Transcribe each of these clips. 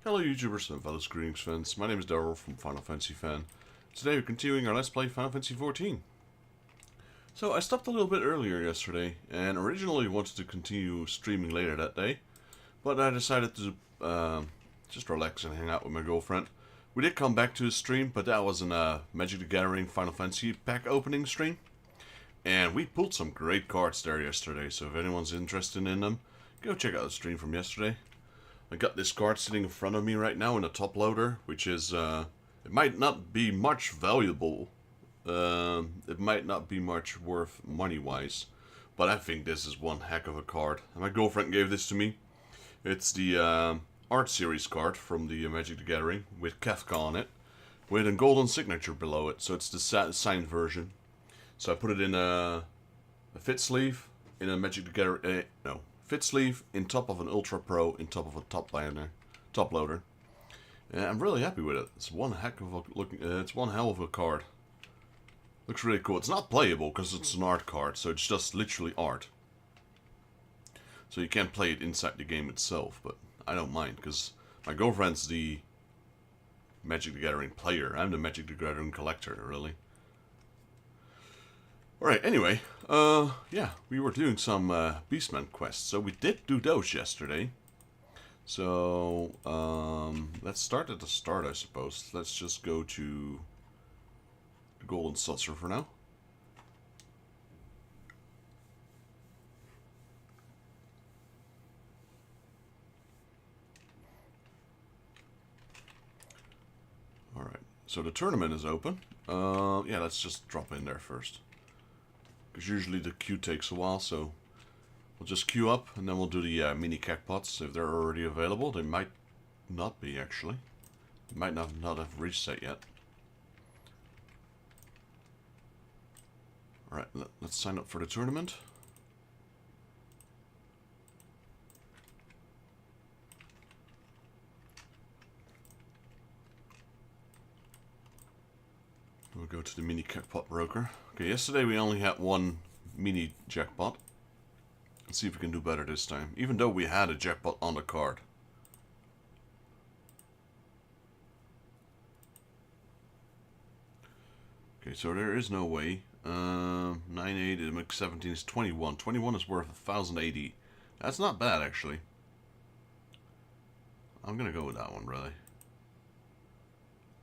Hello YouTubers and fellow greetings fans, my name is Daryl from Final Fantasy Fan. Today we're continuing our Let's Play Final Fantasy XIV. So I stopped a little bit earlier yesterday, and originally wanted to continue streaming later that day, but I decided to just relax and hang out with my girlfriend. We did come back to the stream, but that was a Magic the Gathering Final Fantasy pack opening stream. And we pulled some great cards there yesterday, so if anyone's interested in them, go check out the stream from yesterday. I got this card sitting in front of me right now in a top loader, which is, it might not be much valuable. It might not be much worth money-wise, but I think this is one heck of a card. My girlfriend gave this to me. It's the art series card from the Magic the Gathering with Kefka on it, with a golden signature below it, so it's the signed version. So I put it in a fit sleeve, in a Magic the Gathering, fit sleeve, in top of an Ultra Pro, in top of a top loader. And I'm really happy with it. It's one heck of a it's one hell of a card. Looks really cool. It's not playable because it's an art card, so it's just literally art. So you can't play it inside the game itself, but I don't mind because my girlfriend's the Magic the Gathering player. I'm the Magic the Gathering collector, really. Alright, anyway, yeah, we were doing some Beastman quests, so we did do those yesterday. So, let's start at the start, I suppose. Let's just go to the Golden Saucer for now. Alright, so the tournament is open. Yeah, let's just drop in there first. Because usually the queue takes a while, so we'll just queue up, and then we'll do the mini cacpots. If they're already available, they might not be, actually. They might not have reached that yet. Alright, let's sign up for the tournament. We'll go to the mini jackpot broker. Okay, yesterday we only had one mini jackpot. Let's see if we can do better this time, even though we had a jackpot on the card. Okay, so there is no way. 9.8 and 17 is 21. 21 is worth 1,080. That's not bad, actually. I'm gonna go with that one, really.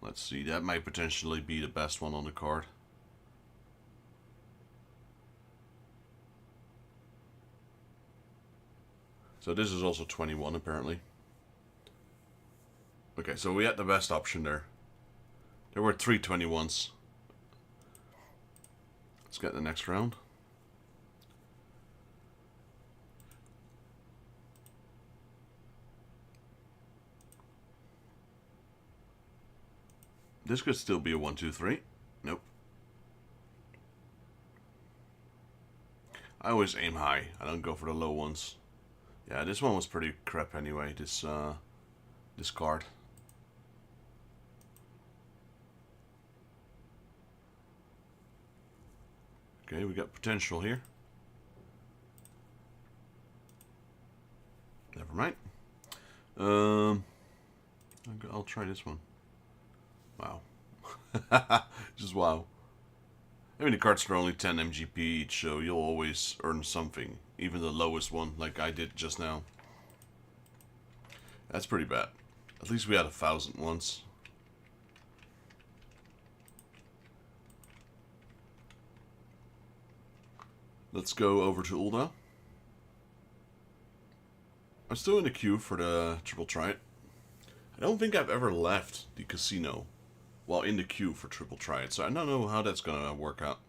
Let's see, that might potentially be the best one on the card. So this is also 21, apparently. Okay, so we had the best option there. There were 3 21s. Let's get the next round. This could still be a 1, 2, 3. Nope. I always aim high. I don't go for the low ones. Yeah, this one was pretty crap anyway, this card. Okay, we got potential here. Never mind. I'll try this one. Wow. Just wow. I mean, the cards are only 10 MGP each, so you'll always earn something. Even the lowest one, like I did just now. That's pretty bad. At least we had 1,000 once. Let's go over to Ulda. I'm still in the queue for the Triple Triad. I don't think I've ever left the casino while in the queue for Triple Triad, so I don't know how that's gonna work out.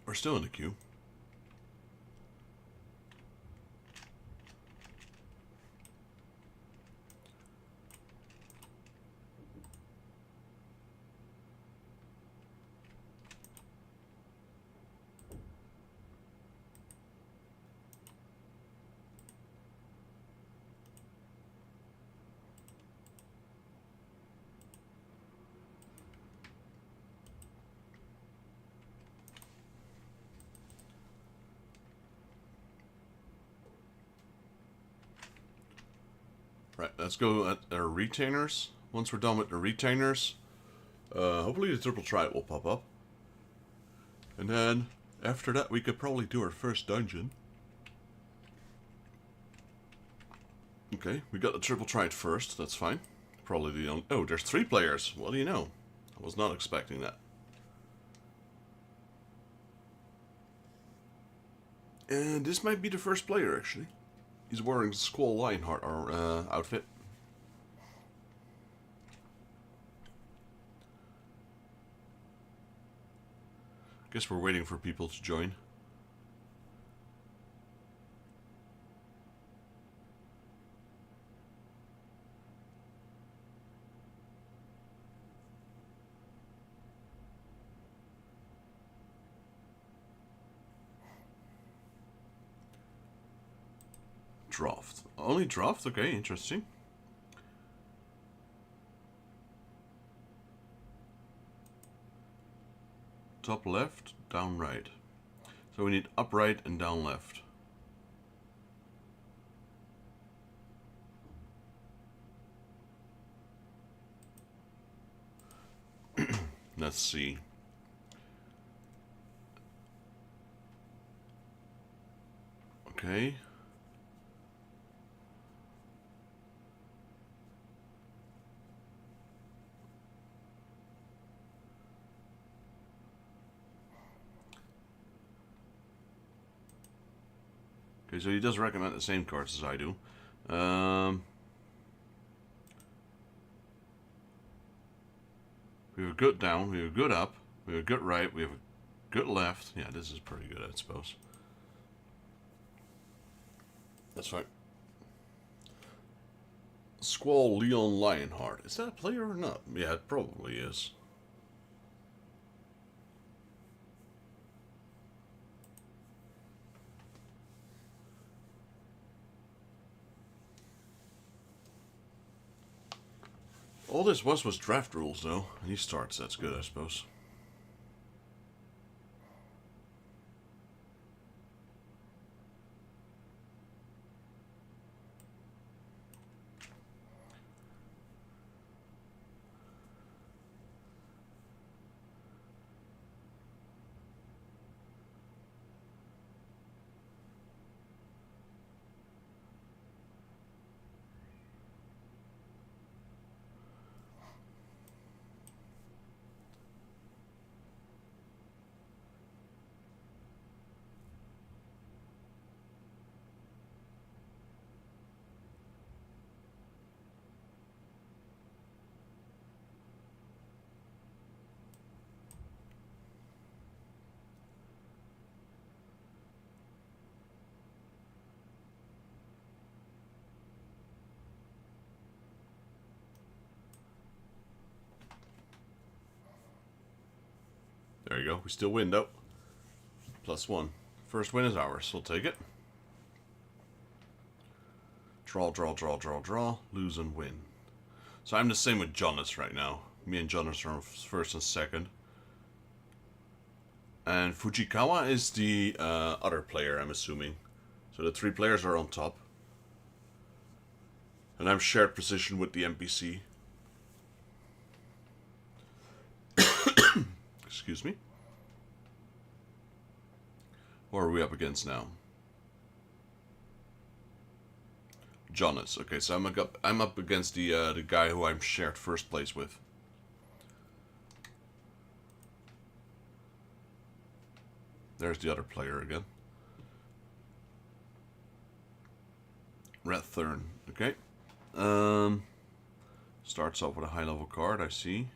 We're still in the queue. Right, let's go at our retainers. Once we're done with the retainers, hopefully the triple try will pop up. And then, after that, we could probably do our first dungeon. Okay, we got the triple try first, that's fine. Probably the only... Oh, there's 3 players. What do you know? I was not expecting that. And this might be the first player, actually. He's wearing Squall Lionheart outfit. Guess we're waiting for people to join. Draft. Only draft? Okay, interesting. Top left, down right. So we need up right and down left. Let's see. Okay. Okay, so he does recommend the same cards as I do. We have a good down, we have a good up, we have a good right, we have a good left. Yeah, this is pretty good, I suppose. That's fine. Squall Leon Lionheart. Is that a player or not? Yeah, it probably is. All this was draft rules, though. And he starts, that's good, I suppose. There you go. We still win, though. +1. First win is ours. We'll take it. Draw, draw, draw, draw, draw. Lose and win. So I'm the same with Jonas right now. Me and Jonas are first and second. And Fujikawa is the other player, I'm assuming. So the 3 players are on top. And I'm shared position with the NPC. Excuse me. What are we up against now? Jonas. Okay, so I'm up against the guy who I'm shared first place with. There's the other player again. Red Thurn. Okay. Starts off with a high level card, I see.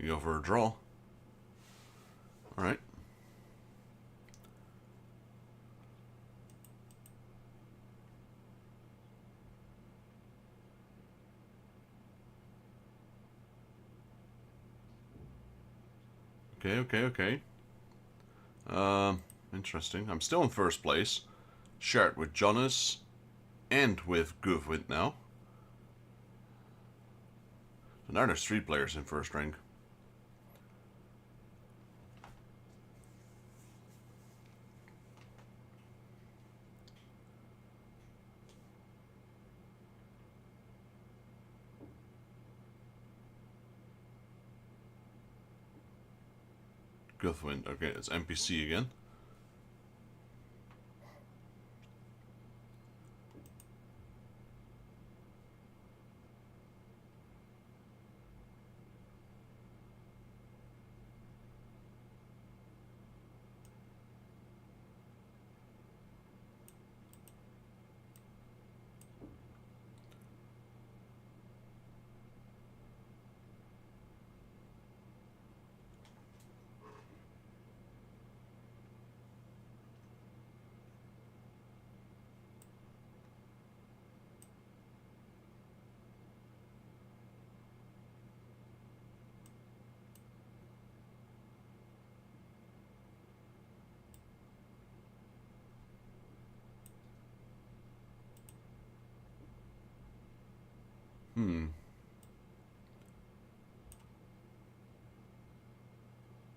You go for a draw. Alright. Okay. Interesting. I'm still in first place. Shared with Jonas and with Goofwind now. So now there's 3 players in first rank. Goofwind. Okay, it's NPC again.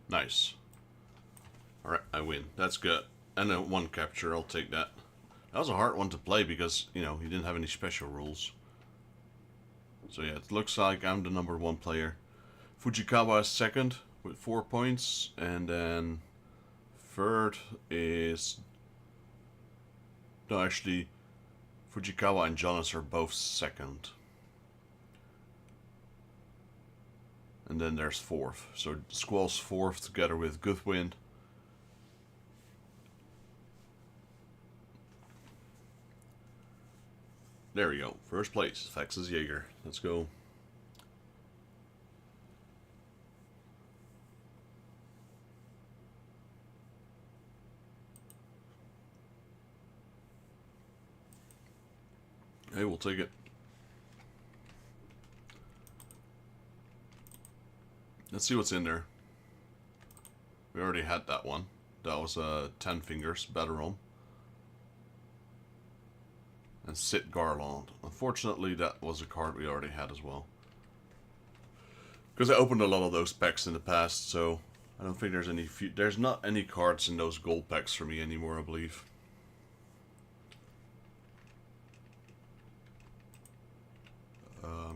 Nice. Alright, I win. That's good. And a 1 capture, I'll take that. That was a hard one to play because, you know, he didn't have any special rules. So yeah, it looks like I'm the number 1 player. Fujikawa is second with 4 points. And then third is... No, actually, Fujikawa and Jonas are both second. And then there's fourth. So Squall's fourth together with Goodwind. There we go. First place. Fax's Jaeger. Let's go. Hey, we'll take it. Let's see what's in there. We already had that one. That was 10 Fingers, Battle Realm. And Sit Garland. Unfortunately, that was a card we already had as well. Because I opened a lot of those packs in the past, so I don't think there's any... There's not any cards in those gold packs for me anymore, I believe.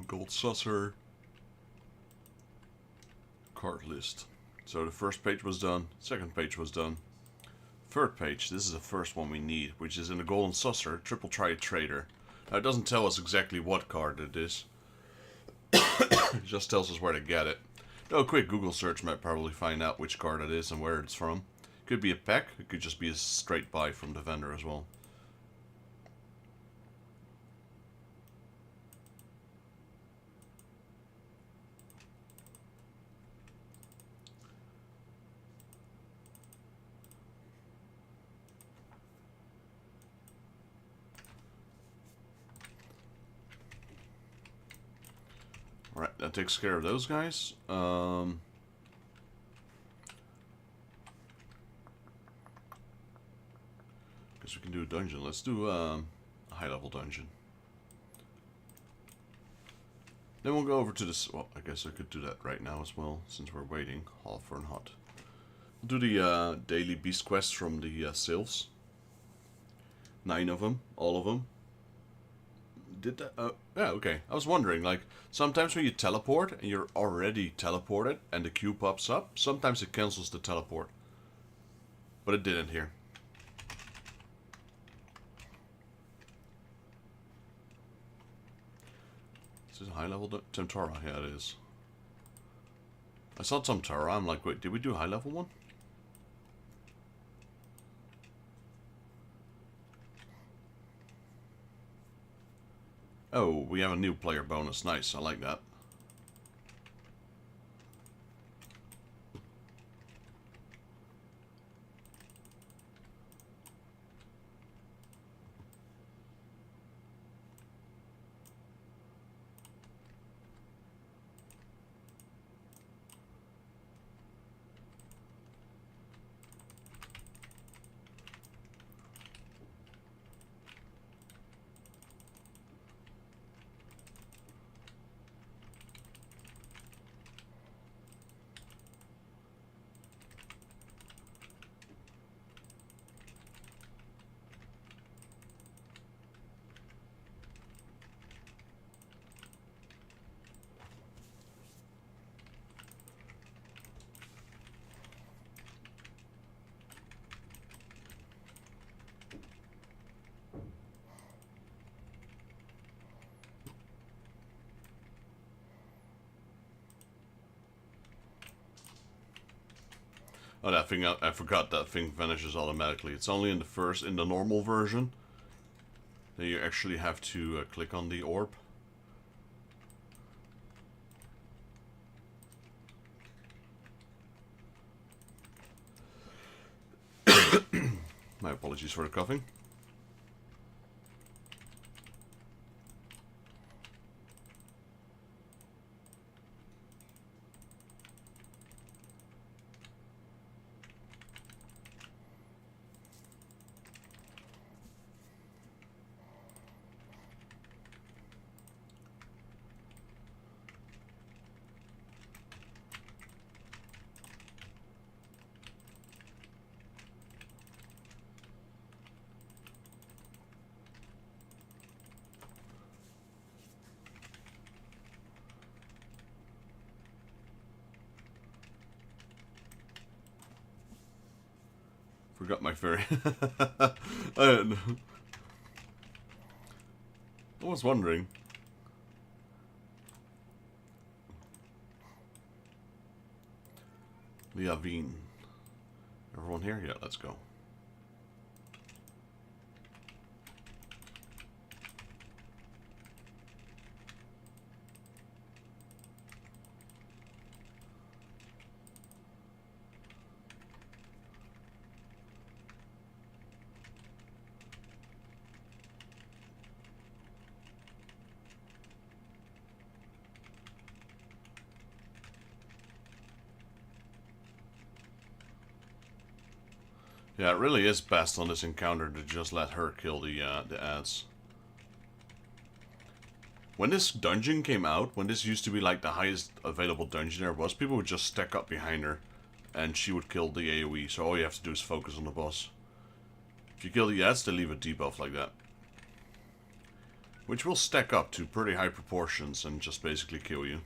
Gold Saucer. Card list. So the first page was done, second page was done. Third page, this is the first one we need, which is in the Golden Saucer, Triple Triad Trader. Now it doesn't tell us exactly what card it is. It just tells us where to get it. Though a quick Google search might probably find out which card it is and where it's from. It could be a pack, it could just be a straight buy from the vendor as well. Alright, that takes care of those guys. Guess we can do a dungeon. Let's do a high-level dungeon. Then we'll go over to this... Well, I guess I could do that right now as well, since we're waiting. Halfern Hut. We'll do the daily beast quests from the sylphs. 9 of them. All of them. Did that? Yeah, okay. I was wondering, like, sometimes when you teleport and you're already teleported and the queue pops up, sometimes it cancels the teleport. But it didn't here. Is this a high level? Tempora, yeah, it is. I saw Tempora, I'm like, wait, did we do a high level one? Oh, we have a new player bonus. Nice, I like that. Oh, that thing, I forgot that thing vanishes automatically. It's only in the normal version that you actually have to click on the orb. My apologies for the coughing. Forgot my fairy. I was wondering. Liavine. Everyone here? Yeah, let's go. Yeah, it really is best on this encounter to just let her kill the ads. When this dungeon came out, when this used to be like the highest available dungeon there was, people would just stack up behind her and she would kill the AoE, so all you have to do is focus on the boss. If you kill the ads, they leave a debuff like that. Which will stack up to pretty high proportions and just basically kill you.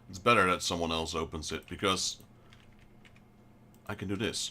It's better that someone else opens it, because I can do this.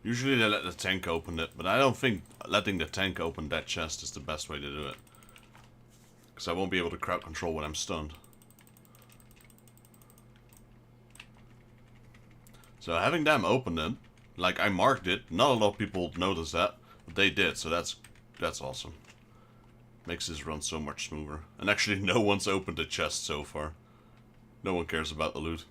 Usually they let the tank open it, but I don't think letting the tank open that chest is the best way to do it. Because I won't be able to crowd control when I'm stunned. So having them open it, like I marked it, not a lot of people noticed that, but they did, so that's awesome. Makes this run so much smoother. And actually no one's opened the chest so far. No one cares about the loot.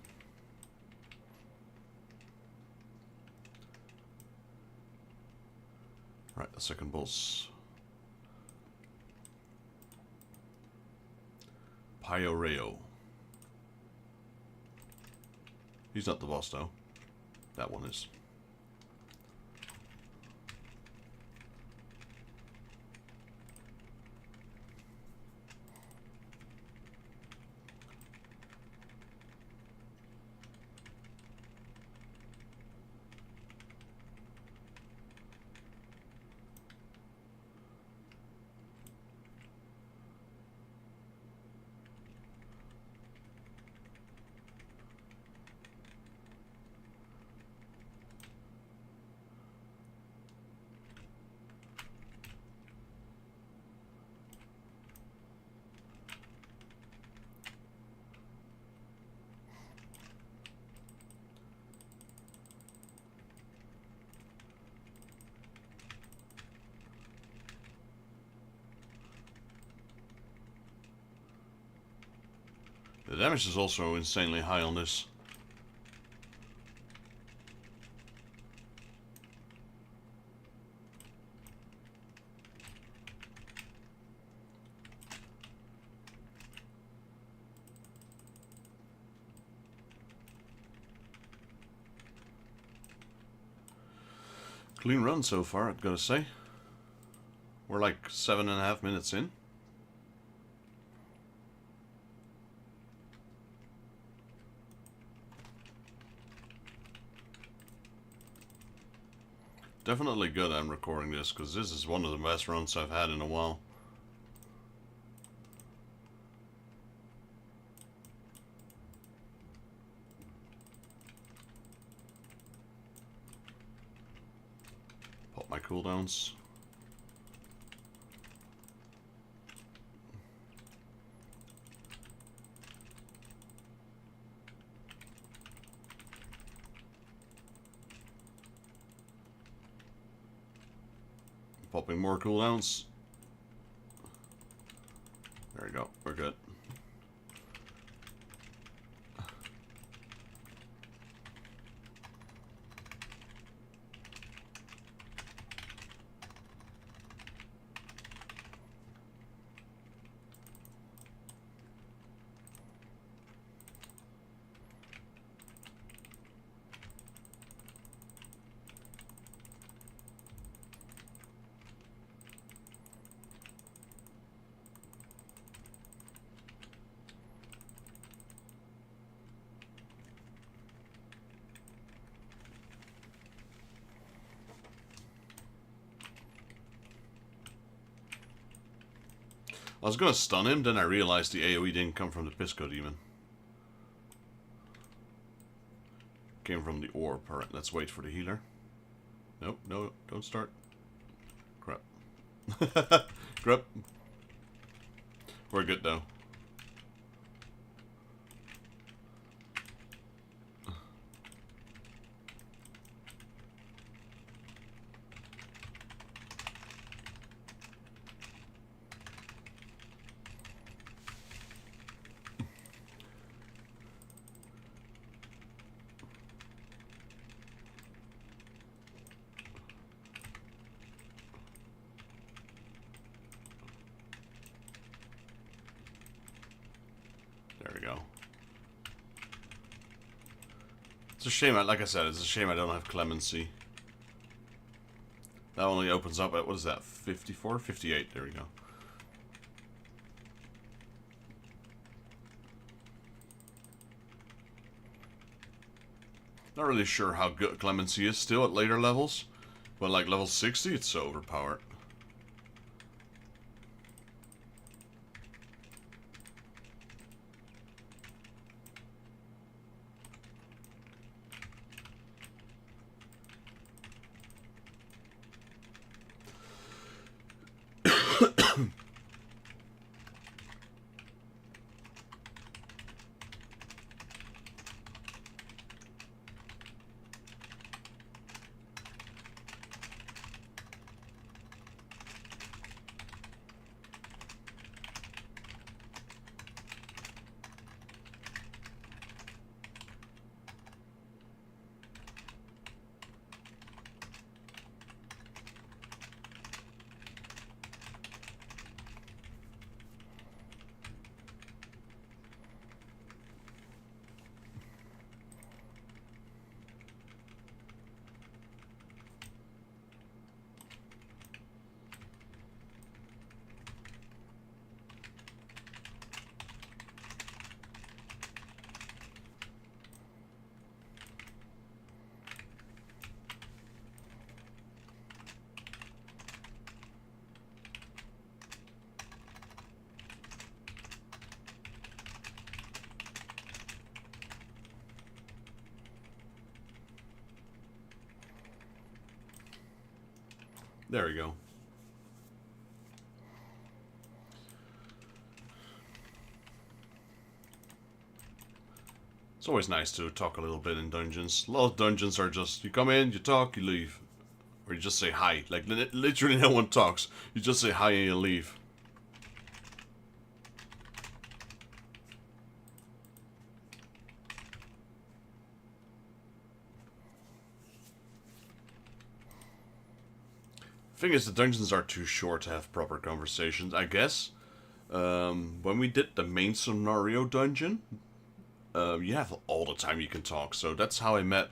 Right, the second boss. Eorzea. He's not the boss though. That one is. The damage is also insanely high on this. Clean run so far, I've got to say. We're like 7.5 minutes in. Definitely good I'm recording this, because this is one of the best runs I've had in a while. Pop my cooldowns. Popping more cooldowns. There we go. We're good. I was gonna stun him, then I realized the AoE didn't come from the Pisco Demon. Came from the orb. Alright, let's wait for the healer. Nope, no, don't start. Crap. Crap. We're good though. There we go. It's a shame, like I said, it's a shame I don't have Clemency. That only opens up at, what is that, 54? 58, there we go. Not really sure how good Clemency is still at later levels, but like level 60, it's so overpowered. There we go. It's always nice to talk a little bit in dungeons. A lot of dungeons are just, you come in, you talk, you leave. Or you just say hi. Like, literally no one talks. You just say hi and you leave. Thing is, the dungeons are too short to have proper conversations, I guess. When we did the main scenario dungeon, you have all the time you can talk. So that's how I met,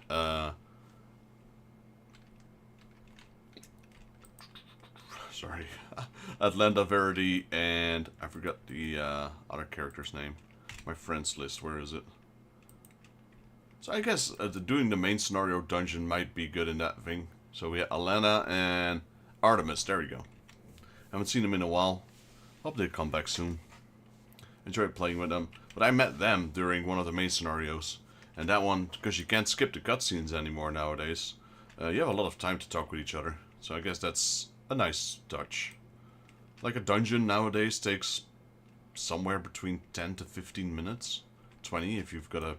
sorry, Atlanta Verity and I forgot the other character's name. My friends list, where is it? So I guess doing the main scenario dungeon might be good in that thing. So we had Alana and Artemis, there we go. Haven't seen them in a while. Hope they come back soon. Enjoyed playing with them. But I met them during one of the main scenarios. And that one, because you can't skip the cutscenes anymore nowadays, you have a lot of time to talk with each other. So I guess that's a nice touch. Like a dungeon nowadays takes somewhere between 10 to 15 minutes. 20 if you've got a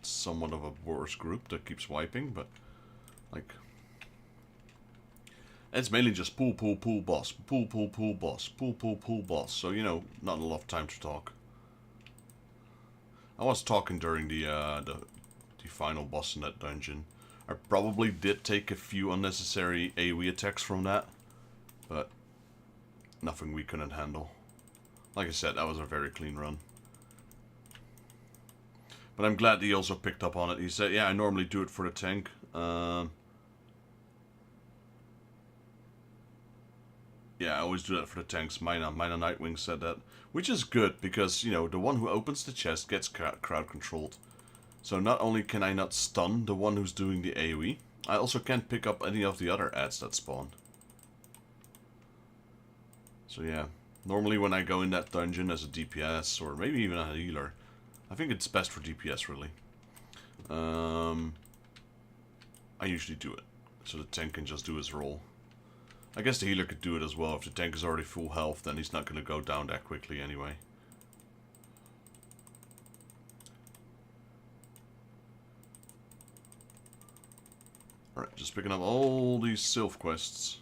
somewhat of a worse group that keeps wiping, but like... It's mainly just pull, boss, pull, boss, pull, boss. So, you know, not a lot of time to talk. I was talking during the final boss in that dungeon. I probably did take a few unnecessary AoE attacks from that, but nothing we couldn't handle. Like I said, that was a very clean run. But I'm glad he also picked up on it. He said, yeah, I normally do it for the tank. Yeah, I always do that for the tanks. Mina Nightwing said that. Which is good, because, you know, the one who opens the chest gets crowd controlled. So not only can I not stun the one who's doing the AoE, I also can't pick up any of the other ads that spawn. So yeah, normally when I go in that dungeon as a DPS, or maybe even a healer, I think it's best for DPS really. I usually do it, so the tank can just do his role. I guess the healer could do it as well. If the tank is already full health, then he's not going to go down that quickly anyway. Alright, just picking up all these Sylph quests.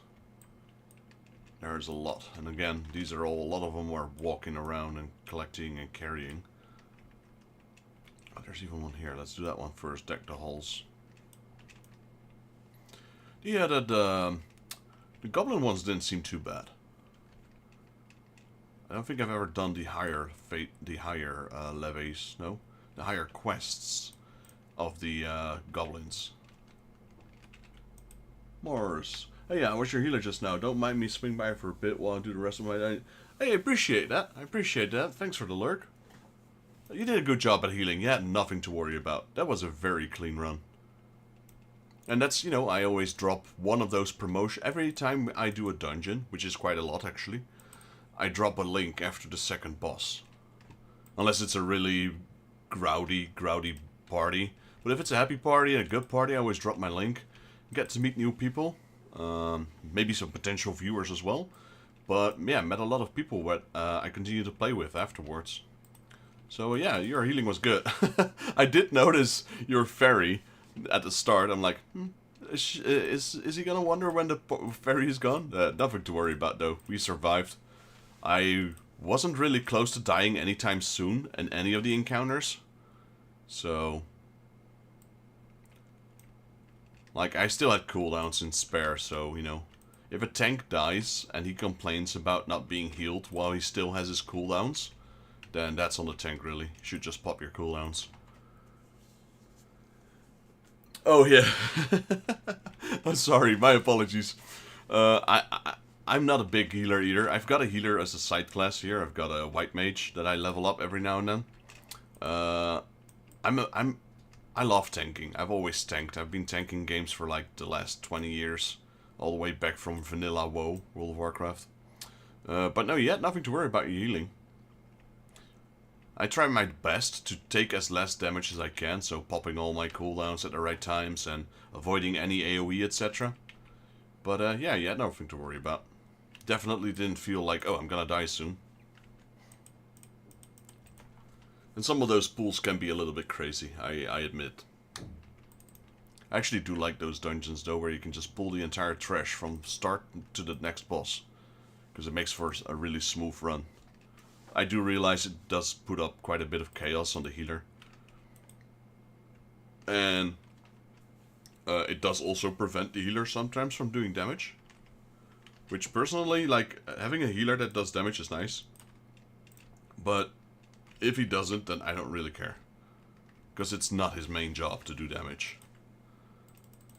There's a lot. And again, these are all, a lot of them are walking around and collecting and carrying. Oh, there's even one here. Let's do that one first. Deck the hulls. Yeah, the goblin ones didn't seem too bad. I don't think I've ever done the higher levies, no? The higher quests of the goblins. Mars. Hey, yeah, I was your healer just now. Don't mind me swing by for a bit while I do the rest of my day. Hey, I appreciate that. I appreciate that. Thanks for the lurk. You did a good job at healing. You had nothing to worry about. That was a very clean run. And that's, you know, I always drop one of those promotions. Every time I do a dungeon, which is quite a lot actually, I drop a link after the second boss. Unless it's a really grouty party. But if it's a happy party and a good party, I always drop my link. Get to meet new people. Maybe some potential viewers as well. But yeah, met a lot of people that I continue to play with afterwards. So yeah, your healing was good. I did notice your fairy at the start. I'm like, is he gonna wonder when the fairy is gone? Nothing to worry about though. We survived. I wasn't really close to dying anytime soon in any of the encounters. So... like, I still had cooldowns in spare, so, you know, if a tank dies and he complains about not being healed while he still has his cooldowns, then that's on the tank, really. You should just pop your cooldowns. Oh, yeah. I'm sorry, my apologies. I'm not a big healer either. I've got a healer as a side class here. I've got a white mage that I level up every now and then. I love tanking. I've always tanked. I've been tanking games for like the last 20 years. All the way back from vanilla WoW, World of Warcraft. But no, you had nothing to worry about your healing. I try my best to take as less damage as I can, so popping all my cooldowns at the right times and avoiding any AoE, etc. But yeah, you had nothing to worry about. Definitely didn't feel like, oh, I'm gonna die soon. And some of those pools can be a little bit crazy, I admit. I actually do like those dungeons, though, where you can just pull the entire trash from start to the next boss. Because it makes for a really smooth run. I do realize it does put up quite a bit of chaos on the healer. And it does also prevent the healer sometimes from doing damage. Which personally, like, having a healer that does damage is nice. But if he doesn't, then I don't really care. Because it's not his main job to do damage.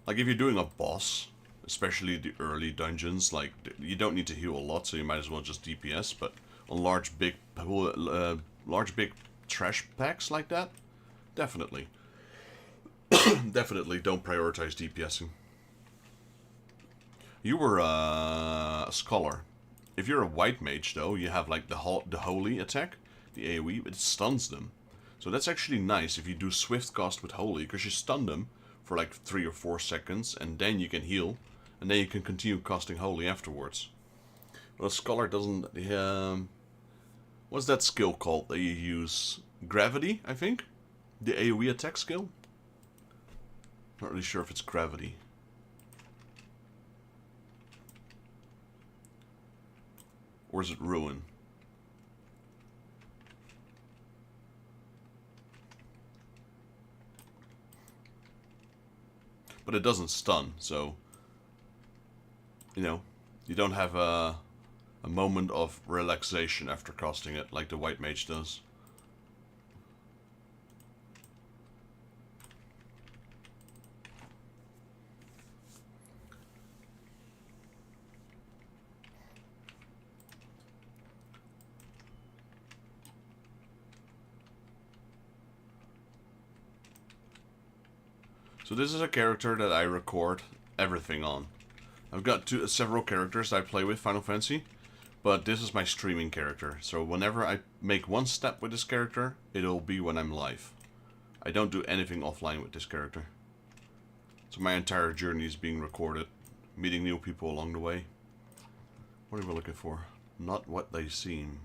Like, if you're doing a boss, especially the early dungeons, like, you don't need to heal a lot, so you might as well just DPS. But on large, big trash packs like that, definitely. Definitely don't prioritize DPSing. You were a scholar. If you're a white mage, though, you have like the holy attack, the AoE, it stuns them. So that's actually nice if you do swift cast with holy, because you stun them for like 3 or 4 seconds, and then you can heal, and then you can continue casting holy afterwards. Well, a scholar doesn't. What's that skill called that you use? Gravity, I think. The AoE attack skill. Not really sure if it's gravity. Or is it ruin? But it doesn't stun, so you know, you don't have a moment of relaxation after casting it like the white mage does. So this is a character that I record everything on. I've got several characters I play with Final Fantasy, but this is my streaming character. So whenever I make one step with this character, it'll be when I'm live. I don't do anything offline with this character. So my entire journey is being recorded, meeting new people along the way. What are we looking for? Not what they seem.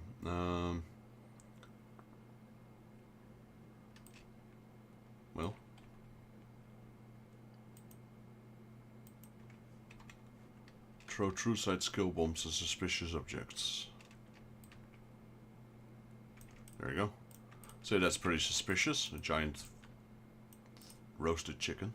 Well. Throw true sight skill bombs at suspicious objects. There you go. So that's pretty suspicious. A giant roasted chicken.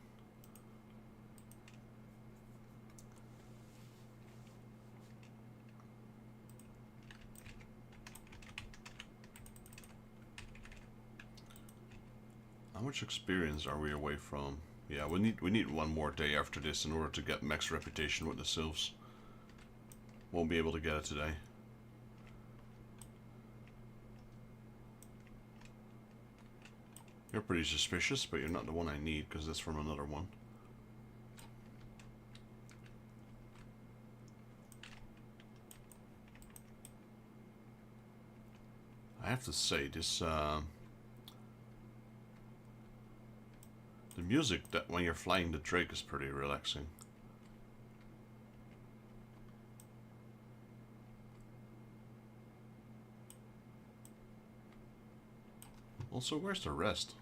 How much experience are we away from? Yeah, we need one more day after this in order to get max reputation with the sylphs. Won't be able to get it today. You're pretty suspicious, but you're not the one I need, because that's from another one. I have to say, this, the music that when you're flying the Drake is pretty relaxing. Also, where's the rest?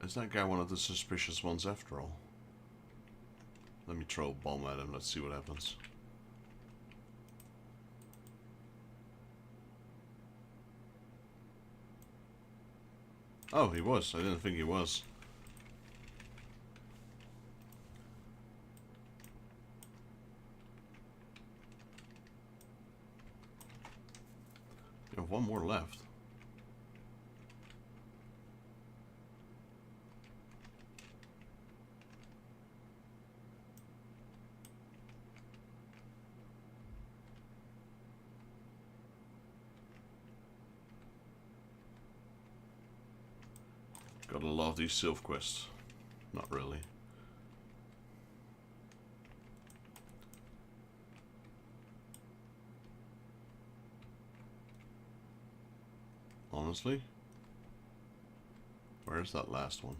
Is that guy one of the suspicious ones after all? Let me throw a bomb at him, let's see what happens. Oh, he was. I didn't think he was. You have one more left. Gotta love these sylph quests. Not really. Honestly? Where's that last one?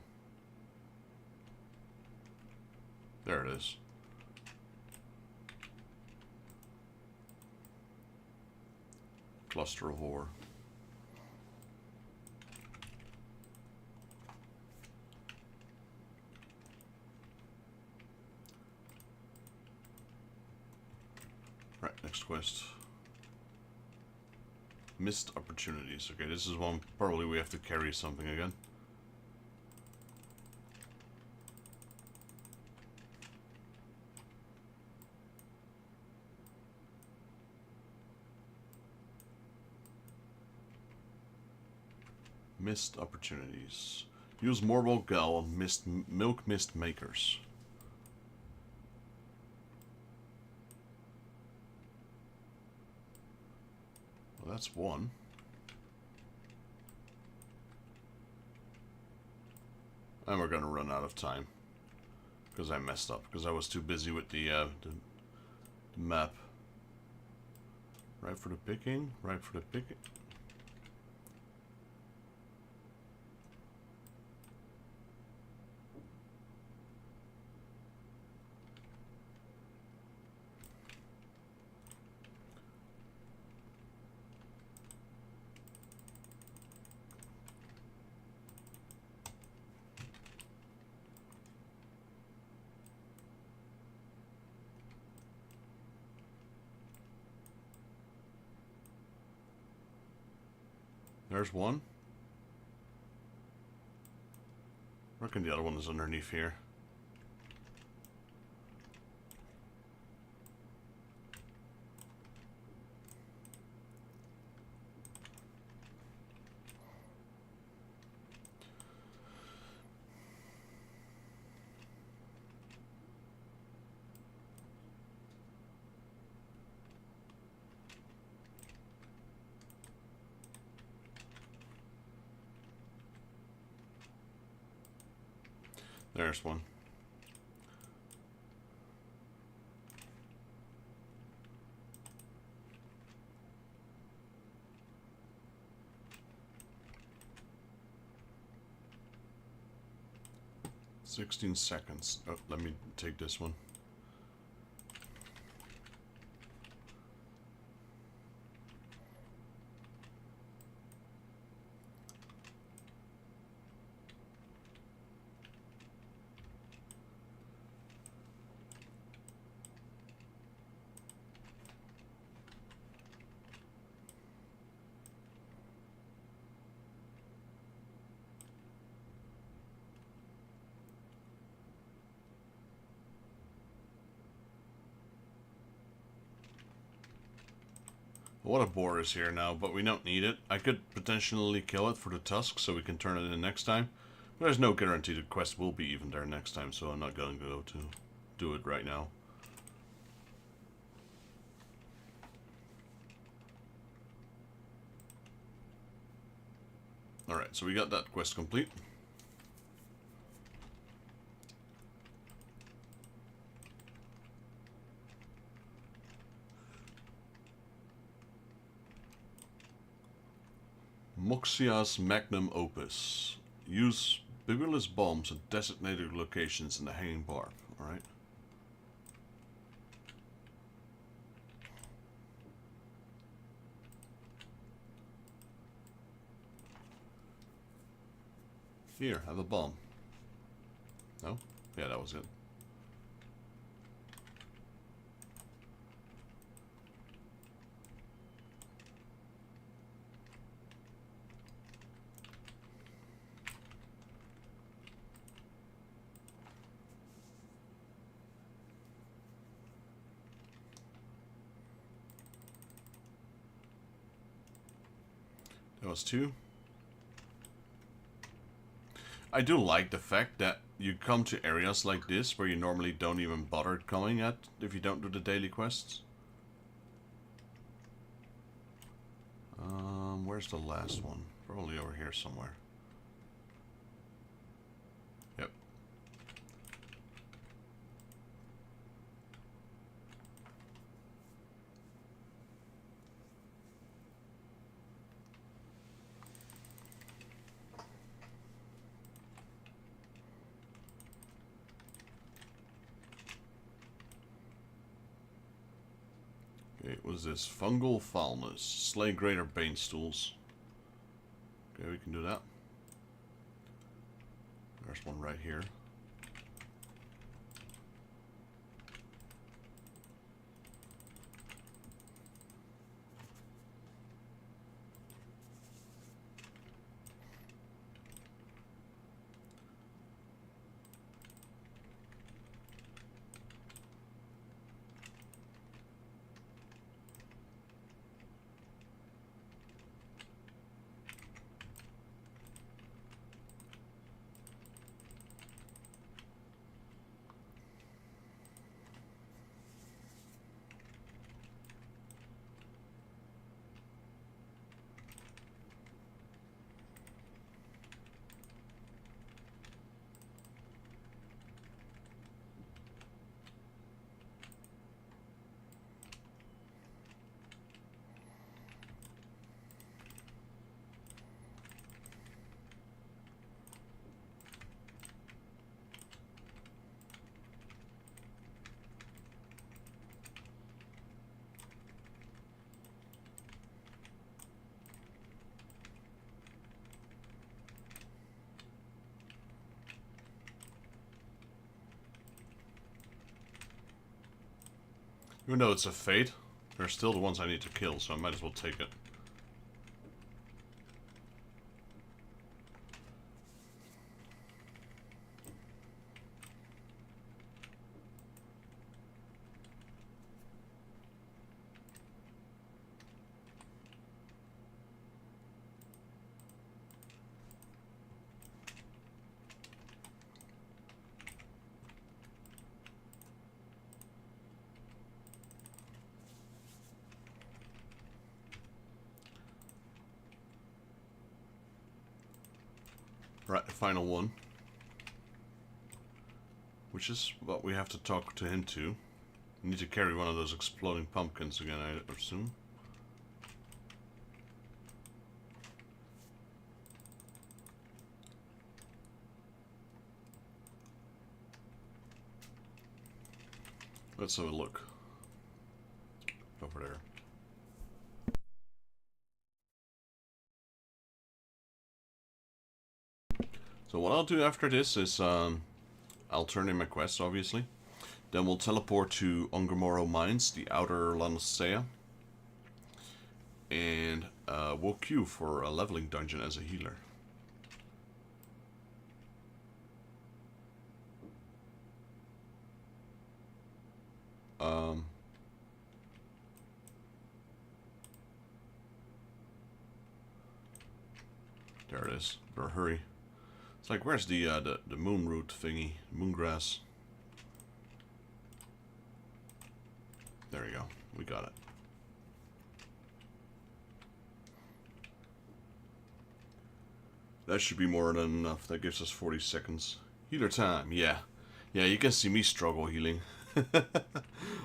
There it is. Cluster of ore. Right, next quest. Missed opportunities. Okay, this is one probably we have to carry something again. Missed opportunities. Use Morbol Gal on milk mist makers. Well, that's one. And we're gonna run out of time because I messed up because I was too busy with the map. Right for the picking. Right for the picking. There's one. I reckon the other one is underneath here. There's one. "16 seconds. Oh, let me take this one. What a boar is here now, but we don't need it. I could potentially kill it for the tusk so we can turn it in next time. But there's no guarantee the quest will be even there next time, so I'm not going to go to do it right now. Alright, so we got that quest complete. Moxia's Magnum Opus. Use bibulous bombs at designated locations in the Hanging Barb. Alright. Here, have a bomb. No? Yeah, that was it. That was two. I do like the fact that you come to areas like this where you normally don't even bother coming at if you don't do the daily quests. Where's the last one? Probably over here somewhere. Yep. what is this? Fungal foulness. Slay greater bane stools. Okay, we can do that. There's one right here. Even though it's a fate, they're still the ones I need to kill, so I might as well take it. Right, the final one. Which is what we have to talk to him to. We need to carry one of those exploding pumpkins again, I assume. Let's have a look. Over there. So what I'll do after this is, I'll turn in my quest, obviously. Then we'll teleport to Ongamoro Mines, the outer Eorzea. And we'll queue for a leveling dungeon as a healer. There it is. Better hurry. It's like, where's the moon root thingy? Moongrass. There we go. We got it. That should be more than enough. That gives us 40 seconds. Healer time, yeah. Yeah, you can see me struggle healing.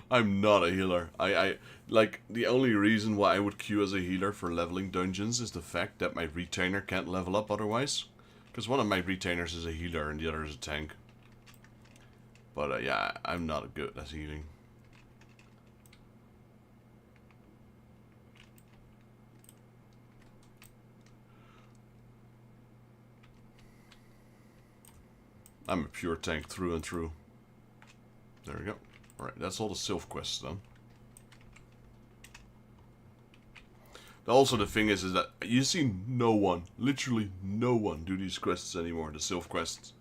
I'm not a healer. I like, the only reason why I would queue as a healer for leveling dungeons is the fact that my retainer can't level up otherwise. Because one of my retainers is a healer and the other is a tank. But yeah, I'm not good at healing. I'm a pure tank through and through. There we go. Alright, that's all the Sylph quests done. Also, the thing is that you see no one, literally no one, do these quests anymore, the Sylph quests.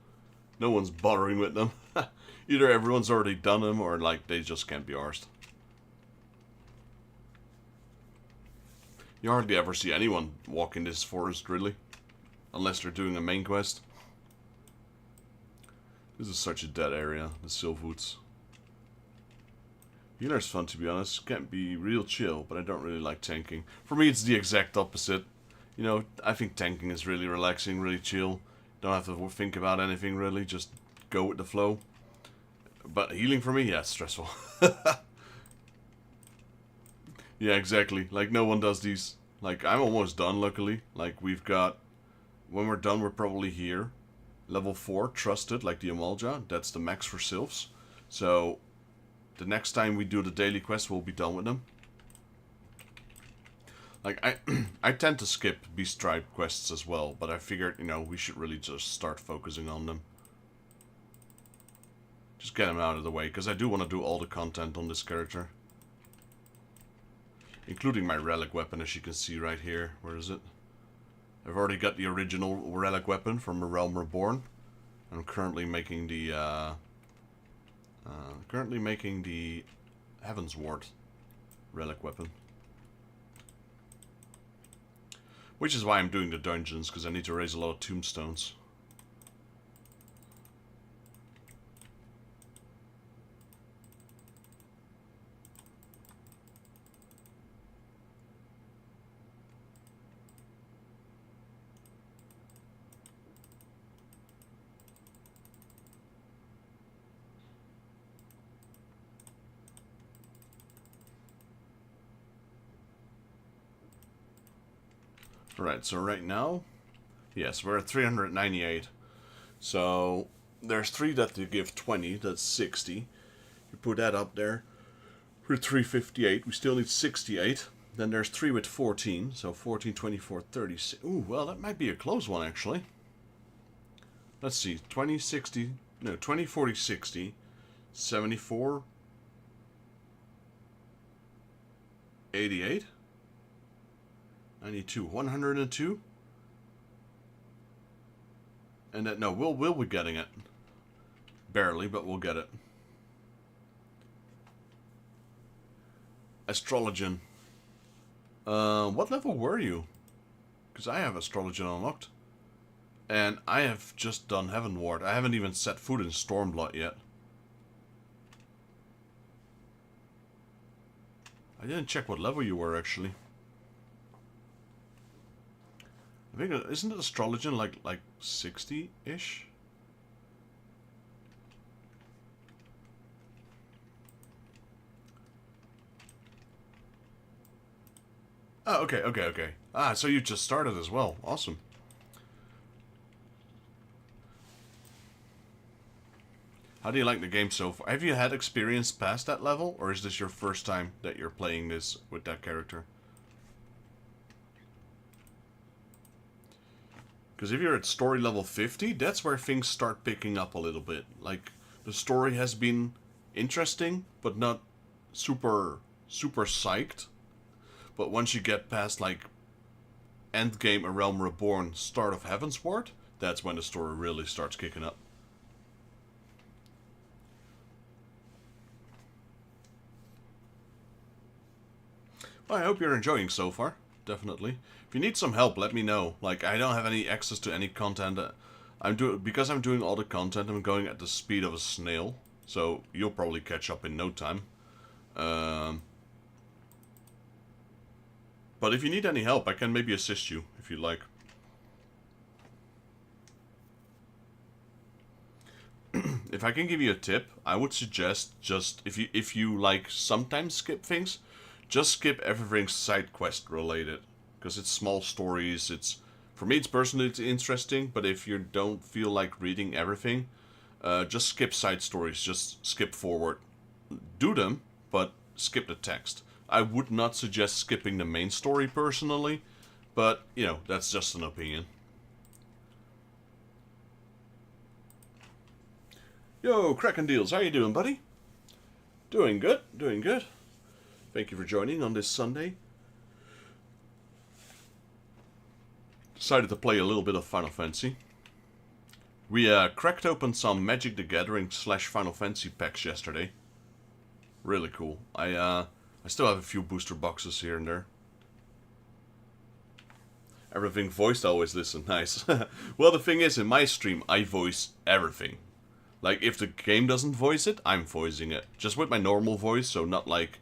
No one's bothering with them. Either everyone's already done them, or like they just can't be arsed. You hardly ever see anyone walk in this forest, really. Unless they're doing a main quest. This is such a dead area, the Sylph Woods. Healer's fun, to be honest. Can be real chill, but I don't really like tanking. For me, it's the exact opposite. You know, I think tanking is really relaxing, really chill. Don't have to think about anything, really. Just go with the flow. But healing for me, yeah, it's stressful. Yeah, exactly. Like, no one does these. Like, I'm almost done, luckily. Like, we've got... When we're done, we're probably here. Level 4, Trusted, like the Amalja. That's the max for Sylphs. So... The next time we do the daily quest, we'll be done with them. Like, I tend to skip Beast Tribe quests as well, but I figured, you know, we should really just start focusing on them. Just get them out of the way, because I do want to do all the content on this character. Including my relic weapon, as you can see right here. Where is it? I've already got the original relic weapon from A Realm Reborn. I'm currently making the Heaven's Ward relic weapon. Which is why I'm doing the dungeons, because I need to raise a lot of tombstones. Right, so right now, yes, we're at 398. So there's 3 that they give 20, that's 60. You put that up there, we're 358, we still need 68. Then there's 3 with 14, so 14, 24, 36. Ooh, well, that might be a close one, actually. Let's see, 20, 60, no, 20, 40, 60, 74, 88? 92, 102, and that, no, we'll be getting it. Barely, but we'll get it. Astrologian. What level were you? Because I have Astrologian unlocked. And I have just done Heaven Ward. I haven't even set foot in Stormblood yet. I didn't check what level you were, actually. I think, isn't it Astrologian like 60-ish? Oh, okay. Ah, so you just started as well. Awesome. How do you like the game so far? Have you had experience past that level, or is this your first time that you're playing this with that character? Because if you're at story level 50, that's where things start picking up a little bit. Like, the story has been interesting, but not super psyched. But once you get past, like, endgame A Realm Reborn, start of Heaven's Ward, that's when the story really starts kicking up. Well, I hope you're enjoying so far. Definitely. If you need some help, let me know. Like, I don't have any access to any content. Because I'm doing all the content, I'm going at the speed of a snail. So you'll probably catch up in no time. But if you need any help, I can maybe assist you if you like. If I can give you a tip, I would suggest just if you like sometimes skip things, just skip everything side quest related. Because it's small stories, for me it's personally interesting, but if you don't feel like reading everything, just skip side stories, just skip forward. Do them, but skip the text. I would not suggest skipping the main story personally, but, you know, that's just an opinion. Yo, Kraken Deals, how you doing, buddy? Doing good. Thank you for joining on this Sunday. Decided to play a little bit of Final Fantasy. We cracked open some Magic the Gathering / Final Fantasy packs yesterday. Really cool. I still have a few booster boxes here and there. Everything voiced, I always listen. Nice. Well, the thing is, in my stream, I voice everything. Like, if the game doesn't voice it, I'm voicing it. Just with my normal voice, so not like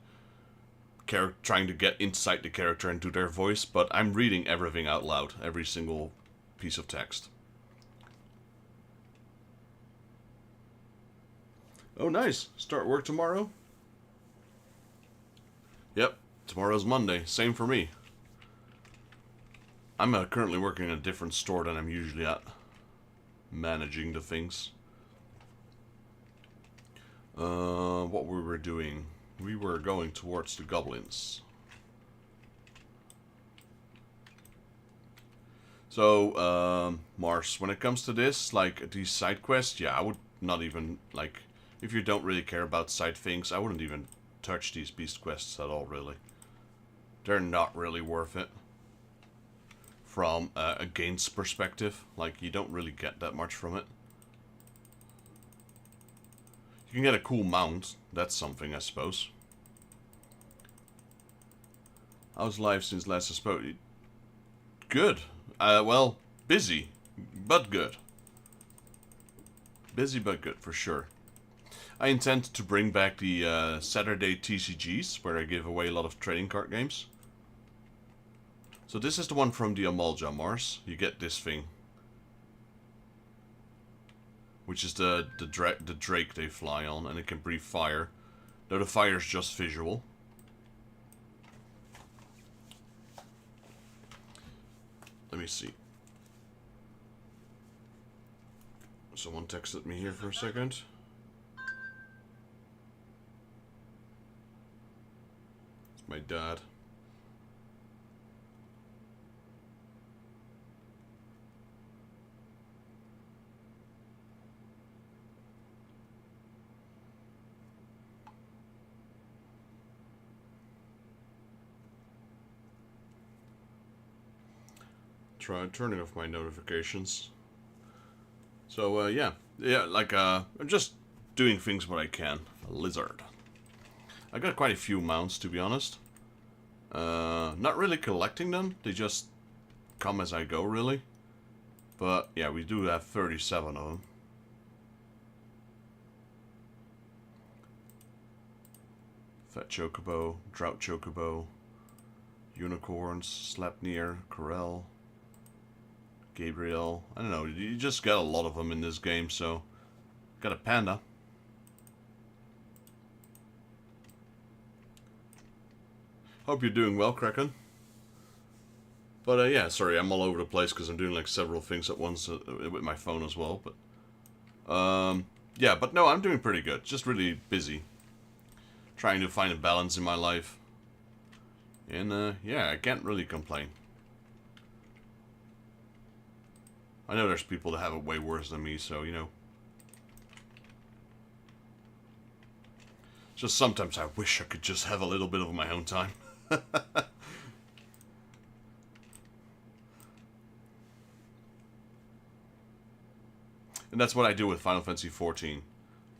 trying to get inside the character and do their voice, but I'm reading everything out loud, every single piece of text. Oh, nice. Start work tomorrow? Yep, tomorrow's Monday. Same for me. I'm currently working in a different store than I'm usually at. Managing the things. What we were doing? We were going towards the goblins. So, Mars, when it comes to this, like, these side quests, yeah, I would not even, like, if you don't really care about side things, I wouldn't even touch these beast quests at all, really. They're not really worth it. From a gains perspective, like, you don't really get that much from it. You can get a cool mount, that's something, I suppose. How's life since last I spoke? Good. Well, busy, but good. Busy but good, for sure. I intend to bring back the Saturday TCGs, where I give away a lot of trading card games. So this is the one from the Amalja, Mars. You get this thing. Which is the drake they fly on, and it can breathe fire. Though the fire is just visual. Let me see. Someone texted me here for a second. It's my dad. Try turning off my notifications. So, yeah, like, I'm just doing things what I can. A lizard. I got quite a few mounts, to be honest. Not really collecting them, they just come as I go, really. But, yeah, we do have 37 of them. Fat Chocobo, Drought Chocobo, Unicorns, Sleipnir, Corel, Gabriel. I don't know, you just get a lot of them in this game, so... Got a panda. Hope you're doing well, Kraken. But, yeah, sorry, I'm all over the place because I'm doing, like, several things at once with my phone as well, but... yeah, but no, I'm doing pretty good. Just really busy. Trying to find a balance in my life. And, yeah, I can't really complain. I know there's people that have it way worse than me, so, you know. Just sometimes I wish I could just have a little bit of my own time. And that's what I do with Final Fantasy XIV.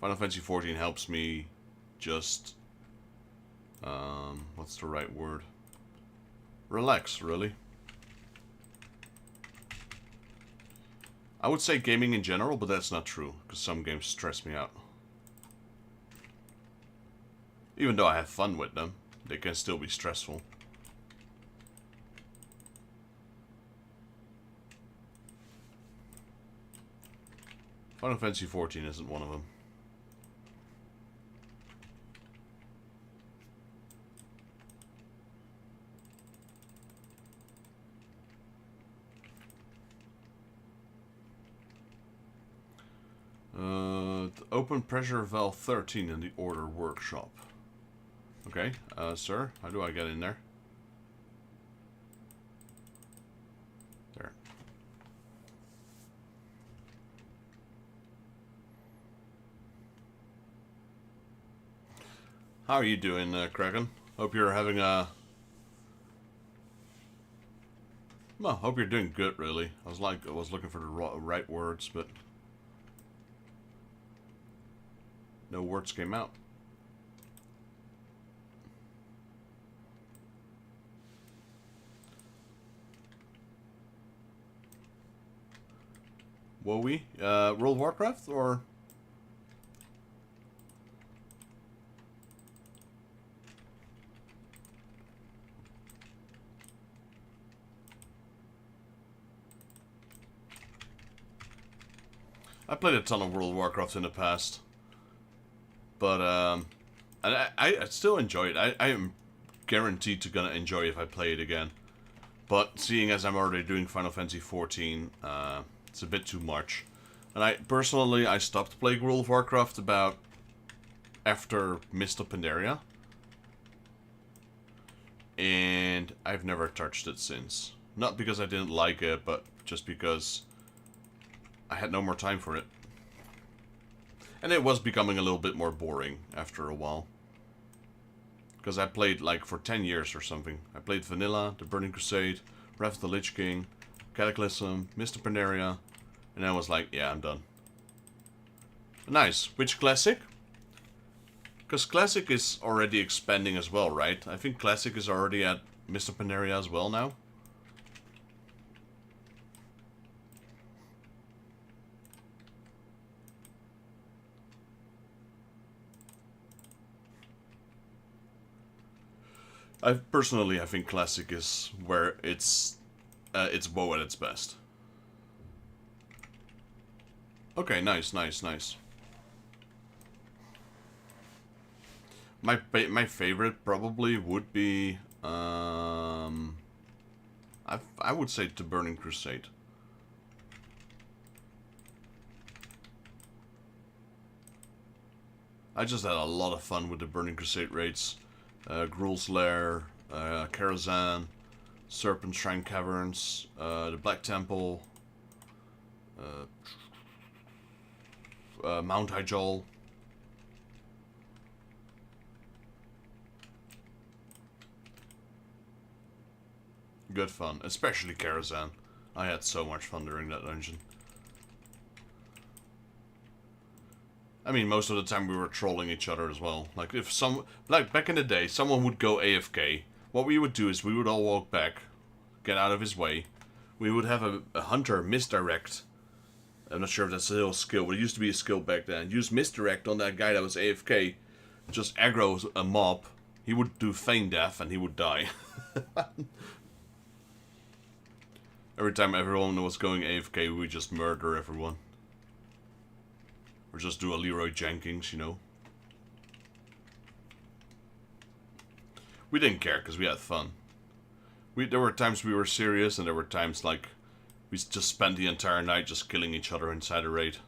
Final Fantasy XIV helps me just... what's the right word? Relax, really. I would say gaming in general, but that's not true, because some games stress me out. Even though I have fun with them, they can still be stressful. Final Fantasy XIV isn't one of them. Open pressure valve 13 in the order workshop. Okay, sir, how do I get in there? There. How are you doing, Kraken? Hope you're having a... Well, hope you're doing good, really. I was looking for the right words, but... no words came out. WoW? World of Warcraft, or... I played a ton of World of Warcraft in the past. But, I still enjoy it. I am guaranteed to gonna enjoy it if I play it again. But, seeing as I'm already doing Final Fantasy XIV, it's a bit too much. And personally, I stopped playing World of Warcraft about after Mist of Pandaria. And I've never touched it since. Not because I didn't like it, but just because I had no more time for it. And it was becoming a little bit more boring after a while. Because I played like for 10 years or something. I played Vanilla, The Burning Crusade, Wrath of the Lich King, Cataclysm, Mr. Pandaria, and I was like, yeah, I'm done. Nice. Which Classic? Because Classic is already expanding as well, right? I think Classic is already at Mr. Pandaria as well now. I think Classic is where it's WoW at its best. Okay, nice, nice, nice. My favorite probably would be I would say The Burning Crusade. I just had a lot of fun with the Burning Crusade raids. Gruul's Lair, Karazhan, Serpent Shrine Caverns, the Black Temple, Mount Hyjal. Good fun, especially Karazhan. I had so much fun during that dungeon. I mean, most of the time we were trolling each other as well. Like, if back in the day, someone would go AFK, what we would do is we would all walk back, get out of his way. We would have a hunter misdirect. I'm not sure if that's still a skill, but it used to be a skill back then. Use misdirect on that guy that was AFK. Just aggro a mob. He would do feign death and he would die. Every time everyone was going AFK, we would just murder everyone. Or just do a Leroy Jenkins, you know. We didn't care, because we had fun. There were times we were serious, and there were times, like, we just spent the entire night just killing each other inside a raid.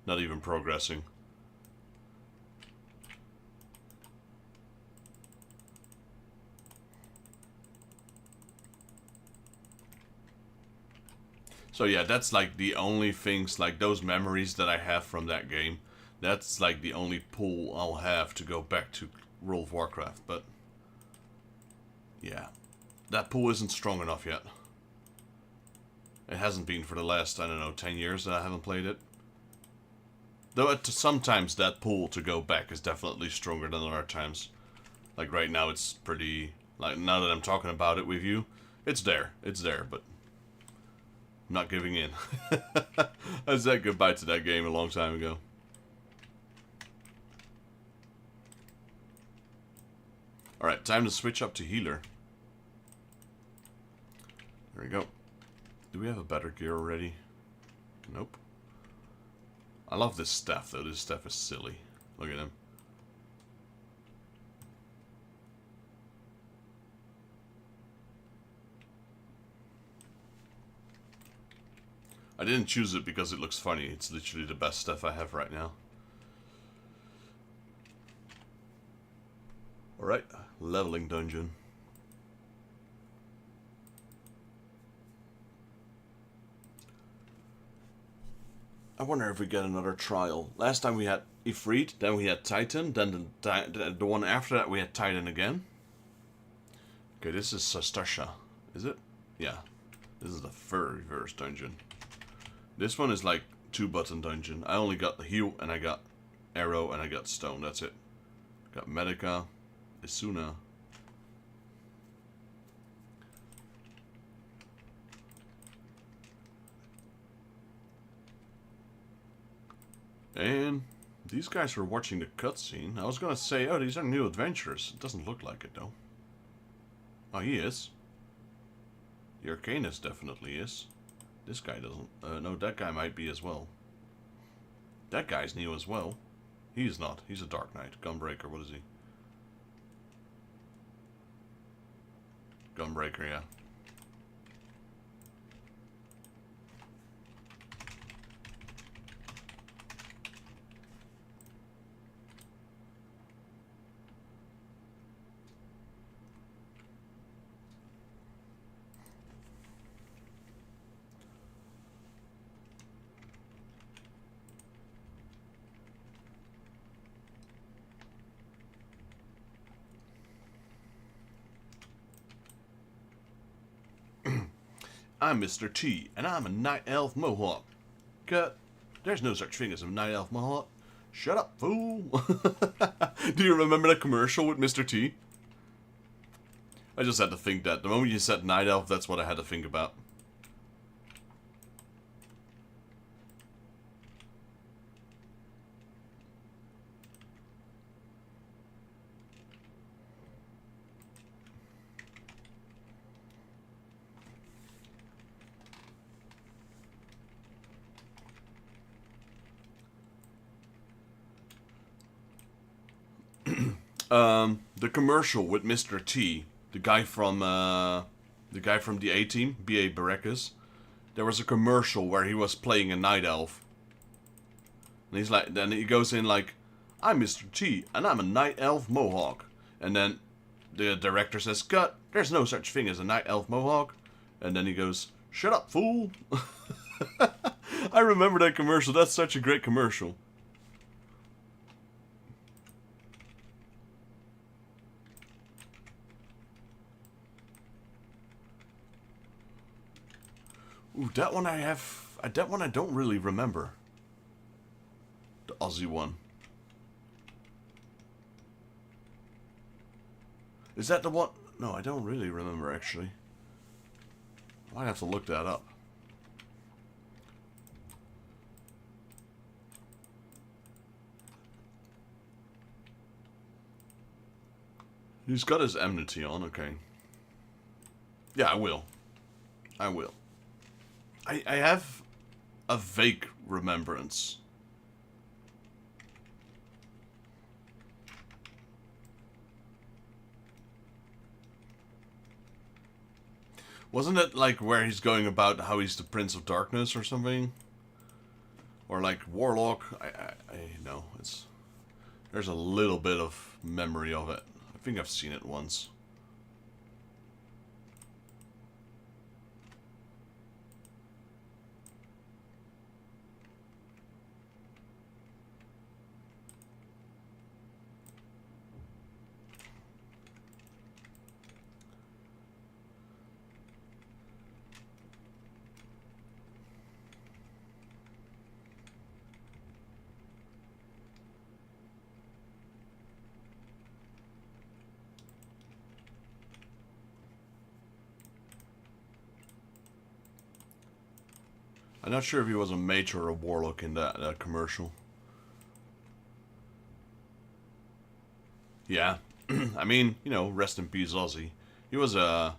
Not even progressing. So yeah, that's like the only things, like those memories that I have from that game. That's like the only pull I'll have to go back to World of Warcraft, but yeah, that pull isn't strong enough yet. It hasn't been for the last, I don't know, 10 years that I haven't played it. Though sometimes that pull to go back is definitely stronger than other times. Like right now it's pretty, like now that I'm talking about it with you, it's there, but I'm not giving in. I said goodbye to that game a long time ago. Alright, time to switch up to healer. There we go. Do we have a better gear already? Nope. I love this staff though. This staff is silly. Look at him. I didn't choose it because it looks funny. It's literally the best stuff I have right now. Alright, leveling dungeon. I wonder if we get another trial. Last time we had Ifrit, then we had Titan, then the one after that we had Titan again. Okay, this is Sastasha. Is it? Yeah. This is the very first dungeon. This one is like 2-button dungeon. I only got the heal, and I got arrow, and I got stone. That's it. Got Medica, Isuna. And these guys were watching the cutscene. I was gonna say, oh, these are new adventures. It doesn't look like it, though. Oh, he is. The Arcanist definitely is. This guy doesn't. No, that guy might be as well. That guy's new as well. He's not. He's a Dark Knight. Gunbreaker, what is he? Gunbreaker, yeah. I'm Mr. T, and I'm a Night Elf Mohawk. Cut. There's no such thing as a Night Elf Mohawk. Shut up, fool. Do you remember that commercial with Mr. T? I just had to think that. The moment you said Night Elf, that's what I had to think about. The commercial with Mr. T, the guy from the A-Team, B.A. Baracus. There was a commercial where he was playing a night elf. And he's like, then he goes in like, I'm Mr. T, and I'm a night elf mohawk. And then the director says, cut, there's no such thing as a night elf mohawk. And then he goes, shut up, fool. I remember that commercial. That's such a great commercial. Ooh, that one I have... That one I don't really remember. The Aussie one. Is that the one? No, I don't really remember, actually. I might have to look that up. He's got his enmity on, okay. Yeah, I will. I will. I have a vague remembrance. Wasn't it like where he's going about how he's the Prince of Darkness or something? Or like Warlock? I know. There's a little bit of memory of it. I think I've seen it once. I'm not sure if he was a mage or a warlock in that commercial. Yeah. I mean, you know, rest in peace, Ozzy. He was a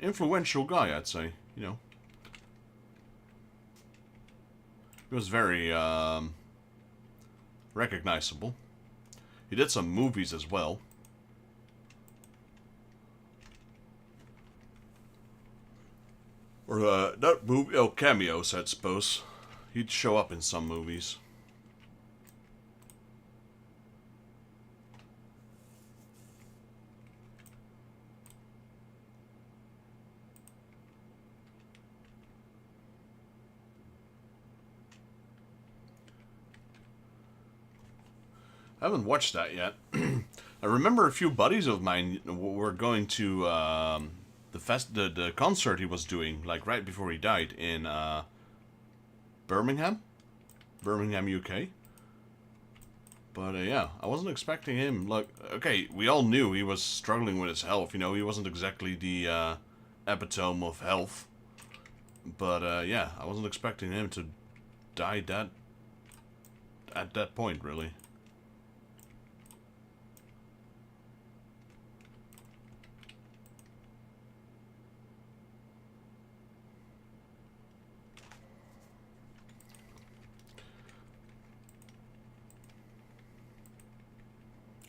influential guy, I'd say, you know. He was very recognizable. He did some movies as well. Or, not movie, oh, cameos, I suppose. He'd show up in some movies. I haven't watched that yet. I remember a few buddies of mine were going to the concert he was doing, like right before he died, in Birmingham, UK. But yeah, I wasn't expecting him. Like, okay, we all knew he was struggling with his health. You know, he wasn't exactly the epitome of health. But yeah, I wasn't expecting him to die at that point, really.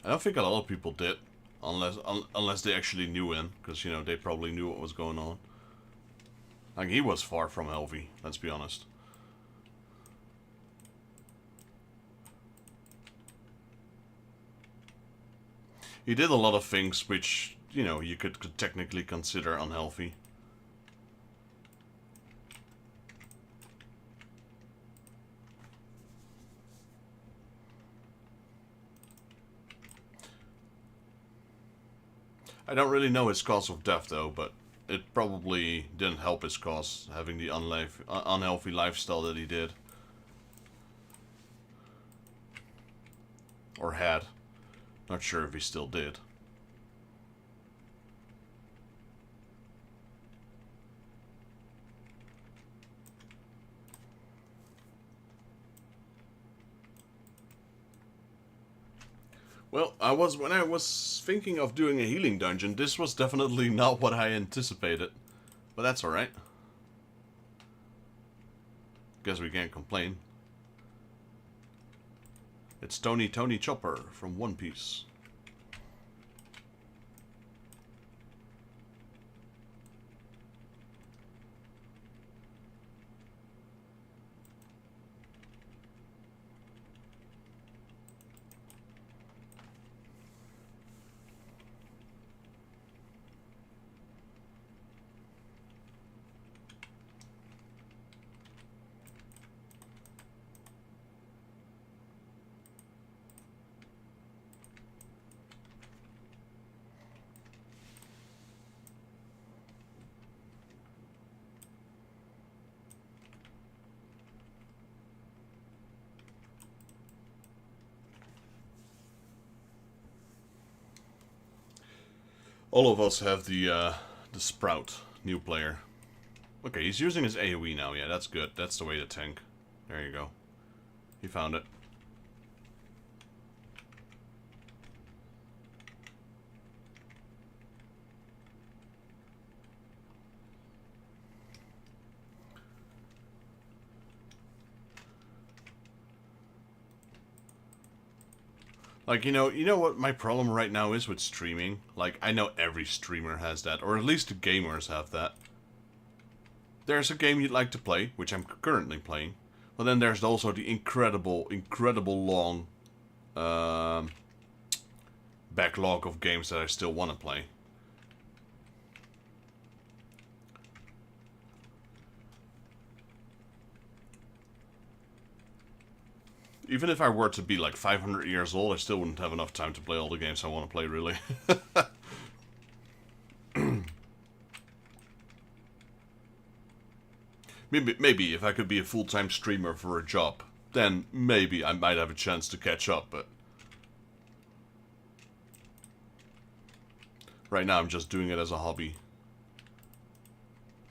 I don't think a lot of people did, unless they actually knew him, because, you know, they probably knew what was going on. Like, he was far from healthy, let's be honest. He did a lot of things which, you know, you could technically consider unhealthy. I don't really know his cause of death, though, but it probably didn't help his cause, having the unhealthy lifestyle that he did. Or had. Not sure if he still did. Well, when I was thinking of doing a healing dungeon, this was definitely not what I anticipated. But that's alright. Guess we can't complain. It's Tony Chopper from One Piece. All of us have the Sprout, new player. Okay, he's using his AoE now. Yeah, that's good. That's the way to tank. There you go. He found it. Like, you know what my problem right now is with streaming? Like, I know every streamer has that, or at least the gamers have that. There's a game you'd like to play, which I'm currently playing, but then there's also the incredible long backlog of games that I still want to play. Even if I were to be like 500 years old, I still wouldn't have enough time to play all the games I want to play, really. maybe if I could be a full-time streamer for a job, then maybe I might have a chance to catch up, but right now I'm just doing it as a hobby.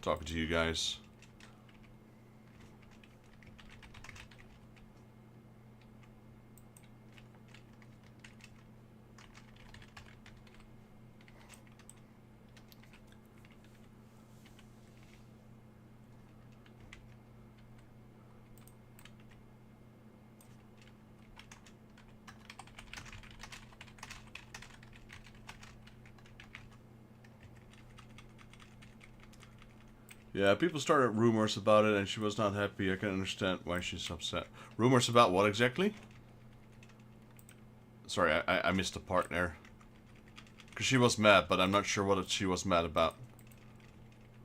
Talking to you guys. Yeah, people started rumors about it and she was not happy. I can understand why she's upset. Rumors about what exactly? Sorry, I missed a part there. Because she was mad, but I'm not sure what she was mad about.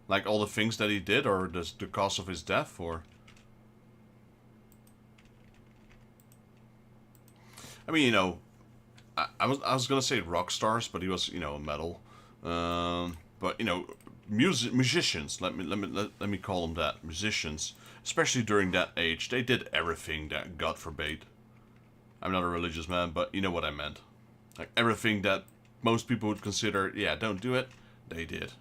Like all the things that he did, or the cause of his death, or... I mean, you know, I was gonna say rock stars, but he was, you know, metal. But, you know... musicians, let me call them that, musicians, especially during that age, they did everything that God forbade. I'm not a religious man, but you know what I meant. Like everything that most people would consider, yeah, don't do it, they did.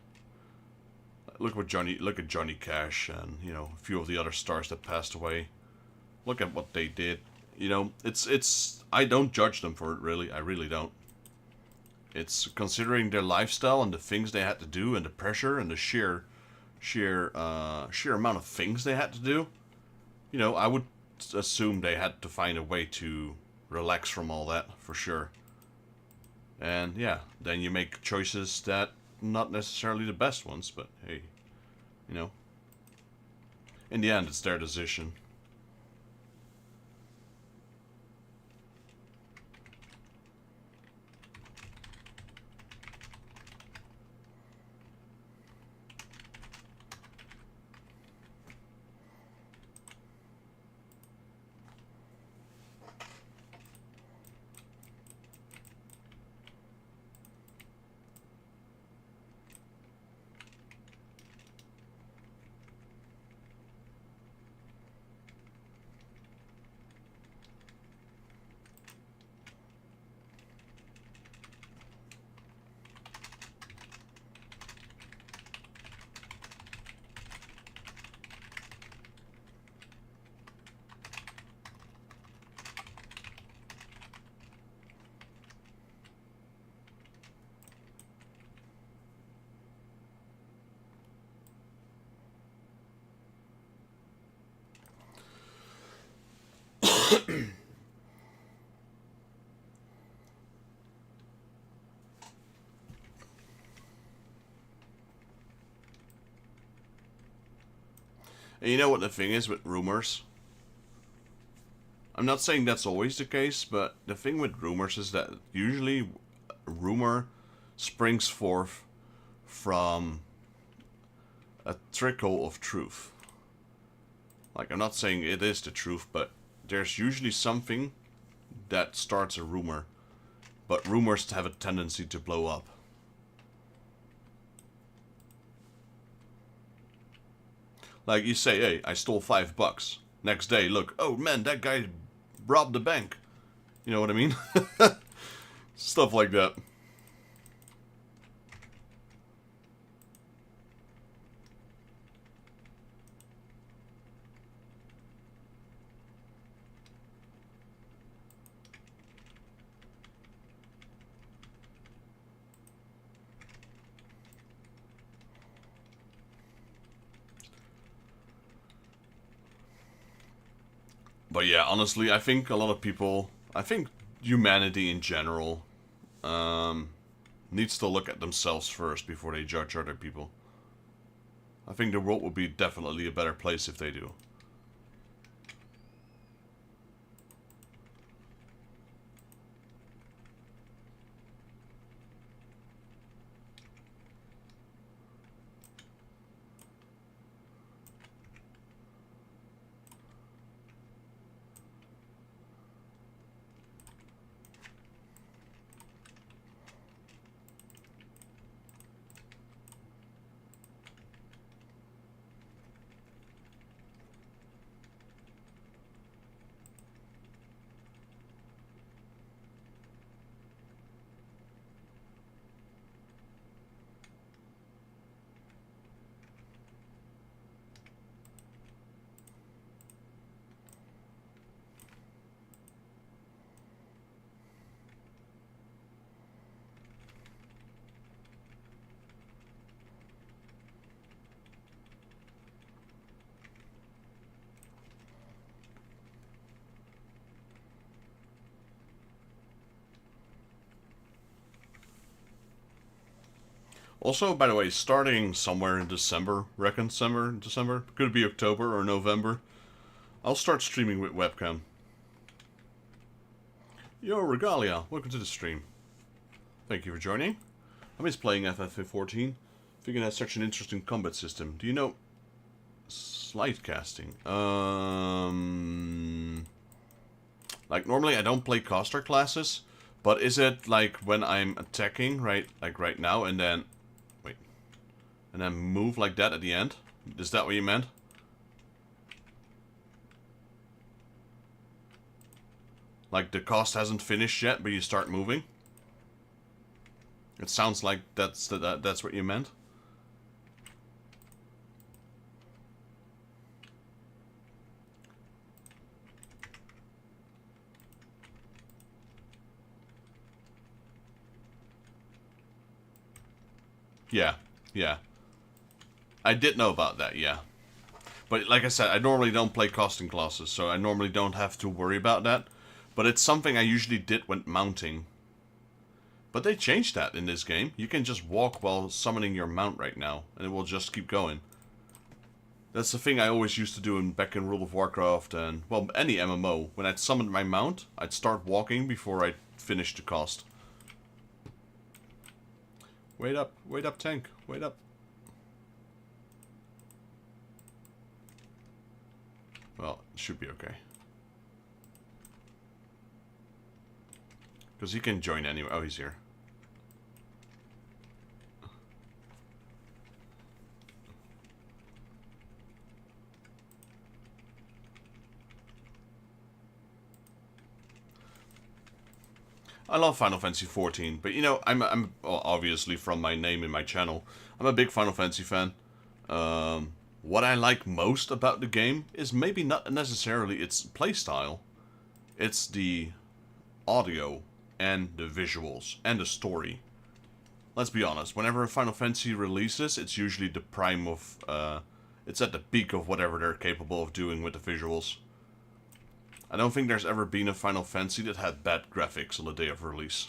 Look at Johnny Cash and, you know, a few of the other stars that passed away. Look at what they did. You know, it's I don't judge them for it, really. I really don't. It's considering their lifestyle and the things they had to do and the pressure and the sheer amount of things they had to do. You know, I would assume they had to find a way to relax from all that, for sure. And yeah, then you make choices that not necessarily the best ones, but hey, you know, in the end, it's their decision. And you know what the thing is with rumors? I'm not saying that's always the case, but the thing with rumors is that usually a rumor springs forth from a trickle of truth. Like, I'm not saying it is the truth, but there's usually something that starts a rumor. But rumors have a tendency to blow up. Like, you say, hey, I stole $5. Next day, look, oh man, that guy robbed the bank. You know what I mean? Stuff like that. But yeah, honestly, I think a lot of people, I think humanity in general, needs to look at themselves first before they judge other people. I think the world would be definitely a better place if they do. Also, by the way, starting somewhere in December, reckon December, could be October or November, I'll start streaming with webcam. Yo, Regalia, welcome to the stream. Thank you for joining. I miss playing FF14. Figuring it has such an interesting combat system. Do you know slide casting? Like normally I don't play caster classes, but is it like when I'm attacking, right? Like right now, and then wait, and then move like that at the end? Is that what you meant? Like the cost hasn't finished yet, but you start moving? It sounds like that's what you meant. Yeah, yeah. I did know about that, yeah. But like I said, I normally don't play costing classes, so I normally don't have to worry about that. But it's something I usually did when mounting. But they changed that in this game. You can just walk while summoning your mount right now, and it will just keep going. That's the thing I always used to do back in World of Warcraft and, well, any MMO. When I'd summon my mount, I'd start walking before I finished the cost. Wait up, tank, wait up. Well, it should be okay. Because he can join anyway. Oh, he's here. I love Final Fantasy XIV, but you know, I'm well, obviously from my name in my channel, I'm a big Final Fantasy fan. What I like most about the game is maybe not necessarily its playstyle, it's the audio and the visuals and the story. Let's be honest, whenever a Final Fantasy releases, it's usually the prime of, it's at the peak of whatever they're capable of doing with the visuals. I don't think there's ever been a Final Fantasy that had bad graphics on the day of release.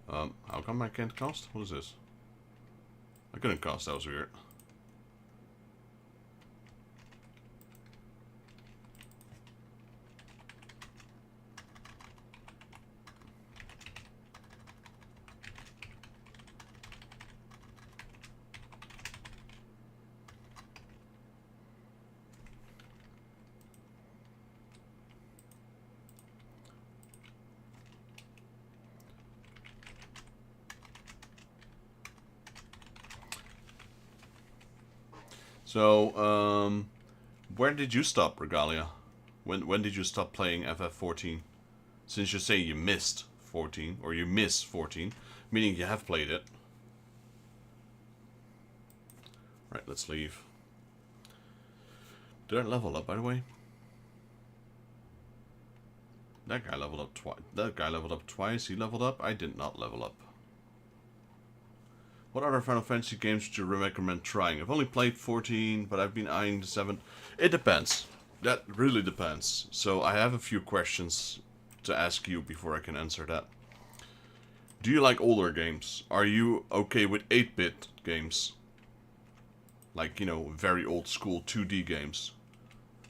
How come I can't cast? What is this? I couldn't cast, that was weird. So, where did you stop, Regalia? When did you stop playing FF14? Since you say you missed 14, or you miss 14, meaning you have played it. Right, let's leave. Did I level up, by the way? That guy leveled up twice. That guy leveled up twice. He leveled up. I did not level up. What other Final Fantasy games would you recommend trying? I've only played 14, but I've been eyeing the 7. It depends. That really depends. So I have a few questions to ask you before I can answer that. Do you like older games? Are you okay with 8-bit games? Like, you know, very old school 2D games.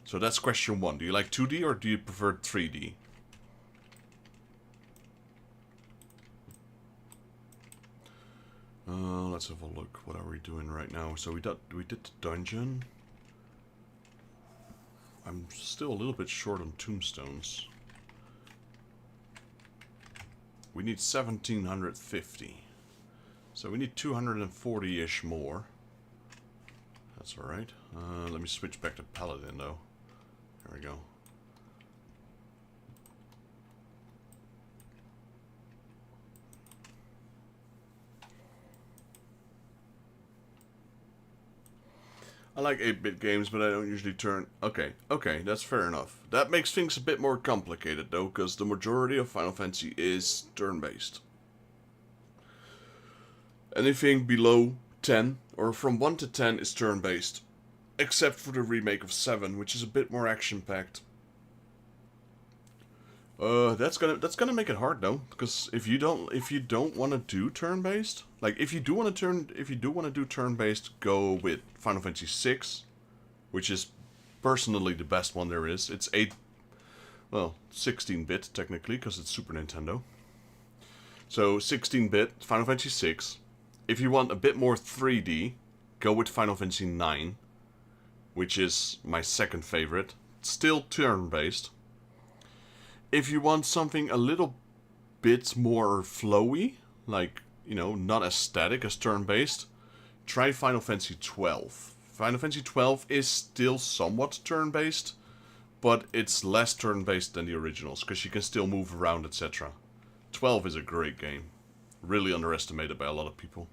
So that's question 1. Do you like 2D or do you prefer 3D? Let's have a look. What are we doing right now? So we did the dungeon. I'm still a little bit short on tombstones. We need 1750. So we need 240-ish more. That's alright. Let me switch back to Paladin though. There we go. I like 8-bit games, but I don't usually turn... Okay, that's fair enough. That makes things a bit more complicated, though, because the majority of Final Fantasy is turn-based. Anything below 10, or from 1 to 10, is turn-based. Except for the remake of 7, which is a bit more action-packed. That's gonna make it hard though, because if you don't want to do turn-based, like if you do want to do turn-based, go with Final Fantasy VI, which is personally the best one there is. It's 16-bit technically, because it's Super Nintendo. So 16-bit Final Fantasy VI. If you want a bit more 3D, go with Final Fantasy IX, which is my second favorite. Still turn-based. If you want something a little bit more flowy, like, you know, not as static as turn-based, try Final Fantasy XII. Final Fantasy XII is still somewhat turn-based, but it's less turn-based than the originals, because you can still move around, etc. 12 is a great game. Really underestimated by a lot of people.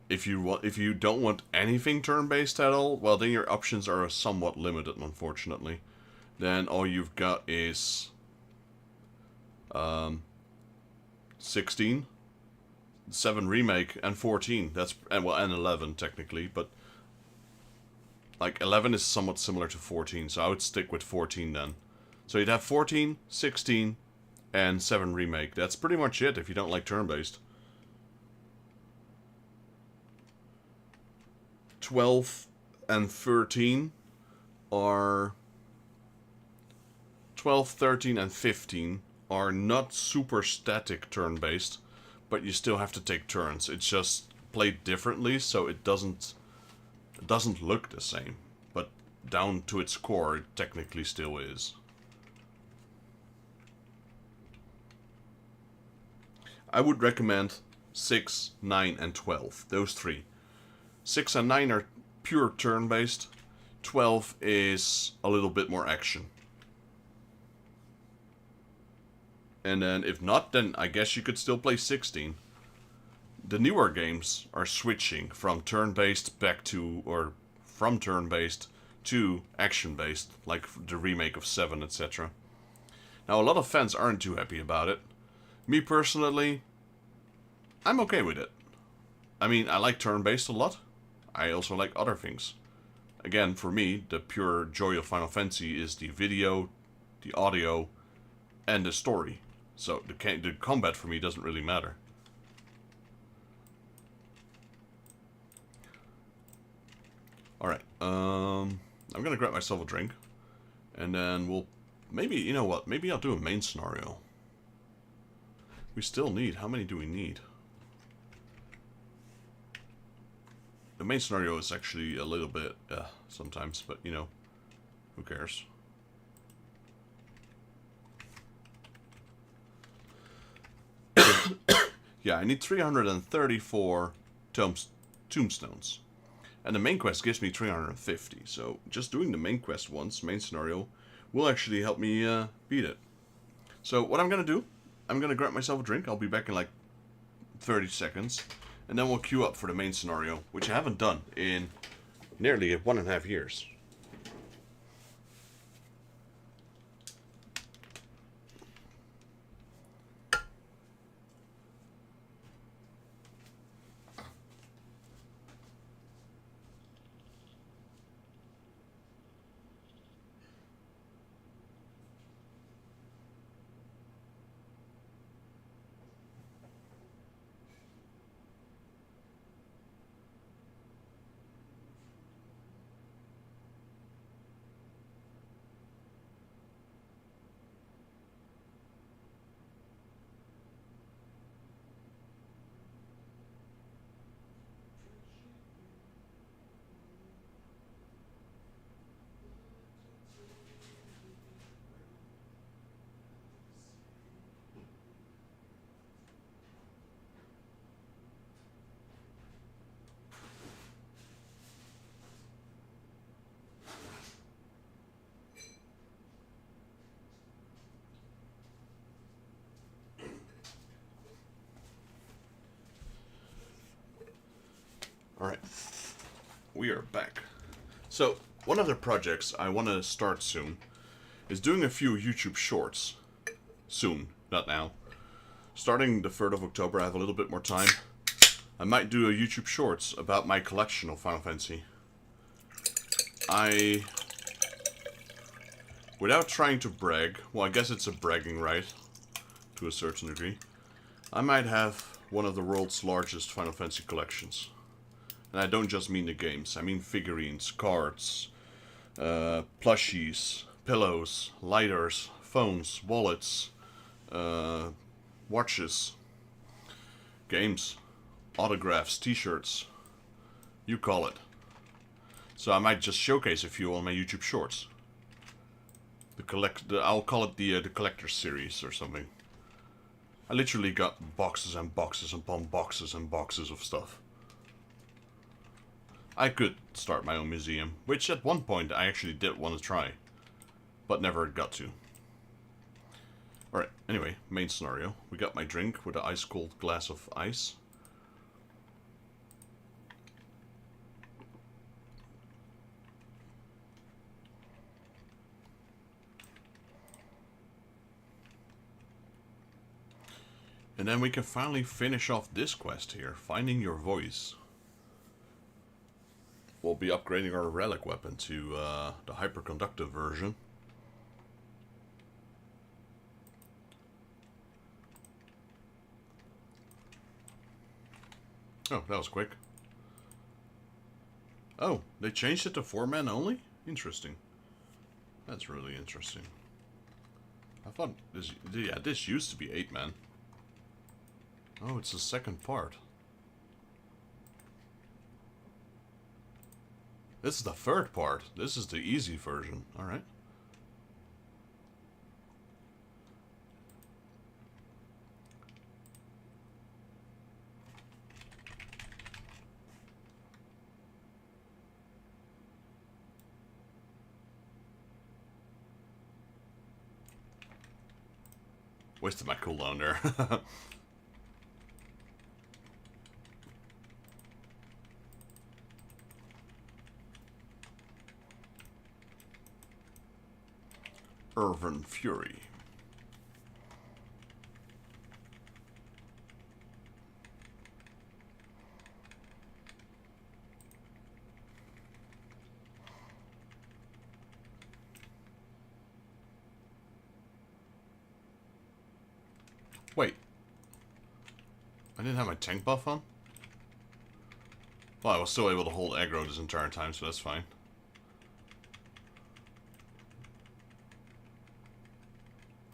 If you don't want anything turn-based at all, well, then your options are somewhat limited, unfortunately. Then all you've got is 16, 7 remake, and 14. And 11 technically, but like 11 is somewhat similar to 14, so I would stick with 14 then. So you'd have 14, 16, and 7 remake. That's pretty much it if you don't like turn-based. 12 and 13 are... 12, 13, and 15 are not super static turn-based, but you still have to take turns. It's just played differently, so it doesn't look the same. But down to its core, it technically still is. I would recommend 6, 9, and 12. Those 3. 6 and 9 are pure turn-based. 12 is a little bit more action. And then, if not, then I guess you could still play 16. The newer games are switching from turn-based back to, or from turn-based to action-based, like the remake of 7, etc. Now, a lot of fans aren't too happy about it. Me personally, I'm okay with it. I mean, I like turn-based a lot. I also like other things. Again, for me, the pure joy of Final Fantasy is the video, the audio, and the story. So the combat for me doesn't really matter. Alright, I'm gonna grab myself a drink. And then we'll... Maybe, you know what? Maybe I'll do a main scenario. We still need... How many do we need? The main scenario is actually a little bit... sometimes, but, you know, who cares? Yeah, I need 334 tombstones. And the main quest gives me 350, so just doing the main quest once, main scenario, will actually help me beat it. So what I'm going to do, I'm going to grab myself a drink. I'll be back in like 30 seconds. And then we'll queue up for the main scenario, which I haven't done in nearly 1.5 years. Alright, we are back. So, one of the projects I want to start soon is doing a few YouTube shorts. Soon, not now. Starting the 3rd of October, I have a little bit more time. I might do a YouTube shorts about my collection of Final Fantasy. Without trying to brag, well, I guess it's a bragging right, to a certain degree, I might have one of the world's largest Final Fantasy collections. And I don't just mean the games, I mean figurines, cards, plushies, pillows, lighters, phones, wallets, watches, games, autographs, t-shirts, you call it. So I might just showcase a few on my YouTube shorts. I'll call it the collector's series or something. I literally got boxes and boxes upon boxes and boxes of stuff. I could start my own museum, which at one point I actually did want to try, but never got to. Alright, anyway, main scenario. We got my drink with an ice-cold glass of ice. And then we can finally finish off this quest here, finding your voice. We'll be upgrading our relic weapon to the hyperconductive version. Oh, that was quick. Oh, they changed it to 4 men only? Interesting. That's really interesting. I thought this, yeah, this used to be 8 men. Oh, it's the second part. This is the third part. This is the easy version. Alright. Wasted my cooldown there. Urban Fury. Wait. I didn't have my tank buff on? Well, I was still able to hold aggro this entire time, so that's fine.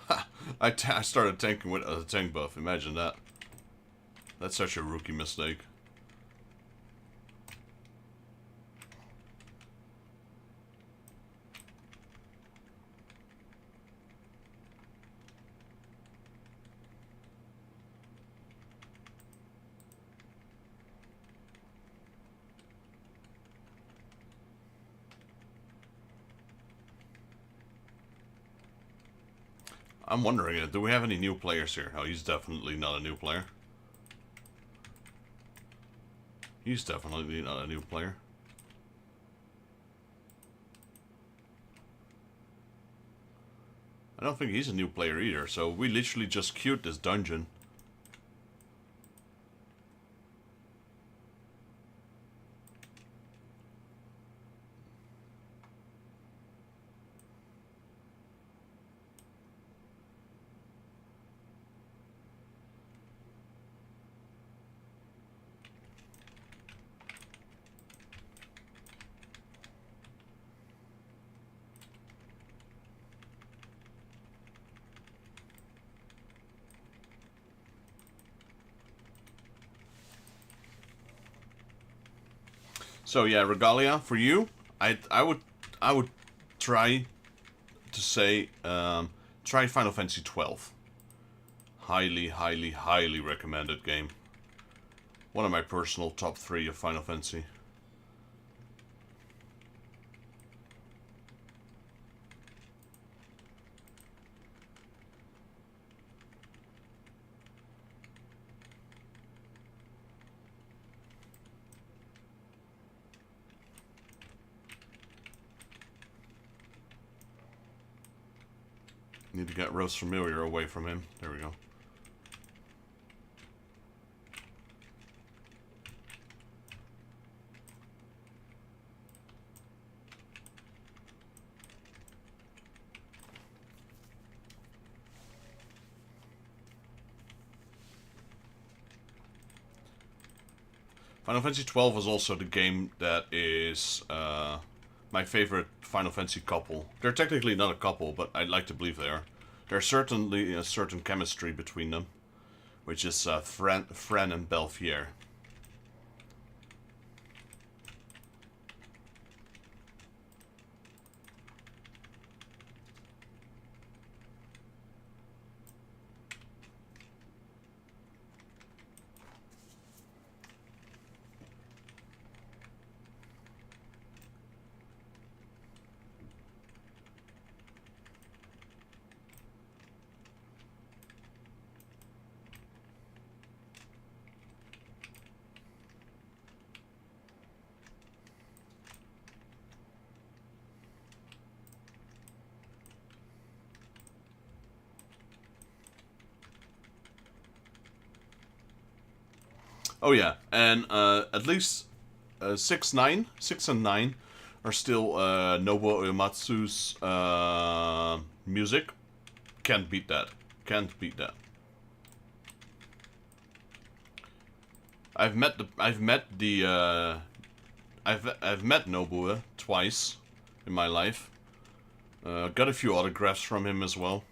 Ha! I started tanking with a tank buff. Imagine that. That's such a rookie mistake. I'm wondering, do we have any new players here? Oh, he's definitely not a new player. He's definitely not a new player. I don't think he's a new player either, so we literally just queued this dungeon. So yeah, Regalia for you. I would try to say try Final Fantasy XII. Highly recommended game. One of my personal top 3 of Final Fantasy. Need to get Rose Familiar away from him. There we go. Final Fantasy XII was also the game that is my favorite Final Fantasy couple. They're technically not a couple, but I'd like to believe they are. There's certainly a certain chemistry between them, which is Fran and Belfier. Oh yeah, and at least 6 and 9 are still Nobuo Uematsu's music. Can't beat that. Can't beat that. I've met Nobuo twice in my life. Got a few autographs from him as well,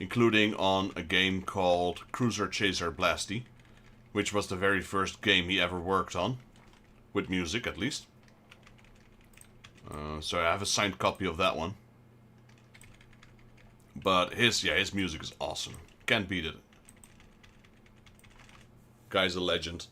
including on a game called Cruiser Chaser Blasty, which was the very first game he ever worked on, with music at least. So I have a signed copy of that one. But his music is awesome. Can't beat it. Guy's a legend.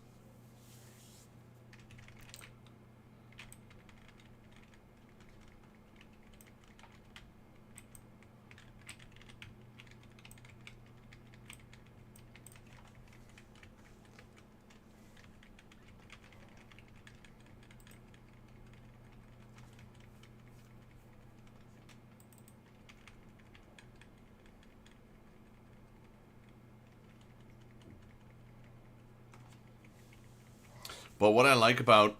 But what I like about,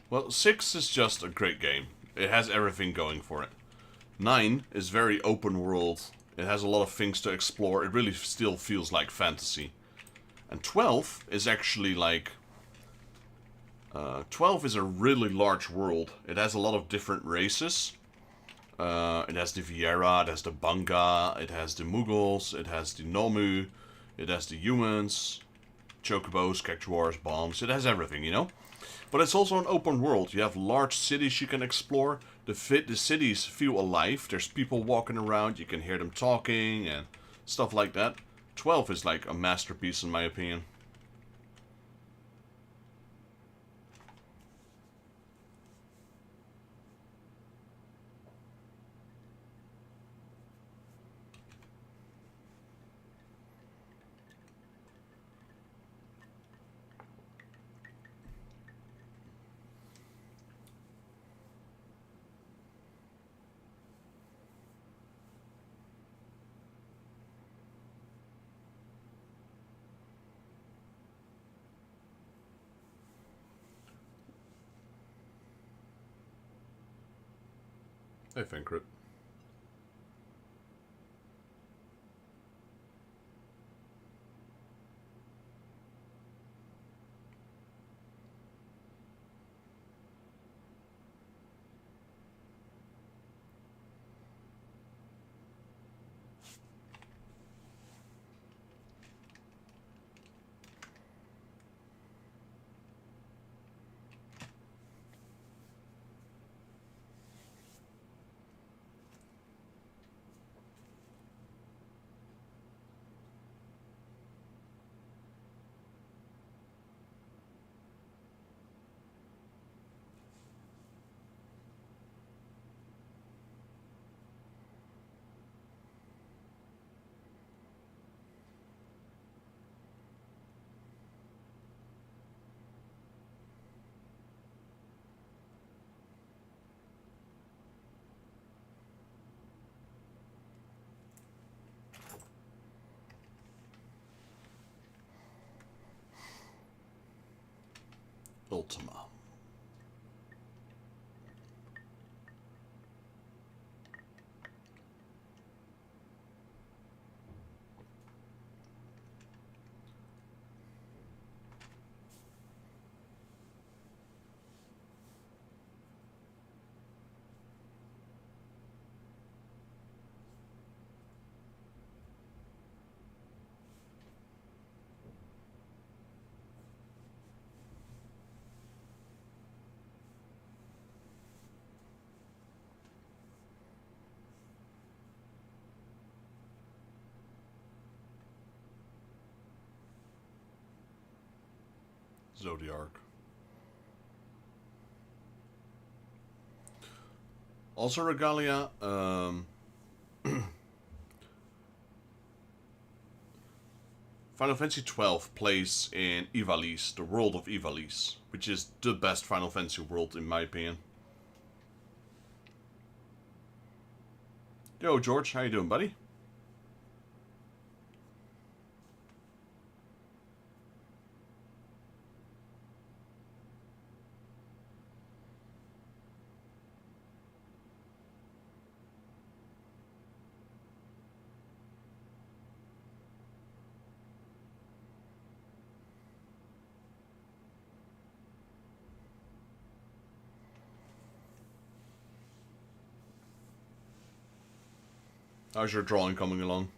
well, 6 is just a great game. It has everything going for it. 9 is very open world It has a lot of things to explore. It really still feels like fantasy. And 12 is actually like... 12 is a really large world. It has a lot of different races. It has the Viera, it has the Banga, it has the Mughals, it has the Nomu, it has the humans, Chocobos, Cactuars, bombs. It has everything, you know? But it's also an open world. You have large cities you can explore. The cities feel alive. There's people walking around. You can hear them talking and stuff like that. 12 is like a masterpiece in my opinion. I think it. Ultima. Zodiark. Also Regalia, Final Fantasy XII plays in Ivalice, the world of Ivalice, which is the best Final Fantasy world in my opinion. Yo George, how you doing, buddy? How's your drawing coming along?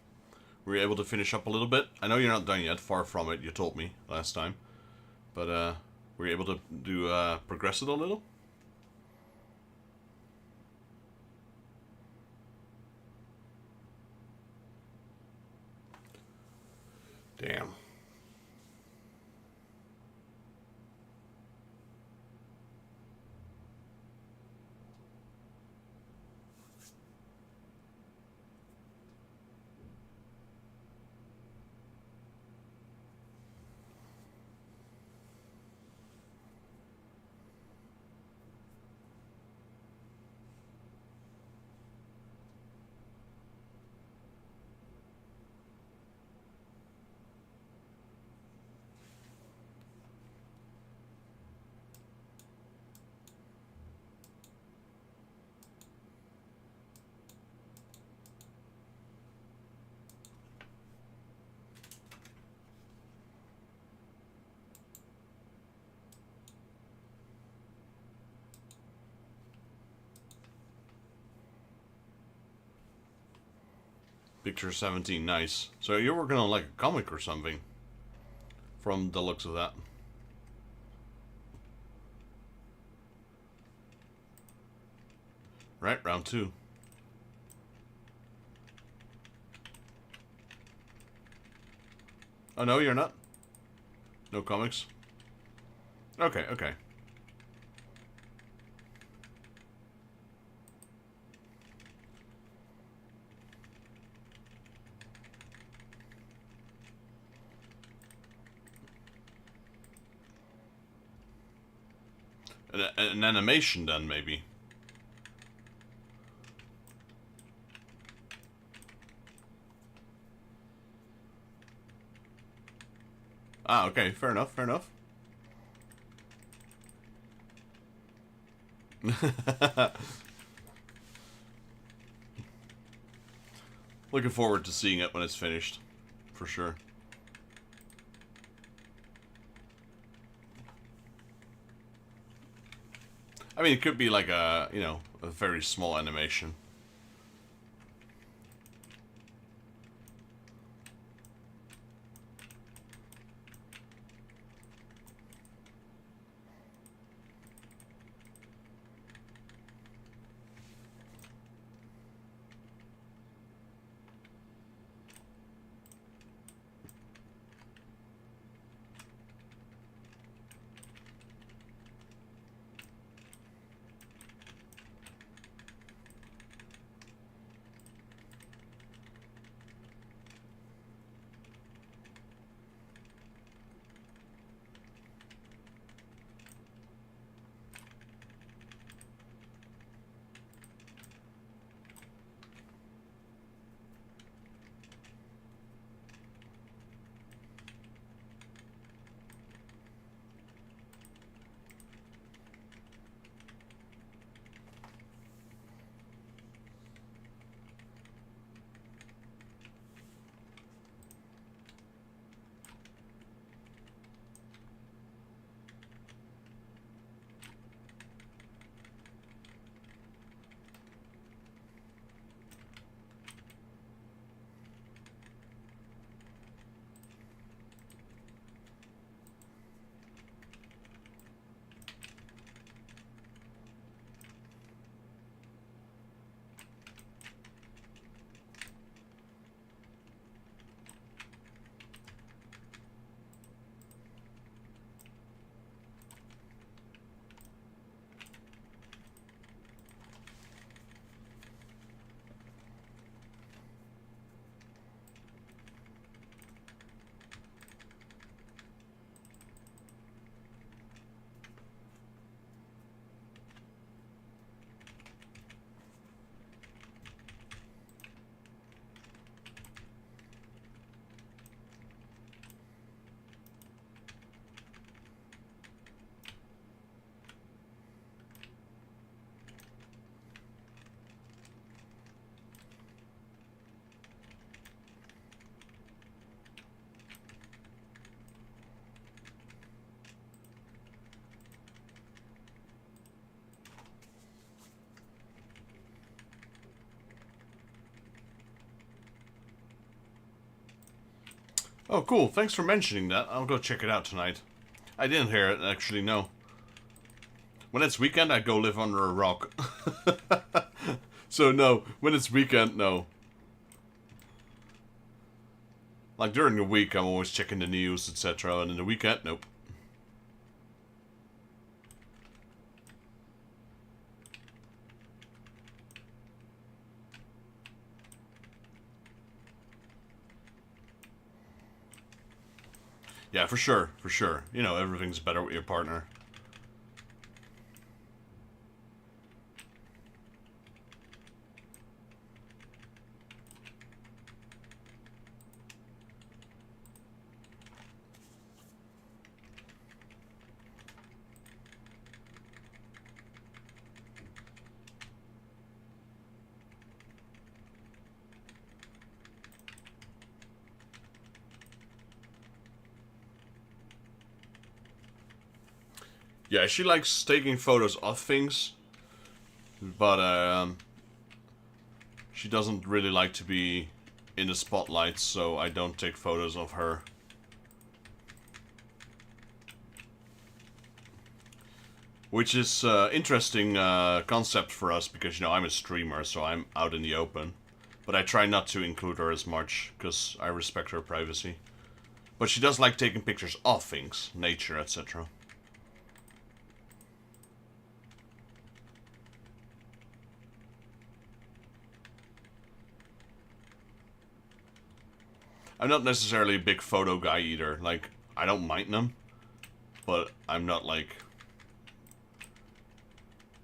Were you able to finish up a little bit? I know you're not done yet, far from it, you told me last time. But, were you able to do, progress it a little? Damn. Picture 17, nice. So you're working on like a comic or something, from the looks of that. Right, round 2. Oh no, you're not? No comics? Okay, okay. An animation then, maybe. Ah, okay, fair enough, fair enough. Looking forward to seeing it when it's finished, for sure. I mean, it could be like a, you know, a very small animation. Oh, cool. Thanks for mentioning that. I'll go check it out tonight. I didn't hear it, actually, no. When it's weekend, I go live under a rock. So, no. When it's weekend, no. Like, during the week, I'm always checking the news, etc. And in the weekend, nope. Yeah, for sure, for sure. You know, everything's better with your partner. Yeah, she likes taking photos of things, but she doesn't really like to be in the spotlight, so I don't take photos of her. Which is interesting concept for us, because, you know, I'm a streamer, so I'm out in the open. But I try not to include her as much, because I respect her privacy. But she does like taking pictures of things, nature, etc. I'm not necessarily a big photo guy either. Like, I don't mind them, but I'm not like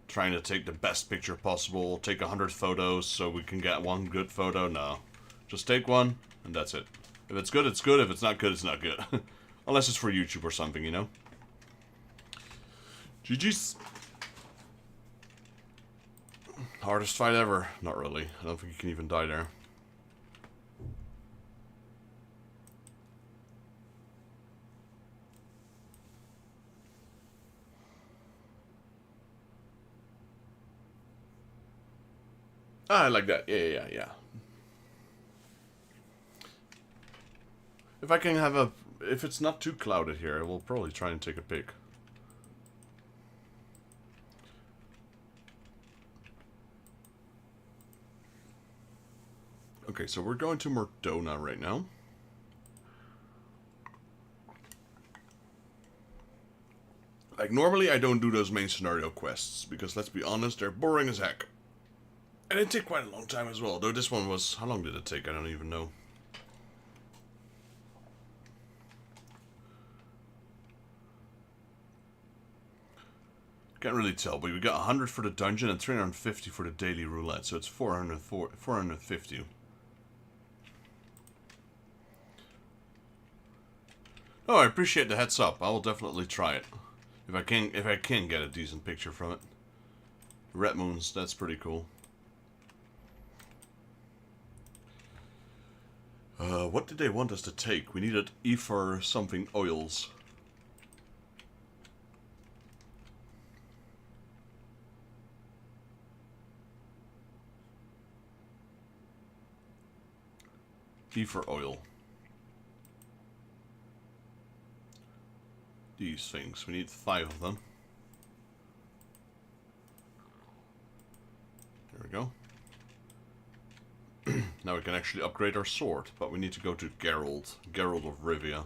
trying to take the best picture possible, take 100 photos so we can get one good photo. No. Just take one, and that's it. If it's good, it's good. If it's not good, it's not good. Unless it's for YouTube or something, you know? GG's. Hardest fight ever. Not really. I don't think you can even die there. I like that. Yeah. If I can have a... If it's not too clouded here, I will probably try and take a pic. Okay, so we're going to Mordona right now. Like, normally I don't do those main scenario quests, because let's be honest, they're boring as heck. And it took quite a long time as well, though this one was... How long did it take? I don't even know. Can't really tell, but we got 100 for the dungeon and 350 for the daily roulette, so it's 450. Oh, I appreciate the heads up. I will definitely try it. If I can get a decent picture from it. Red moons, that's pretty cool. What did they want us to take? We needed ether something oils. Ether oil. These things. We need 5 of them. There we go. Now we can actually upgrade our sword, but we need to go to Geralt of Rivia.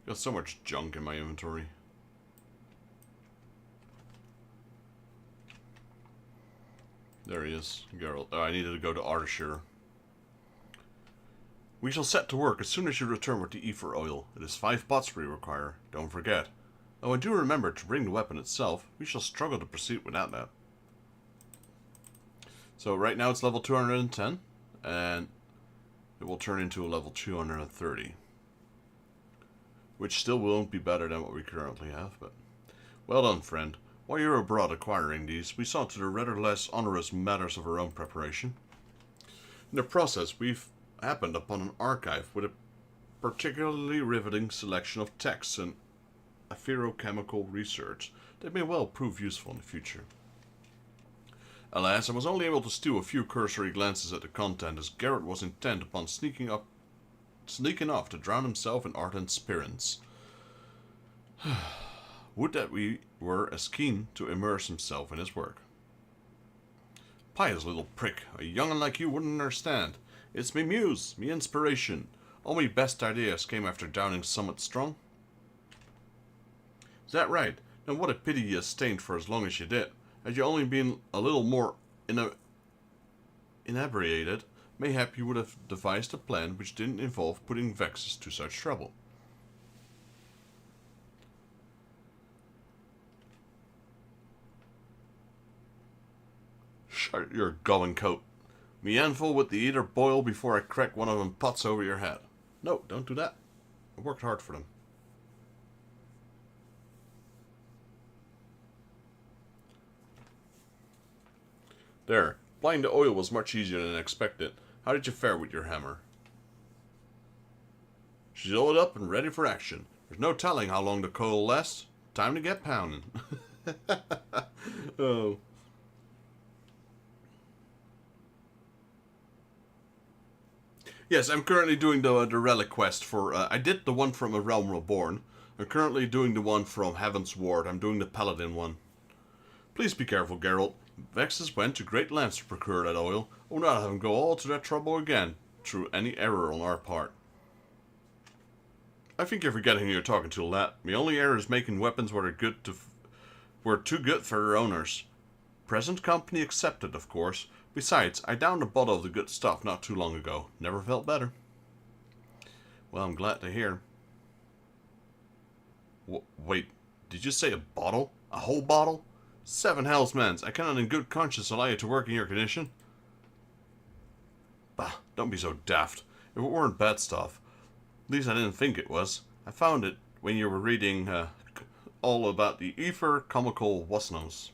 Got so much junk in my inventory. There he is, Geralt. Oh, I needed to go to Ardashir. We shall set to work as soon as you return with the ether oil. It is 5 pots we require, don't forget. Oh, and do remember to bring the weapon itself. We shall struggle to proceed without that. So right now it's level 210, and it will turn into a level 230. Which still won't be better than what we currently have, but... Well done, friend. While you were abroad acquiring these, we saw to the rather less onerous matters of our own preparation. In the process, we've happened upon an archive with a particularly riveting selection of texts and aerochemical research that may well prove useful in the future. Alas, I was only able to steal a few cursory glances at the content, as Garrett was intent upon sneaking off to drown himself in ardent spirits. Would that we were as keen to immerse himself in his work. Pious little prick, a young'un like you wouldn't understand. It's me muse, me inspiration. All me best ideas came after downing Summit Strong. Is that right? Then what a pity you stayed for as long as you did. Had you only been a little more inebriated, mayhap you would have devised a plan which didn't involve putting Vexus to such trouble. Shut your going coat. Me handful with the eater boil before I crack one of them pots over your head. No, don't do that. I worked hard for them. There. Applying the oil was much easier than expected. How did you fare with your hammer? She's oiled up and ready for action. There's no telling how long the coal lasts. Time to get pounding. Oh. Yes, I'm currently doing the relic quest for... I did the one from A Realm Reborn. I'm currently doing the one from Heaven's Ward. I'm doing the Paladin one. Please be careful, Geralt. Vexus went to great lengths to procure that oil. I will not have him go all to that trouble again, through any error on our part. I think you're forgetting who you're talking to, lad. The only error is making weapons were too good for their owners. Present company accepted, of course. Besides, I downed a bottle of the good stuff not too long ago. Never felt better. Well, I'm glad to hear. Wait, did you say a bottle? A whole bottle? 7 hells mans, I cannot in good conscience allow you to work in your condition. Bah, don't be so daft. If it weren't bad stuff. At least I didn't think it was. I found it when you were reading all about the ether comical wasnos.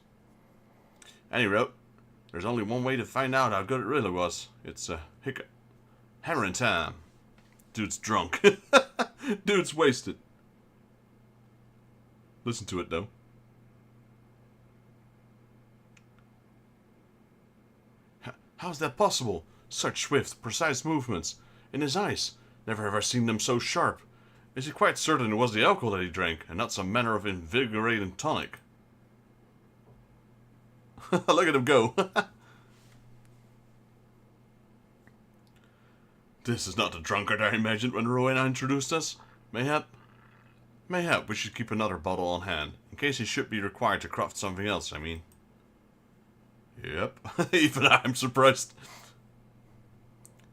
Anyway, there's only one way to find out how good it really was. It's hammering time. Dude's drunk. Dude's wasted. Listen to it though. How's that possible? Such swift, precise movements. In his eyes. Never have I seen them so sharp. Is he quite certain it was the alcohol that he drank, and not some manner of invigorating tonic? Look at him go. This is not the drunkard I imagined when Rowena introduced us. Mayhap we should keep another bottle on hand, in case he should be required to craft something else, I mean. Yep, even I'm surprised.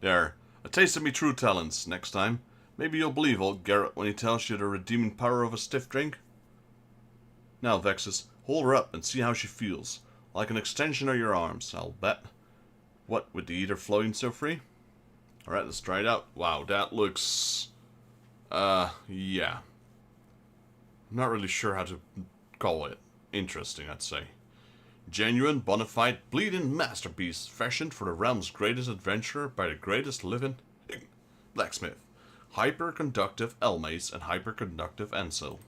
There, a taste of me true talents next time. Maybe you'll believe old Garrett when he tells you the redeeming power of a stiff drink. Now, Vexus, hold her up and see how she feels. Like an extension of your arms, I'll bet. What, with the ether flowing so free? Alright, let's try it out. Wow, that looks... yeah. I'm not really sure how to call it. Interesting, I'd say. Genuine, bona fide, bleeding masterpiece, fashioned for the realm's greatest adventurer by the greatest living blacksmith. Hyperconductive Elmace and hyperconductive Ansel.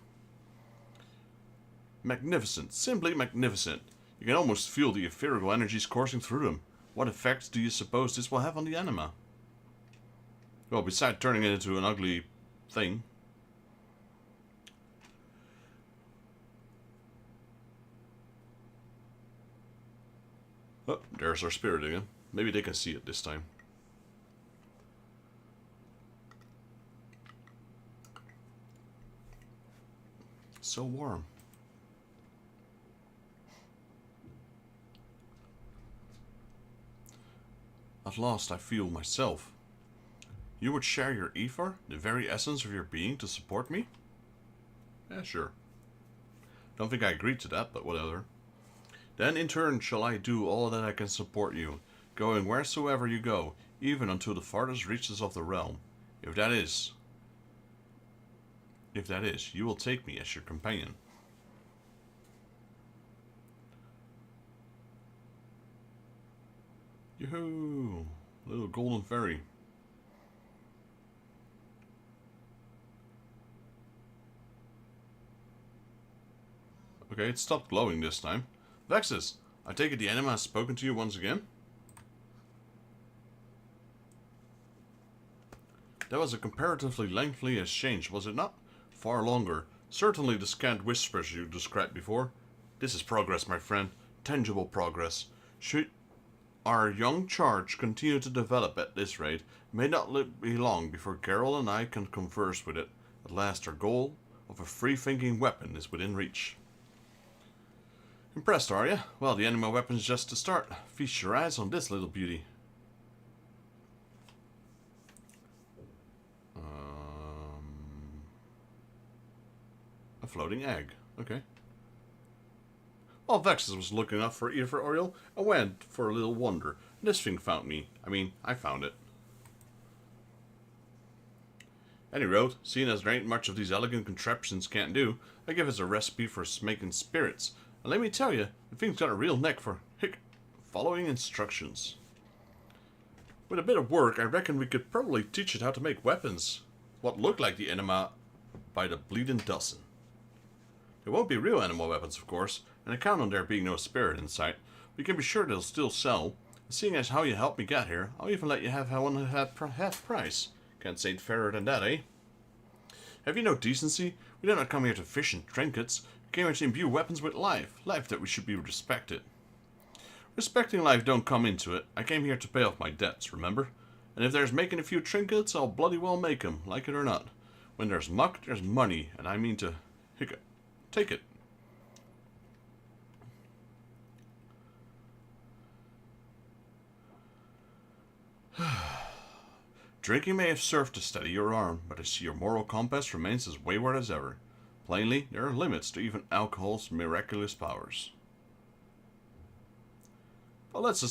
Magnificent, simply magnificent. You can almost feel the ethereal energies coursing through them. What effects do you suppose this will have on the anima? Well, besides turning it into an ugly thing. Oh, there's our spirit again. Maybe they can see it this time. So warm. At last I feel myself. You would share your ether, the very essence of your being, to support me? Yeah, sure. Don't think I agreed to that, but whatever. Then in turn shall I do all that I can support you, going wheresoever you go, even unto the farthest reaches of the realm. If that is, you will take me as your companion. Yoo-hoo! Little golden fairy. Okay, it stopped glowing this time. Vexus, I take it the anima has spoken to you once again? That was a comparatively lengthy exchange, was it not? Far longer. Certainly the scant whispers you described before. This is progress, my friend. Tangible progress. Should our young charge continue to develop at this rate, it may not be long before Geralt and I can converse with it. At last our goal of a free-thinking weapon is within reach. Impressed, are you? Well, the anima weapon's just to start. Feast your eyes on this little beauty. A floating egg. Okay. While Vexus was looking up for ether oil, I went for a little wander. This thing found me. I mean, I found it. Any road, seeing as there ain't much of these elegant contraptions can't do, I give us a recipe for making spirits. And let me tell you, the thing's got a real neck for following instructions. With a bit of work, I reckon we could probably teach it how to make weapons. What look like the anima by the bleeding dozen. They won't be real anima weapons, of course, and I count on there being no spirit in sight. We can be sure they'll still sell. And seeing as how you helped me get here, I'll even let you have one at half price. Can't say it fairer than that, eh? Have you no decency? We did not come here to fish and trinkets. We came here to imbue weapons with life that we should be respected. Respecting life don't come into it. I came here to pay off my debts, remember? And if there's making a few trinkets, I'll bloody well make 'em, like it or not. When there's muck, there's money, and I mean to take it. Drinking may have served to steady your arm, but I see your moral compass remains as wayward as ever. Plainly, there are limits to even alcohol's miraculous powers. But let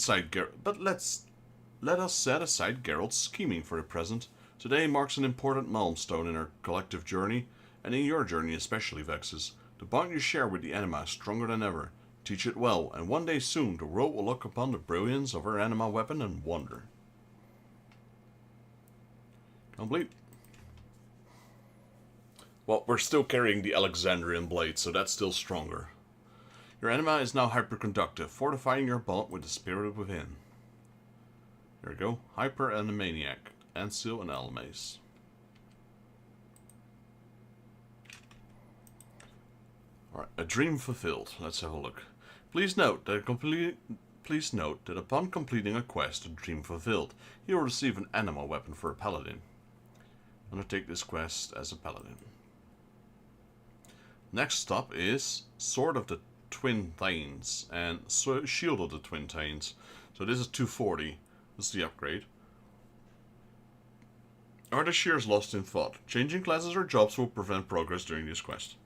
us set aside Geralt's scheming for the present. Today marks an important milestone in our collective journey, and in your journey especially, Vexes. The bond you share with the anima is stronger than ever. Teach it well, and one day soon the world will look upon the brilliance of our anima weapon and wonder. Complete. Well, we're still carrying the Alexandrian blade, so that's still stronger. Your anima is now hyperconductive, fortifying your bond with the spirit within. There we go. Hyper and a Maniac. Ansil and Almace. Alright, a dream fulfilled. Let's have a look. Please note that upon completing a quest, a dream fulfilled, you will receive an anima weapon for a paladin. Undertake this quest as a paladin. Next stop is Sword of the Twin Thanes and Shield of the Twin Thanes. So this is 240. This is the upgrade. Are the shears lost in thought? Changing classes or jobs will prevent progress during this quest.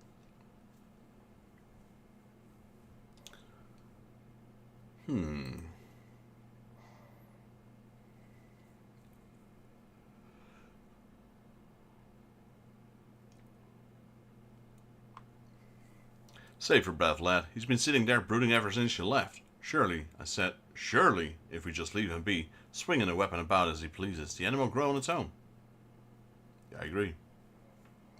Save your breath, lad. He's been sitting there brooding ever since you left. Surely, I said, surely, if we just leave him be, swinging a weapon about as he pleases, the animal will grow on its own. Yeah, I agree.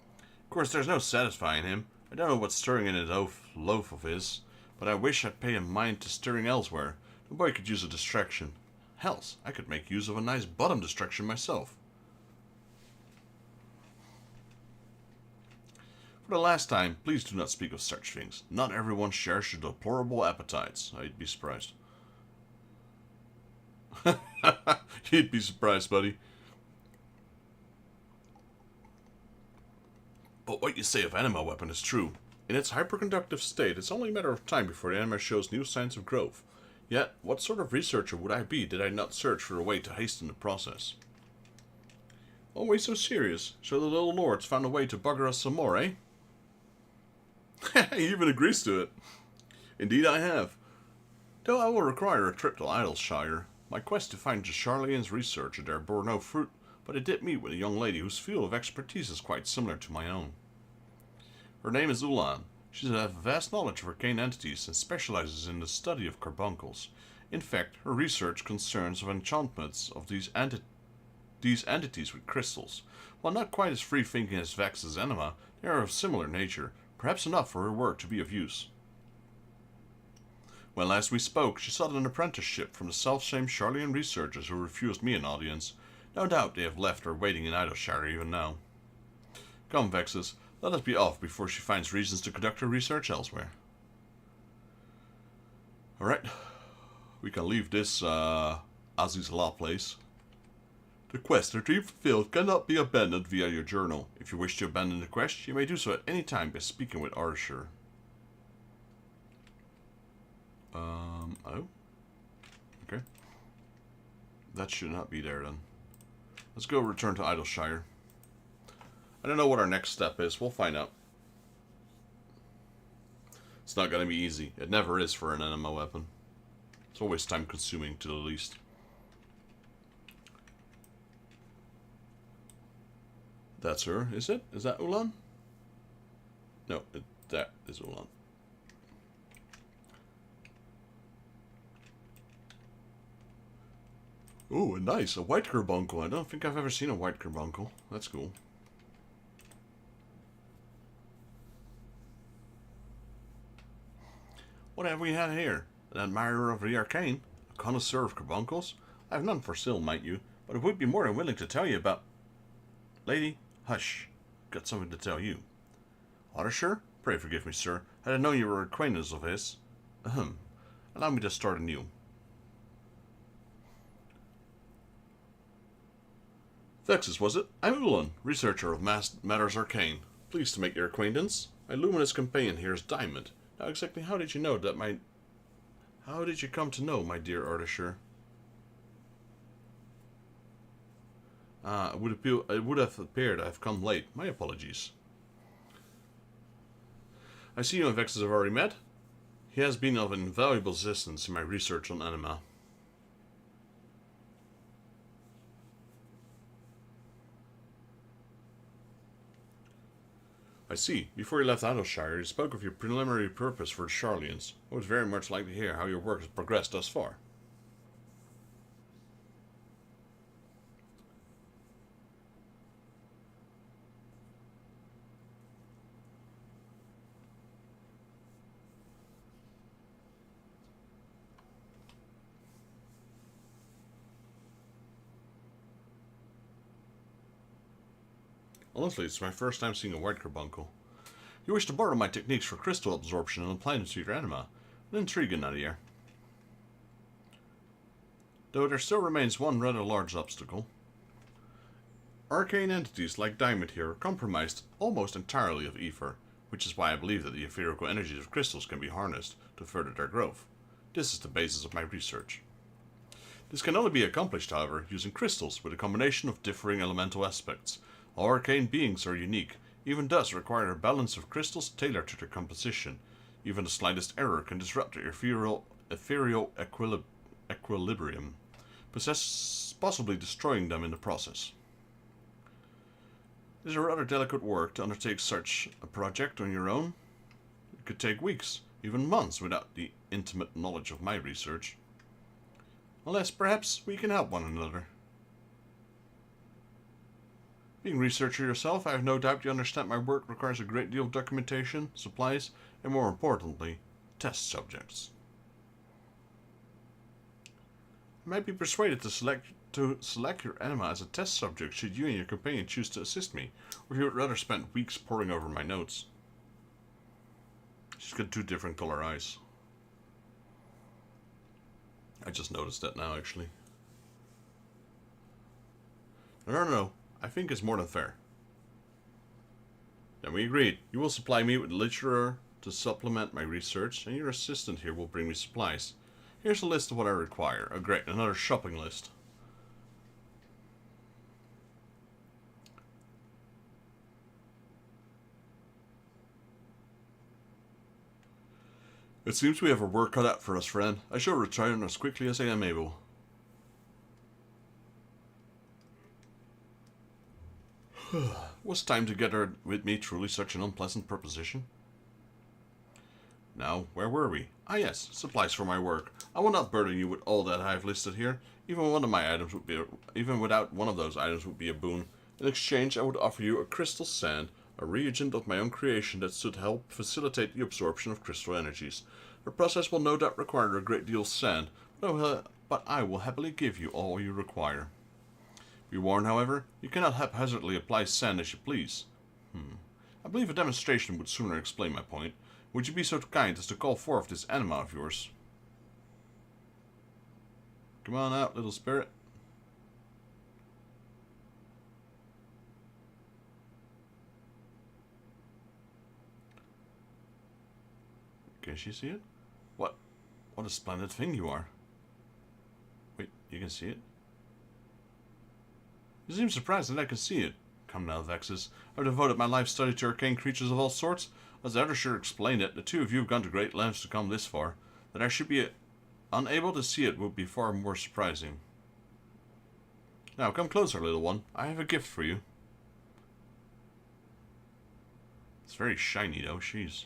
Of course, there's no satisfying him. I don't know what's stirring in his loaf of his, but I wish I'd pay him mind to stirring elsewhere. The boy could use a distraction. Hells, I could make use of a nice bottom distraction myself. For the last time, please do not speak of such things. Not everyone shares your deplorable appetites. I'd be surprised. You'd be surprised, buddy. But what you say of anima weapon is true. In its hyperconductive state, it's only a matter of time before the anima shows new signs of growth. Yet, what sort of researcher would I be did I not search for a way to hasten the process? Always so serious. So the little lord's found a way to bugger us some more, eh? He even agrees to it. Indeed I have. Though I will require a trip to Idleshire. My quest to find Jasharlian's research there bore no fruit, but I did meet with a young lady whose field of expertise is quite similar to my own. Her name is Ulan. She has a vast knowledge of arcane entities and specializes in the study of carbuncles. In fact, her research concerns of enchantments of these entities with crystals. While not quite as free-thinking as Vex's anima, they are of similar nature, perhaps enough for her work to be of use. When last we spoke, she sought an apprenticeship from the self-same Charlian researchers who refused me an audience. No doubt they have left her waiting in Idleshire even now. Come, Vexus, let us be off before she finds reasons to conduct her research elsewhere. Alright, we can leave this Aziz Law place. The quest, the dream fulfilled, cannot be abandoned via your journal. If you wish to abandon the quest, you may do so at any time by speaking with Arshur. Oh? Okay. That should not be there then. Let's go return to Idleshire. I don't know what our next step is. We'll find out. It's not going to be easy. It never is for an anima weapon. It's always time consuming to the least. That's her, is it? Is that Ulan? No, that is Ulan. Oh, nice. A white carbuncle. I don't think I've ever seen a white carbuncle. That's cool. What have we had here? An admirer of the arcane? A connoisseur of carbuncles? I have none for sale, mind you, but I would be more than willing to tell you about... Lady, hush. Got something to tell you. Author? Pray forgive me, sir. Had I known you were acquaintance of his... Ahem. Allow me to start anew. Vexus, was it? I'm Ulan, researcher of matters arcane. Pleased to make your acquaintance. My luminous companion here is Diamond. Now exactly how did you know that my... How did you come to know, my dear articher? It would have appeared I have come late. My apologies. I see you and Vexus have already met. He has been of invaluable assistance in my research on anima. I see. Before you left Adolshire, you spoke of your preliminary purpose for the Charlians. I would very much like to hear how your work has progressed thus far. Honestly, it's my first time seeing a white carbuncle. You wish to borrow my techniques for crystal absorption and apply them to your anima. An intriguing idea. Though there still remains one rather large obstacle. Arcane entities like Diamond here are compromised almost entirely of ether, which is why I believe that the etherical energies of crystals can be harnessed to further their growth. This is the basis of my research. This can only be accomplished, however, using crystals with a combination of differing elemental aspects. All arcane beings are unique, even thus require a balance of crystals tailored to their composition. Even the slightest error can disrupt their ethereal equilibrium, possibly destroying them in the process. It is a rather delicate work to undertake such a project on your own. It could take weeks, even months, without the intimate knowledge of my research. Unless, perhaps, we can help one another. Being a researcher yourself, I have no doubt you understand my work requires a great deal of documentation, supplies, and more importantly, test subjects. I might be persuaded to select your anima as a test subject should you and your companion choose to assist me, or if you would rather spend weeks poring over my notes. She's got two different color eyes. I just noticed that now, actually. No. I think it's more than fair. Then we agreed. You will supply me with literature to supplement my research, and your assistant here will bring me supplies. Here's a list of what I require. Oh great, another shopping list. It seems we have our work cut out for us, friend. I shall return as quickly as I am able. Was time together with me truly such an unpleasant proposition? Now, where were we? Ah yes, supplies for my work. I will not burden you with all that I have listed here. Even without one of those items would be a boon. In exchange, I would offer you a crystal sand, a reagent of my own creation that should help facilitate the absorption of crystal energies. The process will no doubt require a great deal of sand, but I will happily give you all you require. Be warned, however, you cannot haphazardly apply sand as you please. I believe a demonstration would sooner explain my point. Would you be so kind as to call forth this anima of yours? Come on out, little spirit. Can she see it? What a splendid thing you are. Wait, you can see it? You seem surprised that I can see it. Come now, Vexus. I've devoted my life study to arcane creatures of all sorts. As the Editor explained it, the two of you have gone to great lengths to come this far. That I should be unable to see it would be far more surprising. Now, come closer, little one. I have a gift for you. It's very shiny, though. Jeez.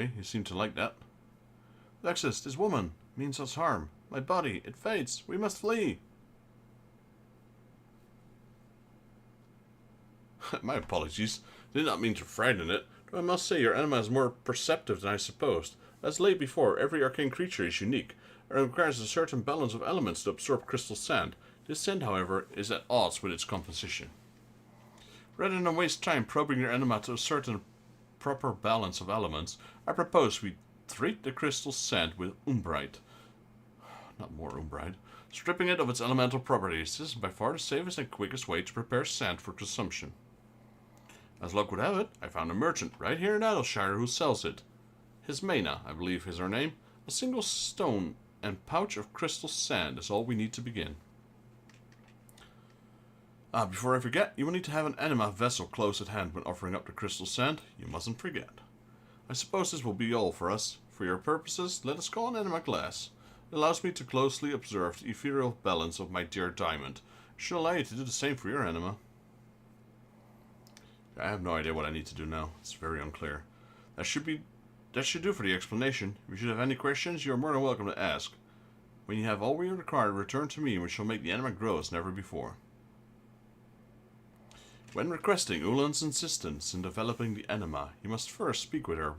Okay, you seem to like that. Lexus, this woman means us harm. My body, it fades. We must flee. My apologies. Did not mean to frighten it. Though I must say your anima is more perceptive than I supposed. As laid before, every arcane creature is unique, and requires a certain balance of elements to absorb crystal sand. This sand, however, is at odds with its composition. Rather than waste time probing your anima to a certain proper balance of elements, I propose we treat the crystal sand with umbrite. Not more umbrite. Stripping it of its elemental properties. This is by far the safest and quickest way to prepare sand for consumption. As luck would have it, I found a merchant right here in Idleshire who sells it. Hismena, I believe is her name. A single stone and pouch of crystal sand is all we need to begin. Before I forget, you will need to have an anima vessel close at hand when offering up the crystal sand. You mustn't forget. I suppose this will be all for us. For your purposes, let us call an anima glass. It allows me to closely observe the ethereal balance of my dear diamond. It should allow you to do the same for your anima. I have no idea what I need to do now. It's very unclear. That should do for the explanation. If you should have any questions, you are more than welcome to ask. When you have all we require, return to me, which shall make the anima grow as never before. When requesting Ulan's assistance in developing the anima, you must first speak with her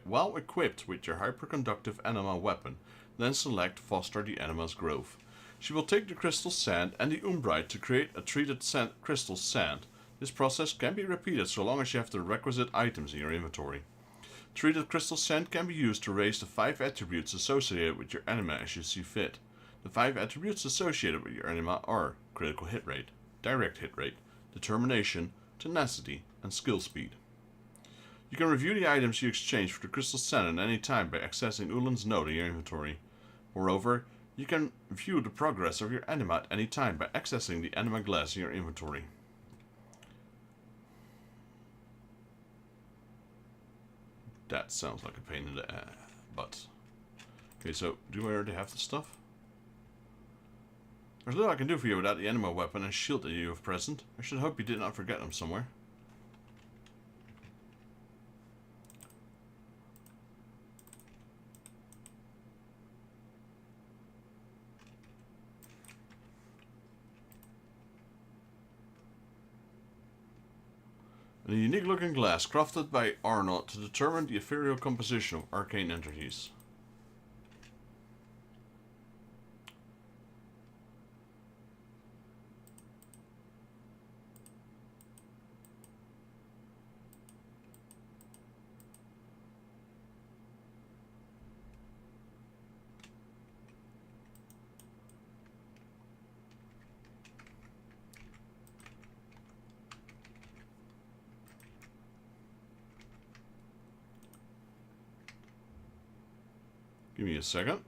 while equipped with your hyperconductive anima weapon, then select Foster the anima's growth. She will take the crystal sand and the umbrite to create a treated crystal sand. This process can be repeated so long as you have the requisite items in your inventory. Treated crystal sand can be used to raise the 5 attributes associated with your anima as you see fit. The 5 attributes associated with your anima are critical hit rate, direct hit rate, determination, tenacity, and skill speed. You can review the items you exchange for the crystal sand at any time by accessing Ulan's node in your inventory. Moreover, you can view the progress of your anima at any time by accessing the anima glass in your inventory. That sounds like a pain in the butt. Okay, so do I already have the stuff? There's little I can do for you without the anima weapon and shield that you have present. I should hope you did not forget them somewhere. A unique looking glass crafted by Arnaud to determine the ethereal composition of arcane entities. Give me a second.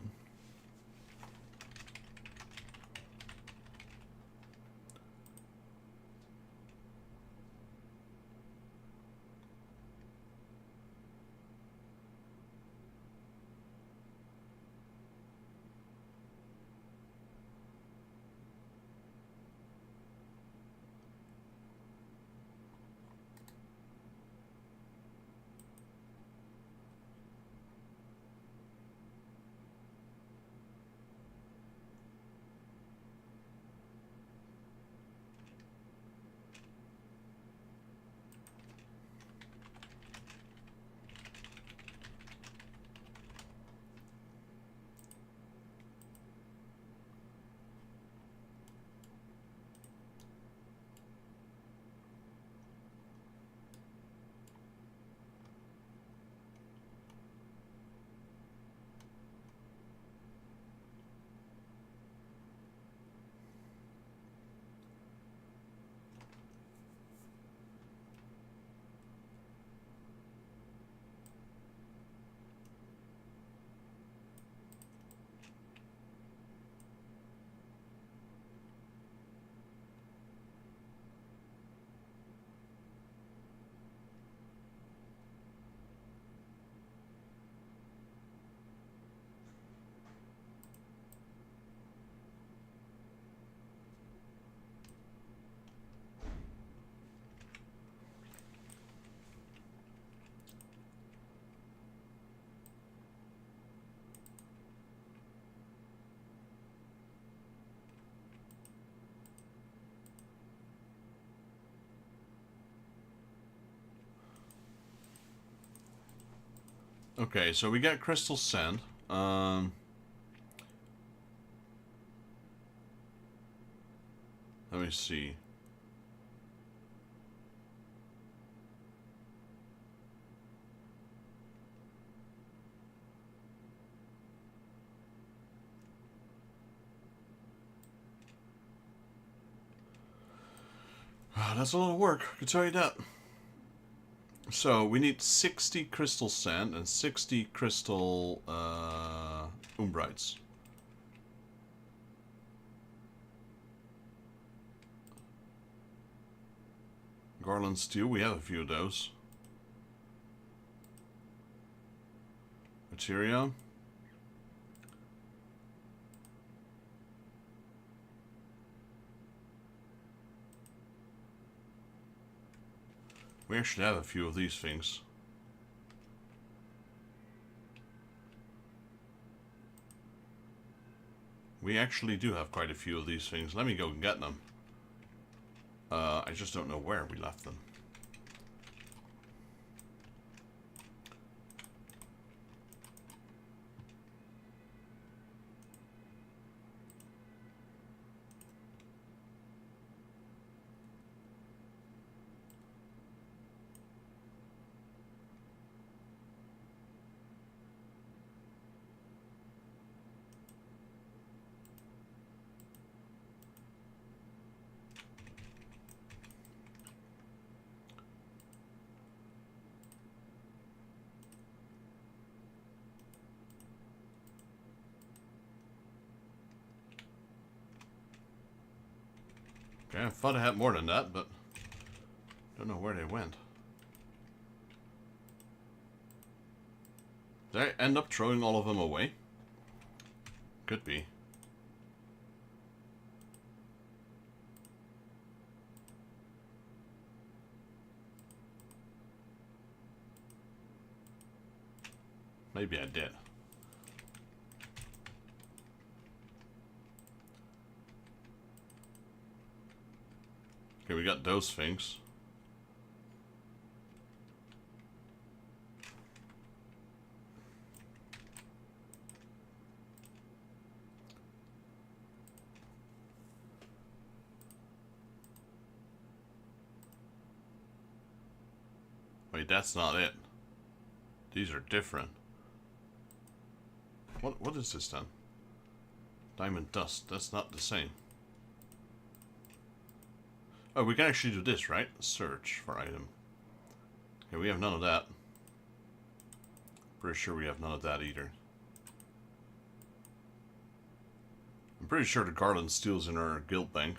Okay, so we got crystal sand. Let me see. That's a lot of work, I can tell you that. So, we need 60 crystal sand and 60 crystal umbrites. Garlean steel, we have a few of those. Materia. We actually have a few of these things. We actually do have quite a few of these things. Let me go and get them. I just don't know where we left them. Okay, I thought I had more than that, but don't know where they went. Did I end up throwing all of them away? Could be. Maybe I did. Okay, we got those things. Wait, that's not it. These are different. What is this then? Diamond dust. That's not the same. Oh, we can actually do this, right? Search for item. Okay, we have none of that. Pretty sure we have none of that either. I'm pretty sure the Garlean steel's in our guild bank.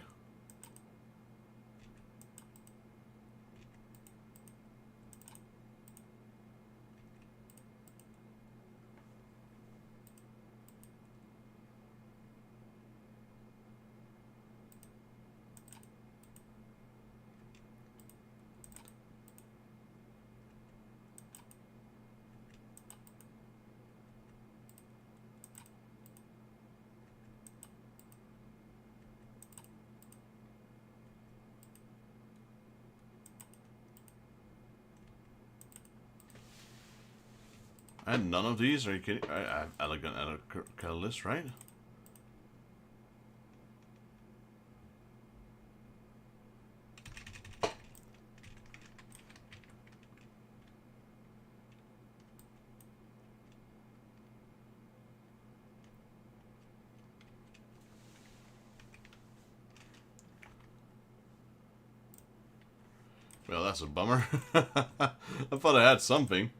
I had none of these. Are you kidding? I have elegant catalyst, right? Well, that's a bummer. I thought I had something.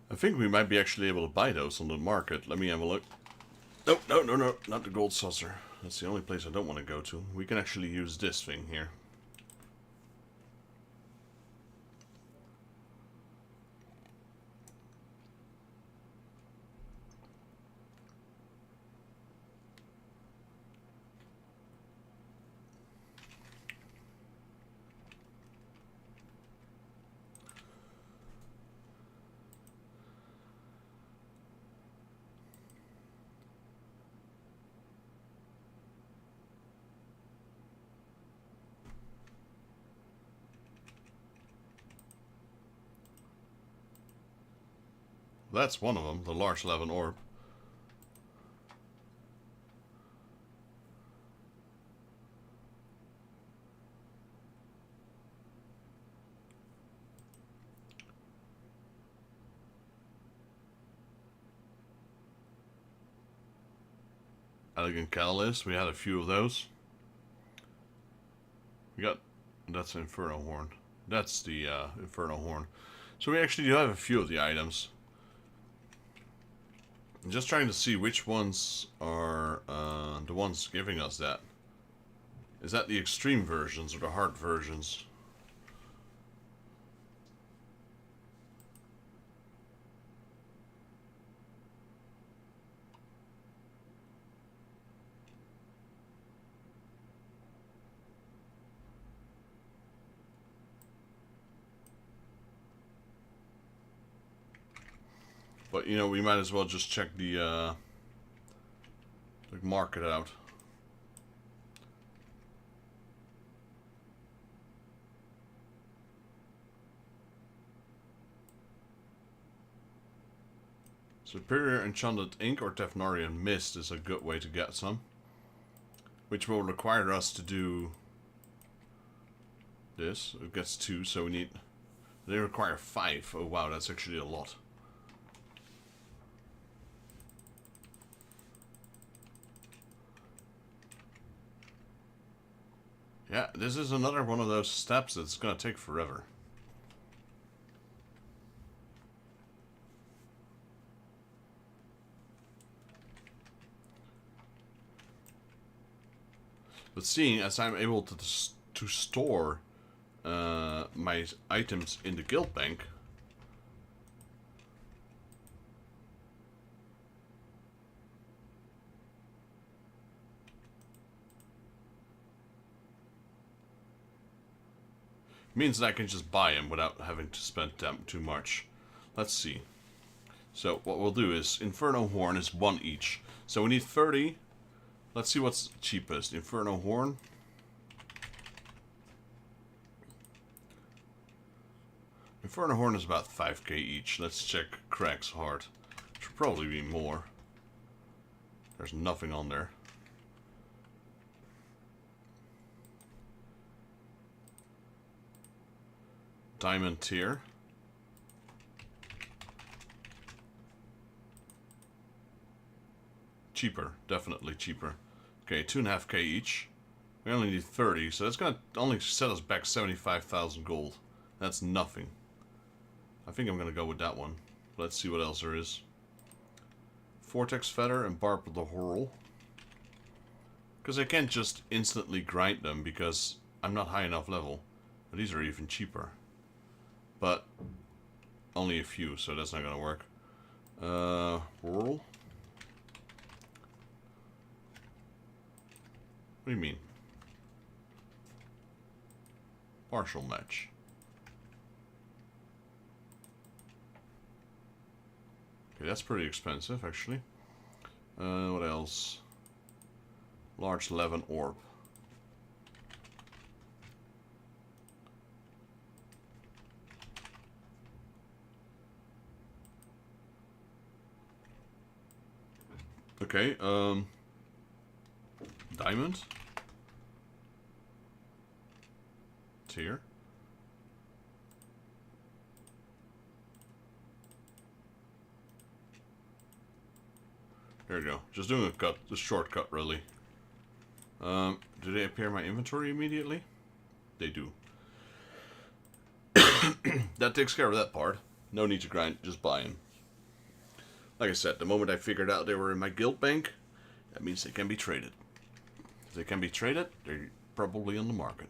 I think we might be actually able to buy those on the market. Let me have a look. No, no, no, no, not the gold saucer. That's the only place I don't want to go to. We can actually use this thing here. That's one of them, the large 11 orb. Elegant Catalyst, we had a few of those. We got, that's an Inferno Horn. That's the Inferno Horn. So we actually do have a few of the items. I'm just trying to see which ones are the ones giving us that. Is that the extreme versions or the hard versions? But, you know, we might as well just check the market out. Superior Enchanted Ink or Tefnarian Mist is a good way to get some. Which will require us to do this. It gets 2, so we need... They require 5. Oh wow, that's actually a lot. Yeah, this is another one of those steps that's gonna take forever. But seeing as I'm able to store my items in the guild bank, means that I can just buy them without having to spend them too much. Let's see. So what we'll do is Inferno Horn is 1 each. So we need 30. Let's see what's cheapest. Inferno Horn. Inferno Horn is about 5k each. Let's check Crack's Heart. Should probably be more. There's nothing on there. Diamond Tier. Cheaper, definitely cheaper. Okay, 2.5k each. We only need 30, so that's gonna only set us back 75,000 gold. That's nothing. I think I'm gonna go with that one. Let's see what else there is. Vortex Feather and Barb of the Whirl. Because I can't just instantly grind them because I'm not high enough level. But these are even cheaper. But only a few, so that's not gonna work. Whirl? What do you mean? Partial match. Okay, that's pretty expensive, actually. What else? Large 11 orb. Okay, diamond. Tier. There we go. Just doing a shortcut, really. Do they appear in my inventory immediately? They do. That takes care of that part. No need to grind, just buy them. Like I said, the moment I figured out they were in my guild bank, that means they can be traded. If they can be traded, they're probably on the market.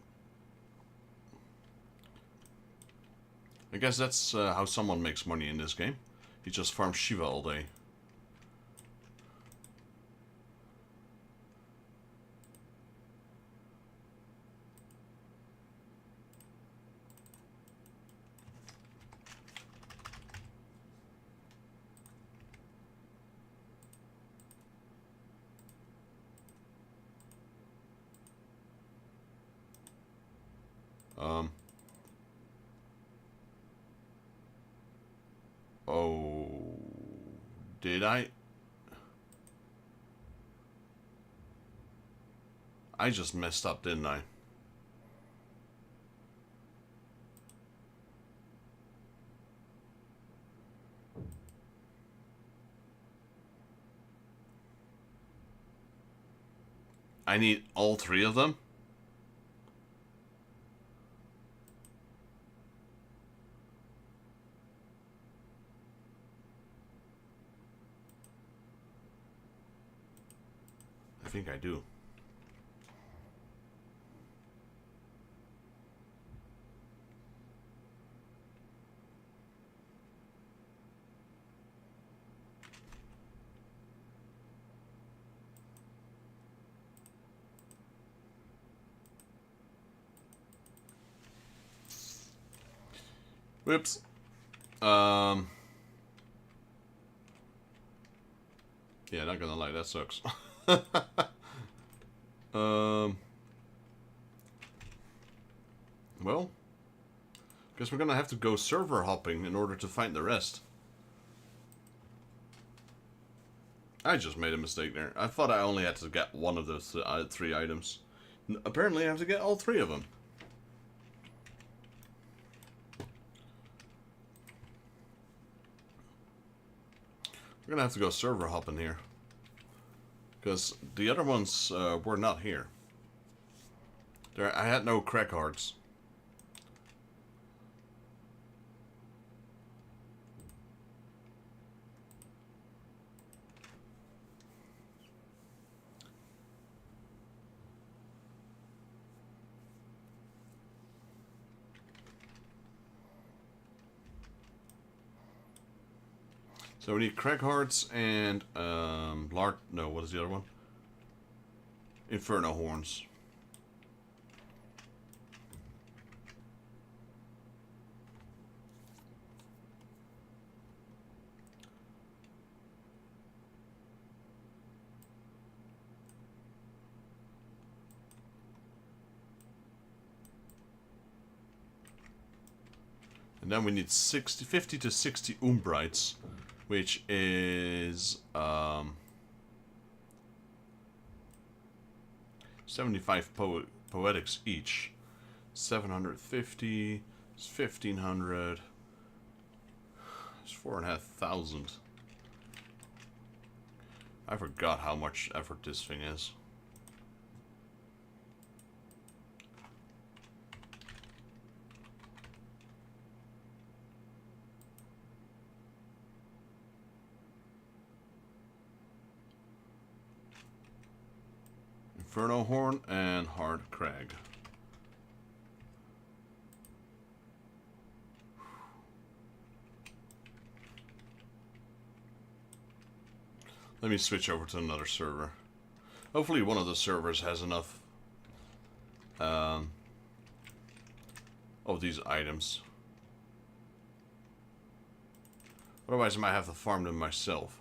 I guess that's how someone makes money in this game. He just farms Shiva all day. Oh, Did I? I just messed up, didn't I? I need all three of them? I think I do. Whoops. Yeah, not gonna lie, that sucks. Well, guess we're gonna have to go server hopping in order to find the rest. I just made a mistake there. I thought I only had to get one of those three items. Apparently I have to get all three of them. We're gonna have to go server hopping here. Because the other ones were not here. I had no crack hearts. So we need crack hearts and no, what is the other one? Inferno horns. And then we need 50 to 60 umbrites, which is 75 poetics each. 750 is 1500. It's 4,500. I forgot how much effort this thing is. Inferno horn and hard crag. Let me switch over to another server. Hopefully one of the servers has enough of these items. Otherwise I might have to farm them myself.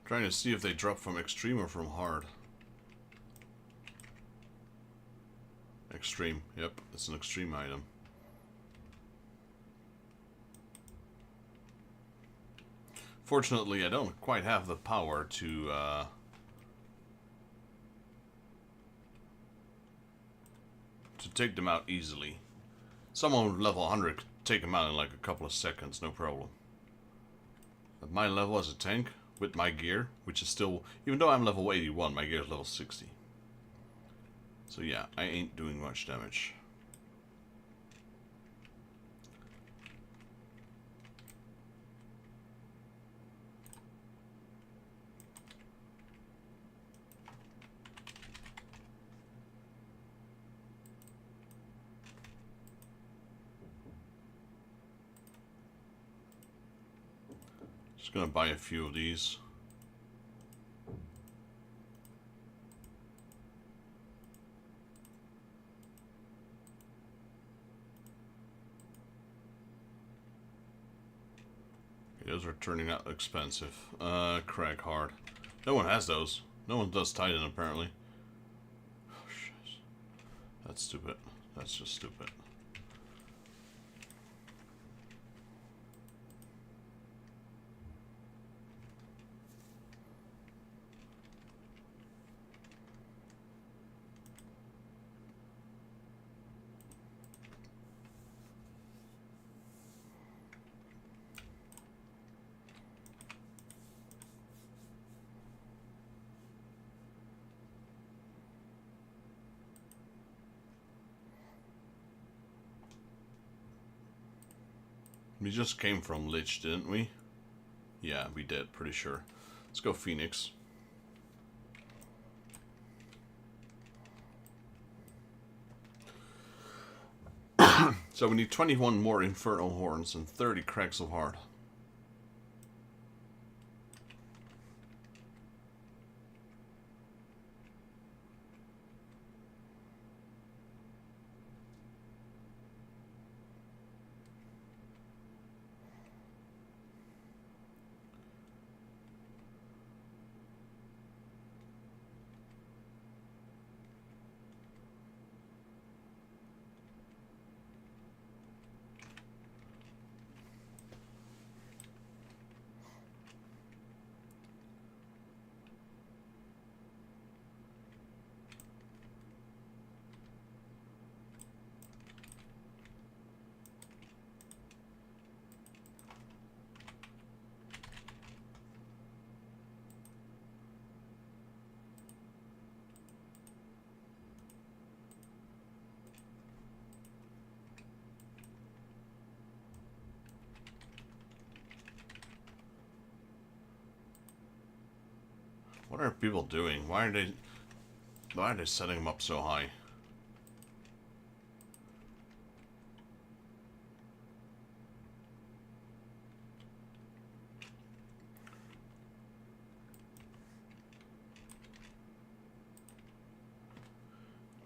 Trying to see if they drop from extreme or from hard. Extreme, yep, it's an extreme item. Fortunately, I don't quite have the power to take them out easily. Someone with level 100 could take them out in like a couple of seconds, no problem. At my level as a tank, with my gear, which is still, even though I'm level 81, my gear is level 60. So yeah, I ain't doing much damage. Just gonna buy a few of these. Those are turning out expensive. Craig hard. No one has those. No one does Titan apparently. Oh shit. That's stupid. That's just stupid. We just came from Lich, didn't we? Yeah, we did, pretty sure. Let's go Phoenix. So we need 21 more Infernal Horns and 30 Cracks of Heart. What are people doing? Why are they setting them up so high?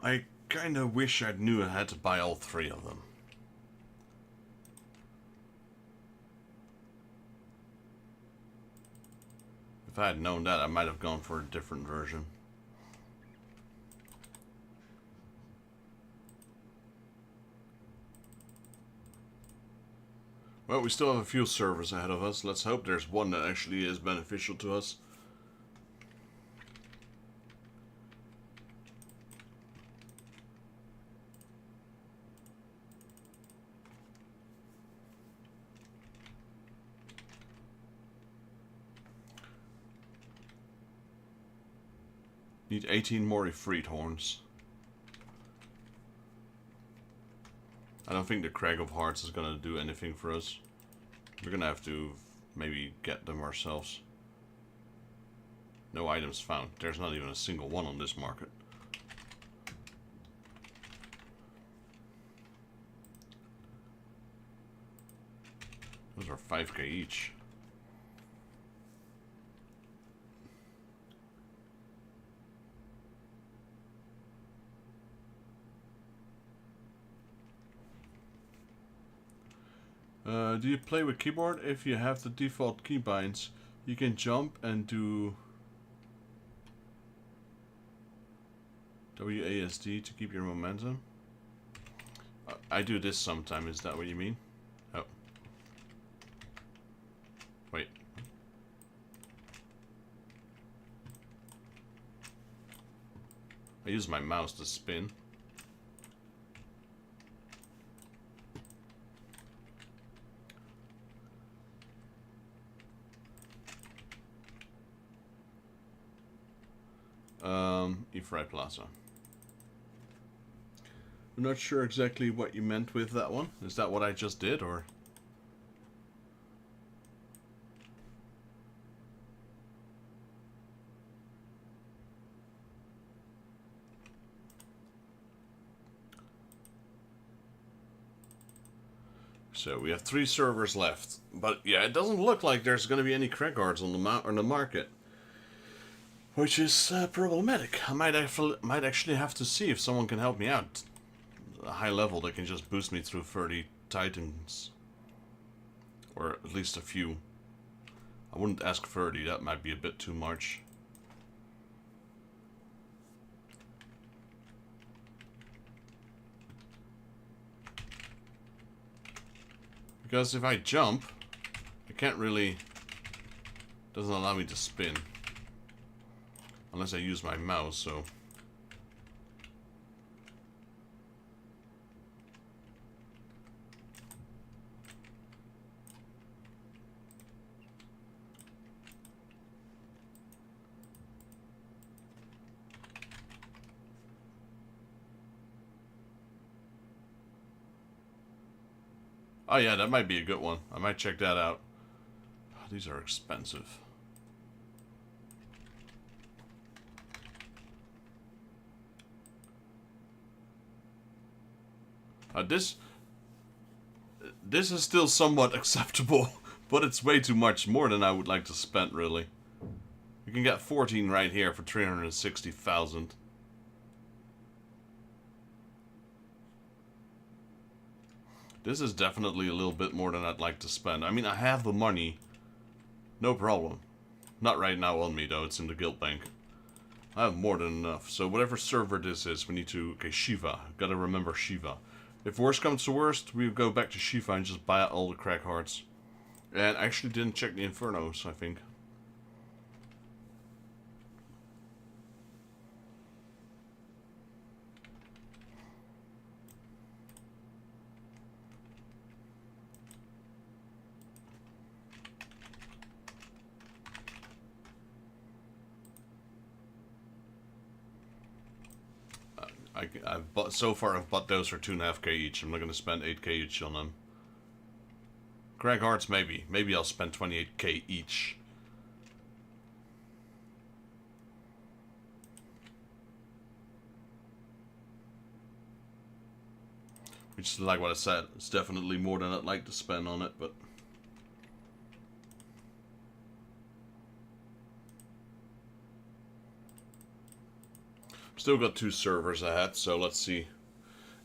I kinda wish I knew I had to buy all 3 of them. If I had known that, I might have gone for a different version. Well, we still have a few servers ahead of us. Let's hope there's one that actually is beneficial to us. Need 18 more Ifrit horns. I don't think the Crag of Hearts is gonna do anything for us. We're gonna have to maybe get them ourselves. No items found. There's not even a single one on this market. Those are 5k each. Do you play with keyboard? If you have the default keybinds, you can jump and do WASD to keep your momentum. I do this sometime, is that what you mean? Oh. Wait. I use my mouse to spin. Ifrit Plaza. I'm not sure exactly what you meant with that one. Is that what I just did, or? So we have 3 servers left. But yeah, it doesn't look like there's going to be any crack cards on the market. Which is problematic. I might actually have to see if someone can help me out. A high level that can just boost me through 30 titans. Or at least a few. I wouldn't ask 30, that might be a bit too much. Because if I jump, I can't really... doesn't allow me to spin. Unless I use my mouse, so... Oh yeah, that might be a good one. I might check that out. Oh, these are expensive. This is still somewhat acceptable, but it's way too much, more than I would like to spend, really. You can get 14 right here for 360,000. This is definitely a little bit more than I'd like to spend. I mean, I have the money. No problem. Not right now on me, though. It's in the guild bank. I have more than enough. So whatever server this is, we need to... Okay, Shiva. Gotta remember Shiva. If worst comes to worst, we go back to Shiva and just buy out all the crack hearts. And I actually didn't check the Infernos, I think. So far I've bought those for 2.5k each. I'm not going to spend 8k each on them. Crack hearts, maybe. Maybe I'll spend 28k each. Which is like what I said. It's definitely more than I'd like to spend on it, but... Still got 2 servers ahead, so let's see.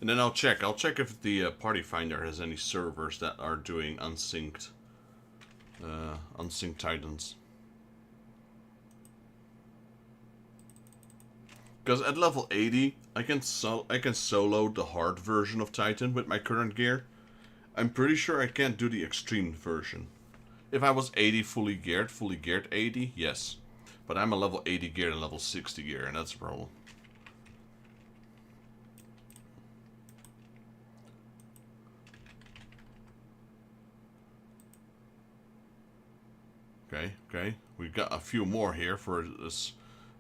And then I'll check. I'll check if the party finder has any servers that are doing unsynced titans. Because at level 80, I can solo the hard version of Titan with my current gear. I'm pretty sure I can't do the extreme version. If I was 80 fully geared 80, yes. But I'm a level 80 gear and level 60 gear, and that's a problem. Okay. We've got a few more here for this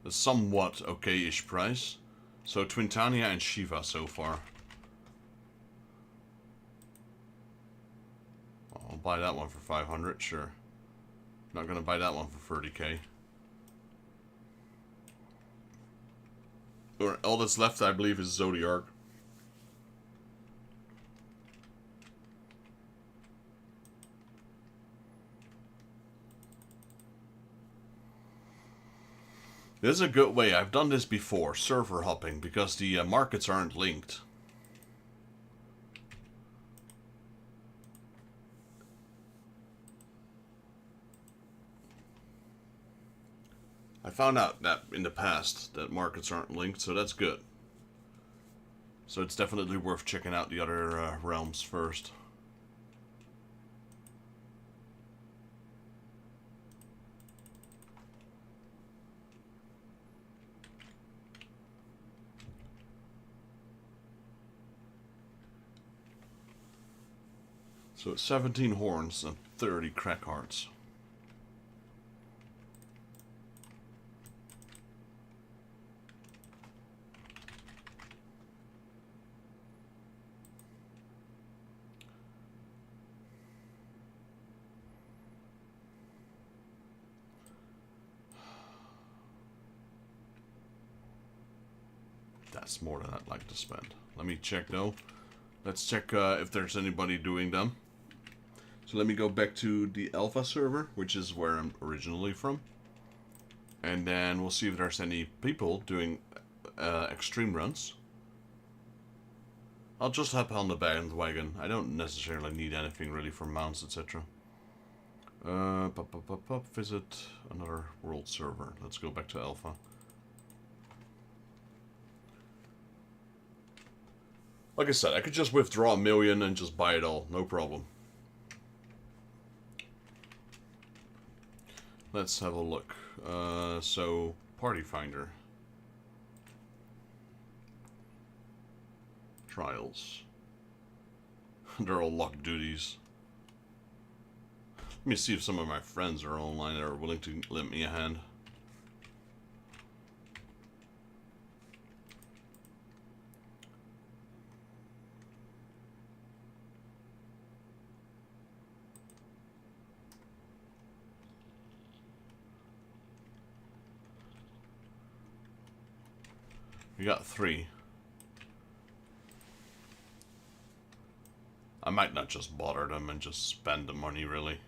a somewhat okay-ish price. So Twintania and Shiva so far. I'll buy that one for 500, sure. Not gonna buy that one for 30k. All that's left, I believe, is Zodiark. This is a good way. I've done this before, server hopping, because the markets aren't linked. I found out that in the past that markets aren't linked, so that's good. So it's definitely worth checking out the other realms first. So it's 17 horns and 30 crack hearts. That's more than I'd like to spend. Let me check though. Let's check if there's anybody doing them. So let me go back to the alpha server, which is where I'm originally from. And then we'll see if there's any people doing extreme runs. I'll just hop on the bandwagon. I don't necessarily need anything really for mounts, etc. Visit another world server. Let's go back to alpha. Like I said, I could just withdraw 1 million and just buy it all. No problem. Let's have a look. So, Party Finder. Trials. They're all locked duties. Let me see if some of my friends are online that are willing to lend me a hand. We got 3. I might not just bother them and just spend the money, really.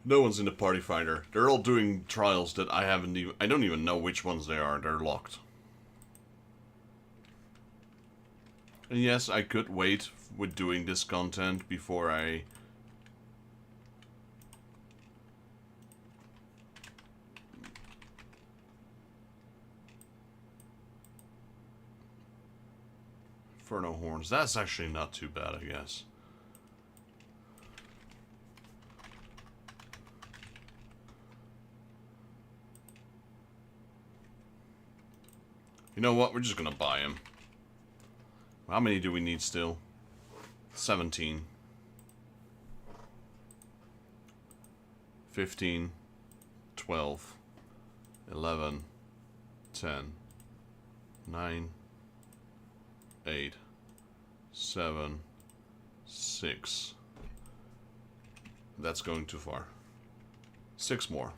No one's in the Party Finder. They're all doing trials that I don't even know which ones they are. They're locked. And yes, I could wait with doing this content before I... Inferno Horns. That's actually not too bad, I guess. You know what? We're just gonna buy him. How many do we need still? 17. 15. 12. 11. 10. 9. 8. 7. 6. That's going too far. 6 more.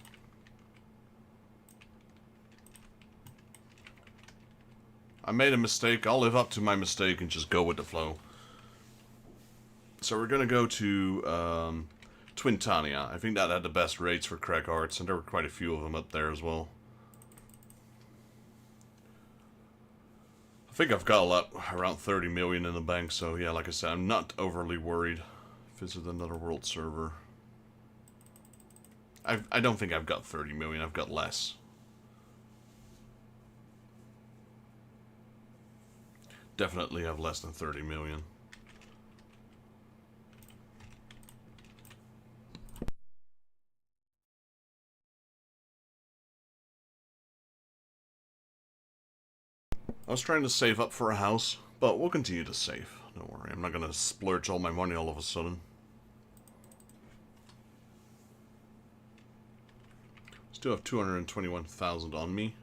I made a mistake. I'll live up to my mistake and just go with the flow. So we're going to go to Twintania. I think that had the best rates for crack arts, and there were quite a few of them up there as well. I think I've got a lot, around 30 million in the bank, so yeah, like I said, I'm not overly worried. Visit another world server. I don't think I've got 30 million, I've got less. Definitely have less than 30 million. I was trying to save up for a house, but we'll continue to save. Don't worry, I'm not going to splurge all my money all of a sudden. Still have 221,000 on me.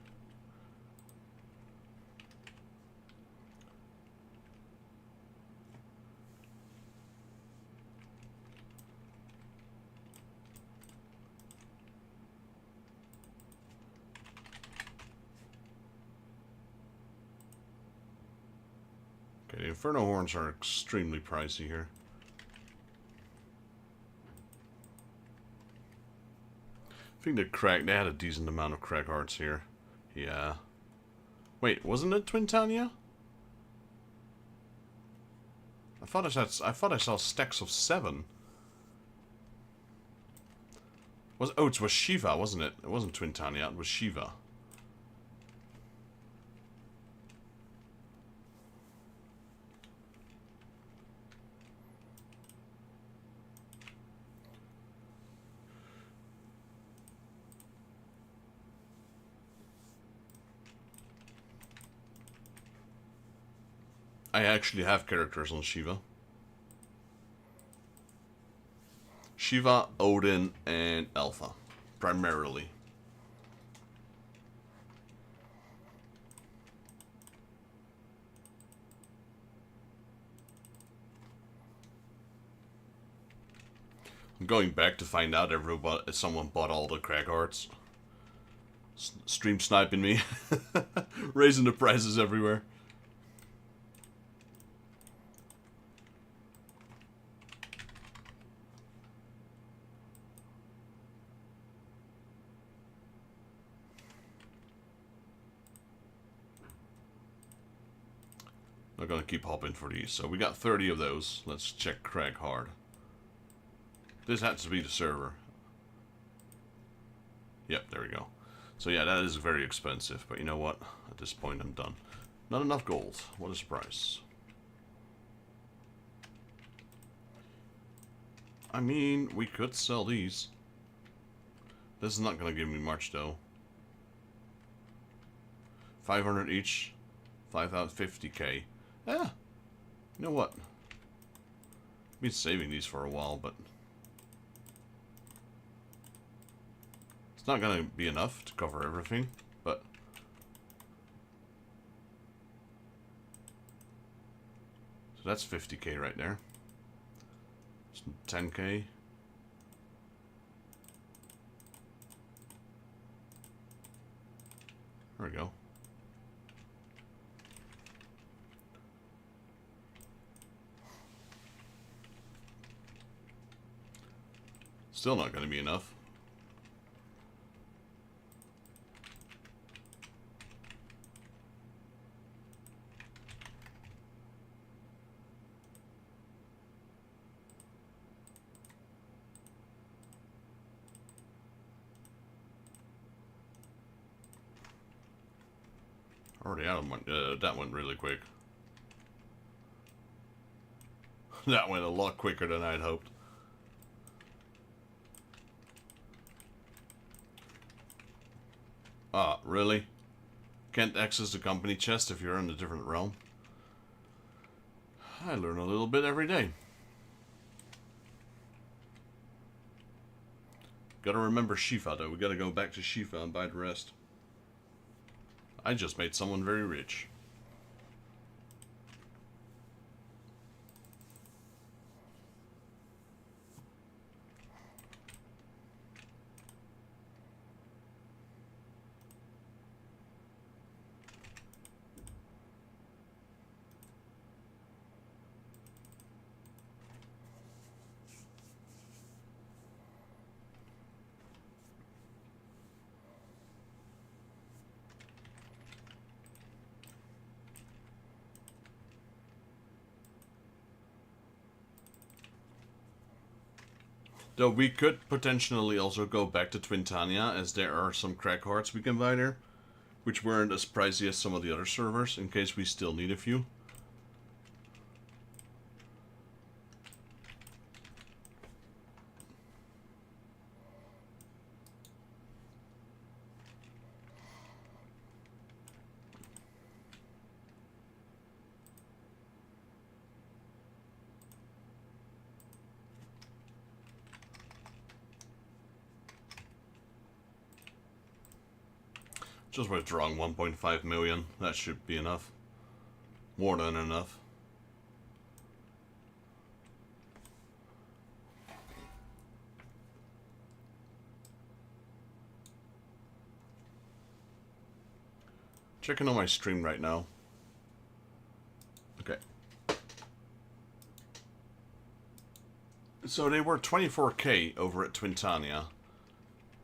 Okay, the Inferno Horns are extremely pricey here. I think they had a decent amount of crack arts here. Yeah. Wait, wasn't it Twintania? I thought I saw stacks of 7. Oh, it was Shiva, wasn't it? It wasn't Twintania, it was Shiva. I actually have characters on Shiva. Shiva, Odin, and Alpha, primarily. I'm going back to find out if someone bought all the crack hearts. Stream sniping me. Raising the prices everywhere. I'm gonna keep hopping for these. So we got 30 of those. Let's check Crag Hard. This has to be the server. Yep, there we go. So yeah, that is very expensive. But you know what? At this point, I'm done. Not enough gold. What is the price? I mean, we could sell these. This is not gonna give me much though. 500 each. 5,050k. Yeah. You know what? I've been saving these for a while, but it's not going to be enough to cover everything, but so that's 50k right there. It's 10k. There we go. Still not going to be enough. Already out of my... that went really quick. That went a lot quicker than I'd hoped. Ah, really? Can't access the company chest if you're in a different realm? I learn a little bit every day. Gotta remember Shifa though. We gotta go back to Shifa and buy the rest. I just made someone very rich. Though we could potentially also go back to Twintania, as there are some crack hearts we can buy there, which weren't as pricey as some of the other servers, in case we still need a few. Just withdrawing 1.5 million. That should be enough. More than enough. Checking on my stream right now. Okay. So they were 24k over at Twintania.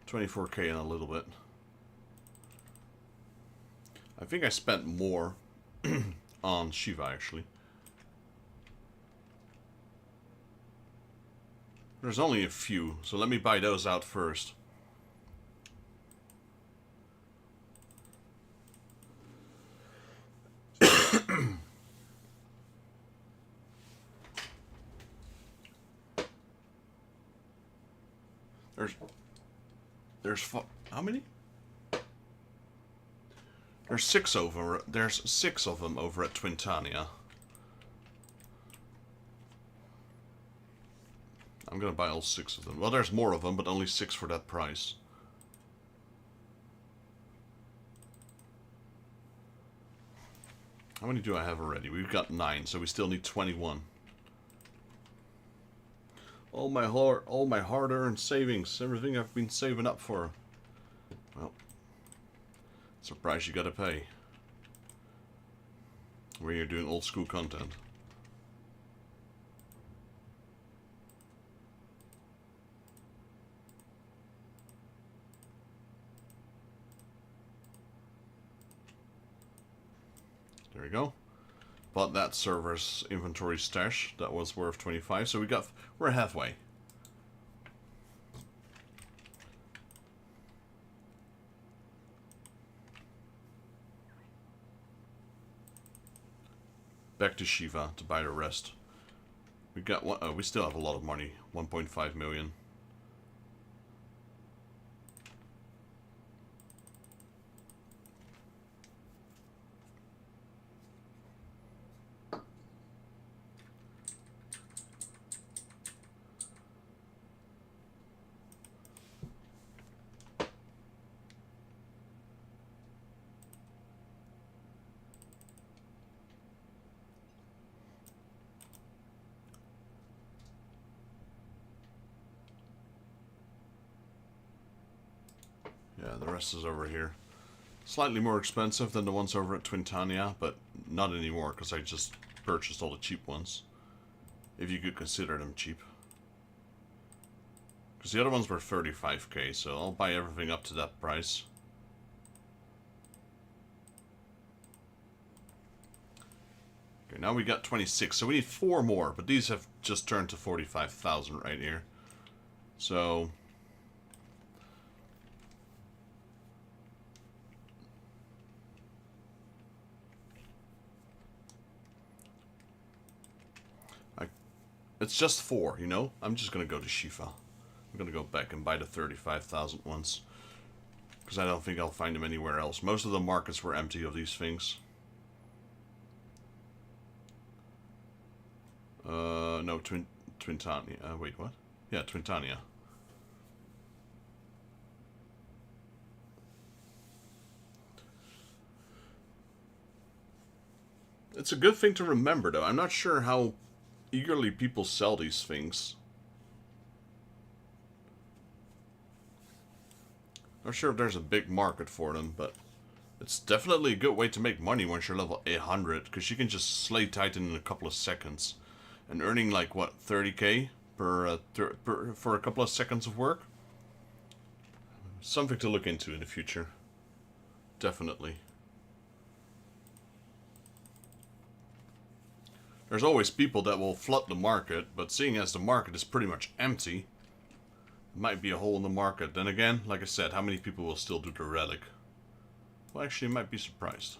24k and a little bit. I think I spent more on Shiva, actually. There's only a few, so let me buy those out first. There's how many? There's six over. There's 6 of them over at Twintania. I'm gonna buy all 6 of them. Well, there's more of them, but only 6 for that price. How many do I have already? We've got 9, so we still need 21. all my hard-earned savings, everything I've been saving up for. Well, it's a price you gotta pay. Where you're doing old school content. There we go. Bought that server's inventory stash. That was worth 25. So we're halfway. Back to Shiva to buy the rest. We got one. We still have a lot of money. 1.5 million. Yeah, the rest is over here. Slightly more expensive than the ones over at Twintania, but not anymore because I just purchased all the cheap ones. If you could consider them cheap. Because the other ones were 35k, so I'll buy everything up to that price. Okay, now we got 26, so we need 4 more, but these have just turned to 45,000 right here. So... it's just 4, you know? I'm just gonna go to Shifa. I'm gonna go back and buy the 35,000 ones. Because I don't think I'll find them anywhere else. Most of the markets were empty of these things. No, Twintania. Wait, what? Yeah, Twintania. It's a good thing to remember, though. I'm not sure how eagerly people sell these things. Not sure if there's a big market for them, but it's definitely a good way to make money once you're level 800, because you can just slay Titan in a couple of seconds. And earning like, what, 30k for a couple of seconds of work? Something to look into in the future. Definitely. There's always people that will flood the market, but seeing as the market is pretty much empty, it might be a hole in the market. Then again, like I said, how many people will still do the relic? Well, actually, I might be surprised.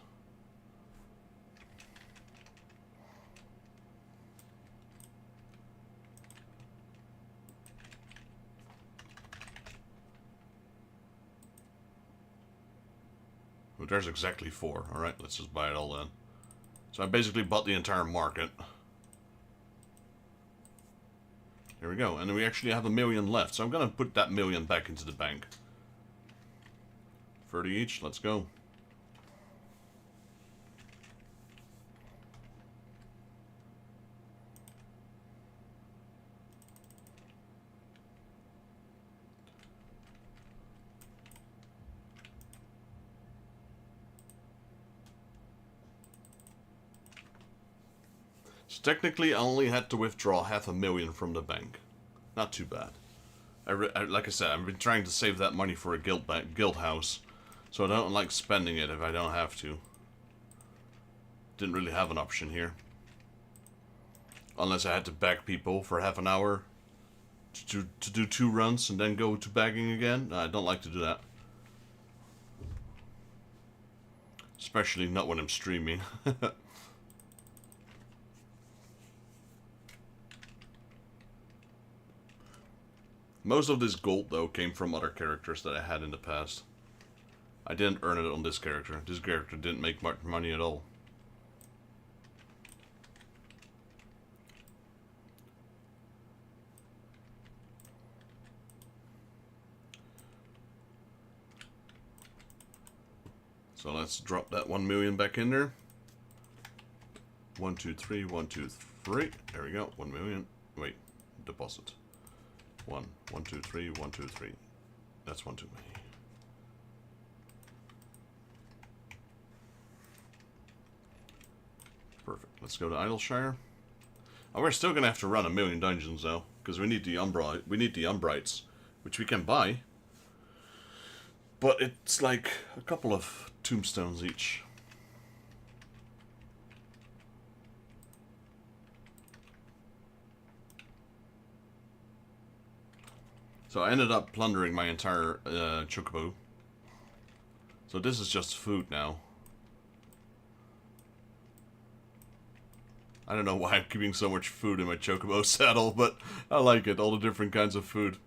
Well, there's exactly 4. Alright, let's just buy it all then. So I basically bought the entire market. There we go. And then we actually have 1 million left. So I'm going to put that 1 million back into the bank. 30 each. Let's go. So technically, I only had to withdraw 500,000 from the bank. Not too bad. Like I said, I've been trying to save that money for a guild house, so I don't like spending it if I don't have to. Didn't really have an option here. Unless I had to bag people for half an hour to do 2 runs and then go to bagging again. I don't like to do that. Especially not when I'm streaming. Most of this gold, though, came from other characters that I had in the past. I didn't earn it on this character. This character didn't make much money at all. So let's drop that 1 million back in there. 1, 2, 3, 1, 2, 3. There we go. 1 million. Wait, deposit. 1, 1, 2, 3, 1, 2, 3. That's one too many. Perfect. Let's go to Idleshire. Oh, we're still gonna have to run 1,000,000 dungeons though, because we need the Umbrites, which we can buy. But it's like a couple of tombstones each. So I ended up plundering my entire chocobo. So this is just food now. I don't know why I'm keeping so much food in my chocobo saddle, but I like it, all the different kinds of food.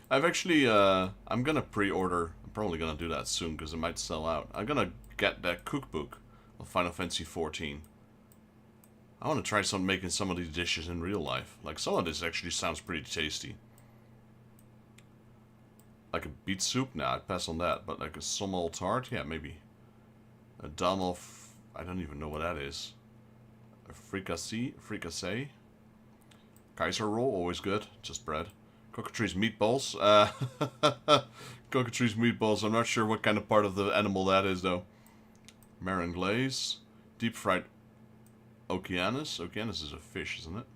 I've actually, I'm gonna pre-order, I'm probably gonna do that soon because it might sell out. I'm gonna get that cookbook of Final Fantasy XIV. I want to try making some of these dishes in real life. Like, some of this actually sounds pretty tasty. Like a beet soup? Nah, I'd pass on that. But like a sommal tart? Yeah, maybe. A Dalamud... I don't even know what that is. A fricassee? Kaiser roll, always good. Just bread. Cockatrice meatballs? Cockatrice meatballs. I'm not sure what kind of part of the animal that is, though. Marron glaze. Deep fried Okeanos. Okeanos is a fish, isn't it?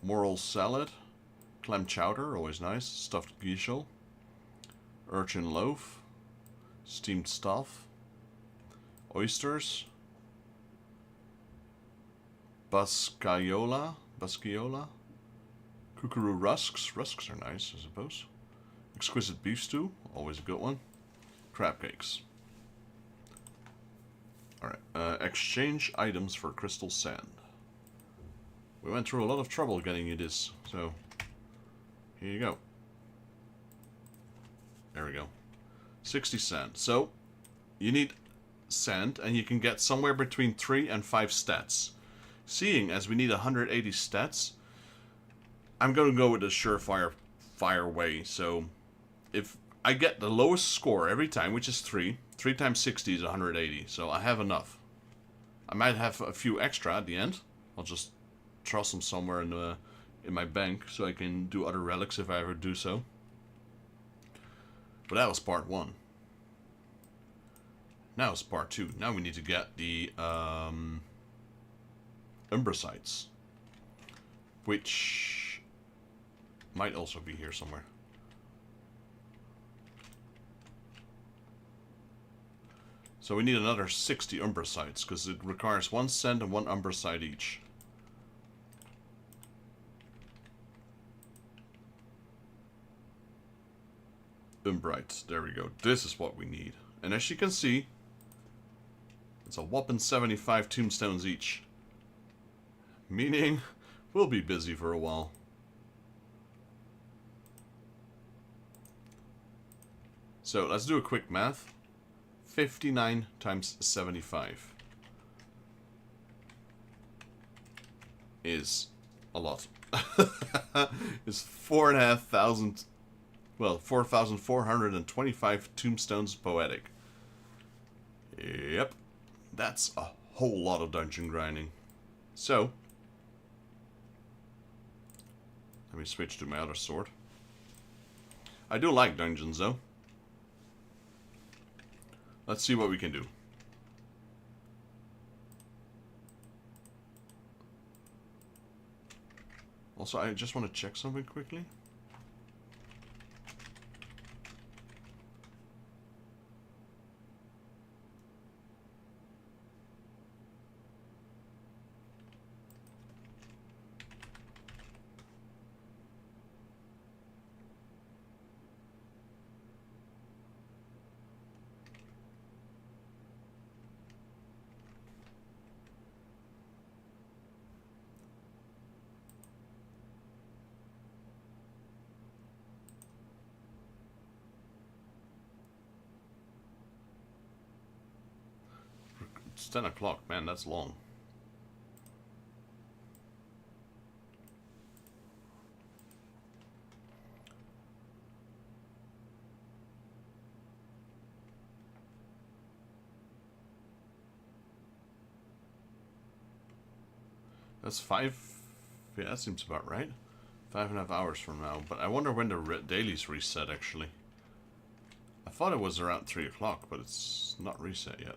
Moral salad. Clam chowder, always nice. Stuffed geishel. Urchin loaf. Steamed stuff. Oysters. Bascaiola. Kookaroo rusks. Rusks are nice, I suppose. Exquisite beef stew, always a good one. Crab cakes. Alright, exchange items for crystal sand. We went through a lot of trouble getting you this, so here you go. There we go. 60 sand. So, you need sand, and you can get somewhere between 3 and 5 stats. Seeing as we need 180 stats, I'm going to go with the surefire way. So, if I get the lowest score every time, which is 3 times 60 is 180, so I have enough. I might have a few extra at the end. I'll just toss them somewhere in my bank so I can do other relics if I ever do so. But that was part 1. Now it's part 2. Now we need to get the Umbricites, which might also be here somewhere. So we need another 60 Umbricites, because it requires 1 sand and 1 Umbricite each. Umbrites, there we go. This is what we need. And as you can see, it's a whopping 75 tombstones each. Meaning, we'll be busy for a while. So, let's do a quick math. 59 times 75 is a lot. It's 4,500, well, 4,425 tombstones poetic. Yep, that's a whole lot of dungeon grinding. So, let me switch to my other sword. I do like dungeons though. Let's see what we can do. Also, I just want to check something quickly. It's 10 o'clock, man, that's long. That's 5, yeah, that seems about right. 5.5 hours from now. But I wonder when the dailies reset, actually. I thought it was around 3 o'clock, but it's not reset yet.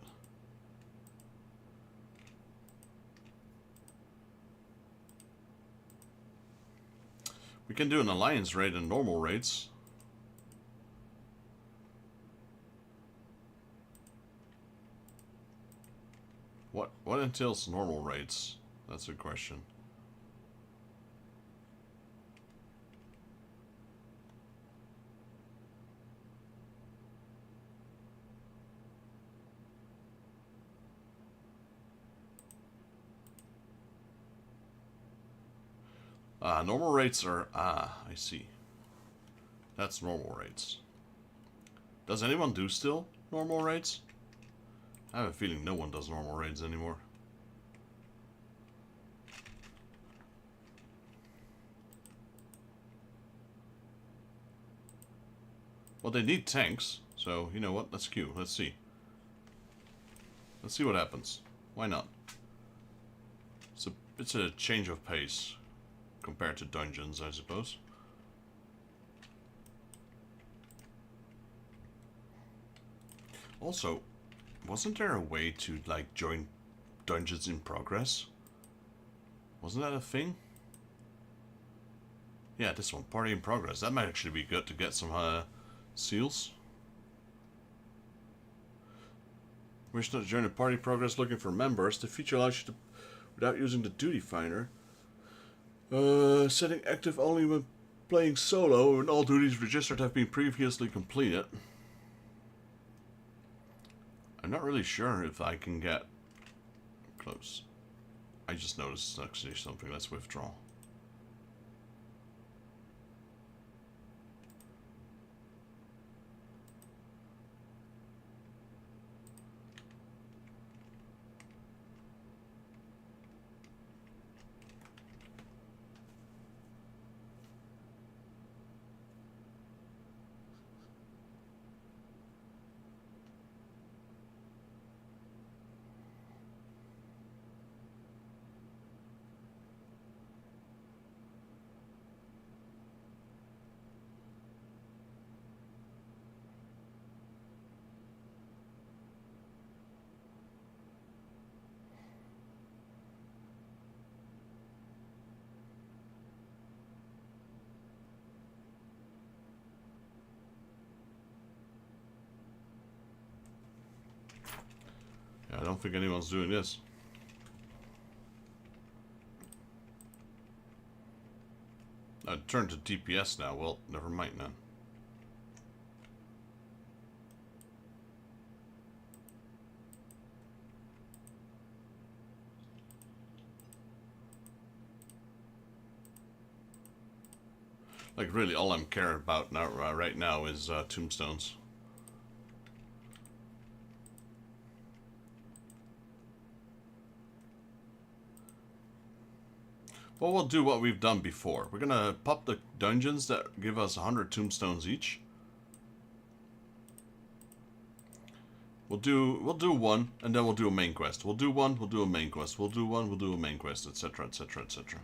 We can do an alliance raid and normal raids. What entails normal raids? That's a question. Normal rates are... I see. That's normal rates. Does anyone do still normal rates? I have a feeling no one does normal raids anymore. Well, they need tanks, so you know what? Let's queue. Let's see. Let's see what happens. Why not? It's a change of pace compared to dungeons, I suppose. Also, wasn't there a way to, like, join dungeons in progress? Wasn't that a thing? Yeah, this one, party in progress. That might actually be good to get some seals. Wish not to join a party progress looking for members. The feature allows you to, without using the duty finder, setting active only when playing solo and all duties registered have been previously completed. I'm not really sure if I can get close. I just noticed it's actually something. Let's withdraw. Yeah, I don't think anyone's doing this. I turned to DPS now. Well, never mind then. Like, really, all I'm caring about now, right now is tombstones. Well, we'll do what we've done before. We're gonna pop the dungeons that give us 100 tombstones each. We'll do one, and then we'll do a main quest. We'll do one, we'll do a main quest. We'll do one, we'll do a main quest, etc., etc., etc.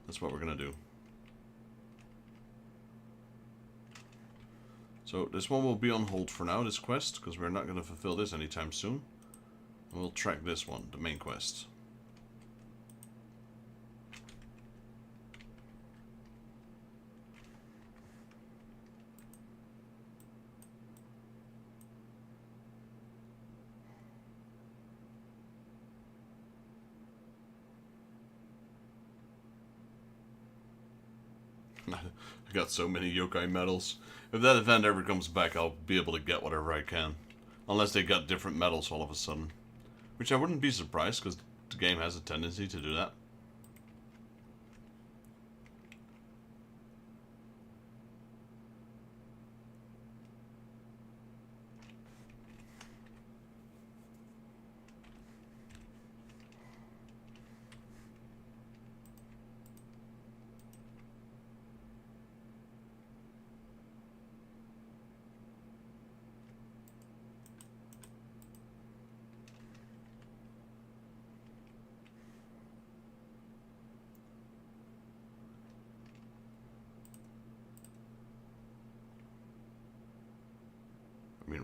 That's what we're gonna do. So this one will be on hold for now, this quest, because we're not gonna fulfill this anytime soon. And we'll track this one, the main quest. I got so many yokai medals. If that event ever comes back, I'll be able to get whatever I can. Unless they got different medals all of a sudden. Which I wouldn't be surprised, because the game has a tendency to do that.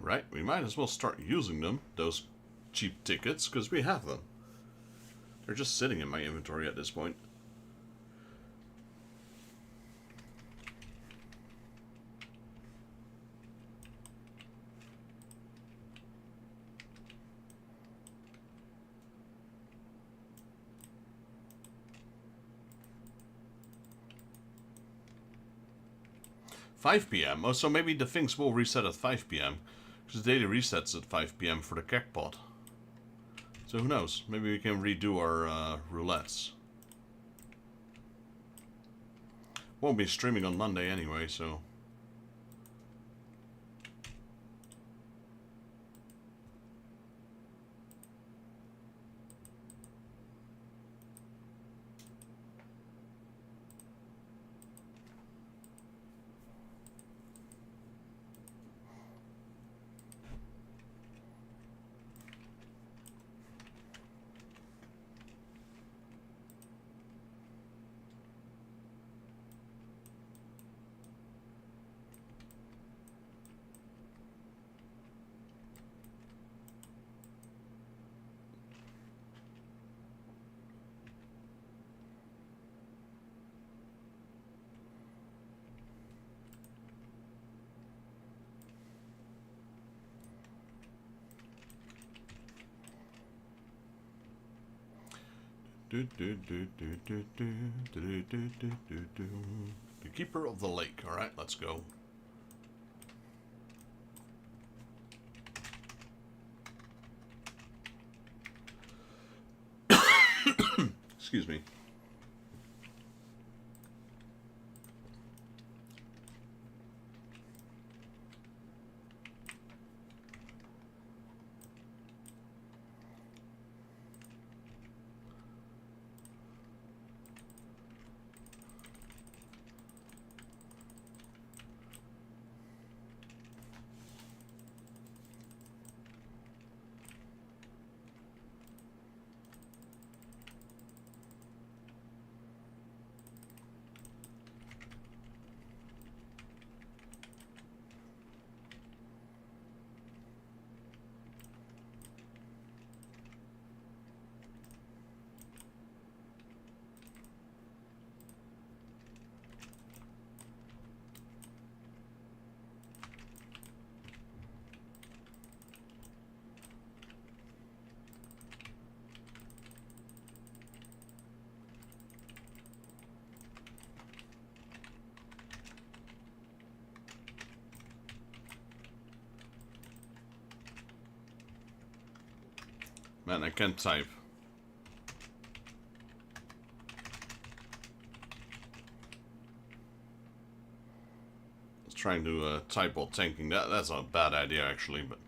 right? We might as well start using them, those cheap tickets, because we have them. They're just sitting in my inventory at this point. PM. Oh, so maybe the things will reset at 5 PM. Because the daily resets at 5 PM for the Kekpot. So who knows? Maybe we can redo our roulettes. Won't be streaming on Monday anyway, so... The Keeper of the Lake. Alright, let's go. Excuse me. Man, I can't type. I was trying to type while tanking. That's a bad idea, actually, but...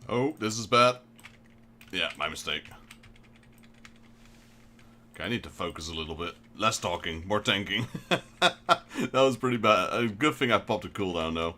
Oh, this is bad. Yeah, my mistake. Okay, I need to focus a little bit. Less talking, more tanking. That was pretty bad. A good thing I popped a cooldown, though.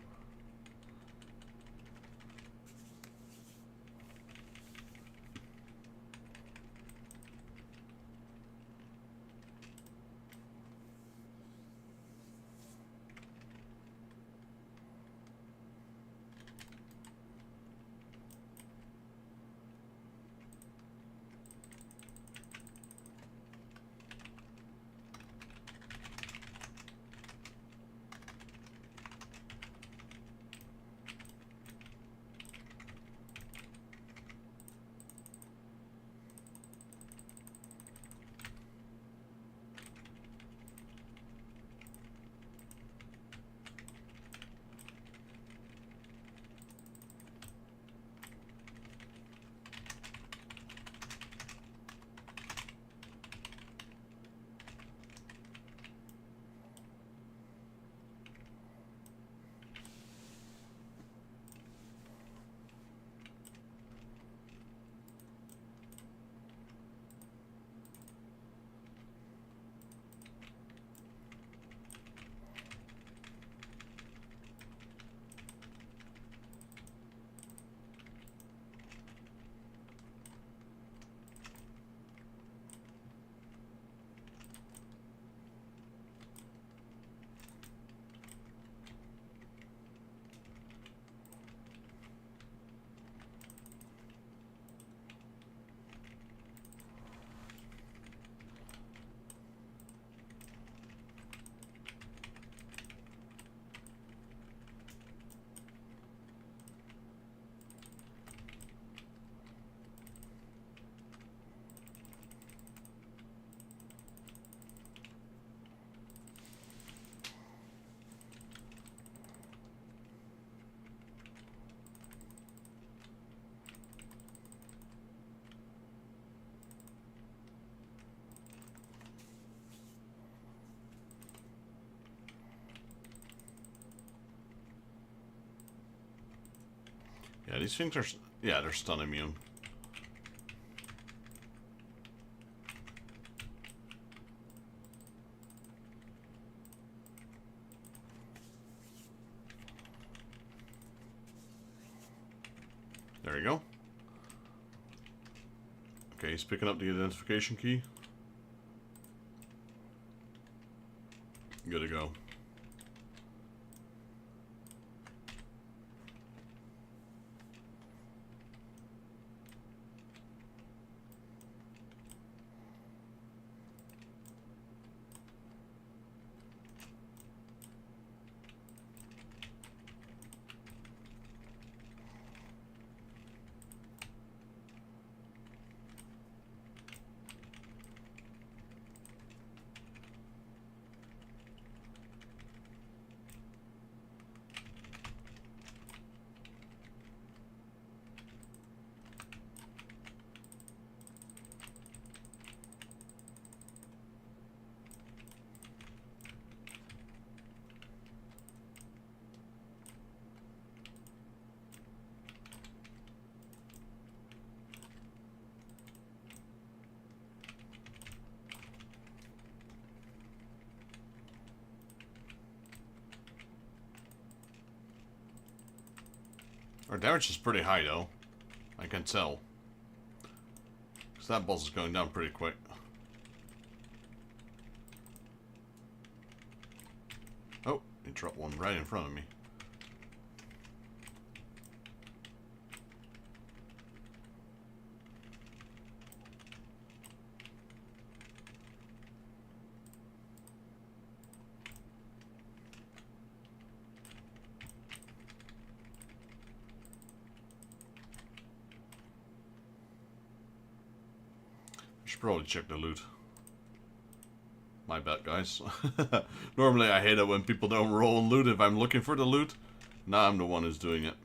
Yeah, these things are... Yeah, they're stun immune. There you go. Okay, he's picking up the identification key. Good to go. Our damage is pretty high, though. I can tell. Because that boss is going down pretty quick. Oh, he dropped one right in front of me. Should probably check the loot. My bad, guys. Normally I hate it when people don't roll and loot if I'm looking for the loot. Now I'm the one who's doing it.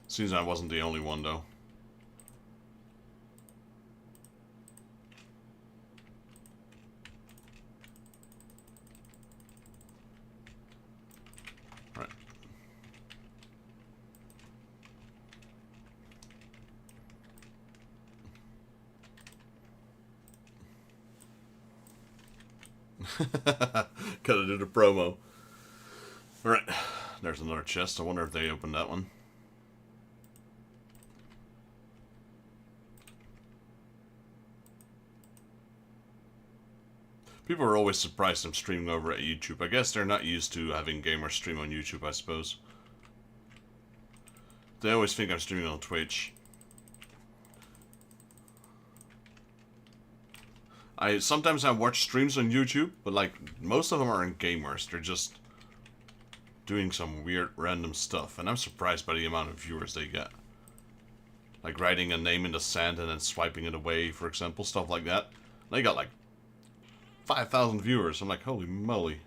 Seems I wasn't the only one, though. Gotta do the promo. Alright, there's another chest. I wonder if they opened that one. People are always surprised I'm streaming over at YouTube. I guess they're not used to having gamers stream on YouTube, I suppose. They always think I'm streaming on Twitch. Sometimes I watch streams on YouTube, but like most of them aren't gamers. They're just doing some weird random stuff, and I'm surprised by the amount of viewers they get. Like writing a name in the sand and then swiping it away, for example, stuff like that. They got like 5,000 viewers. I'm like, holy moly.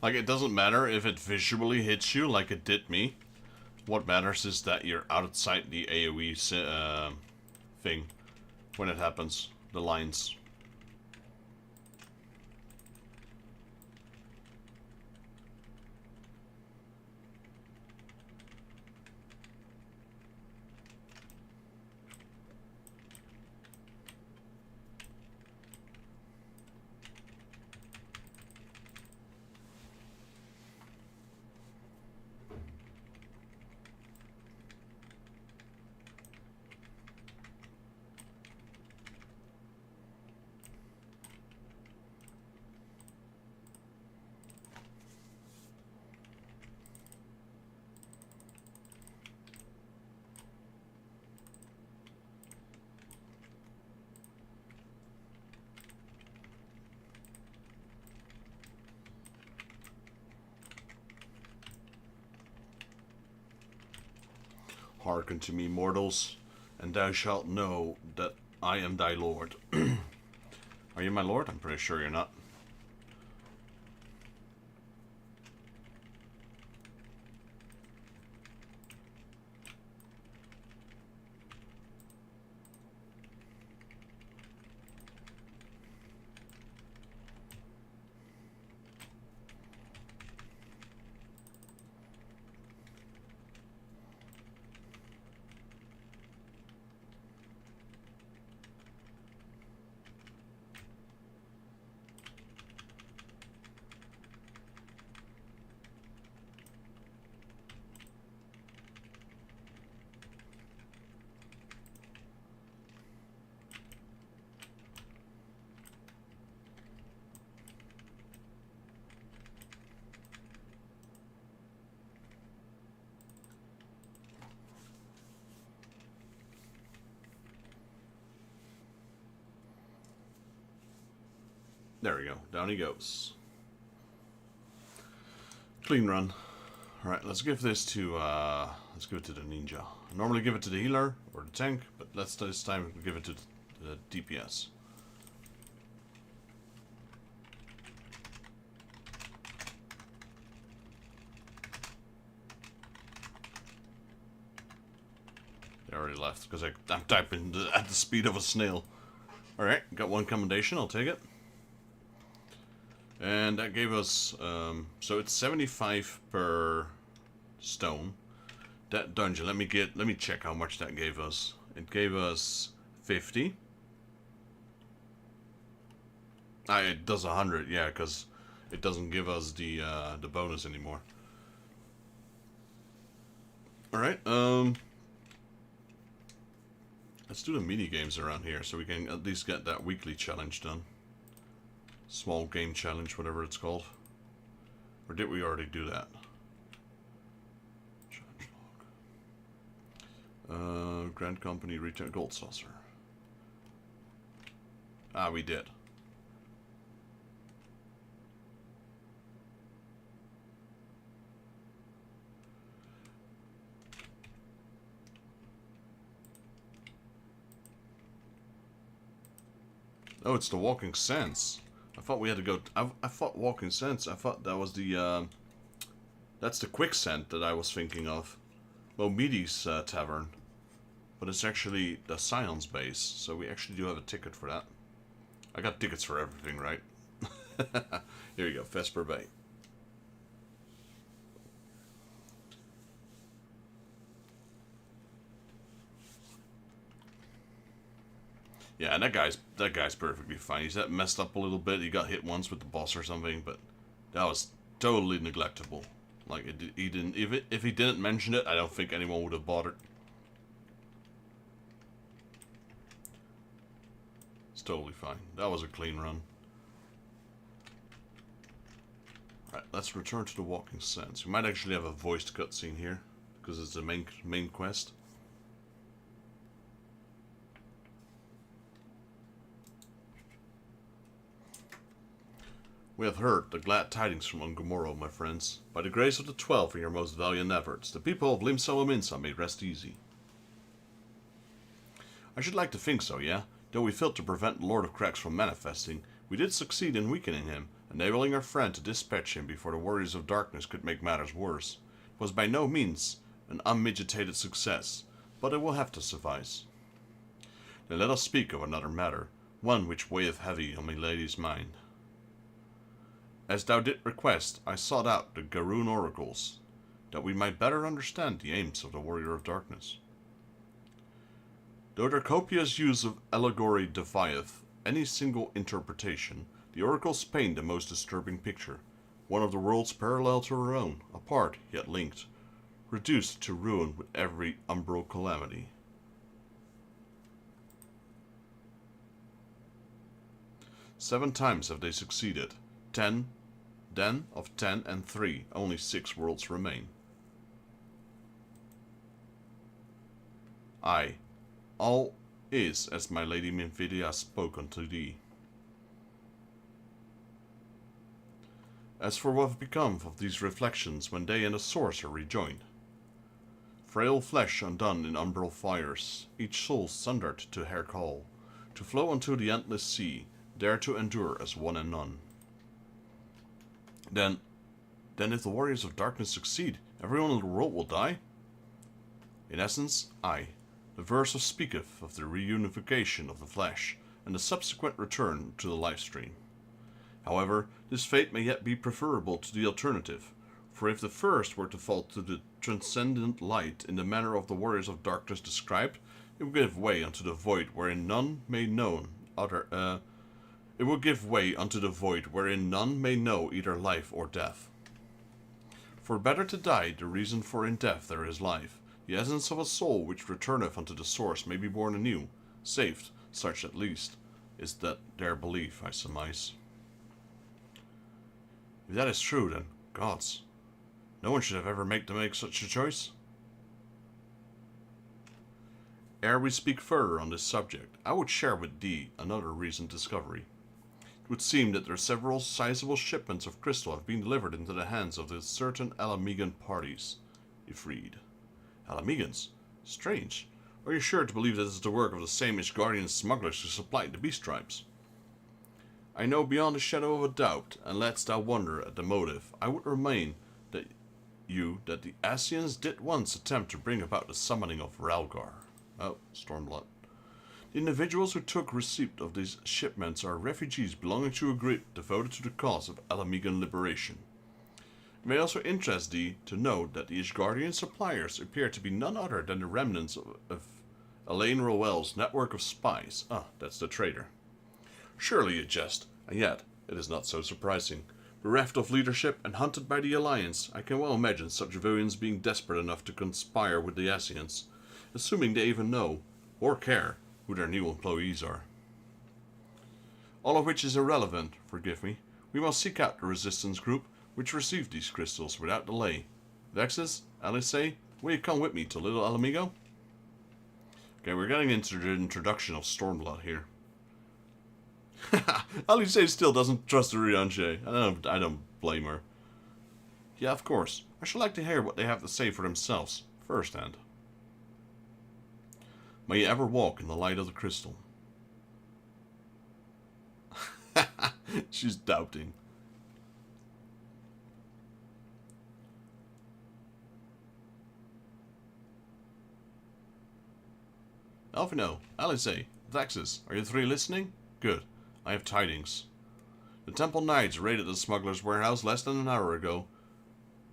Like, it doesn't matter if it visually hits you like it did me. What matters is that you're outside the AoE thing when it happens. The lines. Hearken to me, mortals, and thou shalt know that I am thy lord. Are you my lord? I'm pretty sure you're not. There we go. Down he goes. Clean run. Alright, let's give this to, let's give it to the ninja. I normally give it to the healer or the tank, but let's this time give it to the DPS. They already left because I'm typing at the speed of a snail. Alright, got one commendation, I'll take it. And that gave us, so it's 75 per stone. That dungeon, let me check how much that gave us. It gave us 50. It does 100, yeah, because it doesn't give us the bonus anymore. Alright, Let's do the mini games around here so we can at least get that weekly challenge done. Small game challenge, whatever it's called. Or did we already do that? Challenge log. Grand Company Return Gold Saucer. Ah, we did. Oh, it's the Walking Sense. I thought we had to go... I thought Walking Sense, I thought that was the... that's the Quickscent that I was thinking of. Well, Meaty's Tavern. But it's actually the Scion's base, so we actually do have a ticket for that. I got tickets for everything, right? Here you go, Vesper Bay. Yeah, and that guy's perfectly fine. He's messed up a little bit. He got hit once with the boss or something, but that was totally neglectable. Like he didn't. If he didn't mention it, I don't think anyone would have bothered. It's totally fine. That was a clean run. Alright, let's return to the Walking Sense. We might actually have a voiced cutscene here because it's the main quest. We have heard the glad tidings from Ungomoro, my friends. By the grace of the 12 and your most valiant efforts, the people of Lim-Salaminsa may rest easy. I should like to think so, yeah? Though we failed to prevent the Lord of Cracks from manifesting, we did succeed in weakening him, enabling our friend to dispatch him before the Warriors of Darkness could make matters worse. It was by no means an unmitigated success, but it will have to suffice. Now let us speak of another matter, one which weigheth heavy on my lady's mind. As thou didst request, I sought out the Garoon oracles, that we might better understand the aims of the Warrior of Darkness. Though their copious use of allegory defieth any single interpretation, the oracles paint the most disturbing picture, one of the worlds parallel to our own, apart yet linked, reduced to ruin with every umbral calamity. Seven times have they succeeded. 10, then of 10 and 3, only 6 worlds remain. Aye, all is as my lady Minfidia spoke unto thee. As for what have become of these reflections when they and the source are rejoined, frail flesh undone in umbral fires, each soul sundered to her call, to flow unto the endless sea, there to endure as one and none. Then if the Warriors of Darkness succeed, everyone in the world will die? In essence, aye. The verse speaketh of the reunification of the flesh, and the subsequent return to the life stream. However, this fate may yet be preferable to the alternative, for if the first were to fall to the transcendent light in the manner of the Warriors of Darkness described, it will give way unto the void wherein none may know It will give way unto the void wherein none may know either life or death. For better to die, the reason for in death there is life. The essence of a soul which returneth unto the source may be born anew, saved, such at least, is that their belief, I surmise. If that is true, then, gods, no one should have ever made to make such a choice. Ere we speak further on this subject, I would share with thee another recent discovery. It would seem that there are several sizable shipments of crystal have been delivered into the hands of the certain Alamigan parties, Ifreed. Alamigans? Strange. Are you sure to believe that it is the work of the same Ishgardian smugglers who supplied the beast tribes? I know beyond a shadow of a doubt, and letst thou wonder at the motive, I would remain that the Asians did once attempt to bring about the summoning of Ralgar. Oh, Stormblood. The individuals who took receipt of these shipments are refugees belonging to a group devoted to the cause of Alamigan liberation. It may also interest thee to note that the Ishgardian suppliers appear to be none other than the remnants of Elaine Rowell's network of spies. Ah, that's the traitor. Surely a jest, and yet it is not so surprising. Bereft of leadership and hunted by the Alliance, I can well imagine such villains being desperate enough to conspire with the Asians, assuming they even know or care who their new employees are. All of which is irrelevant, forgive me. We must seek out the resistance group which received these crystals without delay. Vexus, Alice, will you come with me to Little Alamigo? Okay, we're getting into the introduction of Stormblood here. Alice still doesn't trust the Eorzea. I don't blame her. Yeah, of course. I should like to hear what they have to say for themselves, firsthand. May you ever walk in the light of the crystal. She's doubting. Alphino, Alice, Vexus, are you three listening? Good. I have tidings. The Temple Knights raided the smuggler's warehouse less than an hour ago.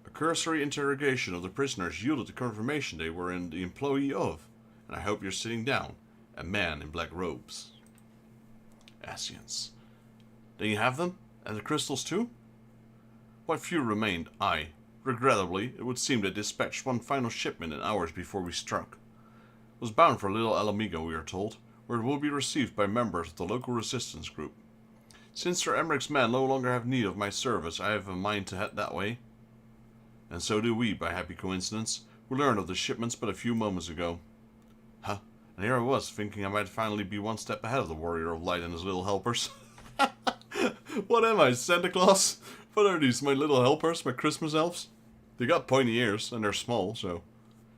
A cursory interrogation of the prisoners yielded the confirmation they were the employee of, and I hope you're sitting down, a man in black robes. Asians. Then you have them? And the crystals too? What few remained, aye. Regrettably, it would seem they dispatched one final shipment in hours before we struck. It was bound for Little Alamigo, we are told, where it will be received by members of the local resistance group. Since Sir Emmerich's men no longer have need of my service, I have a mind to head that way. And so do we, by happy coincidence. We learned of the shipments but a few moments ago. Huh, and here I was, thinking I might finally be one step ahead of the Warrior of Light and his little helpers. What am I, Santa Claus? What are these, my little helpers, my Christmas elves? They got pointy ears, and they're small, so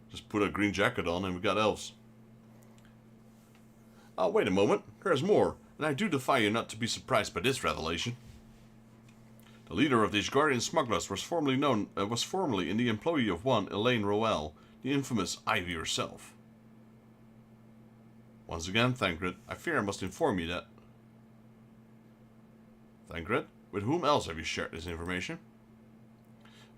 just put a green jacket on and we got elves. Oh, wait a moment, there's more, and I do defy you not to be surprised by this revelation. The leader of these Guardian smugglers was formerly in the employee of one Elaine Roel, the infamous Ivy herself. Once again, Thancred, I fear I must inform you that... Thancred, with whom else have you shared this information?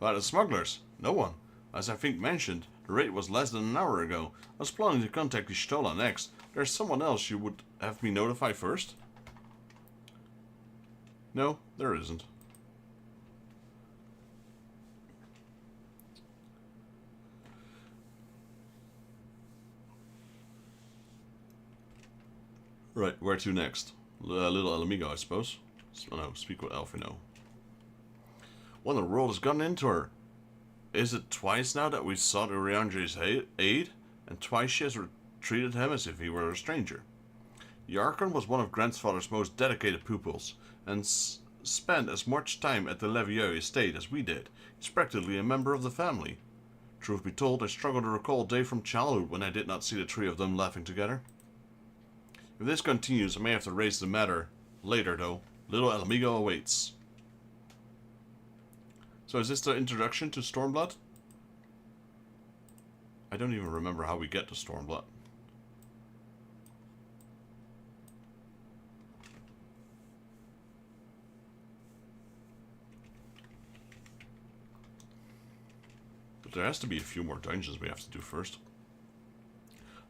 About the smugglers? No one. As I think mentioned, the raid was less than an hour ago. I was planning to contact the Stola next. There's someone else you would have me notify first? No, there isn't. Right, where to next? Little Alamigo, I suppose. Oh no, speak with Alphino. What in the world has gotten into her? Is it twice now that we sought Eorzea's aid, and twice she has treated him as if he were a stranger? The Archon was one of Grandfather's most dedicated pupils, and spent as much time at the Levieux estate as we did. He's practically a member of the family. Truth be told, I struggle to recall a day from childhood when I did not see the three of them laughing together. If this continues, I may have to raise the matter later, though. Little Alamigo awaits. So is this the introduction to Stormblood? I don't even remember how we get to Stormblood. But there has to be a few more dungeons we have to do first.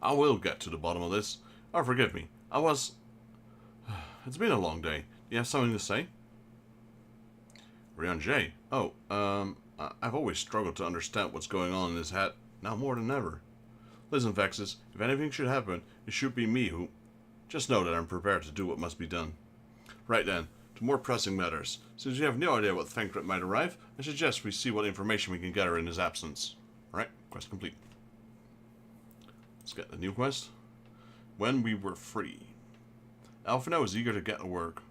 I will get to the bottom of this. Oh, forgive me. It's been a long day. Do you have something to say? Eorzea. Oh, I've always struggled to understand what's going on in his head, now more than ever. Listen, Vexus, if anything should happen, it should be me who... Just know that I'm prepared to do what must be done. Right then, to more pressing matters. Since you have no idea what Thancred might arrive, I suggest we see what information we can gather in his absence. Alright, quest complete. Let's get the new quest. When we were free. Alphino is eager to get to work.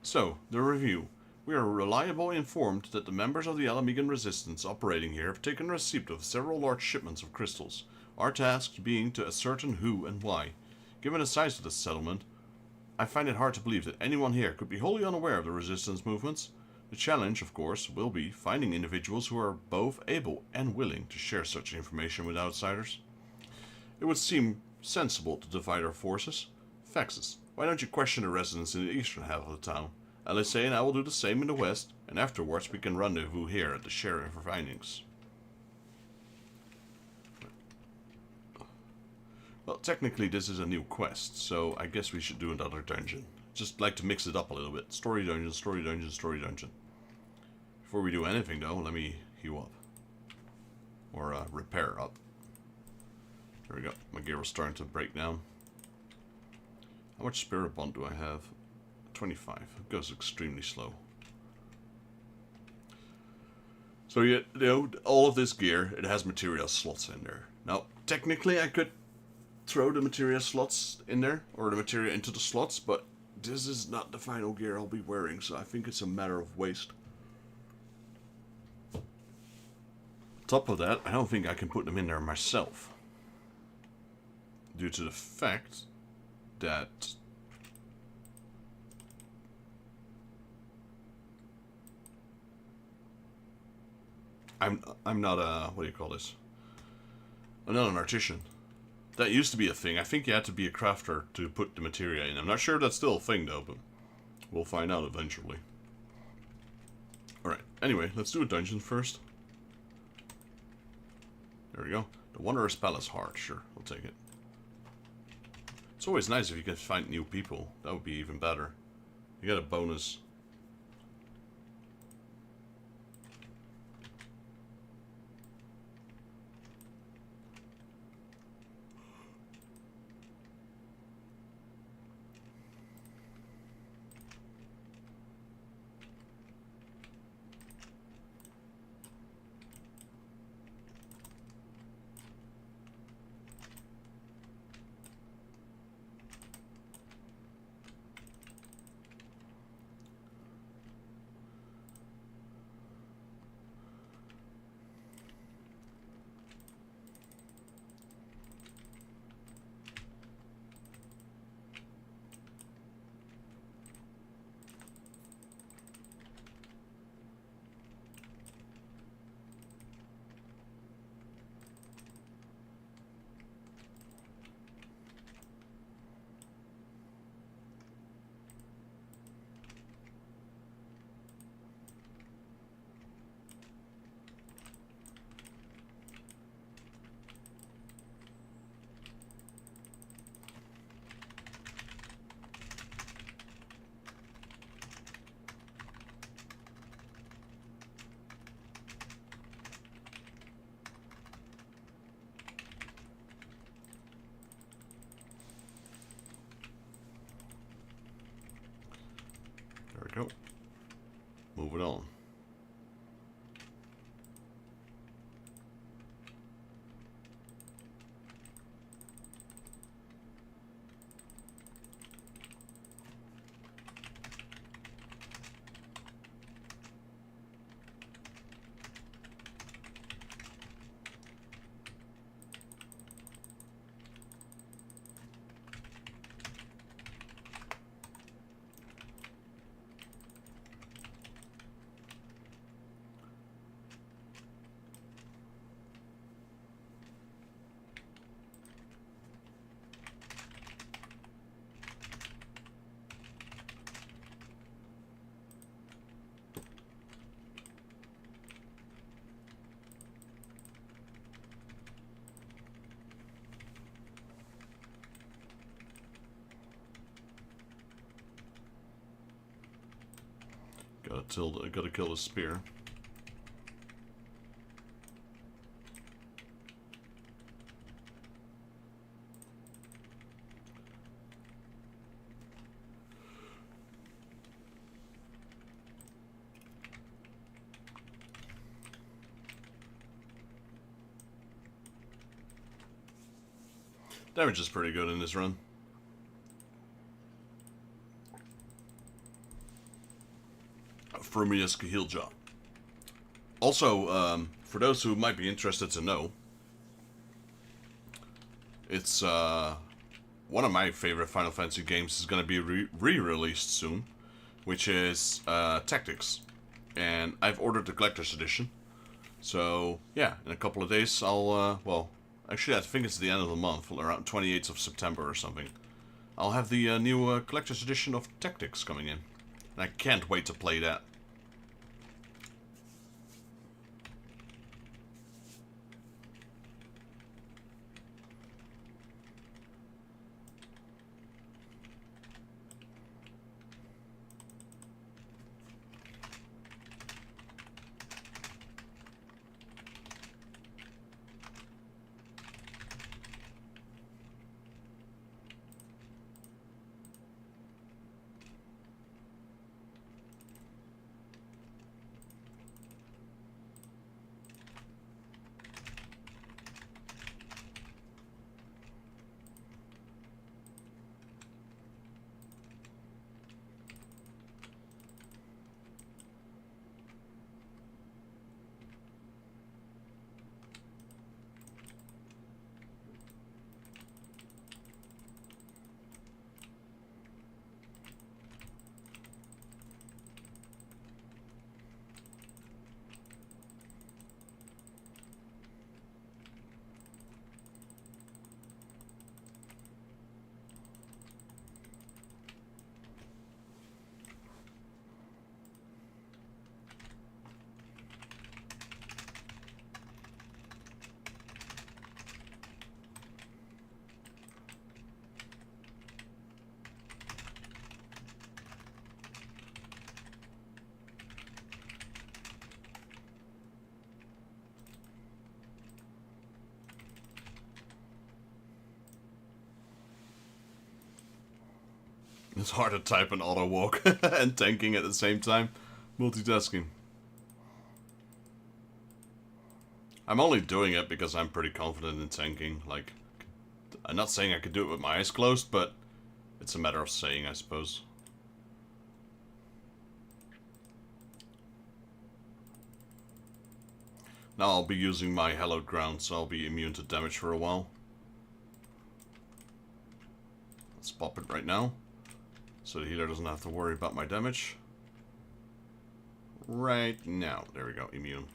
So, the review. We are reliably informed that the members of the Alamigan resistance operating here have taken receipt of several large shipments of crystals, our task being to ascertain who and why. Given the size of this settlement, I find it hard to believe that anyone here could be wholly unaware of the resistance movements. The challenge, of course, will be finding individuals who are both able and willing to share such information with outsiders. It would seem sensible to divide our forces. Vexus, why don't you question the residents in the eastern half of the town? Alice and I will do the same in the west, and afterwards we can rendezvous here at the sheriff for findings. Well, technically this is a new quest, so I guess we should do another dungeon. Just like to mix it up a little bit. Story dungeon, story dungeon, story dungeon. Before we do anything though, let me heal up. Or repair up. There we go. My gear was starting to break down. How much spirit bond do I have? 25. It goes extremely slow. So yeah, you know, all of this gear, it has material slots in there. Now, technically I could throw the material slots in there, or the material into the slots, but this is not the final gear I'll be wearing, so I think it's a matter of waste. Top of that, I don't think I can put them in there myself. Due to the fact that I'm not a, what do you call this? I'm not an artisan. That used to be a thing. I think you had to be a crafter to put the materia in. I'm not sure if that's still a thing though, but we'll find out eventually. Alright, anyway, let's do a dungeon first. There we go. The Wanderer's Palace Heart, sure, I'll take it. It's always nice if you can find new people. That would be even better. You get a bonus. There we go. Move it on. Gotta kill the spear. Damage is pretty good in this run. For me as a heal job. Also, for those who might be interested to know, it's one of my favorite Final Fantasy games is going to be re-released soon, which is Tactics, and I've ordered the collector's edition. So yeah, in a couple of days I'll well, actually I think it's the end of the month, around 28th of September or something. I'll have the new collector's edition of Tactics coming in, and I can't wait to play that. It's hard to type and auto walk and tanking at the same time. Multitasking. I'm only doing it because I'm pretty confident in tanking. Like, I'm not saying I could do it with my eyes closed, but it's a matter of saying, I suppose. Now I'll be using my hallowed ground, so I'll be immune to damage for a while. Let's pop it right now, so the healer doesn't have to worry about my damage. Right now. There we go, immune.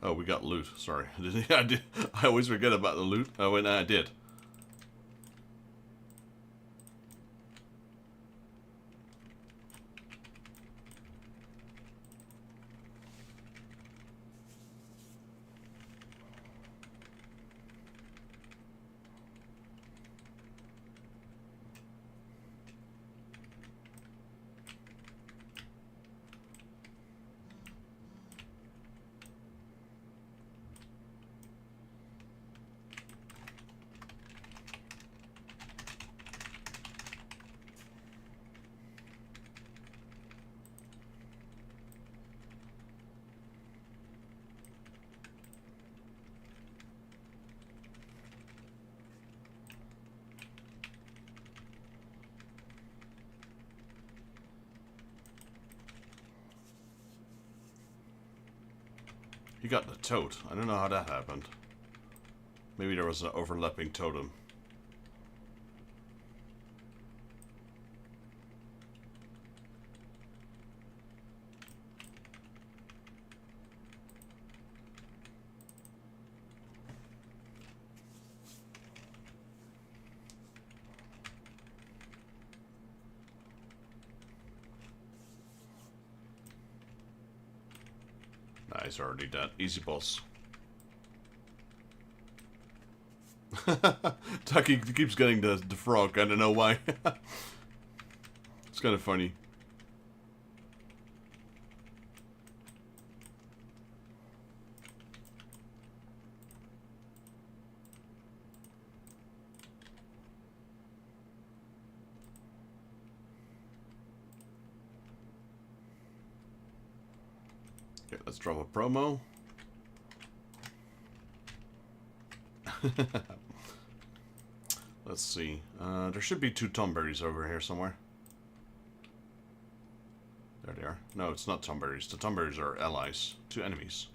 Oh, we got loot. Sorry. I always forget about the loot. Oh, wait, no, I did. You got the toad. I don't know how that happened. Maybe there was an overlapping totem. Nice, already dead. Easy boss. Taki keeps getting the frog. I don't know why. It's kind of funny. Okay, let's drop a promo. Let's see. There should be 2 tomberries over here somewhere. There they are. No, it's not tomberries. The tomberries are allies to enemies.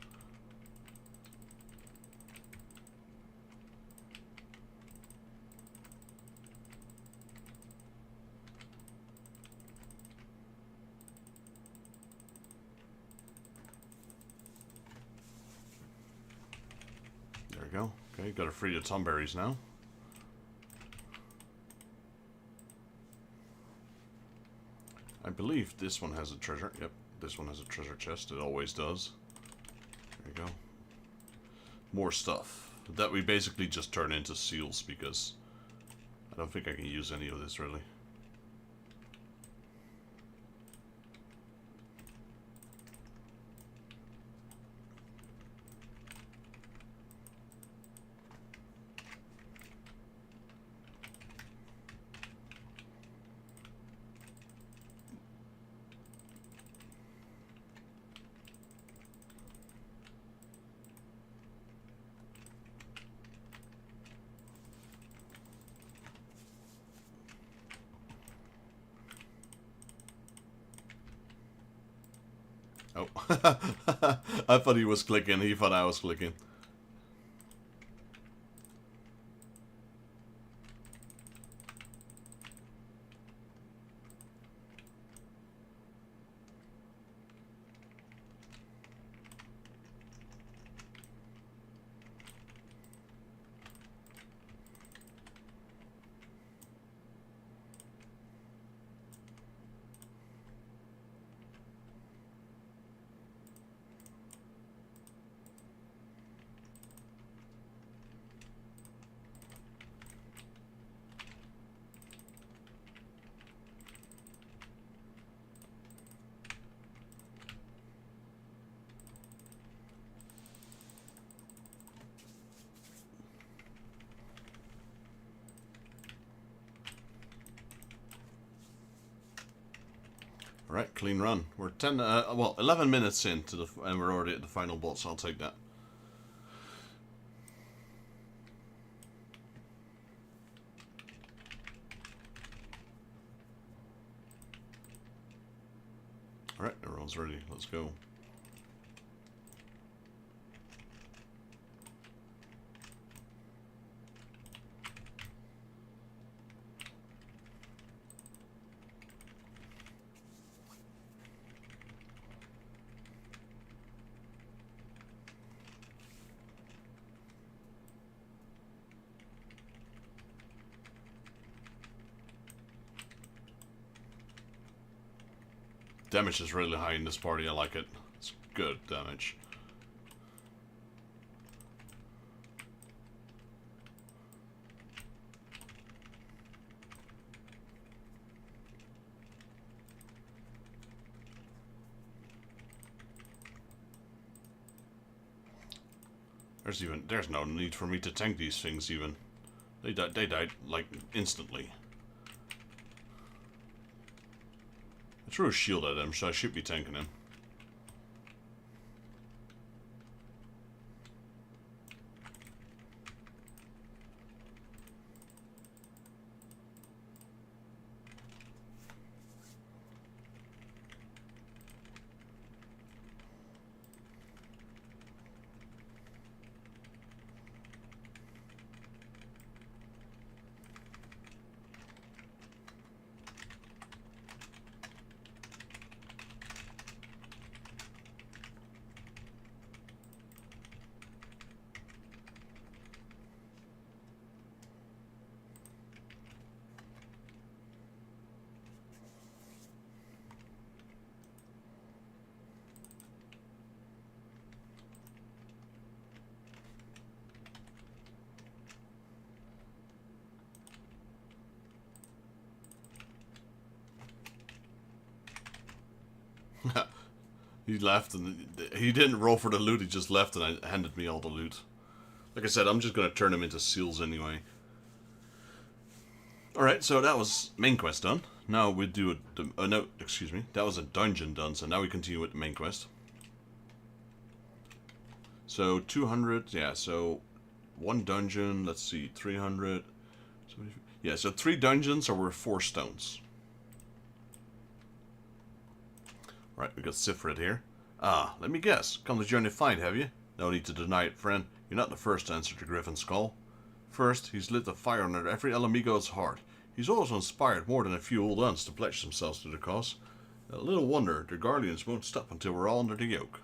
There we go. Okay, gotta free the tomberries now. I believe this one has a treasure. Yep, this one has a treasure chest. It always does. There you go. More stuff. That we basically just turn into seals because I don't think I can use any of this really. Oh. I thought he was clicking. He thought I was clicking. Alright, clean run. We're 11 minutes in to and we're already at the final boss. I'll take that. Alright, everyone's ready. Let's go. Damage is really high in this party, I like it. It's good damage. There's no need for me to tank these things even. They died like instantly. I threw a shield at him, so I should be tanking him. He left and he didn't roll for the loot, he just left and I handed me all the loot. Like I said, I'm just gonna turn them into seals anyway. Alright, so that was main quest done. Now we do no, excuse me, that was a dungeon done, so now we continue with the main quest. So 200, yeah, so one dungeon, let's see, 300. Yeah, so 3 dungeons are worth 4 stones. Right, we got Sifrid here. Ah, let me guess. Come to journey fight, have you? No need to deny it, friend. You're not the first to answer to Griffin's call. First, he's lit a fire under every Alamigo's heart. He's also inspired more than a few old uns to pledge themselves to the cause. A little wonder the Garleans won't stop until we're all under the yoke.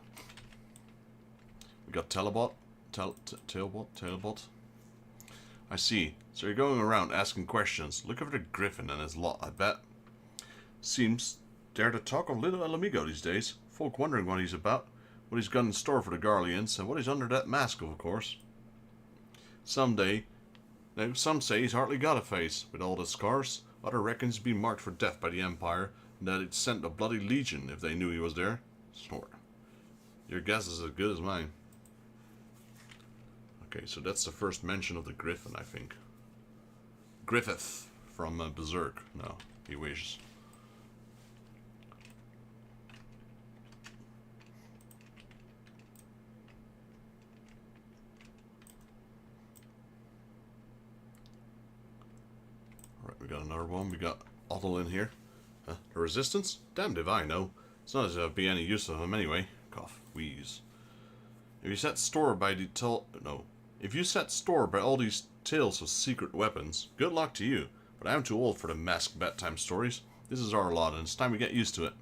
We got Tailbot. Tailbot. I see. So you're going around asking questions. Look over the Griffin and his lot, I bet. Seems they're the talk of little Alamigo these days. Folk wondering what he's about, what he's got in store for the Garleans, and what he's under that mask of course. Some say he's hardly got a face, with all the scars. Other reckons he's been marked for death by the Empire, and that it's sent a bloody legion if they knew he was there. Snort. Your guess is as good as mine. Okay, so that's the first mention of the Griffin, I think. Griffith from Berserk. No, he wishes. Alright, we got another one. We got Otto in here. The Resistance? Damned if I know. It's not as if I'd be any use of him anyway. Cough, wheeze. If you set store by all these tales of secret weapons, good luck to you. But I'm too old for the masked bedtime stories. This is our lot, and it's time we get used to it.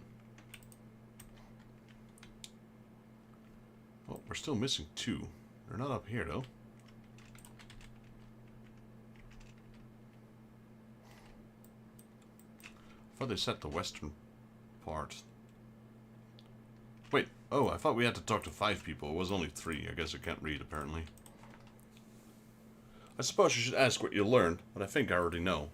Oh, we're still missing 2. They're not up here, though. I thought they set the western part. Wait, oh, I thought we had to talk to 5 people. It was only 3. I guess I can't read, apparently. I suppose you should ask what you learned, but I think I already know.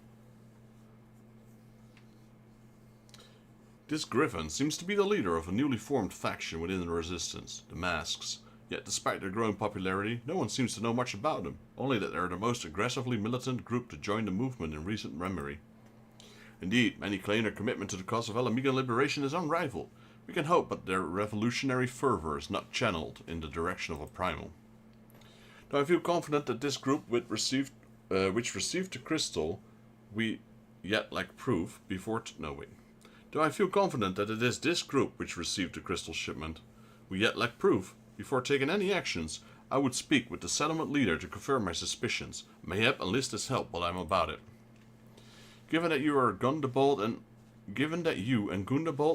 This Griffin seems to be the leader of a newly formed faction within the Resistance, the Masks. Yet despite their growing popularity, no one seems to know much about them, only that they're the most aggressively militant group to join the movement in recent memory. Indeed, many claim their commitment to the cause of Alamigan liberation is unrivaled. We can hope that their revolutionary fervor is not channeled in the direction of a primal. Though I feel confident that this group which received the crystal, we yet lack proof before... Though I feel confident that it is this group which received the crystal shipment, we yet lack proof. Before taking any actions, I would speak with the settlement leader to confirm my suspicions. Mayhap enlist his help while I'm about it. Given that you and Gundabald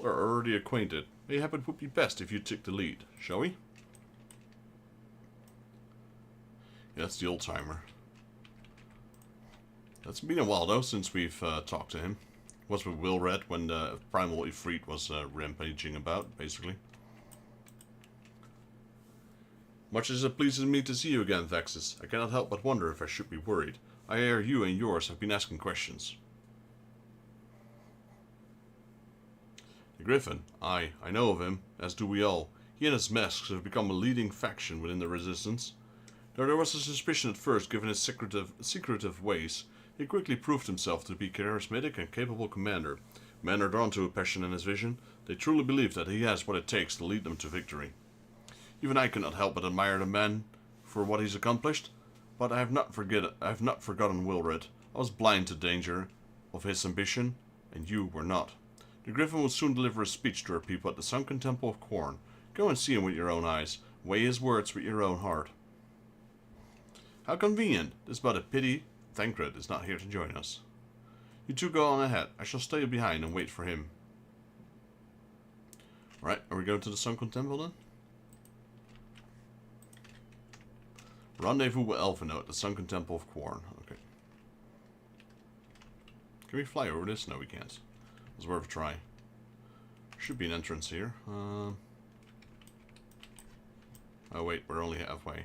are already acquainted, mayhap it would be best if you took the lead, shall we? Yeah, that's the old-timer. It's been a while, though, since we've talked to him. Was with Wilred when the primal Ifrit was rampaging about, basically. Much as it pleases me to see you again, Vexus, I cannot help but wonder if I should be worried. I hear you and yours have been asking questions. The Griffin, I know of him, as do we all. He and his masks have become a leading faction within the Resistance. Though there was a suspicion at first given his secretive ways, he quickly proved himself to be a charismatic and capable commander. Men are drawn to a passion in his vision. They truly believe that he has what it takes to lead them to victory. Even I cannot help but admire the man for what he's accomplished, but I have not forgotten Wilred. I was blind to danger of his ambition, and you were not. The Griffin will soon deliver a speech to our people at the sunken Temple of Corn. Go and see him with your own eyes. Weigh his words with your own heart. How convenient! It is but a pity Thancred is not here to join us. You two go on ahead. I shall stay behind and wait for him. Alright, are we going to the sunken temple then? Rendezvous with Elfino at the sunken temple of Corn. Okay. Can we fly over this? No, we can't. It's worth a try. Should be an entrance here. Oh wait, we're only halfway.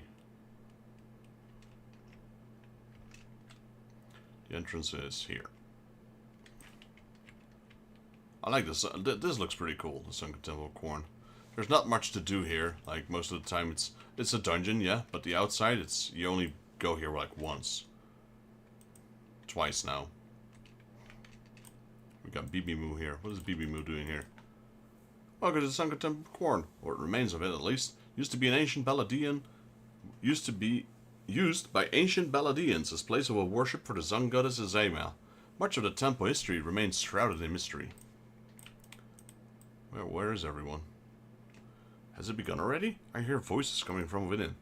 The entrance is here. I like this. This looks pretty cool, the Sunken Temple of Corn. There's not much to do here. Like, most of the time it's a dungeon, yeah. But the outside, you only go here like once. Twice now. We got Bibimu here. What is Bibimu doing here? Oh, because it's the Sunken Temple of Corn. Or it remains of it, at least. Used to be an ancient Baladian. Used to be used by ancient Baladians as place of worship for the sun goddess Eorzea. Much of the temple history remains shrouded in mystery. Where is everyone? Has it begun already? I hear voices coming from within.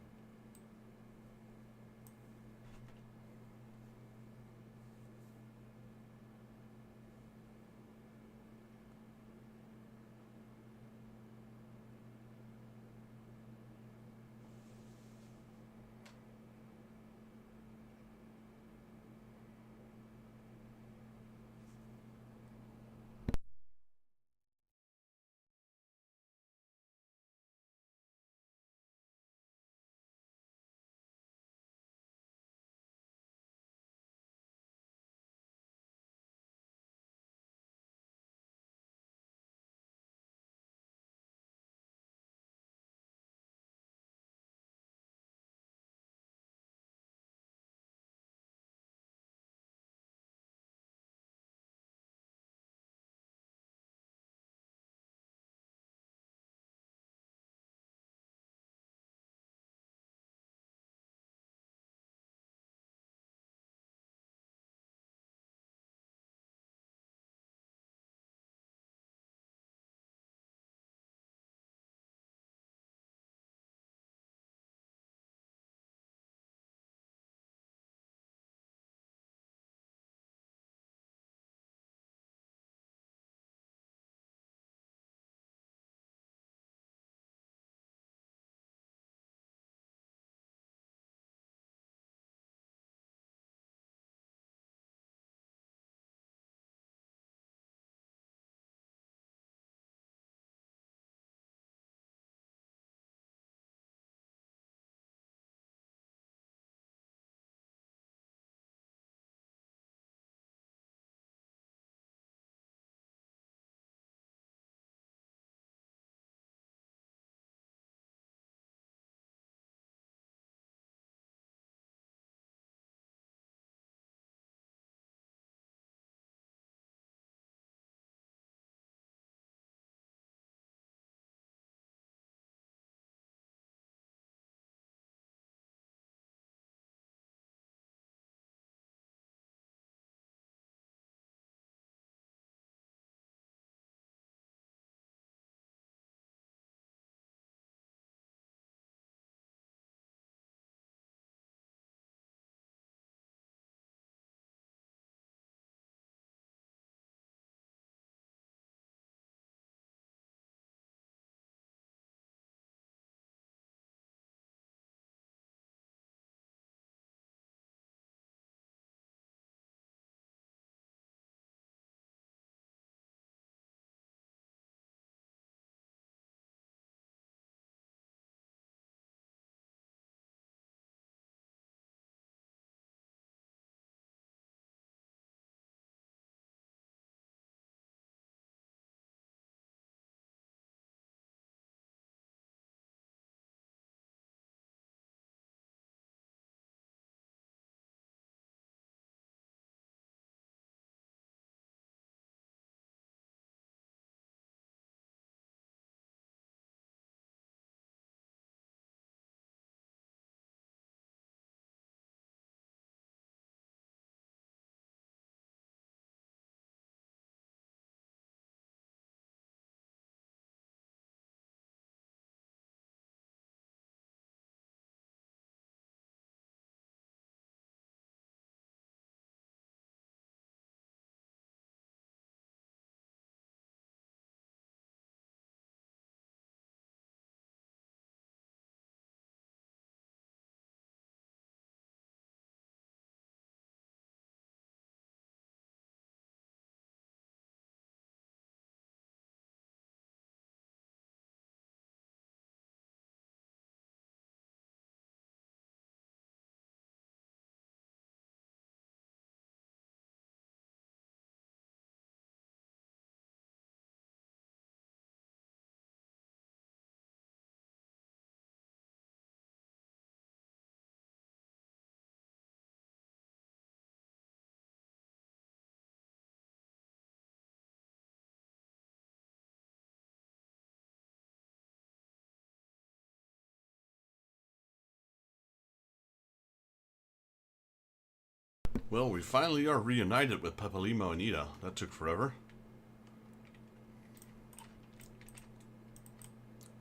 Well, we finally are reunited with Pepalimo and Ida. That took forever.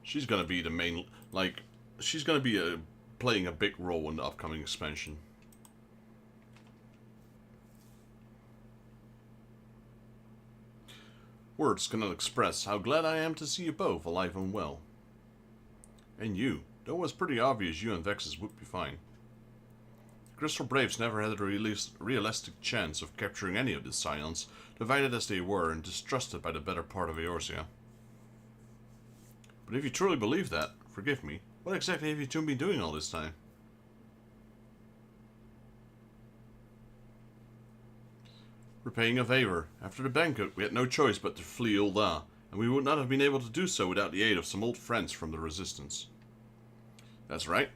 She's gonna be the main, like, she's gonna be playing a big role in the upcoming expansion. Words cannot express how glad I am to see you both alive and well. And you, though it was pretty obvious you and Vexus would be fine. The Crystal Braves never had a realistic chance of capturing any of the Scions, divided as they were and distrusted by the better part of Eorzea. But if you truly believe that, forgive me, what exactly have you two been doing all this time? Repaying a favor. After the banquet, we had no choice but to flee Ul'dah, and we would not have been able to do so without the aid of some old friends from the Resistance. That's right,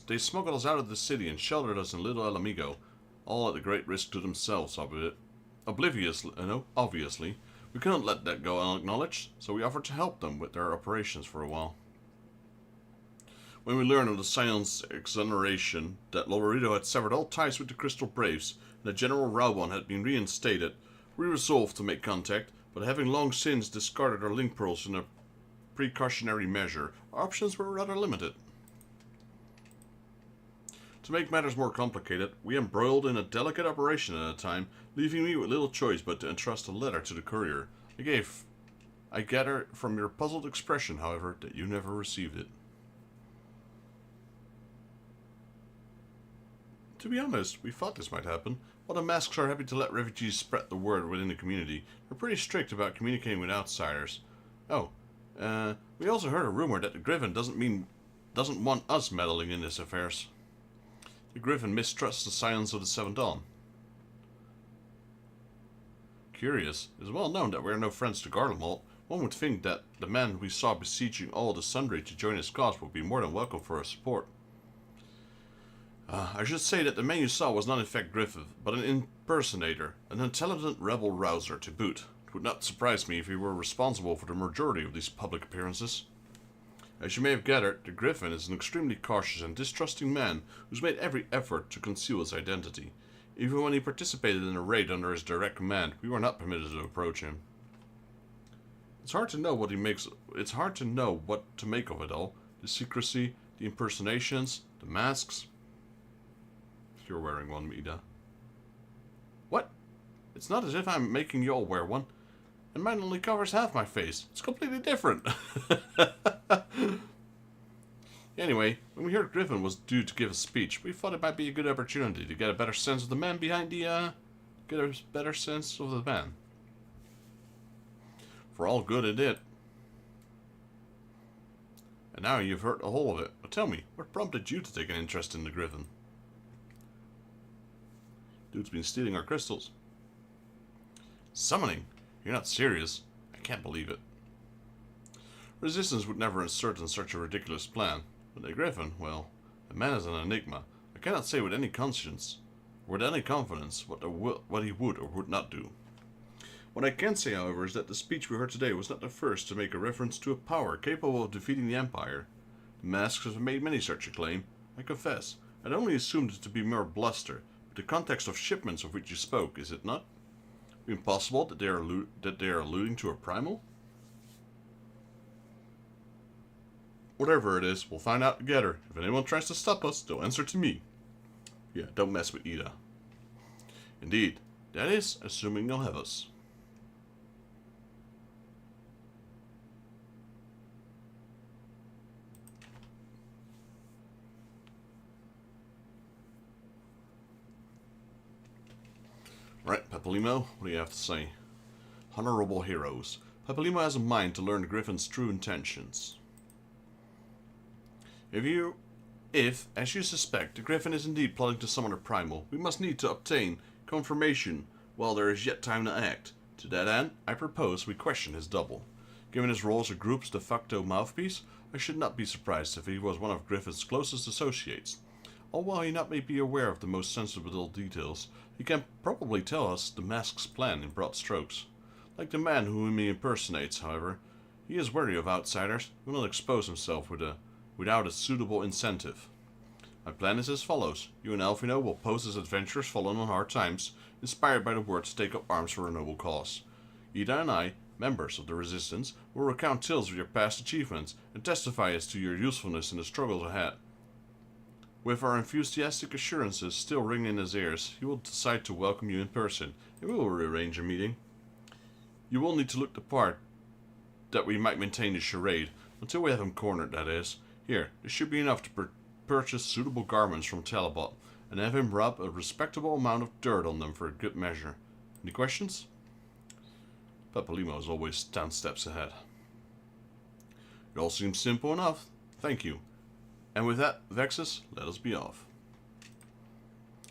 they smuggled us out of the city and sheltered us in Little El Amigo, all at a great risk to themselves, obviously. We couldn't let that go unacknowledged, so we offered to help them with their operations for a while. When we learned of the Scion's exoneration, that Lorito had severed all ties with the Crystal Braves, and that General Raubon had been reinstated, we resolved to make contact, but having long since discarded our link pearls in a precautionary measure, our options were rather limited. To make matters more complicated, we embroiled in a delicate operation at a time, leaving me with little choice but to entrust a letter to the courier. I gather from your puzzled expression, however, that you never received it. To be honest, we thought this might happen. While the masks are happy to let refugees spread the word within the community, they're pretty strict about communicating with outsiders. We also heard a rumor that the Griffin doesn't want us meddling in these affairs. The Griffin mistrusts the Scions of the Seventh Dawn. Curious. It is well known that we are no friends to Garlemald. One would think that the man we saw besieging all the Sundry to join his cause would be more than welcome for our support. I should say that the man you saw was not in fact Griffith, but an impersonator, an intelligent rebel rouser to boot. It would not surprise me if he were responsible for the majority of these public appearances. As you may have gathered, the Griffin is an extremely cautious and distrusting man who's made every effort to conceal his identity. Even when he participated in a raid under his direct command, we were not permitted to approach him. It's hard to know what to make of it all. The secrecy, the impersonations, the masks. You're wearing one, Ida. What? It's not as if I'm making you all wear one. And mine only covers half my face. It's completely different. Anyway, when we heard Griffin was due to give a speech, we thought it might be a good opportunity to get a better sense of the man behind the, For all good it did. And now you've heard the whole of it. But tell me, what prompted you to take an interest in the Griffin? Dude's been stealing our crystals. Summoning? You're not serious. I can't believe it. Resistance would never insert in such a ridiculous plan. But the Griffin, well, the man is an enigma. I cannot say with any confidence what he would or would not do. What I can say, however, is that the speech we heard today was not the first to make a reference to a power capable of defeating the Empire. The masks have made many such a claim. I confess, I'd only assumed it to be mere bluster, but the context of shipments of which you spoke, is it not? Impossible that they are alluding to a primal? Whatever it is, we'll find out together. If anyone tries to stop us, they'll answer to me. Yeah, don't mess with Ida. Indeed, that is, assuming they'll have us. Right, Pepalimo, what do you have to say? Honorable heroes. Pepalimo has a mind to learn Griffin's true intentions. If, as you suspect, the Griffin is indeed plotting to summon a primal, we must need to obtain confirmation while there is yet time to act. To that end, I propose we question his double. Given his role as a group's de facto mouthpiece, I should not be surprised if he was one of Griffin's closest associates. Although he not may be aware of the most sensible details, he can probably tell us the mask's plan in broad strokes. Like the man whom he impersonates, however, he is wary of outsiders, and will not expose himself without a suitable incentive. My plan is as follows. You and Alfino will pose as adventurers fallen on hard times, inspired by the word to take up arms for a noble cause. Ida and I, members of the Resistance, will recount tales of your past achievements and testify as to your usefulness in the struggles ahead. With our enthusiastic assurances still ringing in his ears, he will decide to welcome you in person, and we will rearrange a meeting. You will need to look the part that we might maintain the charade, until we have him cornered, that is. Here, this should be enough to purchase suitable garments from Dalamud, and have him rub a respectable amount of dirt on them for a good measure. Any questions? Papalimo is always 10 steps ahead. It all seems simple enough. Thank you. And with that, Vexus, let us be off.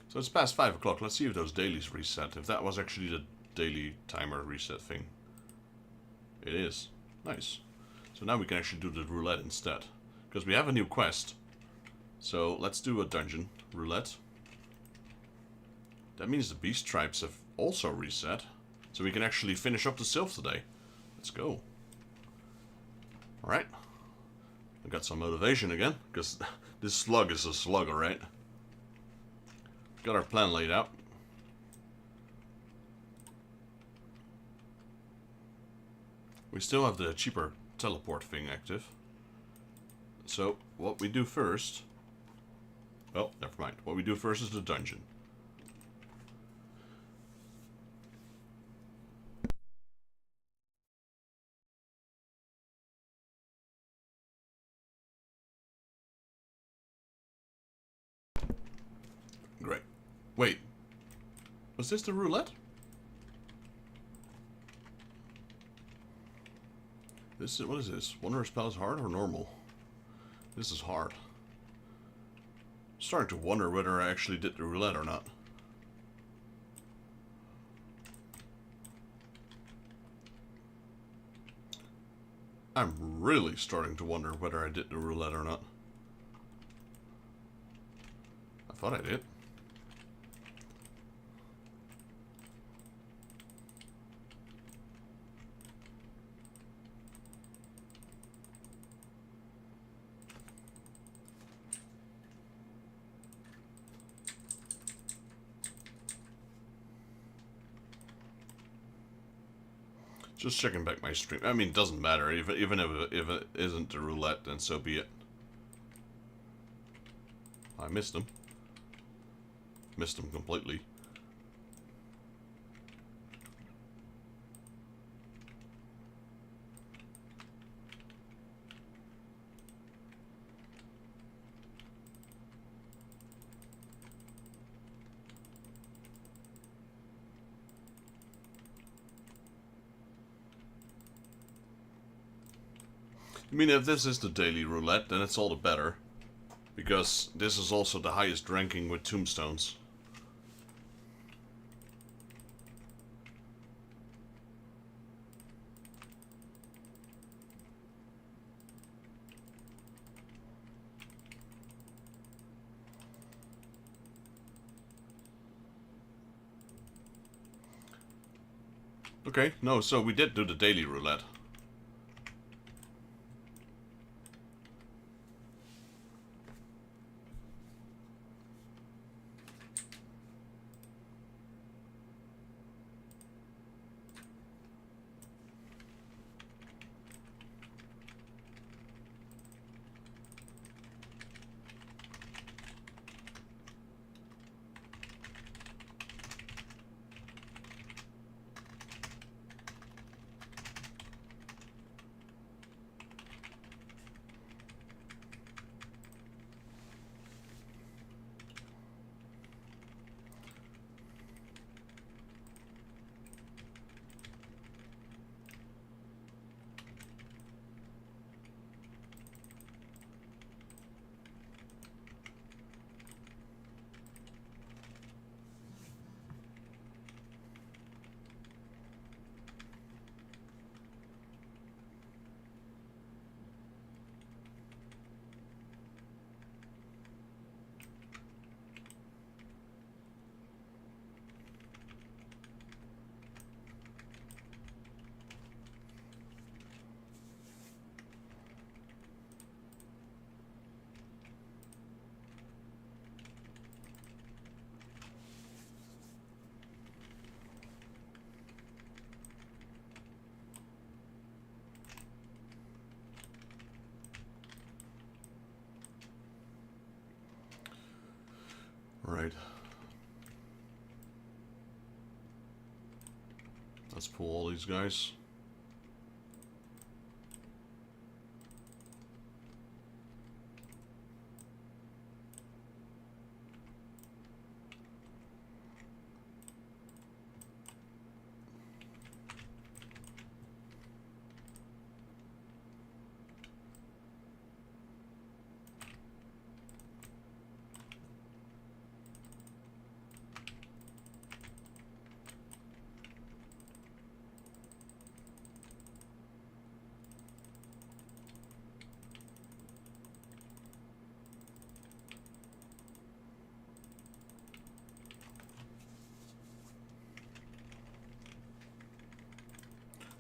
So it's past 5 o'clock. Let's see if those dailies reset. If that was actually the daily timer reset thing. It is. Nice. So now we can actually do the roulette instead. Because we have a new quest. So let's do a dungeon roulette. That means the beast tribes have also reset. So we can actually finish up the sylph today. Let's go. Alright. I got some motivation again. Because this slug is a slug, alright? Got our plan laid out. We still have the cheaper teleport thing active. So, what we do first... Well, never mind. What we do first is the dungeon. Great. Wait. Was this the roulette? What is this? Wanderer spell is hard or normal? This is hard. I'm starting to wonder whether I actually did the roulette or not. I'm really starting to wonder whether I did the roulette or not. I thought I did. Just checking back my stream. I mean, it doesn't matter. Even if it isn't the roulette, then so be it. I missed him. Missed him completely. I mean, if this is the daily roulette, then it's all the better. Because this is also the highest ranking with tombstones. Okay, no, so we did do the daily roulette. Alright. Let's pull all these guys.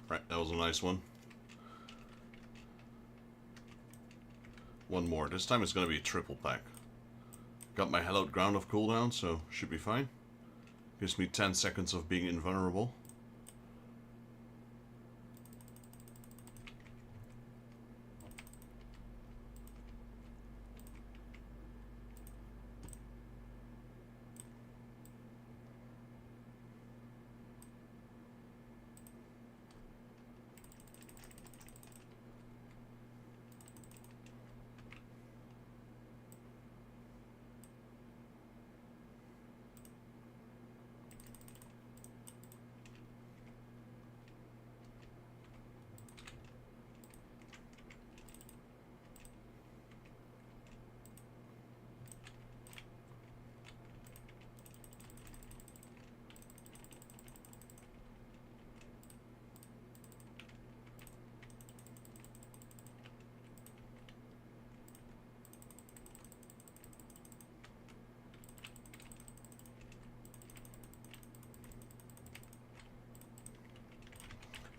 Right, that was a nice one. One more. This time it's going to be a triple pack. Got my hallowed ground of cooldown, so should be fine. Gives me 10 seconds of being invulnerable.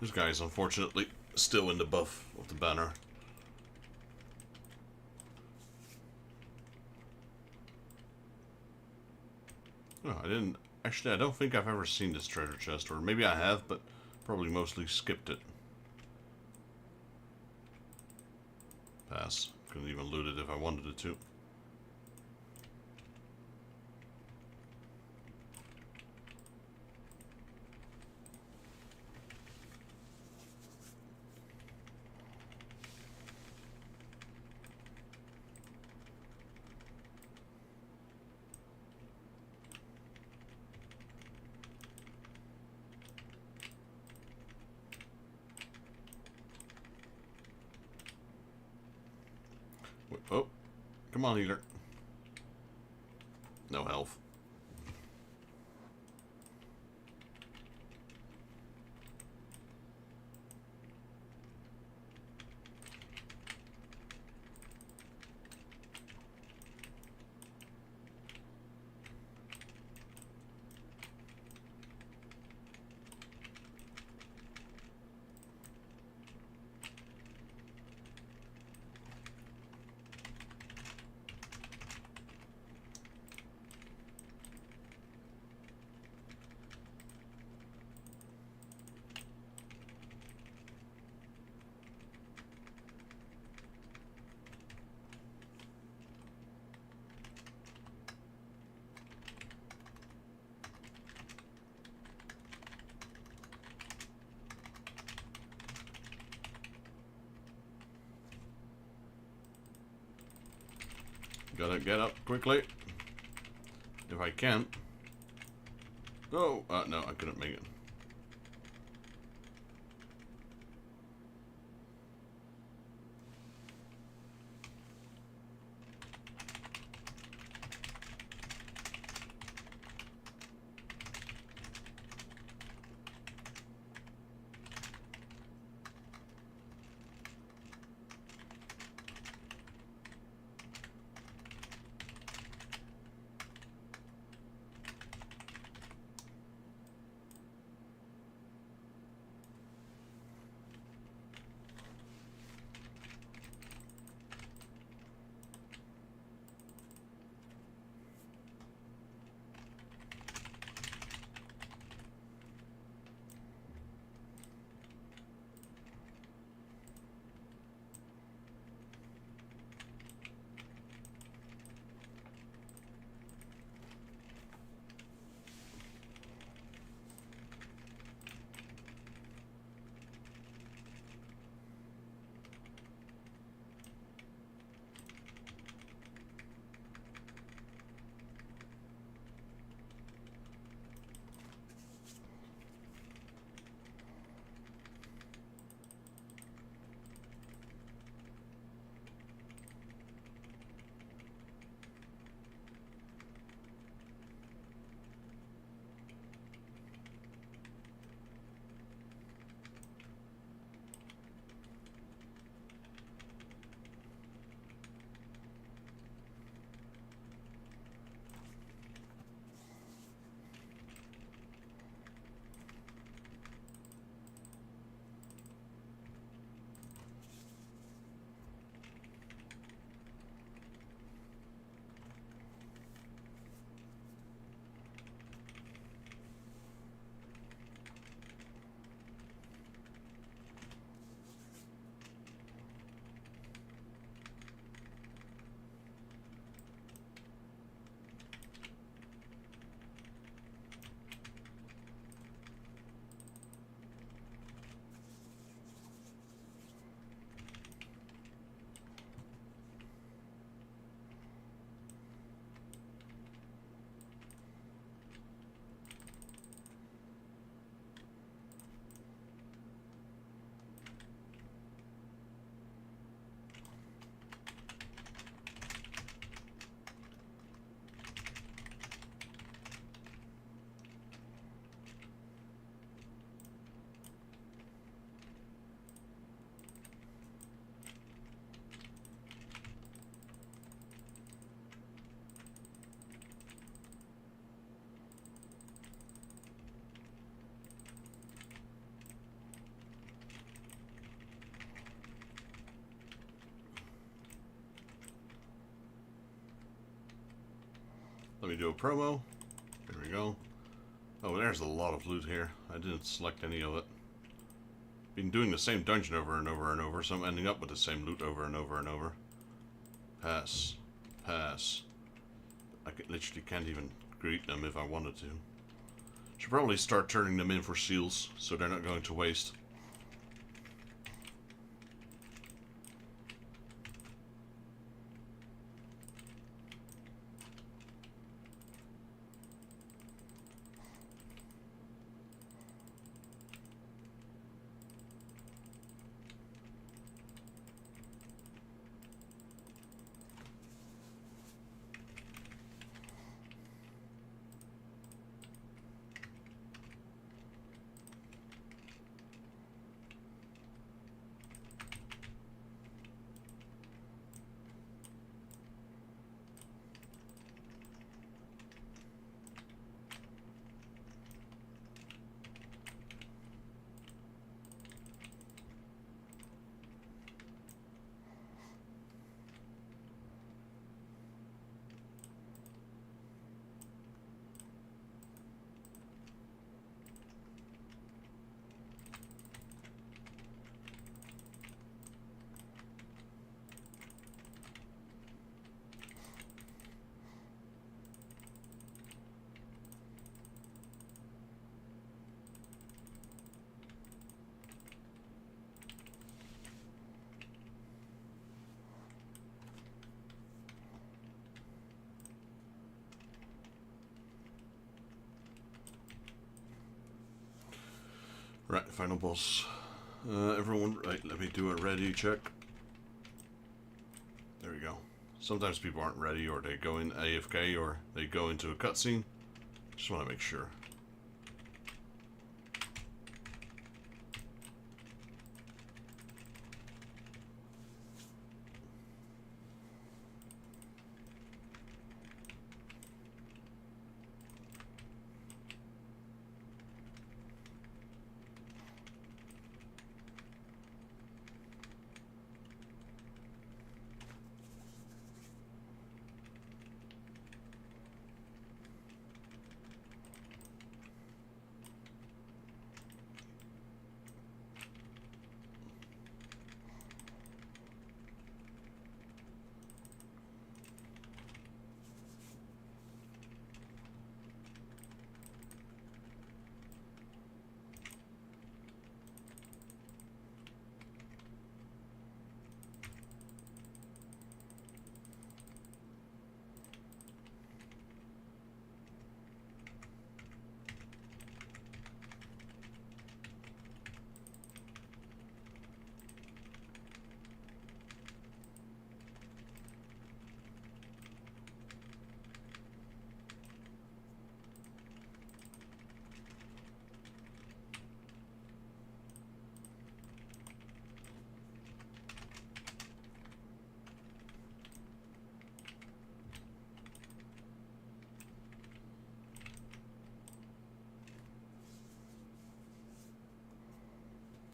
This guy is unfortunately still in the buff of the banner. Oh, I don't think I've ever seen this treasure chest, or maybe I have, but probably mostly skipped it. Pass. Couldn't even loot it if I wanted it to. Oh, come on, healer. No health. Gotta get up quickly. If I can. Oh, no, I couldn't make it. do a promo. There we go. Oh, there's a lot of loot here. I didn't select any of it. Been doing the same dungeon over and over and over, so I'm ending up with the same loot over and over and over. Pass. Pass. I literally can't even greet them if I wanted to. Should probably start turning them in for seals, so they're not going to waste. Right, final boss. Everyone, right, let me do a ready check. There we go. Sometimes people aren't ready, or they go in AFK, or they go into a cutscene. Just want to make sure.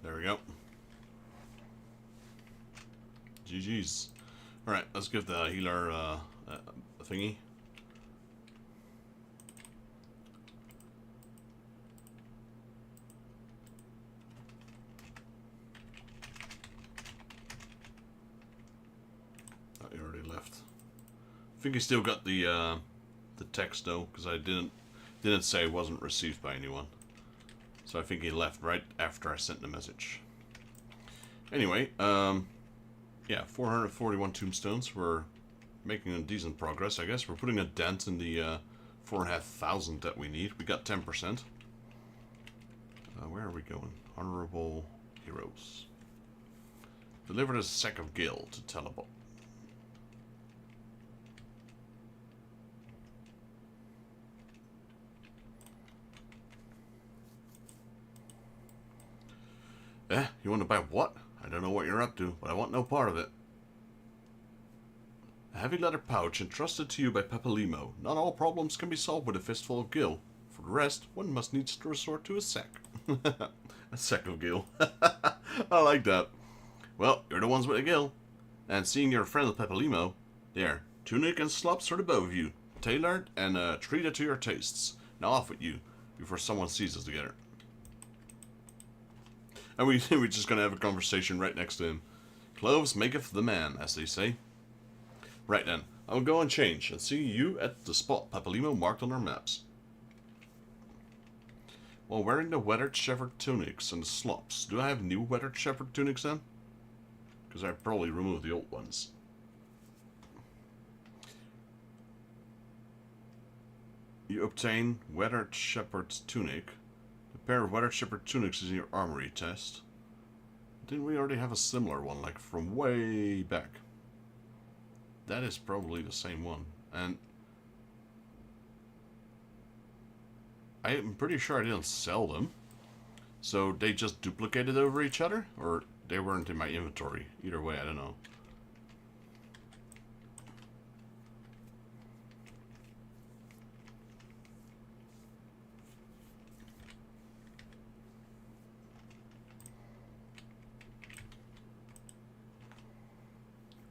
There we go. GG's. Alright, let's give the healer a thingy. Oh, he already left. I think he still got the text though, because I didn't say it wasn't received by anyone. So I think he left right after I sent the message. Anyway, yeah, 441 tombstones. We're making a decent progress, I guess. We're putting a dent in the 4,500 that we need. We got 10%. Where are we going? Honorable Heroes. Delivered a sack of gil to Dalamud. You want to buy what? I don't know what you're up to, but I want no part of it. A heavy leather pouch entrusted to you by Pepalimo. Not all problems can be solved with a fistful of gil. For the rest, one must needs to resort to a sack. A sack of gil. I like that. Well, you're the ones with the gil. And seeing you're a friend of Pepalimo, there, tunic and slops for the both of you. tailored and treated to your tastes. Now off with you, before someone sees us together. And we're just gonna have a conversation right next to him. Clothes maketh the man, as they say. Right then, I'll go and change, and see you at the spot Papalimo marked on our maps. While wearing the weathered shepherd tunics and the slops, do I have new weathered shepherd tunics then? Because I probably removed the old ones. You obtain weathered shepherd's tunic. A pair of weathered shepherd tunics is in your armory test. Didn't we already have a similar one, like from way back? That is probably the same one. And I'm pretty sure I didn't sell them. So they just duplicated over each other? Or they weren't in my inventory? Either way, I don't know.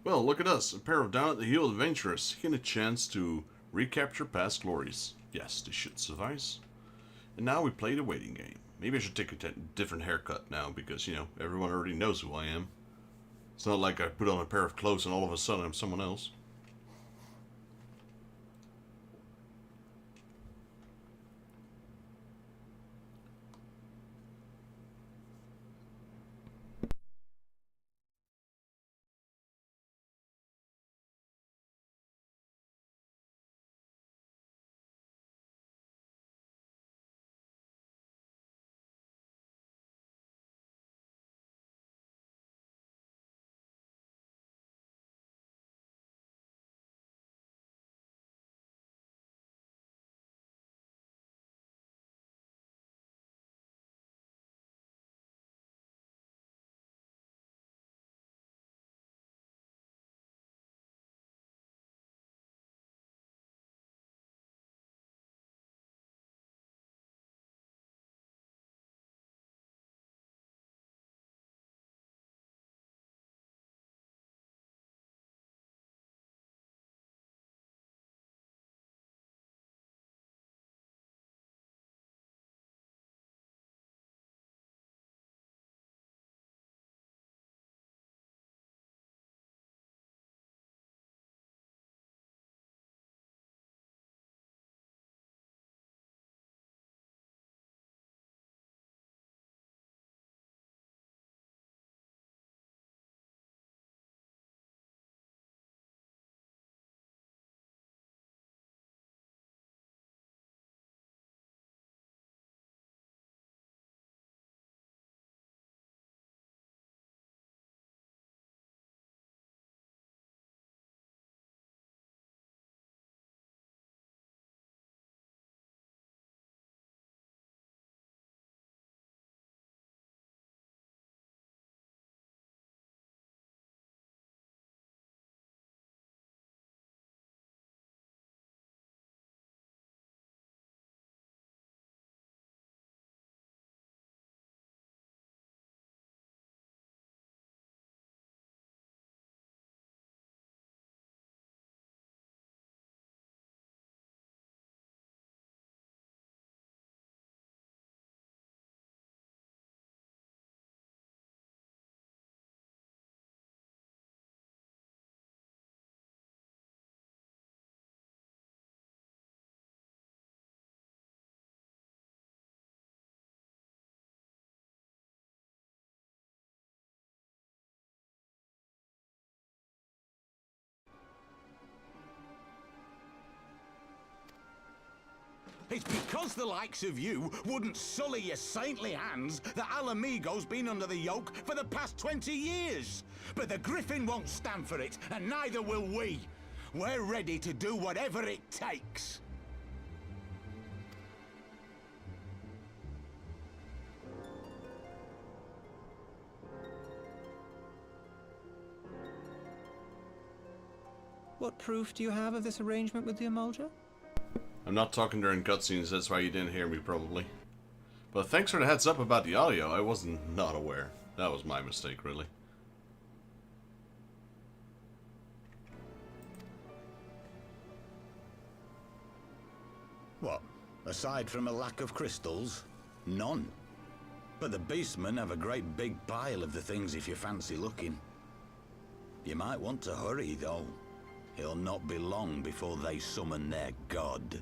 Well, look at us, a pair of down at the heel adventurers seeking a chance to recapture past glories. Yes, this should suffice. And now we play the waiting game. Maybe I should take a different haircut now because, you know, everyone already knows who I am. It's not like I put on a pair of clothes and all of a sudden I'm someone else. It's because the likes of you wouldn't sully your saintly hands that Alamigo's been under the yoke for the past 20 years. But the Griffin won't stand for it, and neither will we. We're ready to do whatever it takes. What proof do you have of this arrangement with the Eorzea? I'm not talking during cutscenes, that's why you didn't hear me, probably. But thanks for the heads up about the audio, I wasn't not aware. That was my mistake, really. Aside from a lack of crystals, none. But the beastmen have a great big pile of the things if you fancy looking. You might want to hurry, though. It'll not be long before they summon their god.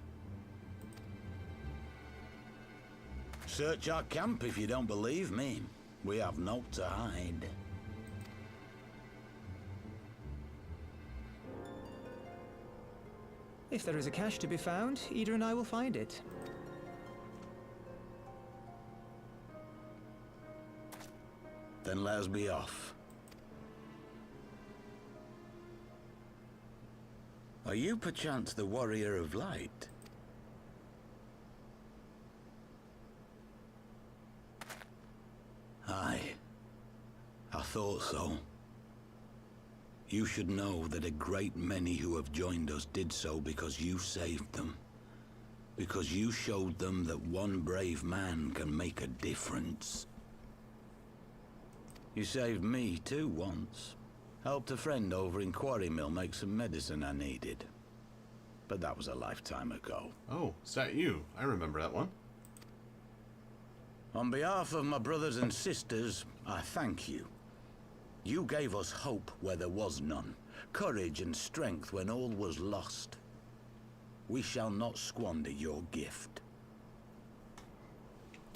Search our camp if you don't believe me. We have naught to hide. If there is a cache to be found, Ida and I will find it. Then let us be off. Are you perchance the Warrior of Light? Aye. I thought so. You should know that a great many who have joined us did so because you saved them. Because you showed them that one brave man can make a difference. You saved me too once. Helped a friend over in Quarry Mill make some medicine I needed. But that was a lifetime ago. Oh, is that you? I remember that one. On behalf of my brothers and sisters, I thank you. You gave us hope where there was none, courage and strength when all was lost. We shall not squander your gift.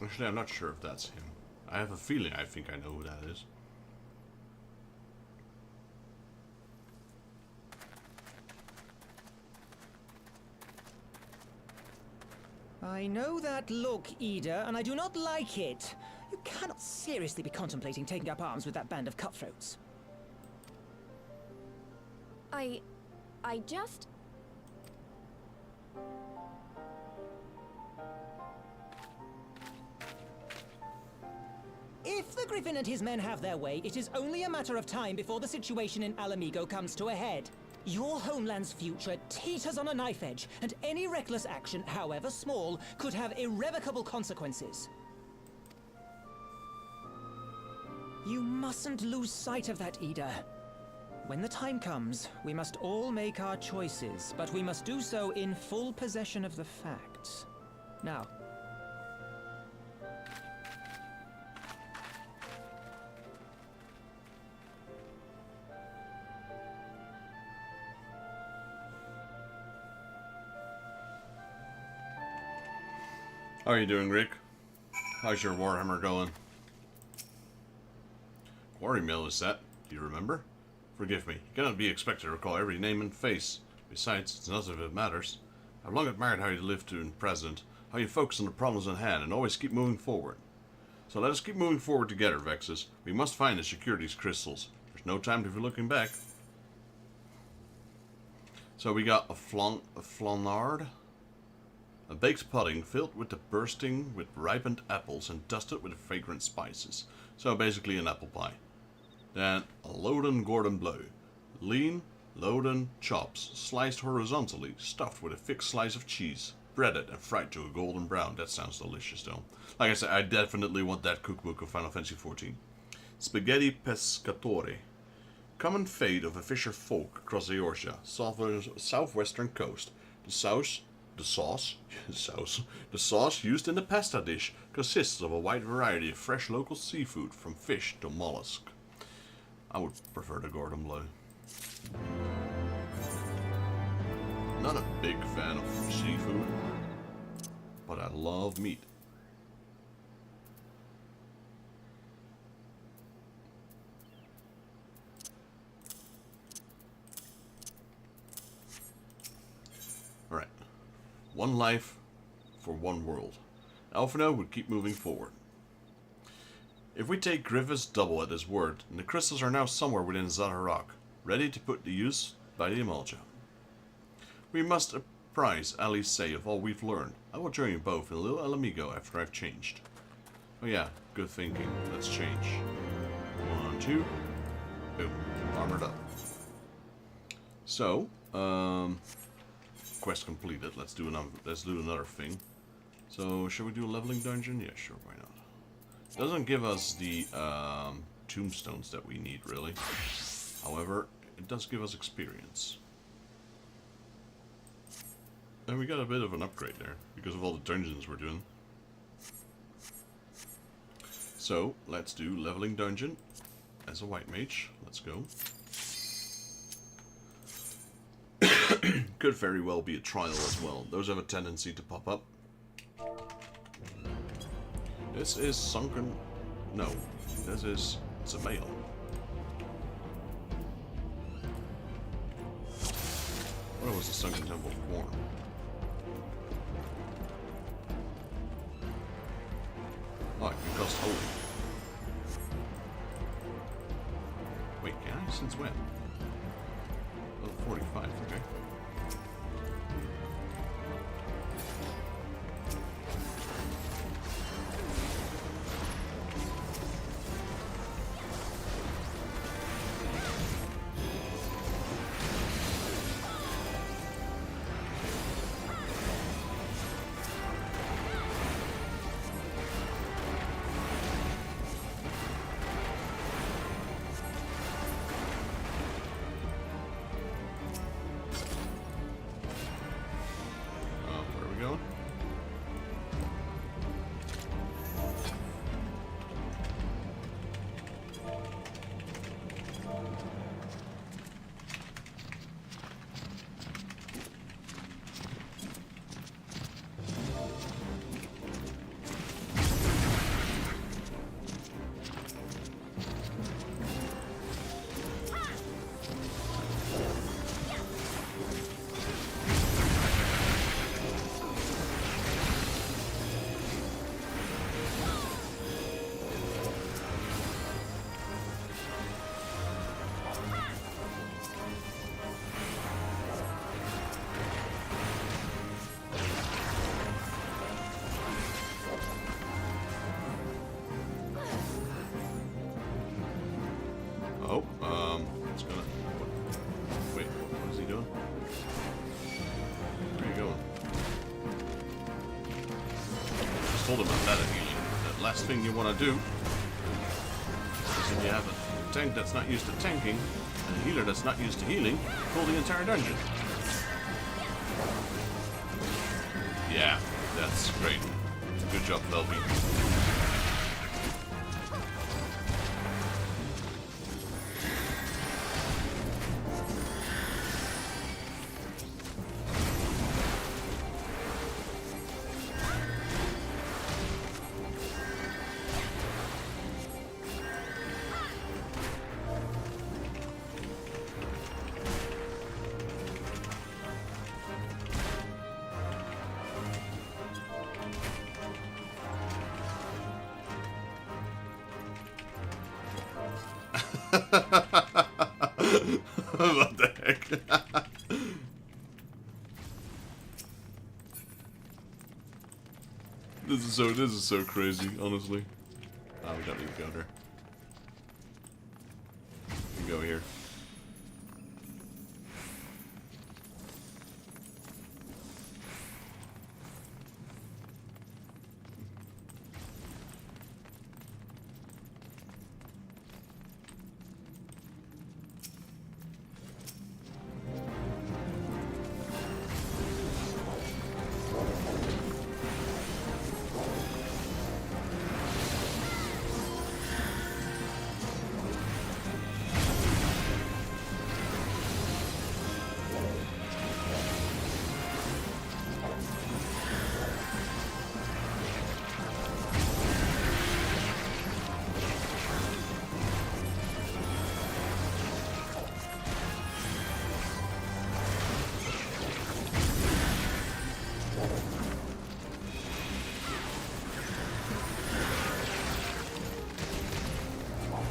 Actually, I'm not sure if that's him. I have a feeling I think I know who that is. I know that look, Ida, and I do not like it. You cannot seriously be contemplating taking up arms with that band of cutthroats. I just... If the Griffin and his men have their way, it is only a matter of time before the situation in Alamigo comes to a head. Your homeland's future teeters on a knife edge, and any reckless action, however small, could have irrevocable consequences. You mustn't lose sight of that, Ida. When the time comes, we must all make our choices, but we must do so in full possession of the facts. Now, How are you doing, Rick? How's your Warhammer going? Quarry Mill is that? Do you remember? Forgive me. You cannot be expected to recall every name and face. Besides, it's none of it matters. I've long admired how you live to in present, how you focus on the problems at hand, and always keep moving forward. So let us keep moving forward together, Vexus. We must find and secure these crystals. There's no time to be looking back. So we got a flanard. A baked pudding filled with the bursting with ripened apples and dusted with fragrant spices. So basically an apple pie. Then a loden Gordon Bleu. Lean, loden chops, sliced horizontally, stuffed with a thick slice of cheese. Breaded and fried to a golden brown. That sounds delicious though. Like I said, I definitely want that cookbook of Final Fantasy XIV. Spaghetti pescatore. Common fate of a fisher folk across the Eorzea, southwestern coast. The sauce used in the pasta dish consists of a wide variety of fresh local seafood, from fish to mollusk. I would prefer the Gordon Bleu. Not a big fan of seafood, but I love meat. Alright. One life for one world. Alphinaud would keep moving forward. If we take Grievous double at his word, and the crystals are now somewhere within Zaharok, ready to put to use by the Emulja. We must apprise Alice Say of all we've learned. I will join you both in Little Alamigo after I've changed. Oh yeah, good thinking. Let's change. 1, 2. Boom. Armored up. So, quest completed. Let's do another thing. So, should we do a leveling dungeon? Yeah, sure, why not? Doesn't give us the tombstones that we need, really. However, it does give us experience. And we got a bit of an upgrade there, because of all the dungeons we're doing. So, let's do leveling dungeon as a white mage. Let's go. Could very well be a trial as well. Those have a tendency to pop up. This is sunken... No. This is... It's a male. What was the sunken temple form? Oh, it can cost holy. Wait, can I? Since when? Level 45, okay. It's gonna... Wait, what is he doing? Where are you going? Just told him about that healing. The last thing you want to do is when you have a tank that's not used to tanking and a healer that's not used to healing, pull the entire dungeon. Yeah, that's great. Good job, Velby. What the heck? This is so crazy, honestly. Ah, we don't need to go there. We can go here.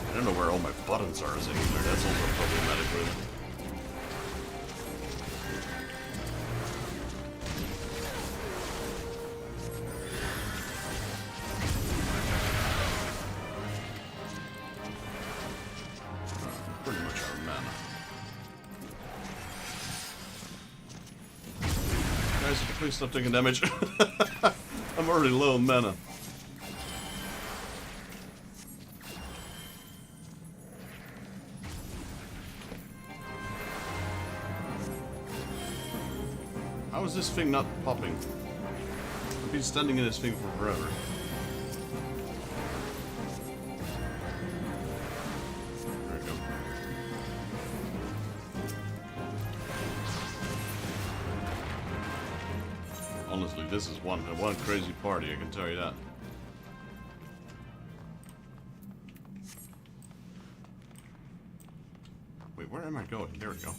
I don't know where all my buttons are as a healer. That's also problematic, really. Pretty much out of mana. Guys, please stop taking damage. I'm already low on mana. How is this thing not popping? I've been standing in this thing for forever. There we go. Honestly, this is one crazy party, I can tell you that. Wait, where am I going? There we go.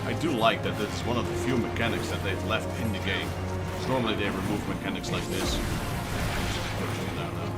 I do like that it's one of the few mechanics that they've left in the game. Because normally they remove mechanics like this. Just put them down now.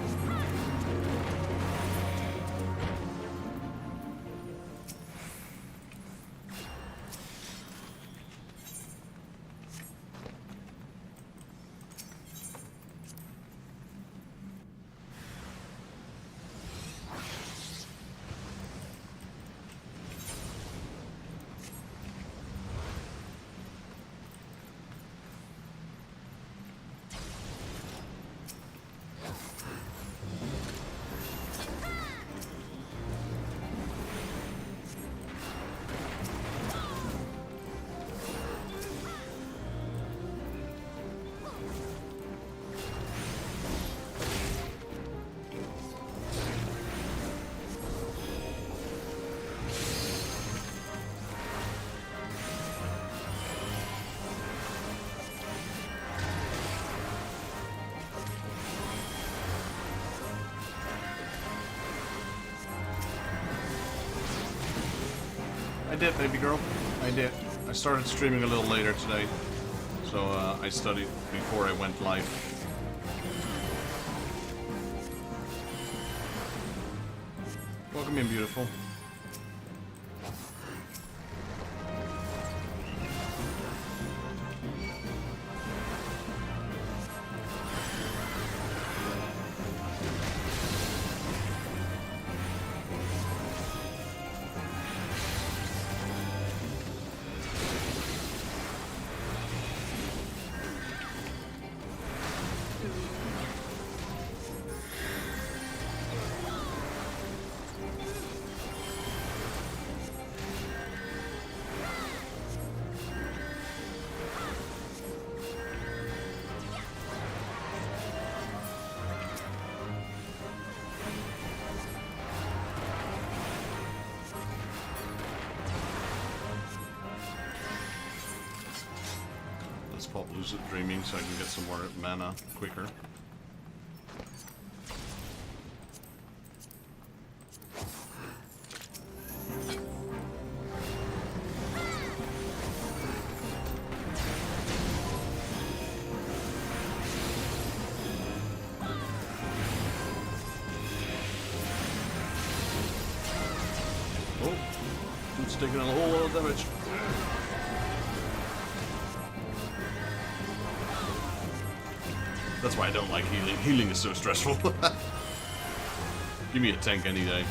I did, baby girl. I did. I started streaming a little later today, so I studied before I went live. Welcome in, beautiful. pop Lucid Dreaming so I can get some more mana quicker. Oh, it's taking a whole lot of damage. That's why I don't like healing. Healing is so stressful. Give me a tank any day.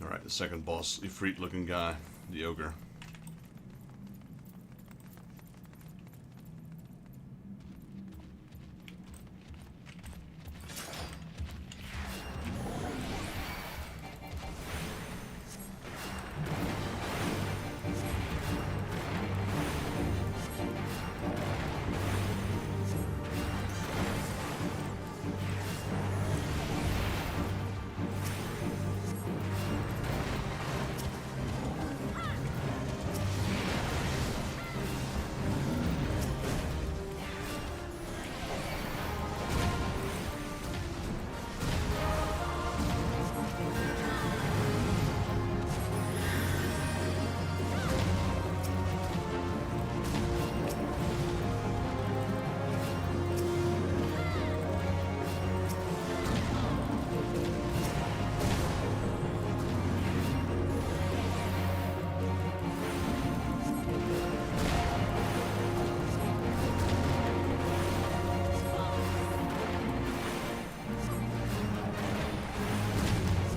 Alright, the second boss, Ifrit looking guy, the ogre.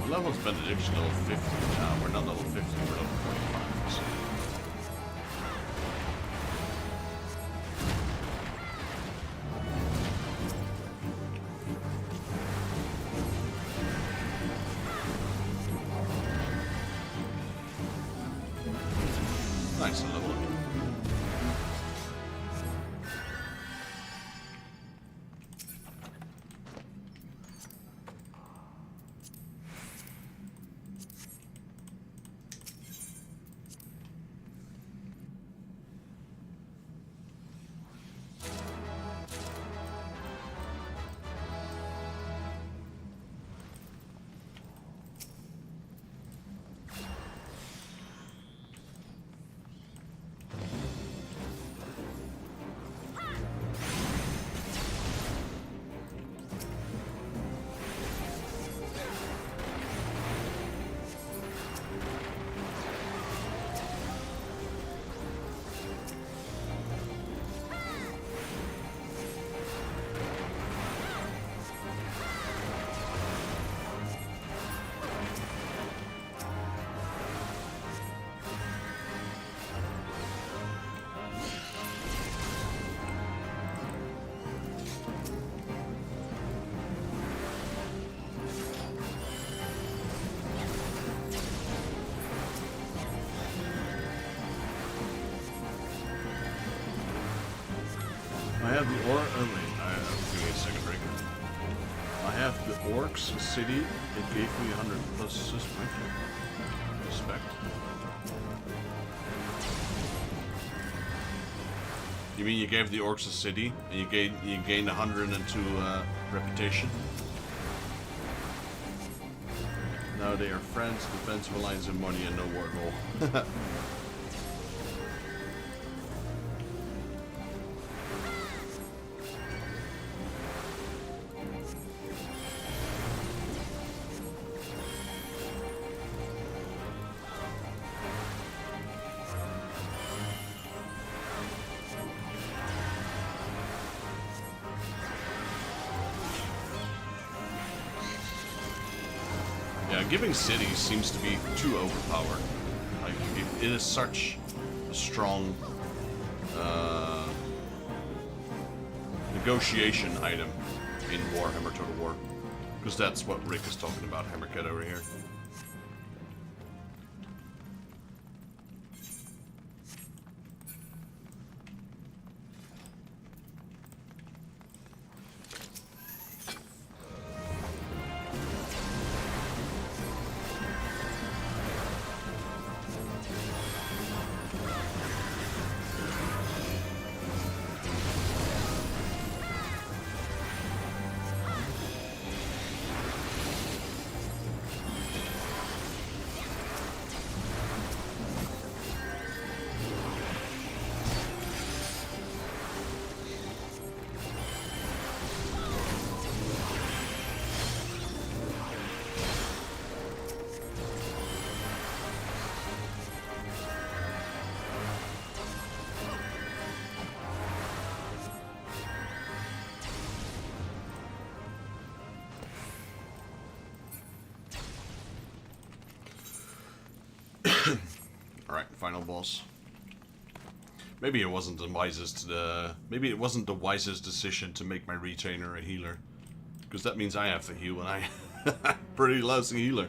Level's benediction level 50 now. We're not level 50, we're level 45. So. Nice level up. I have the give me a second break. I have the Orcs City. It gave me 100 plus suspect. Respect. You mean you gave the Orcs a city and you gained 102 reputation? Now they are friends, defensive alliance, and money, and no war goal. Yeah, giving cities seems to be too overpowered. Like, it is such a strong negotiation item in Warhammer Total War. Because that's what Rick is talking about, Hammercat over here. Alright, final boss. Maybe it wasn't the wisest decision to make my retainer a healer. Because that means I have to heal, and I'm pretty lousy healer.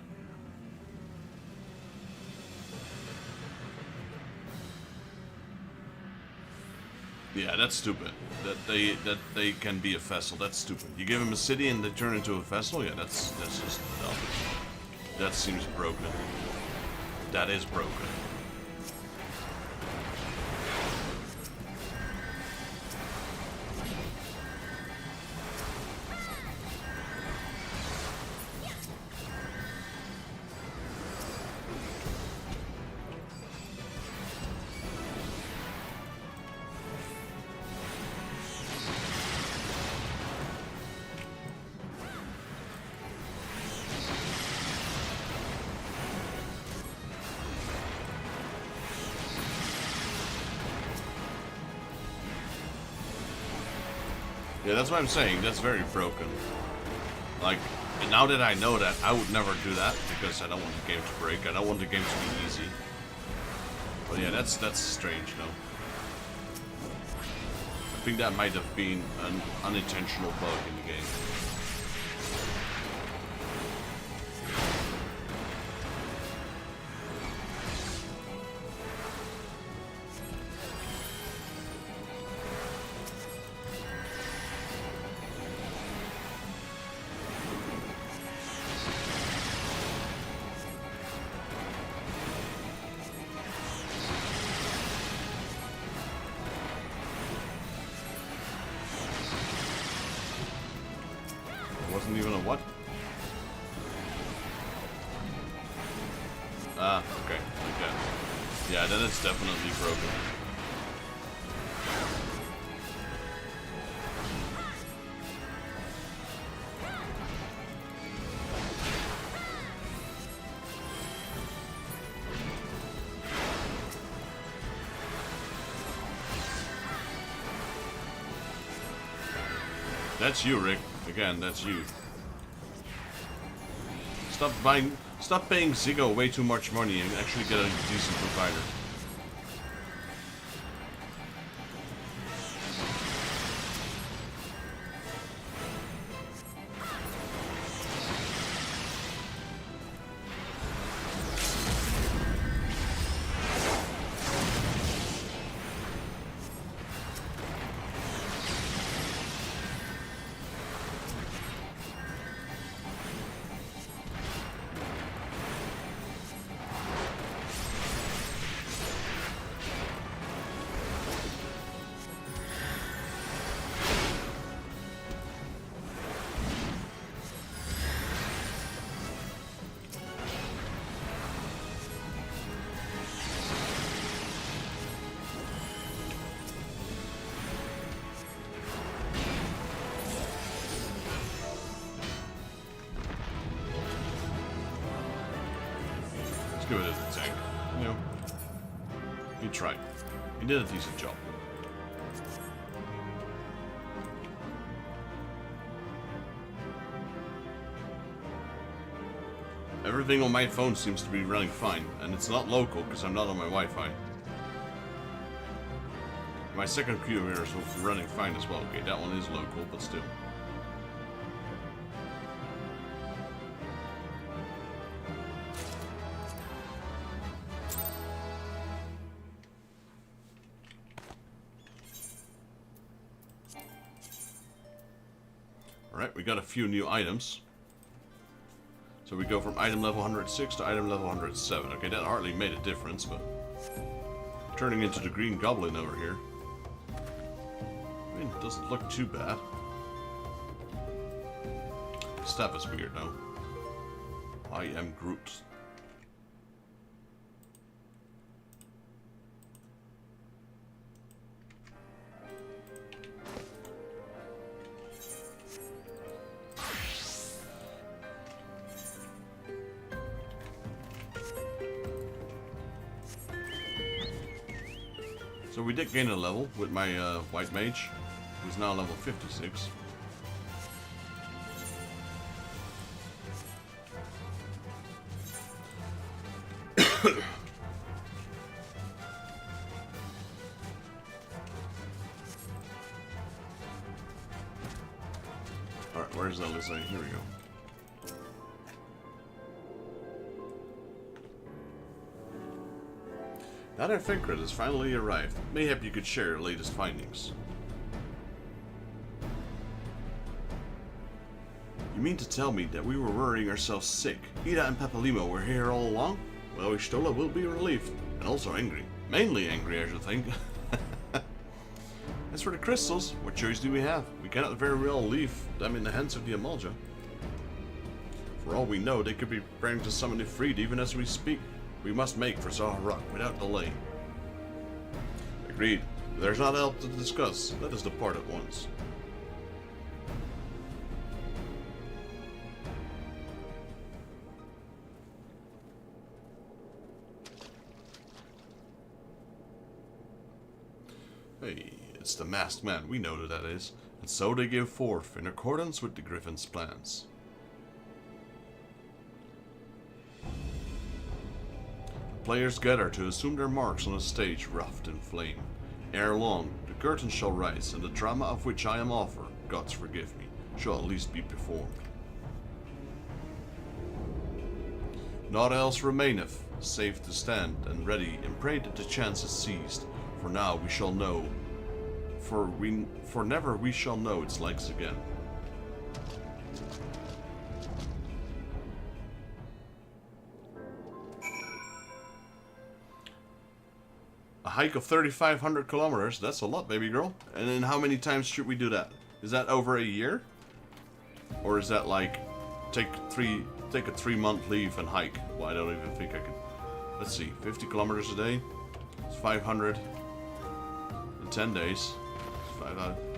Yeah, that's stupid. That they can be a vessel. That's stupid. You give them a city and they turn into a vessel. Yeah, that's just dumb. That seems broken. That is broken. Yeah, that's what I'm saying. That's very broken. Like, and now that I know that, I would never do that because I don't want the game to break. I don't want the game to be easy. But yeah, that's strange, though. I think that might have been an unintentional bug in the game. Wasn't even a what? Ah, okay, like that. Yeah, then it's definitely broken. That's you, Rick. Again, that's you. Stop paying Ziggo way too much money and actually get a decent provider. Let's give it as a tank. You know, he tried. He did a decent job. Everything on my phone seems to be running fine, and it's not local because I'm not on my Wi-Fi. My second computer is running fine as well. Okay, that one is local, but still. Alright, we got a few new items. So we go from item level 106 to item level 107. Okay, that hardly made a difference, but... turning into the green goblin over here. I mean, it doesn't look too bad. Staff is weird, though. I am Groot. So we did gain a level with my white mage, who's now level 56. Alright, where's Eorzea? Here we go. Now that Finkred has finally arrived, mayhap you could share your latest findings. You mean to tell me that we were worrying ourselves sick? Ida and Papalimo were here all along? Well, Ishtola will be relieved, and also angry. Mainly angry, I should think. As for the crystals, what choice do we have? We cannot very well leave them in the hands of the Amalja. For all we know, they could be preparing to summon Ifrit even as we speak. We must make for Zaharok without delay. Agreed. If there's not else to discuss, let us depart at once. Hey, it's the masked man, we know who that is. And so they give forth, in accordance with the Griffin's plans. Players gather to assume their marks on a stage roughed in flame. Ere long, the curtain shall rise, and the drama of which I am author, gods forgive me, shall at least be performed. Naught else remaineth, save to stand and ready and pray that the chance is seized. For now we shall know, for never we shall know its likes again. A hike of 3,500 kilometers, that's a lot, baby girl. And then how many times should we do that? Is that over a year? Or is that like, take a 3-month leave and hike? Well, I don't even think I could. Let's see, 50 kilometers a day. It's 500 in 10 days.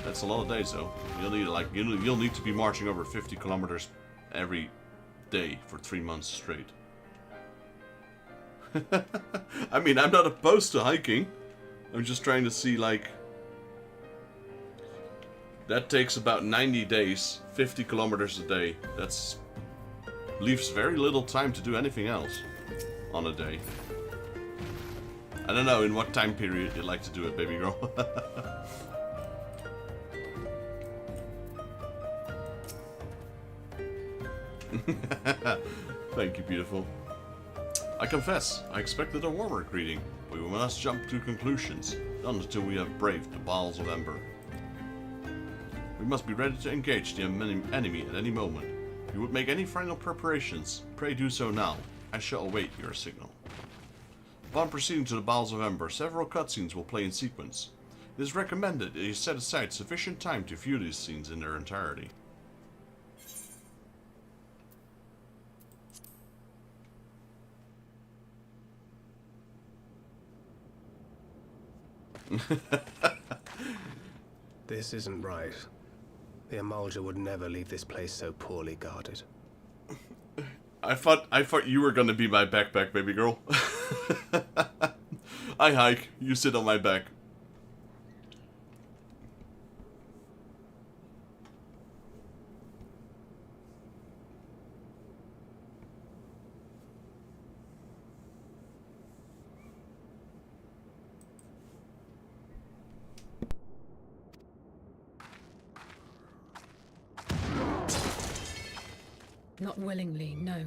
That's a lot of days, though. You'll need you'll need to be marching over 50 kilometers every day for 3 months straight. I mean, I'm not opposed to hiking. I'm just trying to see, like... That takes about 90 days, 50 kilometers a day. That's... leaves very little time to do anything else on a day. I don't know in what time period you'd like to do it, baby girl. Thank you, beautiful. I confess, I expected a warmer greeting, but we must jump to conclusions, not until we have braved the bowels of Ember. We must be ready to engage the enemy at any moment. If you would make any final preparations, pray do so now. I shall await your signal. Upon proceeding to the bowels of Ember, several cutscenes will play in sequence. It is recommended that you set aside sufficient time to view these scenes in their entirety. This isn't right. The Amalja would never leave this place so poorly guarded. I thought you were gonna be my backpack, baby girl. I hike, you sit on my back. Not willingly, no.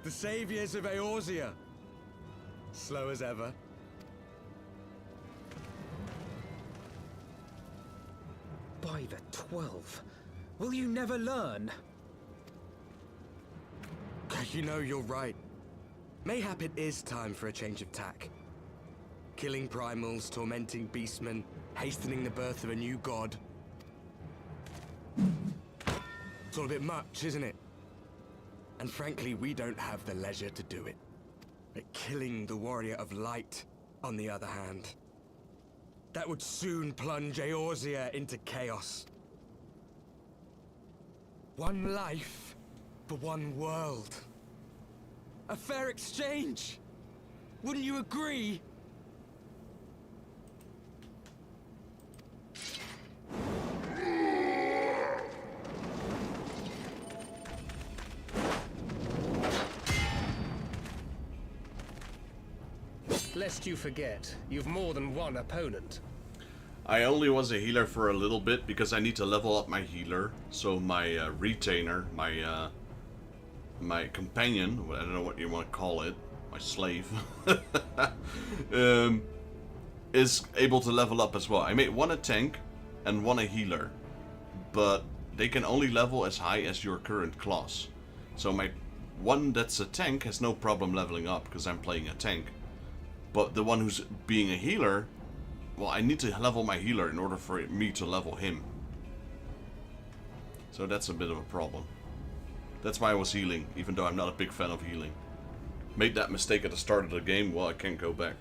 The saviors of Eorzea. Slow as ever. By the 12. Will you never learn? You know, you're right. Mayhap it is time for a change of tack. Killing primals, tormenting beastmen, hastening the birth of a new god. It's all a bit much, isn't it? And frankly, we don't have the leisure to do it. But killing the warrior of light, on the other hand, that would soon plunge Eorzea into chaos. One life for one world. A fair exchange. Wouldn't you agree? Lest you forget, you've more than one opponent. I only was a healer for a little bit because I need to level up my healer. So my retainer, my companion, I don't know what you want to call it, my slave, is able to level up as well. I made one a tank and one a healer, but they can only level as high as your current class. So my one that's a tank has no problem leveling up because I'm playing a tank. But the one who's being a healer, well, I need to level my healer in order for me to level him. So that's a bit of a problem. That's why I was healing, even though I'm not a big fan of healing. Made that mistake at the start of the game, well, I can't go back.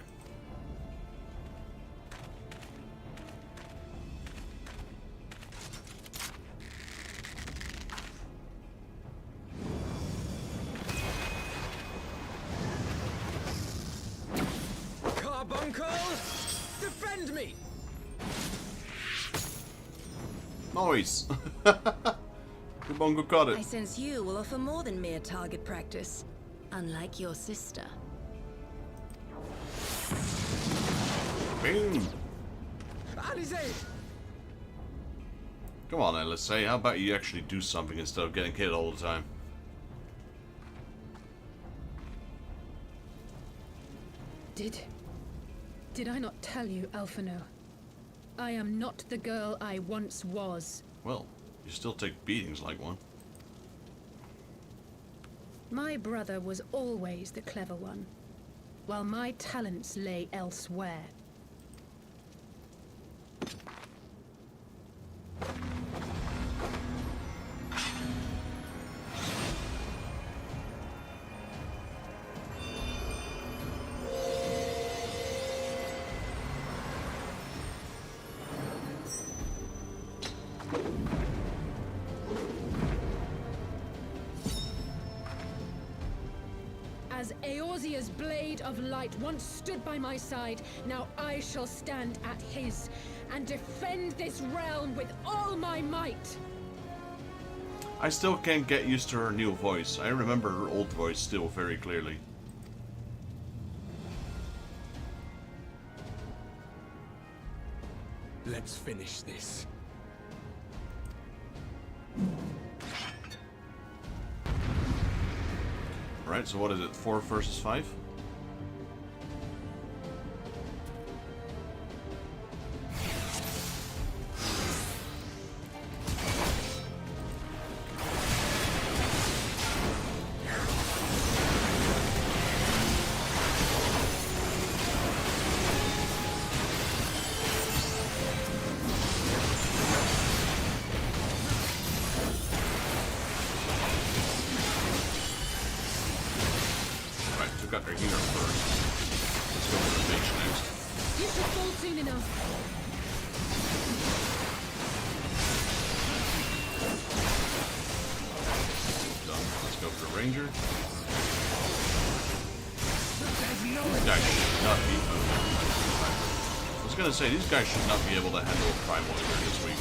Defend me! Nice! Kubongo caught it. I sense you will offer more than mere target practice, unlike your sister. Boom! Alize! Come on, Alize, how about you actually do something instead of getting hit all the time? Did I not tell you, Alphino? I am not the girl I once was. Well, you still take beatings like one. My brother was always the clever one, while my talents lay elsewhere. As Eorzea's blade of light once stood by my side, now I shall stand at his, and defend this realm with all my might. I still can't get used to her new voice. I remember her old voice still very clearly. Let's finish this. Right, so what is it? 4 versus 5? Got her healer first. Let's go for the mage next. You should fall soon enough. Done. Let's go for the ranger. That should not be. was gonna say, these guys should not be able to handle a primal here this week.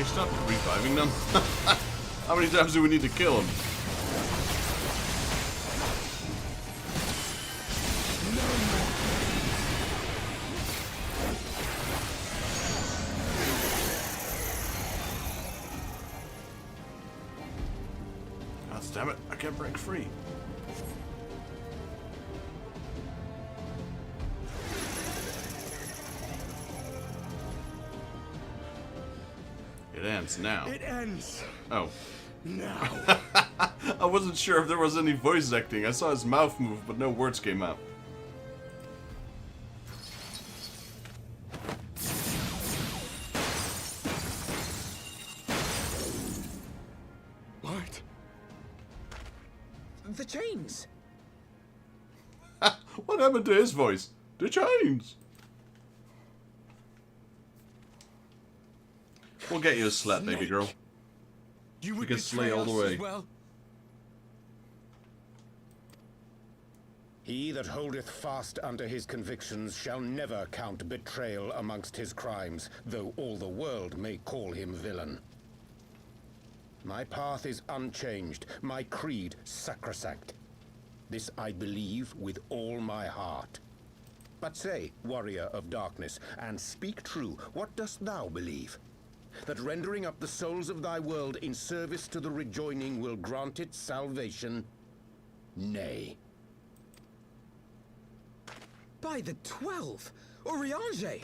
Stop reviving them? How many times do we need to kill them? God damn it, I can't break free. It ends now. It ends. Oh. Now. I wasn't sure if there was any voice acting. I saw his mouth move, but no words came out. What? The chains! What happened to his voice? The chains! We'll get you a slap, baby girl. You would can slay betray all the us way. as well? He that holdeth fast unto his convictions shall never count betrayal amongst his crimes, though all the world may call him villain. My path is unchanged, my creed sacrosanct. This I believe with all my heart. But say, warrior of darkness, and speak true, what dost thou believe? That rendering up the souls of thy world in service to the rejoining will grant it salvation? Nay. By the 12! Eorzea!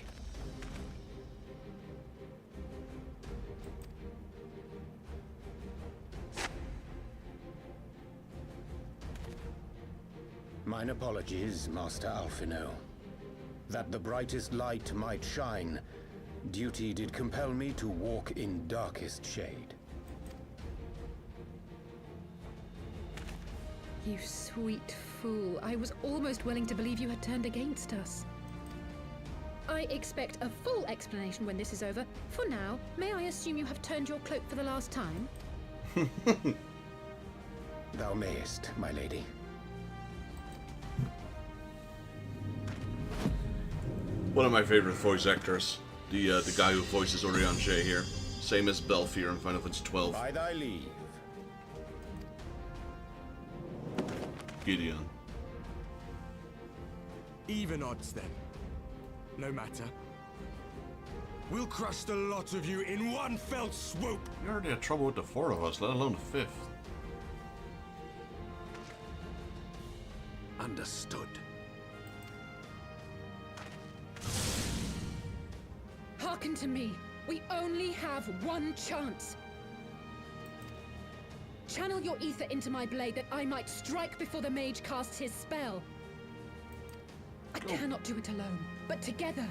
Mine apologies, Master Alphino. That the brightest light might shine, duty did compel me to walk in darkest shade. You sweet fool. I was almost willing to believe you had turned against us. I expect a full explanation when this is over. For now, may I assume you have turned your cloak for the last time? Thou mayest, my lady. One of my favorite voice actors. The guy who voices Eorzea here. Same as Belfier in Final Fantasy XII. By thy leave. Gideon. Even odds then. No matter. We'll crush the lot of you in one fell swoop. You already had trouble with the 4 of us, let alone the 5th. Understood. Hearken to me. We only have one chance. Channel your ether into my blade that I might strike before the mage casts his spell. I cannot do it alone, but together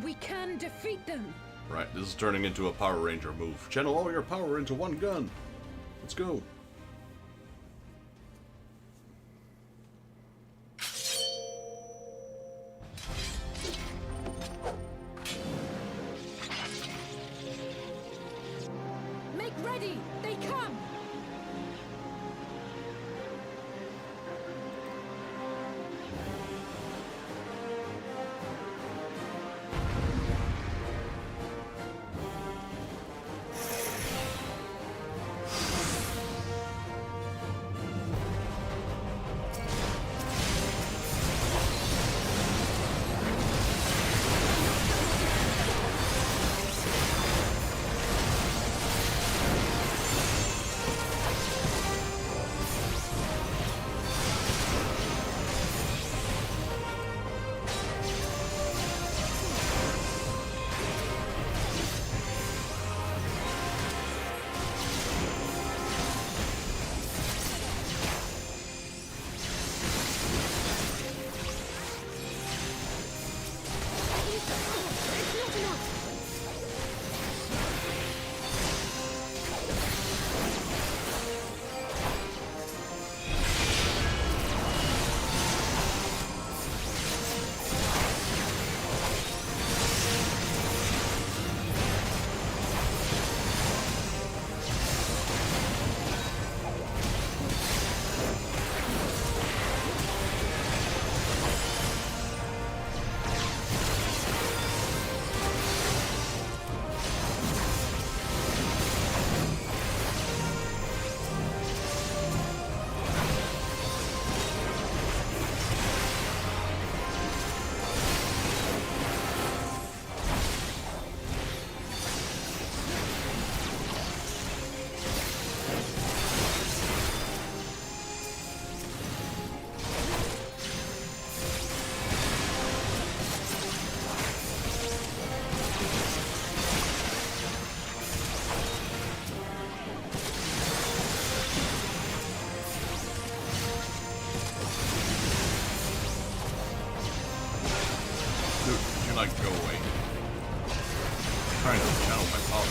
we can defeat them. Right, this is turning into a Power Ranger move. Channel all your power into one gun. Let's go. Make ready! They come! go away. I'm trying to channel my power.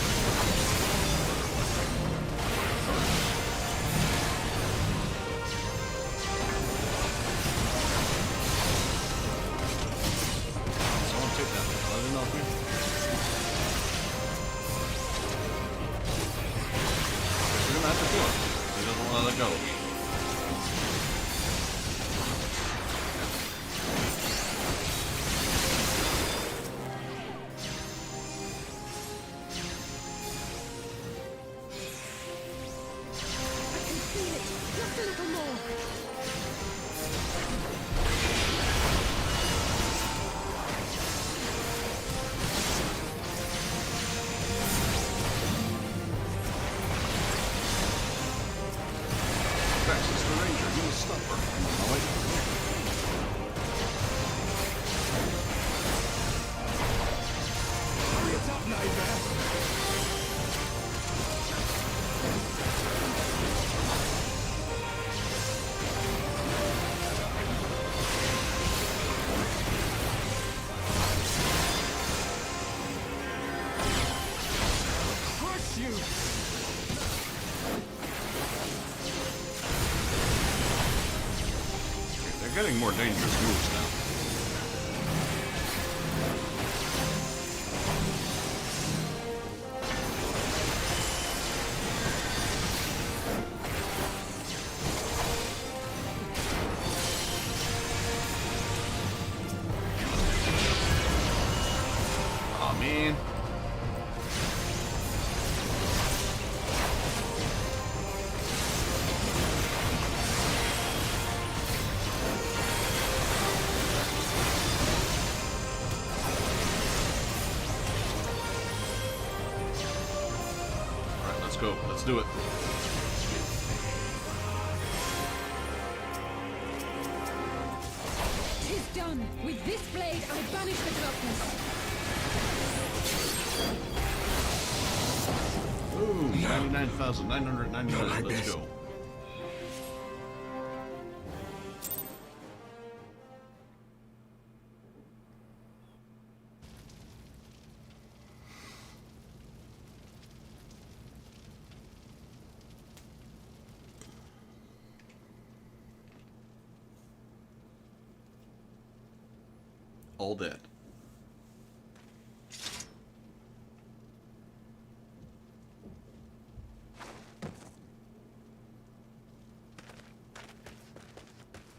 Let go. Getting more dangerous moves now. Aw, man. Let's do it. Tis done. With this blade, I banish the darkness. Ooh, 99,999. Let's go. All dead.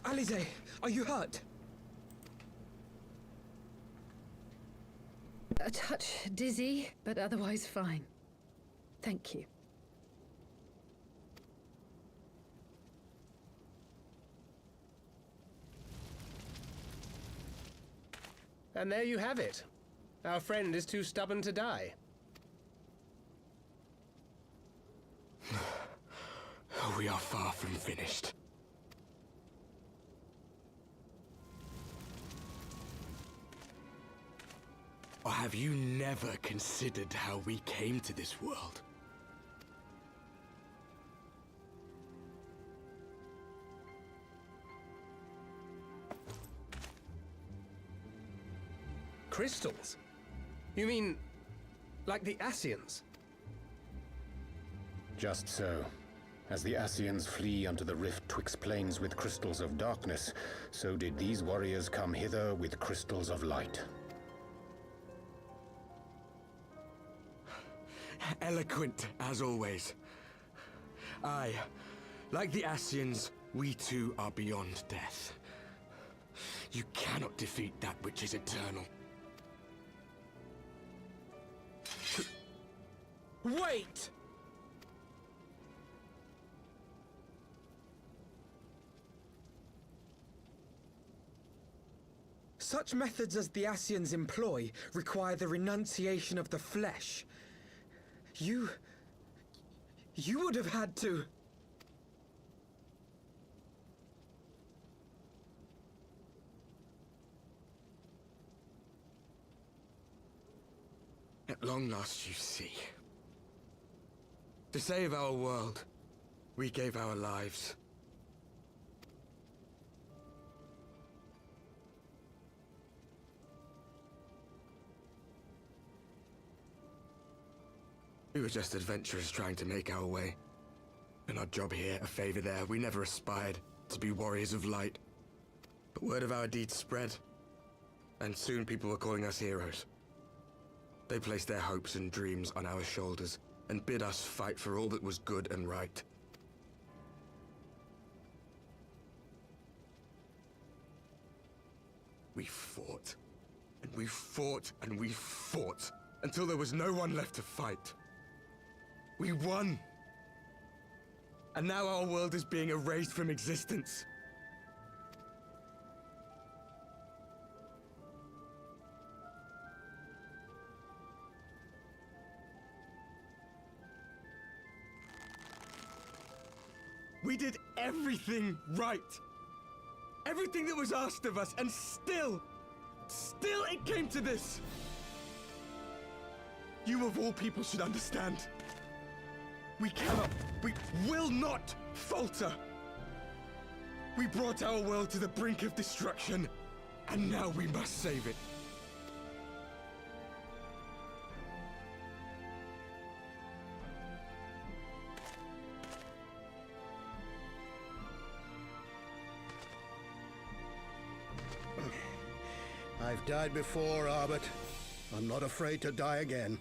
Alize, are you hurt? A touch dizzy, but otherwise fine. Thank you. And there you have it. Our friend is too stubborn to die. We are far from finished. Or have you never considered how we came to this world? Crystals? You mean, like the Ascians? Just so. As the Ascians flee unto the rift twixt planes with crystals of darkness, so did these warriors come hither with crystals of light. Eloquent, as always. Aye, like the Ascians, we too are beyond death. You cannot defeat that which is eternal. Wait! Such methods as the Ascians employ require the renunciation of the flesh. You would have had to... At long last, you see. To save our world, we gave our lives. We were just adventurers trying to make our way. An odd job here, a favor there. We never aspired to be warriors of light. But word of our deeds spread, and soon people were calling us heroes. They placed their hopes and dreams on our shoulders and bid us fight for all that was good and right. We fought, and we fought, and we fought, until there was no one left to fight. We won! And now our world is being erased from existence. We did everything right. Everything that was asked of us, and still it came to this. You of all people should understand. We cannot, we will not falter. We brought our world to the brink of destruction, and now we must save it. I've died before, Arbet. I'm not afraid to die again.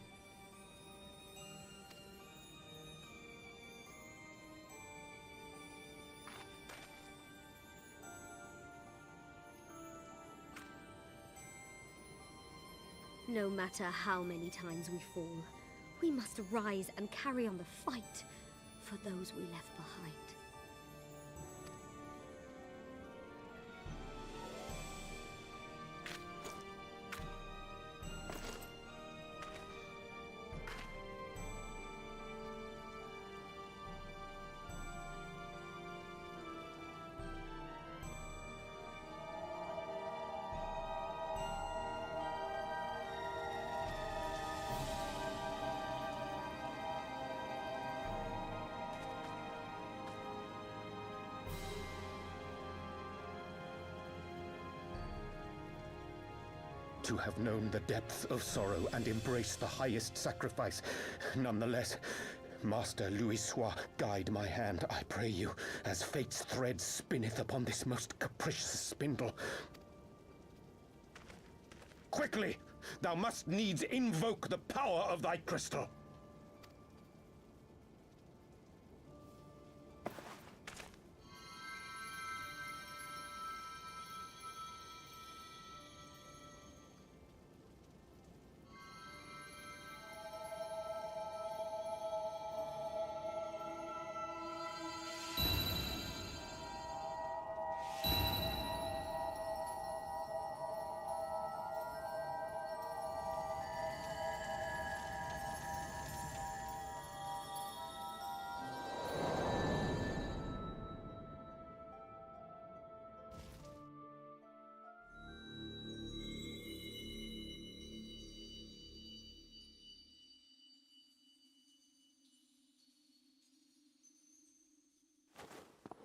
No matter how many times we fall, we must rise and carry on the fight for those we left behind. To have known the depth of sorrow and embraced the highest sacrifice. Nonetheless, Master Louis-Sois, guide my hand, I pray you, as fate's thread spinneth upon this most capricious spindle. Quickly! Thou must needs invoke the power of thy crystal.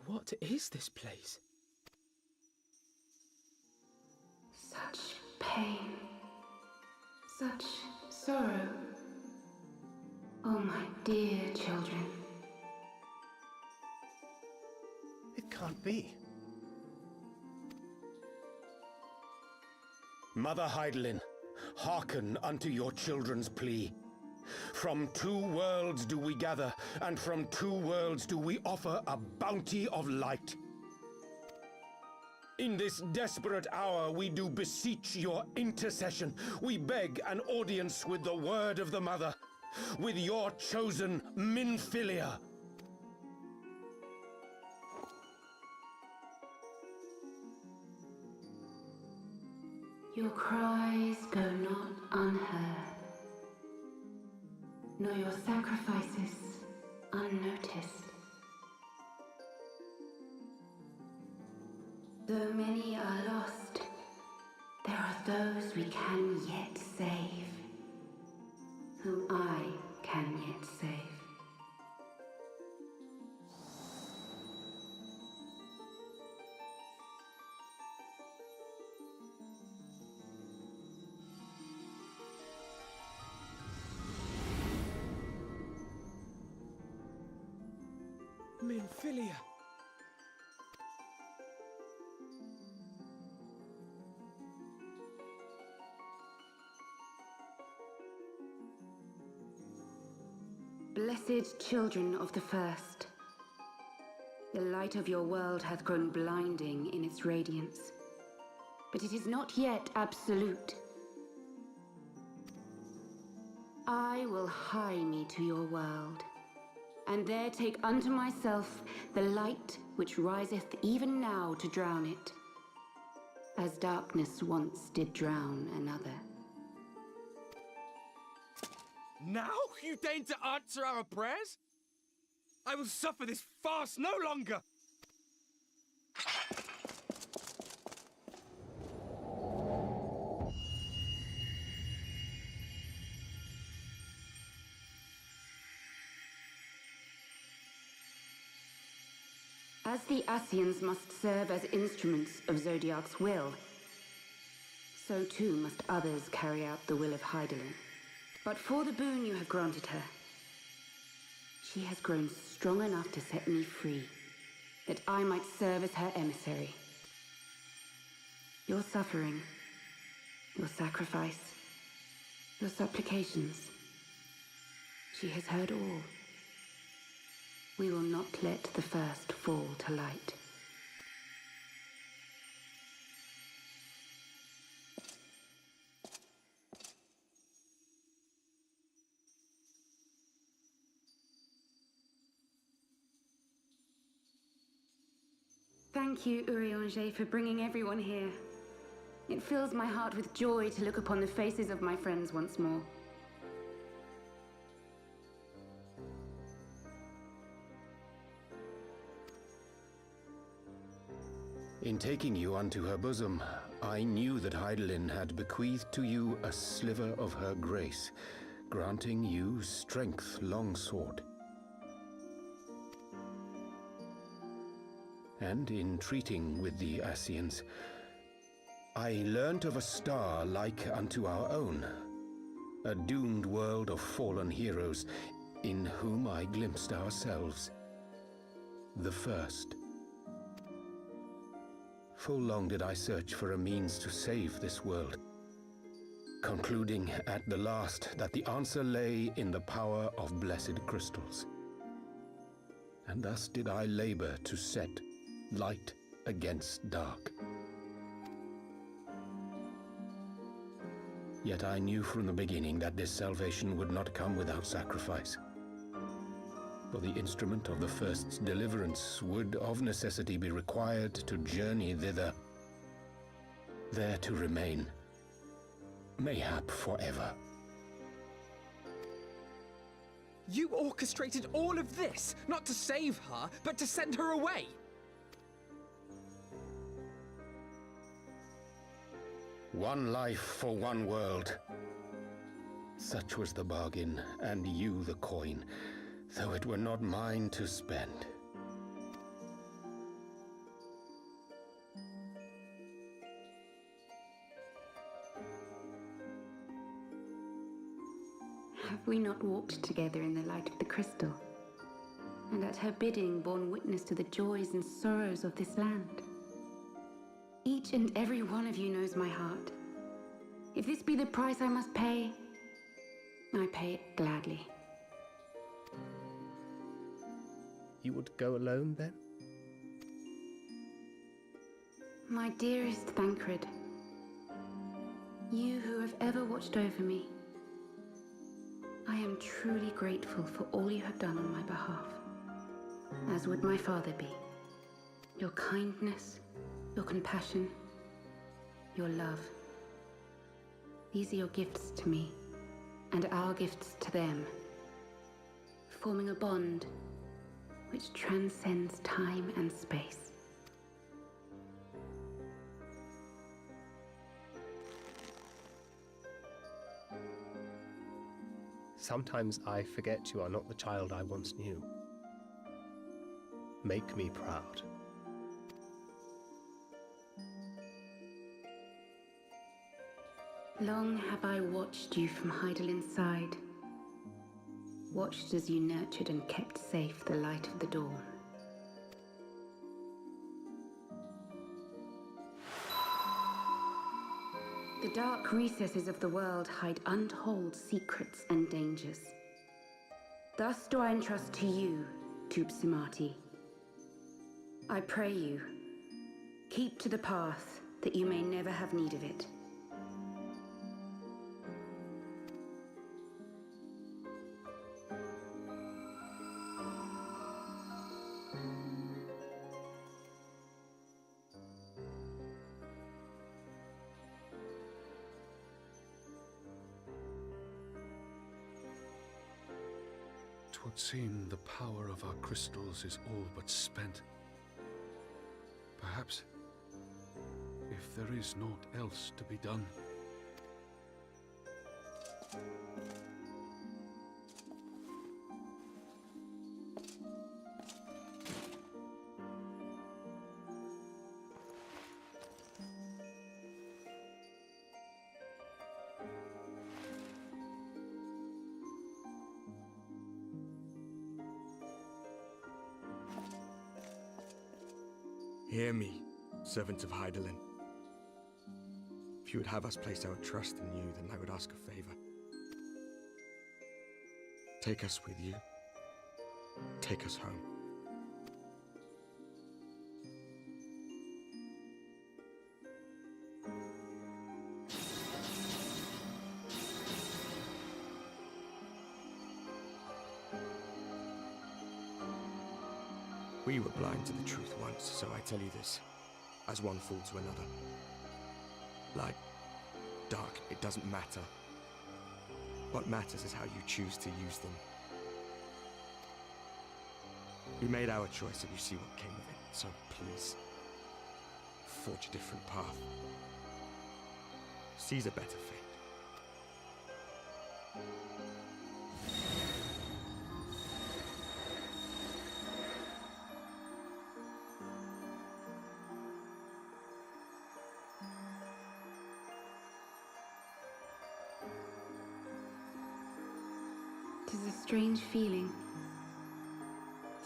What is this place? Such pain. Such sorrow. Oh, my dear children. It can't be. Mother Heidelin, hearken unto your children's plea. From two worlds do we gather, and from two worlds do we offer a bounty of light. In this desperate hour we do beseech your intercession. We beg an audience with the word of the Mother, with your chosen Minfilia. Your cries go not unheard, nor your sacrifices unnoticed. Though many are lost, there are those we can yet save, whom I can yet save. Minfilia. Blessed children of the First, the light of your world hath grown blinding in its radiance, but it is not yet absolute. I will hie me to your world, and there take unto myself the light which riseth even now to drown it, as darkness once did drown another. Now you deign to answer our prayers? I will suffer this farce no longer! As the Ascians must serve as instruments of Zodiark's will, so too must others carry out the will of Hydaelyn. But for the boon you have granted her, she has grown strong enough to set me free, that I might serve as her emissary. Your suffering, your sacrifice, your supplications, she has heard all. We will not let the first fall to light. Thank you, Eorzea, for bringing everyone here. It fills my heart with joy to look upon the faces of my friends once more. In taking you unto her bosom, I knew that Hydaelyn had bequeathed to you a sliver of her grace, granting you strength longsword. And in treating with the Ascians, I learnt of a star like unto our own, a doomed world of fallen heroes in whom I glimpsed ourselves, the first. Full long did I search for a means to save this world, concluding at the last that the answer lay in the power of blessed crystals. And thus did I labor to set light against dark. Yet I knew from the beginning that this salvation would not come without sacrifice. For the instrument of the first's deliverance would of necessity be required to journey thither, there to remain, mayhap forever. You orchestrated all of this, not to save her, but to send her away! One life for one world. Such was the bargain, and you the coin, though it were not mine to spend. Have we not walked together in the light of the crystal, and at her bidding borne witness to the joys and sorrows of this land? Each and every one of you knows my heart. If this be the price I must pay, I pay it gladly. You would go alone, then? My dearest Thancred, you who have ever watched over me, I am truly grateful for all you have done on my behalf, as would my father be. Your kindness, your compassion, your love. These are your gifts to me, and our gifts to them, forming a bond which transcends time and space. Sometimes I forget you are not the child I once knew. Make me proud. Long have I watched you from Hydaelyn's side, watched as you nurtured and kept safe the light of the dawn. The dark recesses of the world hide untold secrets and dangers. Thus do I entrust to you, Tupsimati. I pray you, keep to the path that you may never have need of it. Twould seem the power of our crystals is all but spent. Perhaps, if there is naught else to be done. Hear me, servants of Hydaelyn. If you would have us place our trust in you, then I would ask a favor. Take us with you. Take us home. We were blind to the truth once, so I tell you this, as one fool to another. Light, dark, it doesn't matter. What matters is how you choose to use them. We made our choice and you see what came of it, so please, forge a different path. Seize a better fate. It is a strange feeling.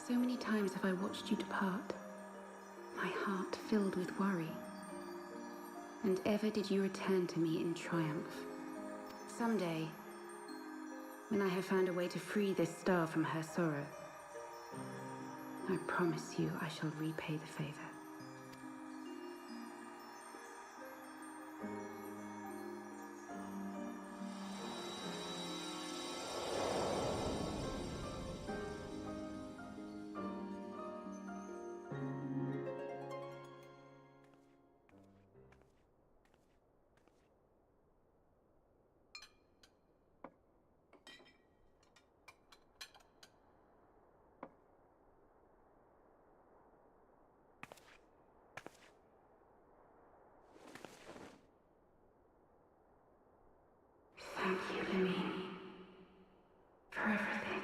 So many times have I watched you depart, my heart filled with worry. And ever did you return to me in triumph. Someday, when I have found a way to free this star from her sorrow, I promise you I shall repay the favor. Thank you, Lemmy, for everything.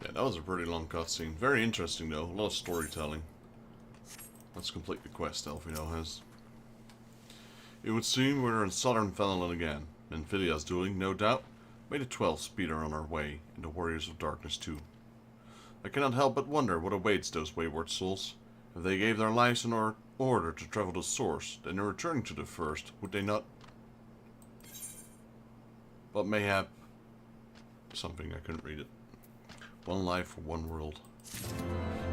Yeah, that was a pretty long cutscene. Very interesting though, a lot of storytelling. Let's complete the quest Elfino has. It would seem we're in southern Fenland again. Amphibia's dueling, no doubt, made a 12 speeder on our way into Warriors of Darkness 2. I cannot help but wonder what awaits those wayward souls. If they gave their lives in order to travel to Source, then in returning to the First, would they not? But mayhap something, I couldn't read it. One life for one world.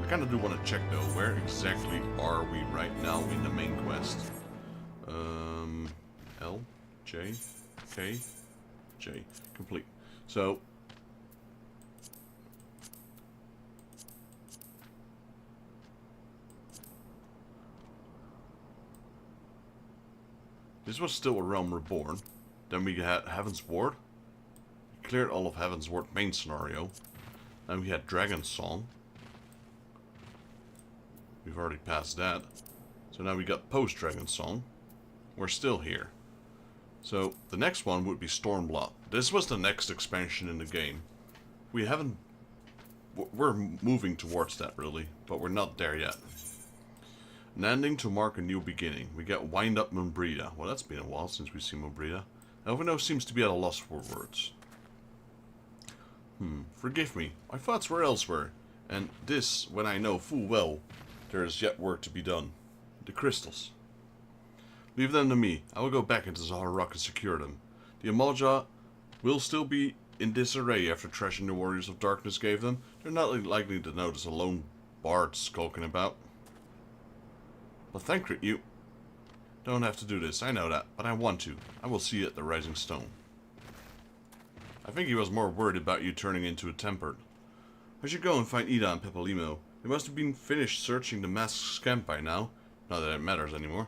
I kind of do want to check though, where exactly are we right now in the main quest? L, J, K, J. Complete. So, this was still A Realm Reborn. Then we had Heaven's Ward. We cleared all of Heaven's Ward main scenario. Then we had Dragon's Song. We've already passed that. So now we got post Dragon's Song. We're still here. So the next one would be Stormblood. This was the next expansion in the game. We haven't... We're moving towards that really, but we're not there yet. An ending to mark a new beginning. We get Wind Up Mumbrida. Well, that's been a while since we've seen Mumbrida. Elvino seems to be at a loss for words. Forgive me. My thoughts were elsewhere. And this, when I know full well, there is yet work to be done. The crystals. Leave them to me. I will go back into Zahar Rock and secure them. The Amalja will still be in disarray after trashing the Warriors of Darkness gave them. They're not likely to notice a lone bard skulking about. But thank you. Don't have to do this, I know that, but I want to. I will see you at the Rising Stone. I think he was more worried about you turning into a tempered. I should go and find Ida and Pepalimo. They must have been finished searching the masked camp by now. Not that it matters anymore.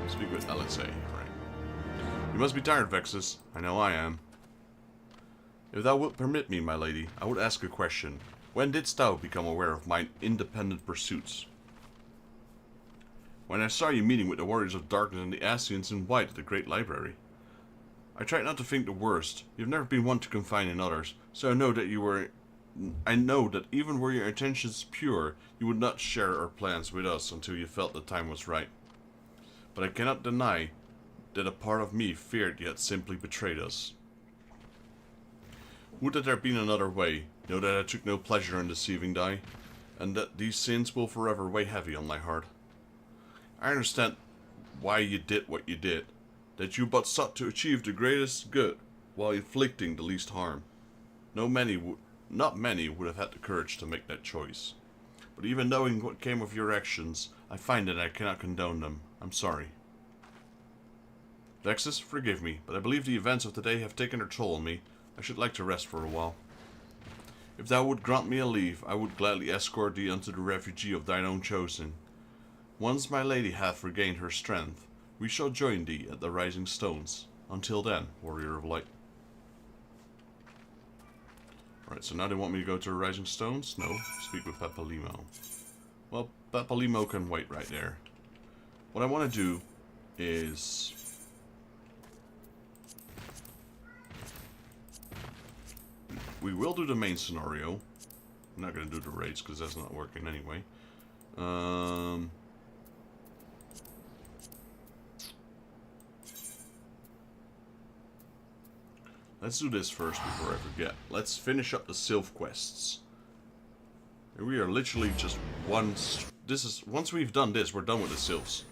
Speak with Alexei, right. You must be tired, Vexus. I know I am. If thou wilt permit me, my lady, I would ask a question. When didst thou become aware of mine independent pursuits? When I saw you meeting with the Warriors of Darkness and the Ascians in white at the Great Library. I tried not to think the worst. You've never been one to confide in others, so I know that even were your intentions pure, you would not share our plans with us until you felt the time was right. But I cannot deny that a part of me feared you had simply betrayed us. Would that there had been another way. Know that I took no pleasure in deceiving thee, and that these sins will forever weigh heavy on thy heart. I understand why you did what you did, that you but sought to achieve the greatest good while inflicting the least harm. Not many would have had the courage to make that choice. But even knowing what came of your actions, I find that I cannot condone them. I'm sorry. Vexus, forgive me, but I believe the events of today have taken their toll on me. I should like to rest for a while. If thou would grant me a leave, I would gladly escort thee unto the refugee of thine own choosing. Once my lady hath regained her strength, we shall join thee at the Rising Stones. Until then, Warrior of Light. Alright, so now they want me to go to the Rising Stones? No, speak with Pepalimo. Well, Pepalimo can wait right there. What I want to do is... we will do the main scenario. I'm not going to do the raids because that's not working anyway. Let's do this first before I forget. Let's finish up the Sylph quests. We are literally just once we've done this, we're done with the Sylphs.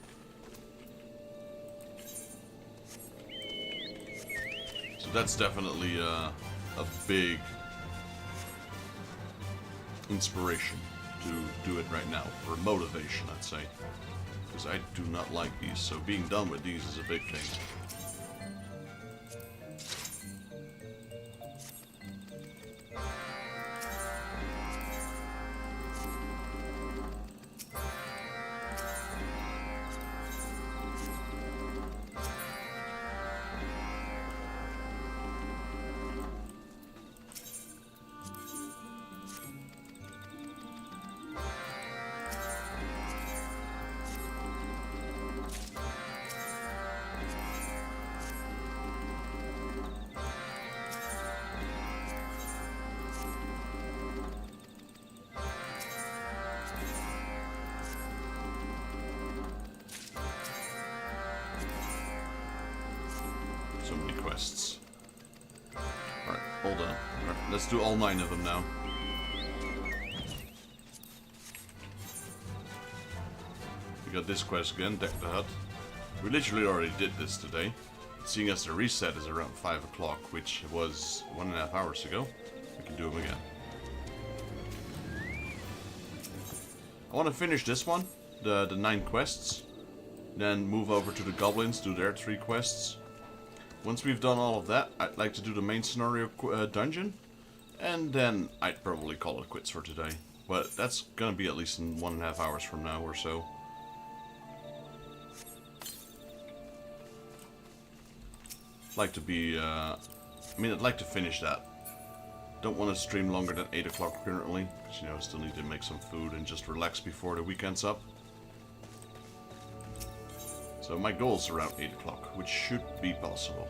So that's definitely a big inspiration to do it right now, or motivation, I'd say, because I do not like these, so being done with these is a big thing. So many quests. Alright, hold on. Alright, let's do all 9 of them now. We got this quest again, Deck the Hut. We literally already did this today. Seeing as the reset is around 5 o'clock, which was 1.5 hours ago, we can do them again. I want to finish this one, the 9 quests. Then move over to the goblins, do their 3 quests. Once we've done all of that, I'd like to do the main scenario dungeon, and then I'd probably call it quits for today. But that's gonna be at least in 1.5 hours from now or so. like to be, I mean, I'd like to finish that. Don't want to stream longer than 8 o'clock currently, because, you know, I still need to make some food and just relax before the weekend's up. So my goal's around 8 o'clock, which should be possible.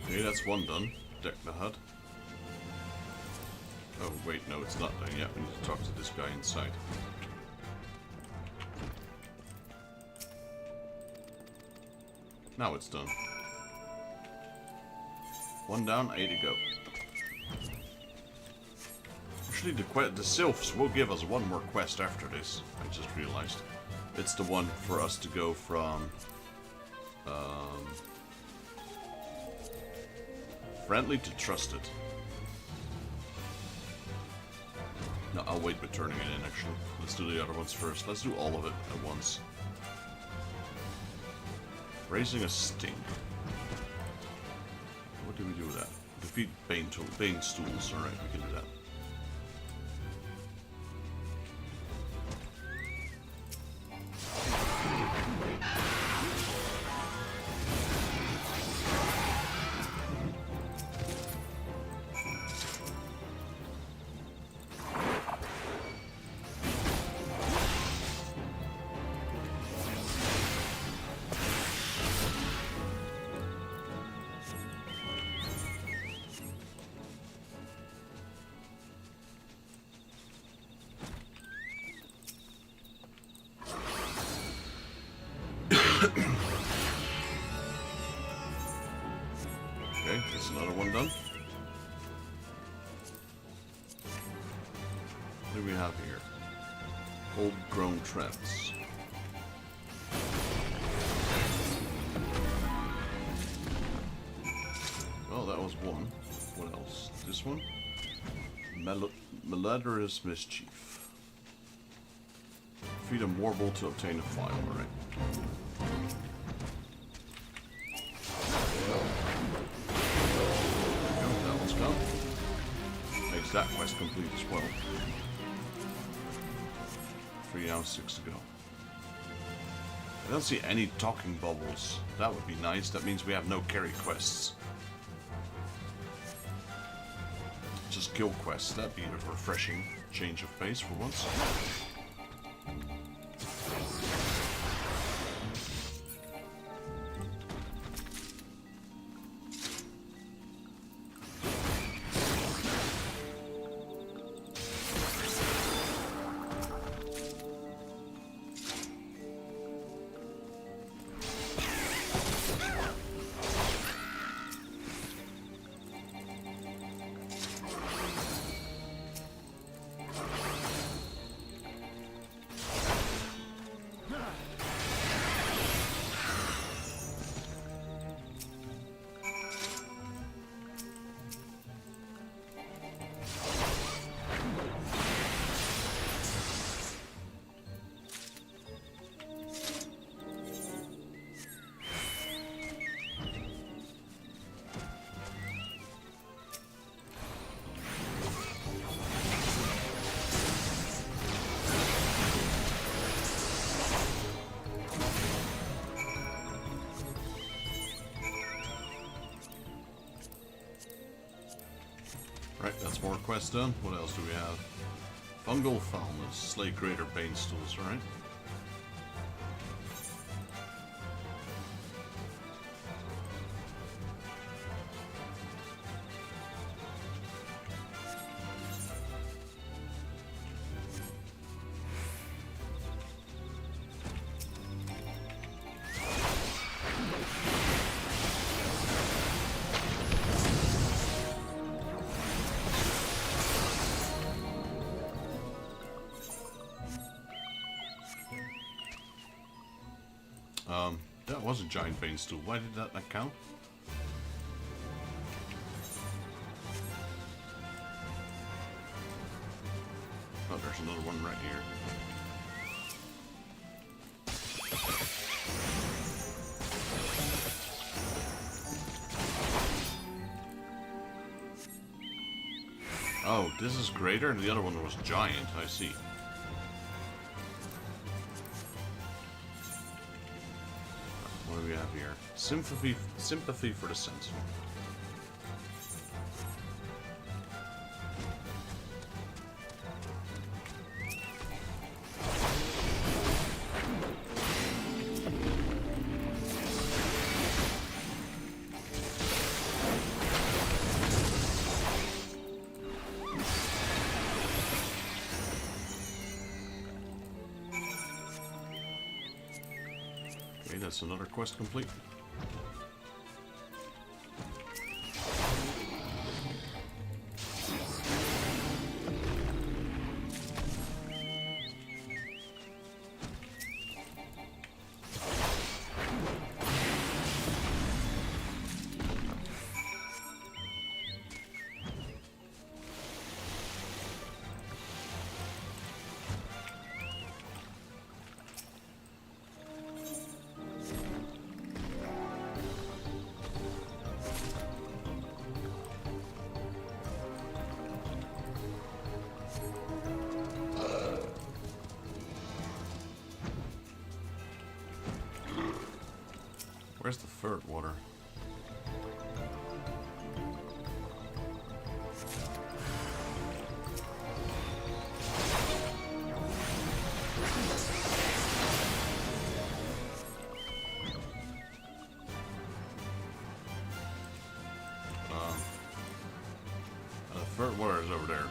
Okay, that's one done. Deck the HUD. Oh, wait, no, it's not done yet. We need to talk to this guy inside. Now it's done. One down, 8 to go. Actually, the Sylphs will give us one more quest after this. I just realized. It's the one for us to go from... friendly to trusted. No, I'll wait with turning it in, actually. Let's do the other ones first. Let's do all of it at once. Raising a stink. What do we do with that? Defeat Bane stools. Alright, we can do that. Okay, there's another one done. What do we have here? Old grown trends. Well, that was one. What else? This one? Malodorous Mischief. Feed a warble to obtain a file, alright. That one's gone. Makes that quest complete as well. 3 out of 6 to go. I don't see any talking bubbles. That would be nice. That means we have no carry quests. Just kill quests. That'd be a refreshing change of pace for once. Right, that's more quests done. What else do we have? Fungal Foulness, slay greater Bane stools, right? That was a giant vein stool. Why did that not count? Oh, there's another one right here. Oh, this is greater and the other one was giant, I see. What do we have here? Sympathy for the Sentinel. Okay, that's another quest complete. Where's the third water? The third water is over there.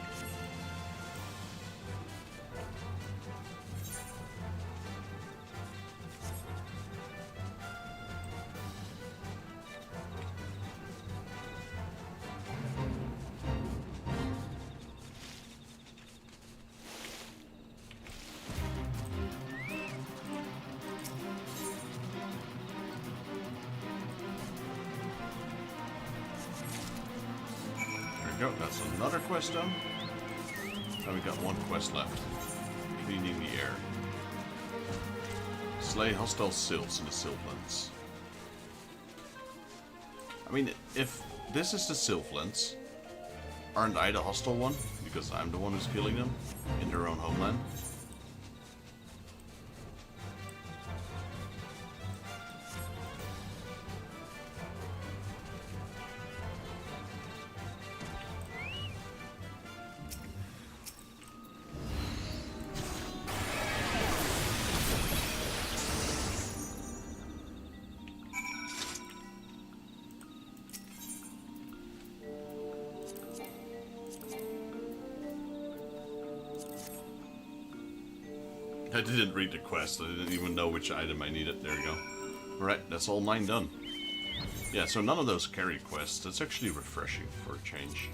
There we go, that's another quest done. Now we got one quest left. Cleaning the air. Slay hostile sylphs in the Sylphlands. I mean, if this is the Sylphlands, aren't I the hostile one? Because I'm the one who's killing them in their own homeland. I didn't read the quest, I didn't even know which item I needed. There we go. Alright, that's all 9 done. Yeah, so none of those carry quests. That's actually refreshing for a change.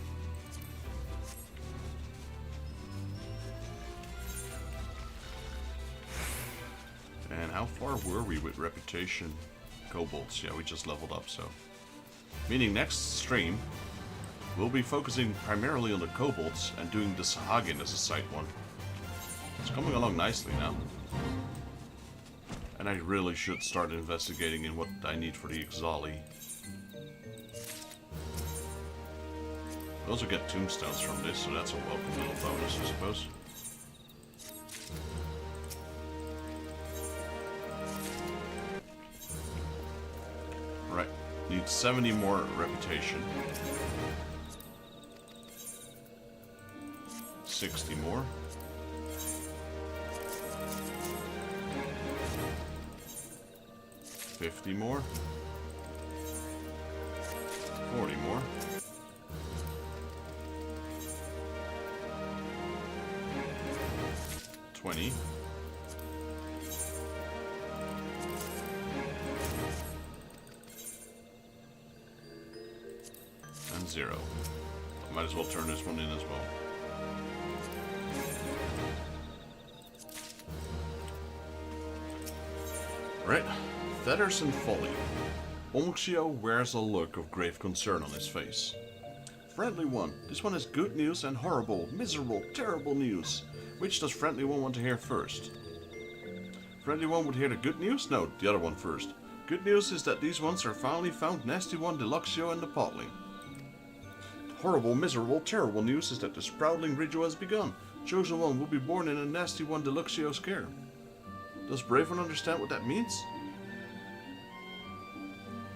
And how far were we with reputation? Kobolds, yeah, we just leveled up, so. Meaning next stream, we'll be focusing primarily on the kobolds and doing the Sahagin as a side one. It's coming along nicely now. And I really should start investigating in what I need for the Ixali. We also get tombstones from this, so that's a welcome little bonus, I suppose. Right, need 70 more reputation. 60 more. 50 more. 40 more. 20. And 0. I might as well turn this one in as well. Right. feathers and folly. Onxio wears a look of grave concern on his face. Friendly one, this one has good news and horrible, miserable, terrible news. Which does Friendly one want to hear first? Friendly one would hear the good news? No, the other one first. Good news is that these ones are finally found Nasty One, Deluxio, and the Potling. Horrible, miserable, terrible news is that the Sproutling ritual has begun. Chosen One will be born in a Nasty One Deluxio's care. Does Brave One understand what that means?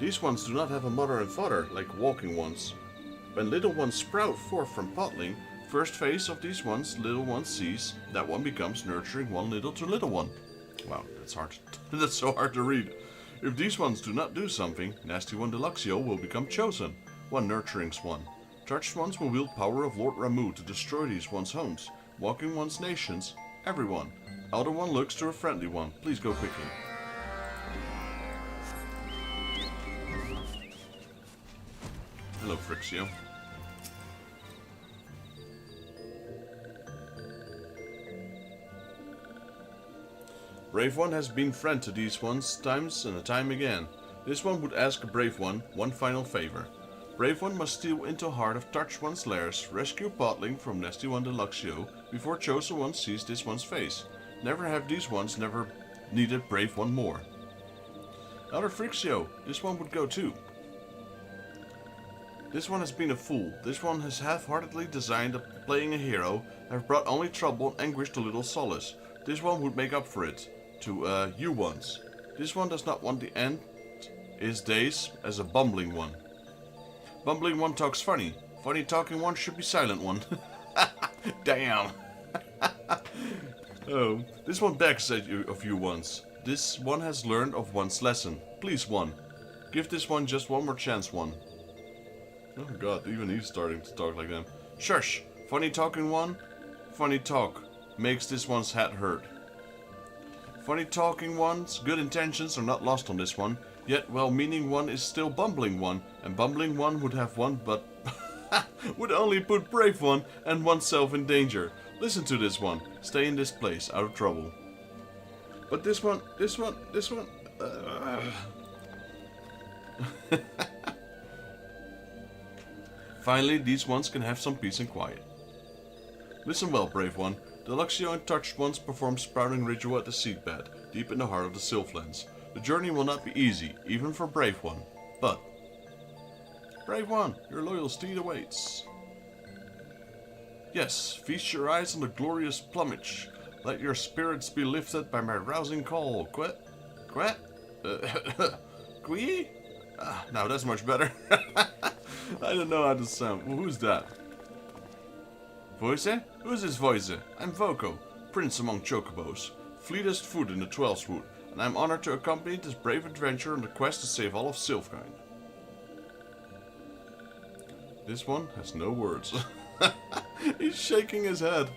These ones do not have a mother and father, like walking ones. When little ones sprout forth from Potling, first phase of these ones, little one sees, that one becomes nurturing one little to little one. Wow, that's hard. That's so hard to read. If these ones do not do something, Nasty One Deluxio will become chosen, one nurturing swan. Touched ones will wield power of Lord Ramu to destroy these ones' homes, walking ones' nations, everyone. Elder One looks to a Friendly One. Please go quickly. Hello, Frixio. Brave One has been friend to these ones times and time again. This one would ask a Brave One one final favor. Brave One must steal into heart of Touched One's lairs, rescue Potling from Nasty One Deluxio before Chosen One sees this one's face. Never have these ones never needed Brave One more. Elder Frixio, this one would go too. This one has been a fool. This one has half-heartedly designed playing a hero, have brought only trouble and anguish to little solace. This one would make up for it. To, you ones. This one does not want the end his days as a bumbling one. Bumbling one talks funny. Funny talking one should be silent one. Damn. Oh, this one begs of you ones. This one has learned of one's lesson. Please one. Give this one just one more chance one. Oh god, even he's starting to talk like them. Shush! Funny talking one? Funny talk. Makes this one's head hurt. Funny talking one's good intentions are not lost on this one, yet well-meaning one is still bumbling one, and bumbling one would have one but would only put Brave One and oneself in danger. Listen to this one. Stay in this place, out of trouble. But this one... Finally, these ones can have some peace and quiet. Listen well, Brave One. Deluxio and Touched Ones perform sprouting ritual at the seedbed, deep in the heart of the Sylphlands. The journey will not be easy, even for Brave One. But... Brave One, your loyal steed awaits. Yes, feast your eyes on the glorious plumage. Let your spirits be lifted by my rousing call. Quet? Quet? Quee? Now that's much better. I don't know how to sound. Well, who's that? Voice? Who's this voice? I'm Voko, prince among chocobos, fleetest foot in the 12th wood, and I'm honored to accompany this brave adventurer on the quest to save all of Sylphkind. This one has no words. He's shaking his head.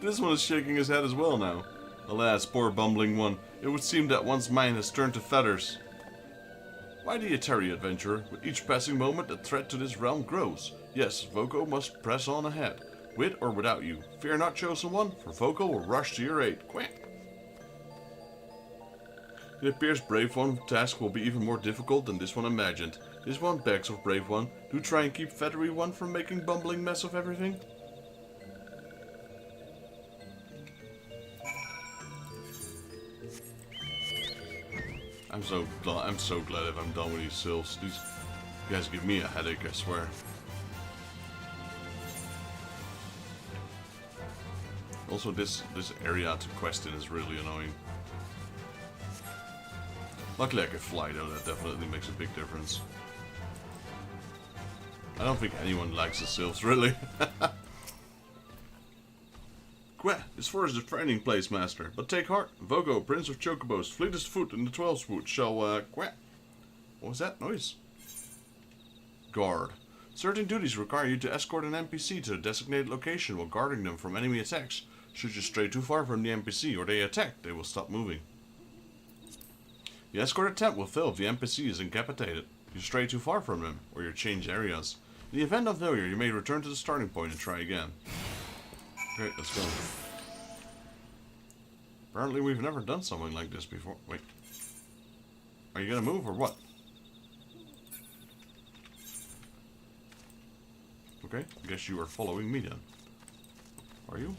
This one is shaking his head as well now. Alas, poor bumbling one, it would seem that one's mind has turned to feathers. Why do you tarry, adventurer? With each passing moment, the threat to this realm grows. Yes, Voko must press on ahead. With or without you. Fear not, Chosen One, for Voko will rush to your aid. Quack! It appears Brave One's task will be even more difficult than this one imagined. This one begs of Brave One, do try and keep Feathery One from making bumbling mess of everything. I'm so glad if I'm done with these sylphs. These guys give me a headache, I swear. Also, this area to quest in is really annoying. Luckily I can fly though, that definitely makes a big difference. I don't think anyone likes the sylphs, really. Queh, this forest is a frightening place, master. But take heart, Voko, prince of chocobos, fleetest foot in the 12th wood, shall, queh. What was that noise? Guard. Certain duties require you to escort an NPC to a designated location while guarding them from enemy attacks. Should you stray too far from the NPC or they attack, they will stop moving. The escort attempt will fail if the NPC is incapacitated. You stray too far from them, or you change areas. In the event of failure, you may return to the starting point and try again. Great, let's go. Apparently we've never done something like this before. Wait. Are you gonna move or what? Okay, guess you are following me then. Are you?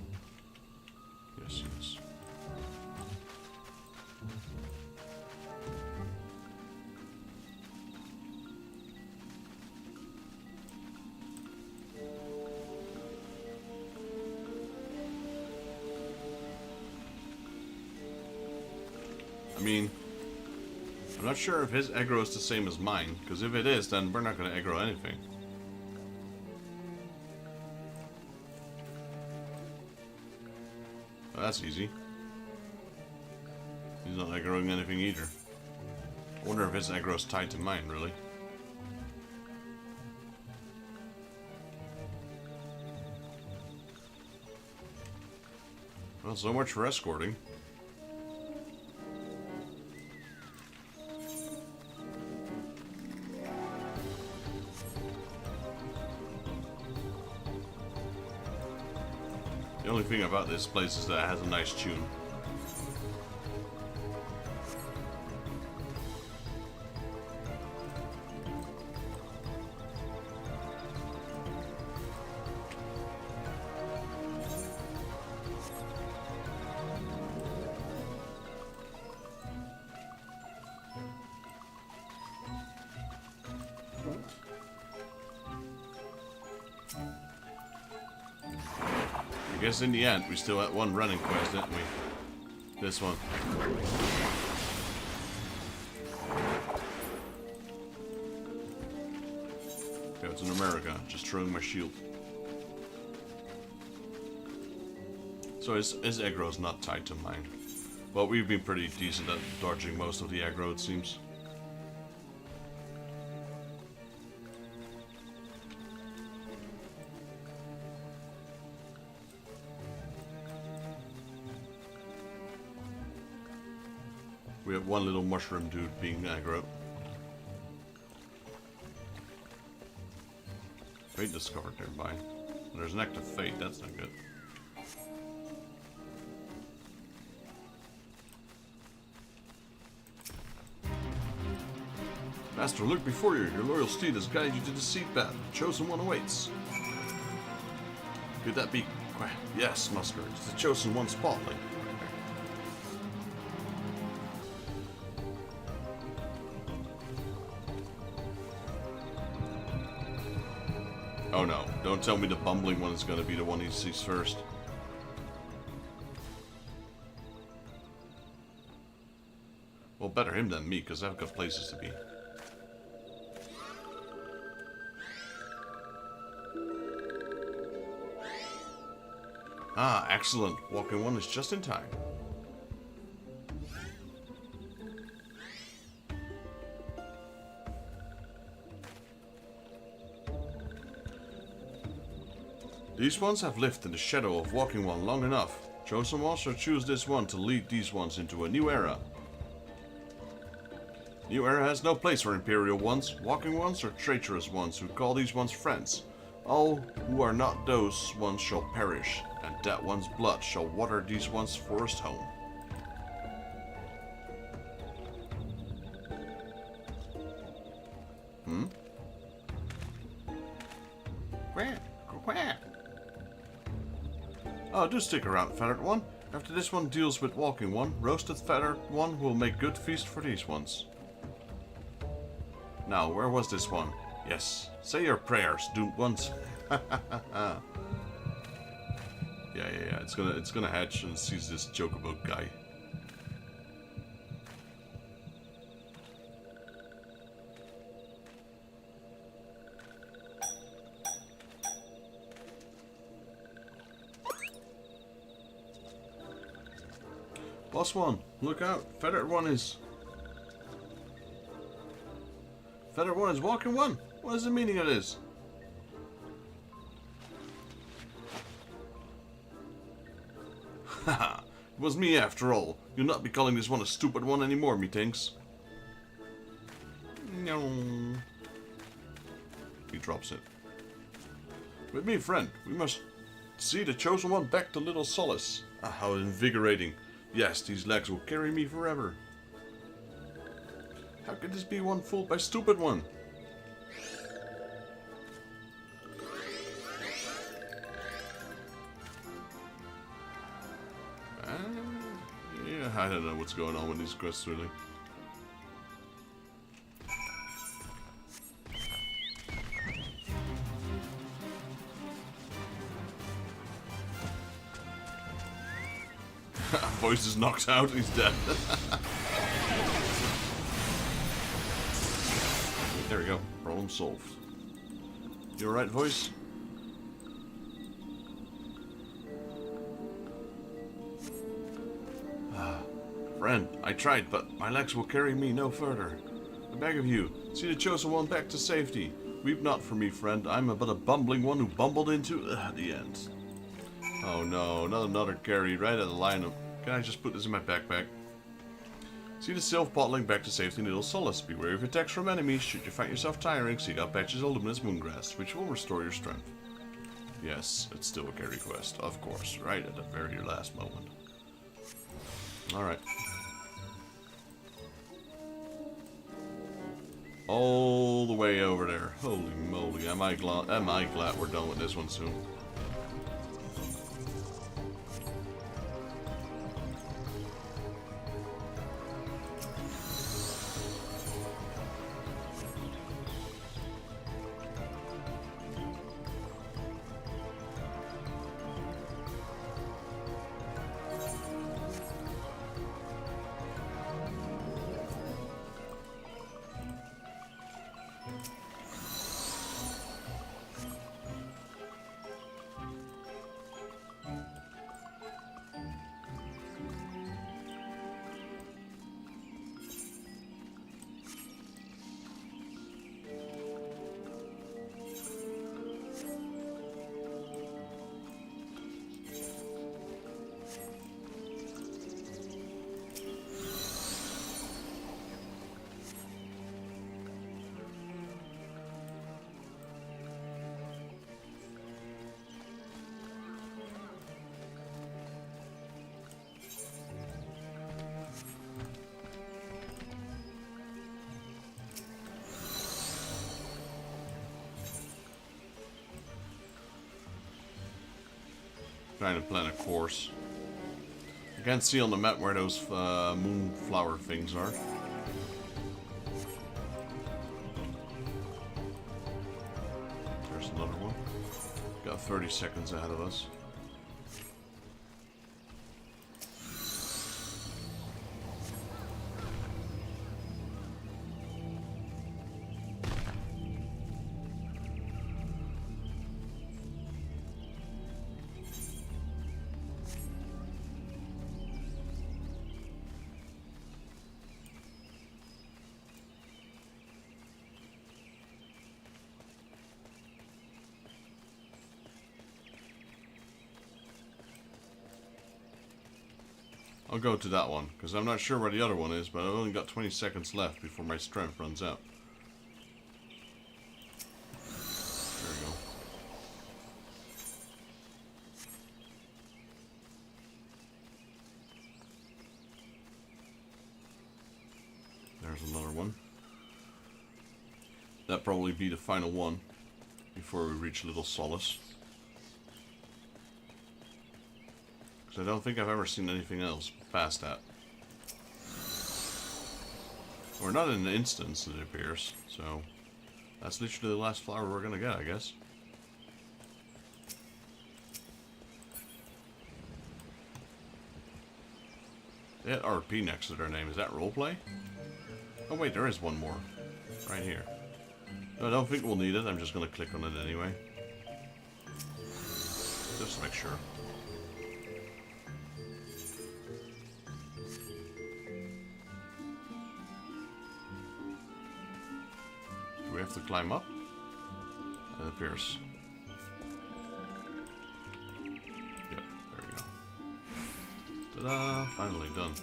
Yes, yes. I mean, I'm not sure if his aggro is the same as mine, because if it is, then we're not going to aggro anything. Well, that's easy. He's not aggroing anything either. I wonder if his aggro is tied to mine, really. Well, so much for escorting. The only thing about this place is that it has a nice tune. I guess in the end, we still had one running quest, didn't we? This one. Okay, it's in America. Just throwing my shield. So his aggro is not tied to mine. Well, we've been pretty decent at dodging most of the aggro, it seems. We have one little mushroom dude being aggro. Fate discovered nearby. And there's an active fate, that's not good. Master, look before you. Your loyal steed has guided you to the seed path. The chosen one awaits. Could that be... Yes, Musker. It's the chosen one's spotlight. Oh no, don't tell me the bumbling one is going to be the one he sees first. Well, better him than me, because I've got places to be. Ah, excellent. Walking one is just in time. These ones have lived in the shadow of Walking One long enough. Chosen ones shall choose this one to lead these ones into a new era. New era has no place for Imperial ones. Walking ones are traitorous ones who call these ones friends. All who are not those ones shall perish, and that one's blood shall water these ones' forest home. Oh, do stick around, Feathered One. After this one deals with Walking One, Roasted Feathered One will make good feast for these ones. Now, where was this one? Yes, say your prayers, doomed ones. Yeah, it's gonna hatch and sees this chocobo guy. Boss one, look out! Feathered One is Walking One. What is the meaning of this? Haha, it was me after all. You'll not be calling this one a stupid one anymore, methinks. No. He drops it. With me, friend, we must see the chosen one back to Little Solace. Ah, how invigorating. Yes, these legs will carry me forever. How could this be one fooled by stupid one? Yeah, I don't know what's going on with these quests really. Voice is knocked out, he's dead. There we go, problem solved. You alright, voice? Friend, I tried, but my legs will carry me no further. I beg of you, see the chosen one back to safety. Weep not for me, friend. I'm but a bumbling one who bumbled into the end. Oh no, not another carry right at the line of... Can I just put this in my backpack? See the self-bottling back to safety in Little Solace. Beware of attacks from enemies. Should you find yourself tiring, seek out patches of luminous moongrass, which will restore your strength. Yes, it's still a carry quest, of course, right at the very last moment. Alright. All the way over there. Holy moly, am I glad we're done with this one soon. Trying to plan a course. I can't see on the map where those moonflower things are. There's another one. Got 30 seconds ahead of us. I'll go to that one, because I'm not sure where the other one is, but I've only got 20 seconds left before my strength runs out. There we go. There's another one. That'll probably be the final one before we reach Little Solace. Because I don't think I've ever seen anything else past that. Or not in an instance, it appears. So, that's literally the last flower we're gonna get, I guess. They had RP next to their name. Is that roleplay? Oh wait, there is one more. Right here. No, I don't think we'll need it. I'm just gonna click on it anyway. Just to make sure. Do we have to climb up? It appears. Yep, there we go. Ta-da! Finally done.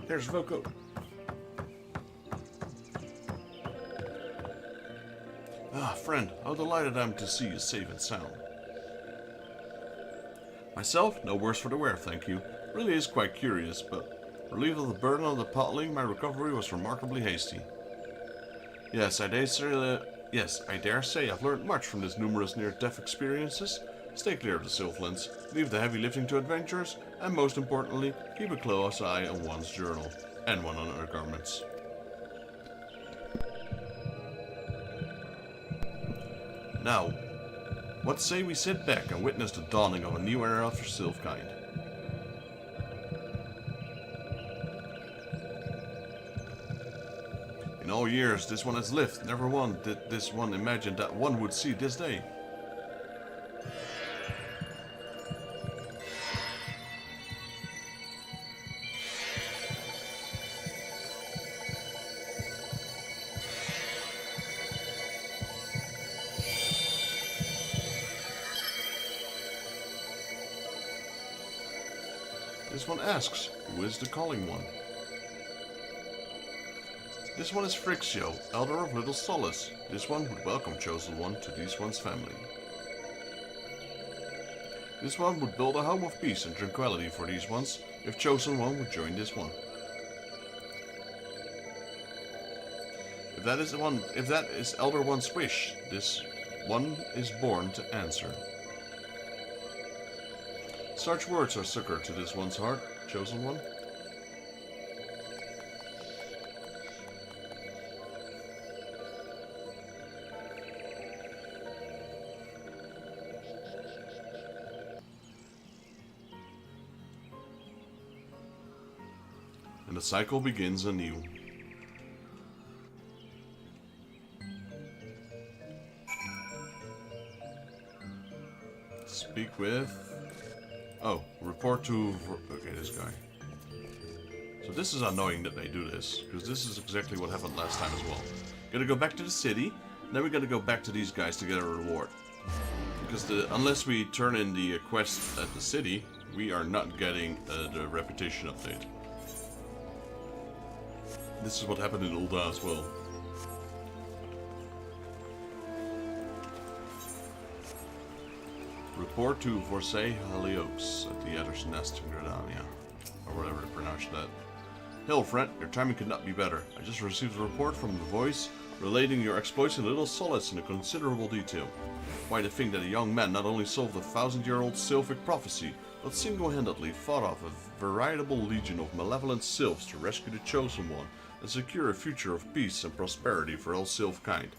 There's Voco. Ah, friend, how delighted I am to see you safe and sound. Myself, no worse for the wear, thank you. Really is quite curious, but relieved of the burden of the potling, my recovery was remarkably hasty. Yes, I dare say I've learned much from this numerous near-death experiences. Stay clear of the Sylphlands, leave the heavy lifting to adventurers, and most importantly, keep a close eye on one's journal, and one on undergarments. Now, what say we sit back and witness the dawning of a new era for Sylphkind? In all years this one has lived, never one did this one imagine that one would see this day. This one asks, who is the calling one? This one is Frixio, Elder of Little Solace. This one would welcome Chosen One to this one's family. This one would build a home of peace and tranquility for these ones, if Chosen One would join this one. If that is Elder One's wish, this one is born to answer. Such words are succor to this one's heart, Chosen One. And the cycle begins anew. Speak with... Oh, report to... Okay, this guy. So this is annoying that they do this, because this is exactly what happened last time as well. Gotta go back to the city, then we gotta go back to these guys to get a reward. Because unless we turn in the quest at the city, we are not getting the reputation update. This is what happened in Ul'dah as well. Report to Eorzea Haliox at the Adder's Nest in Gridania, or whatever to pronounce that. Hail, friend, your timing could not be better. I just received a report from the voice relating your exploits in Little Solace in considerable detail. Why the thing that a young man not only solved a 1000-year-old Sylphic prophecy, but single-handedly fought off a veritable legion of malevolent Sylphs to rescue the Chosen One and secure a future of peace and prosperity for all Sylphkind.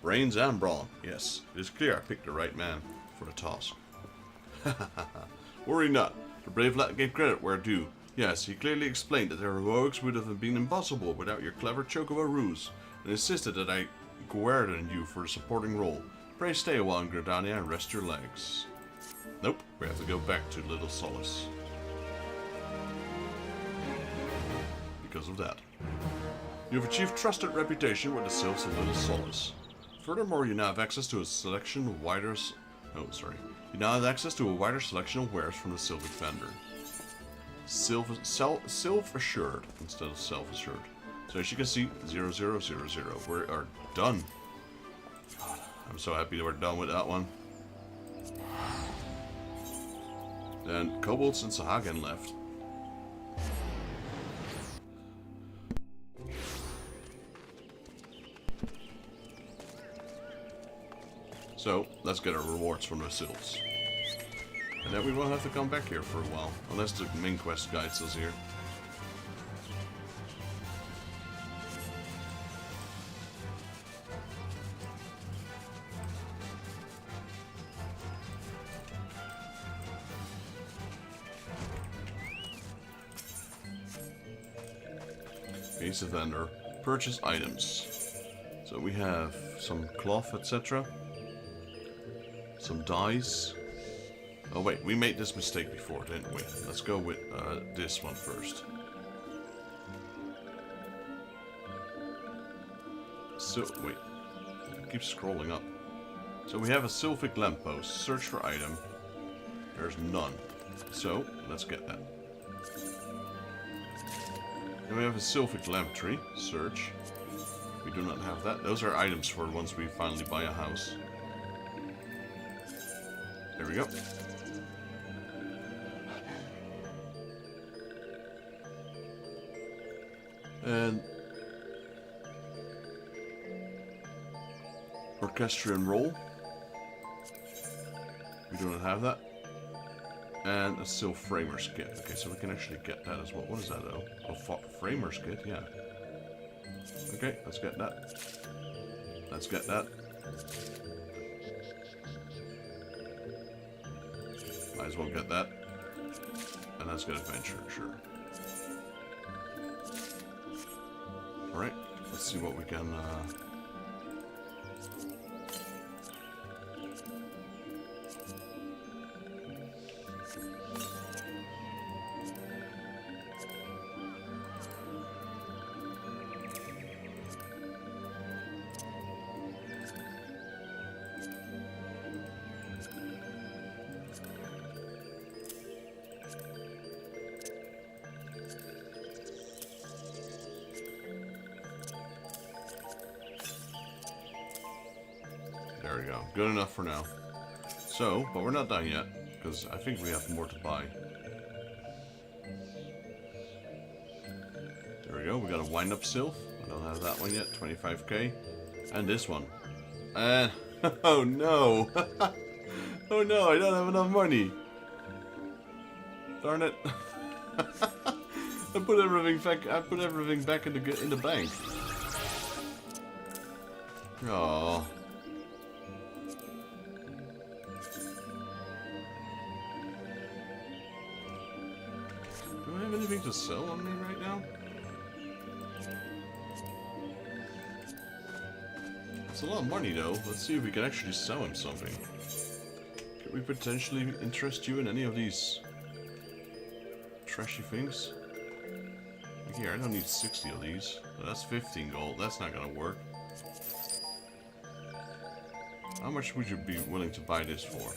Brains and brawn, yes, it is clear I picked the right man for the task. Worry not, the brave lad gave credit where due. Yes, he clearly explained that their heroics would have been impossible without your clever choke of a ruse, and insisted that I guerdon you for a supporting role. Pray stay a while in Gridania and rest your legs. Nope, we have to go back to Little Solace. Because of that. You have achieved trusted reputation with the Sylphs of Little Solace. Furthermore, you now have access to a selection of wider... You now have access to a wider selection of wares from the Sylphic vendor. Self-assured instead of self-assured. So as you can see, 0000. We are done. God, I'm so happy that we're done with that one. Then Kobolds and Sahagin left. So, let's get our rewards from the Sylphs. And then we won't have to come back here for a while, unless the main quest guides us here. Face of vendor. Purchase items. So we have some cloth, etc. Some dyes. Oh wait, we made this mistake before, didn't we? Let's go with this one first. So, wait. It keeps scrolling up. So we have a Sylphic lamppost. Search for item. There's none. So, let's get that. Then we have a Sylphic lamp tree. Search. We do not have that. Those are items for once we finally buy a house. There we go. And orchestrion roll. We do not have that. And a Silk Framer's Kit. Okay, so we can actually get that as well. What is that though? Oh, Framer's Kit, yeah. Okay, let's get that. Let's get that. Might as well get that. And let's get Adventure, sure. Alright, let's see what we can... There we go. Good enough for now. So, but we're not done yet, because I think we have more to buy. There we go. We got a wind-up sylph. I don't have that one yet. 25k. And this one. And oh no! Oh no! I don't have enough money. Darn it! I put everything back. I put everything back in the bank. Oh. Do I have anything to sell on me right now? It's a lot of money though. Let's see if we can actually sell him something. Could we potentially interest you in any of these trashy things? Like here, I don't need 60 of these. That's 15 gold. That's not gonna work. How much would you be willing to buy this for?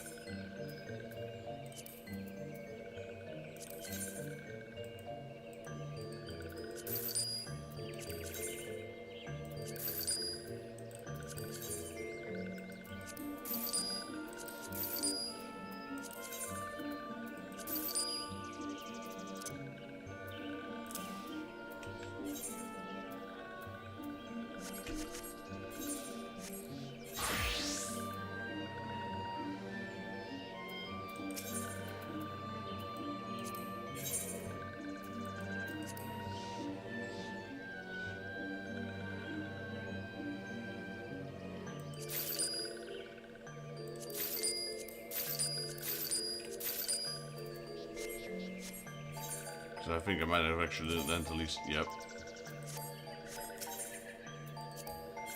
So I think I might have accidentally, yep.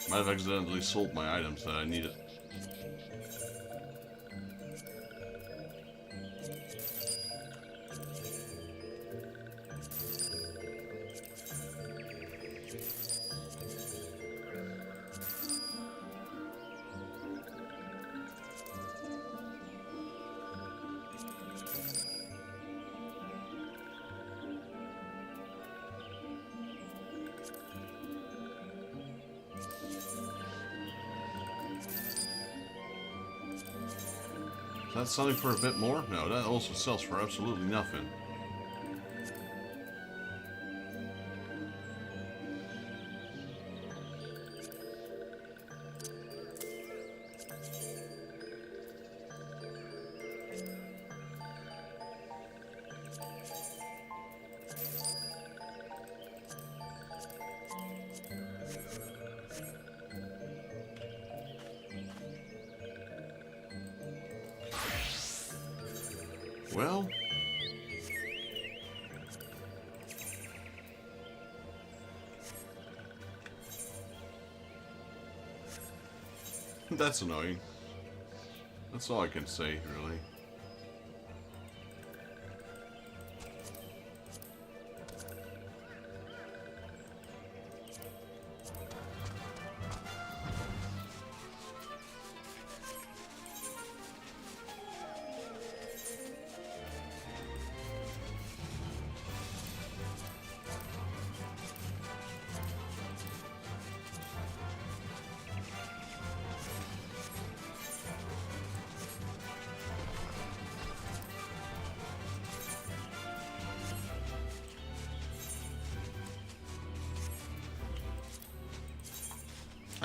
Might have accidentally sold my items that I needed. That's selling for a bit more? No, that also sells for absolutely nothing. Well, that's annoying. That's all I can say, really.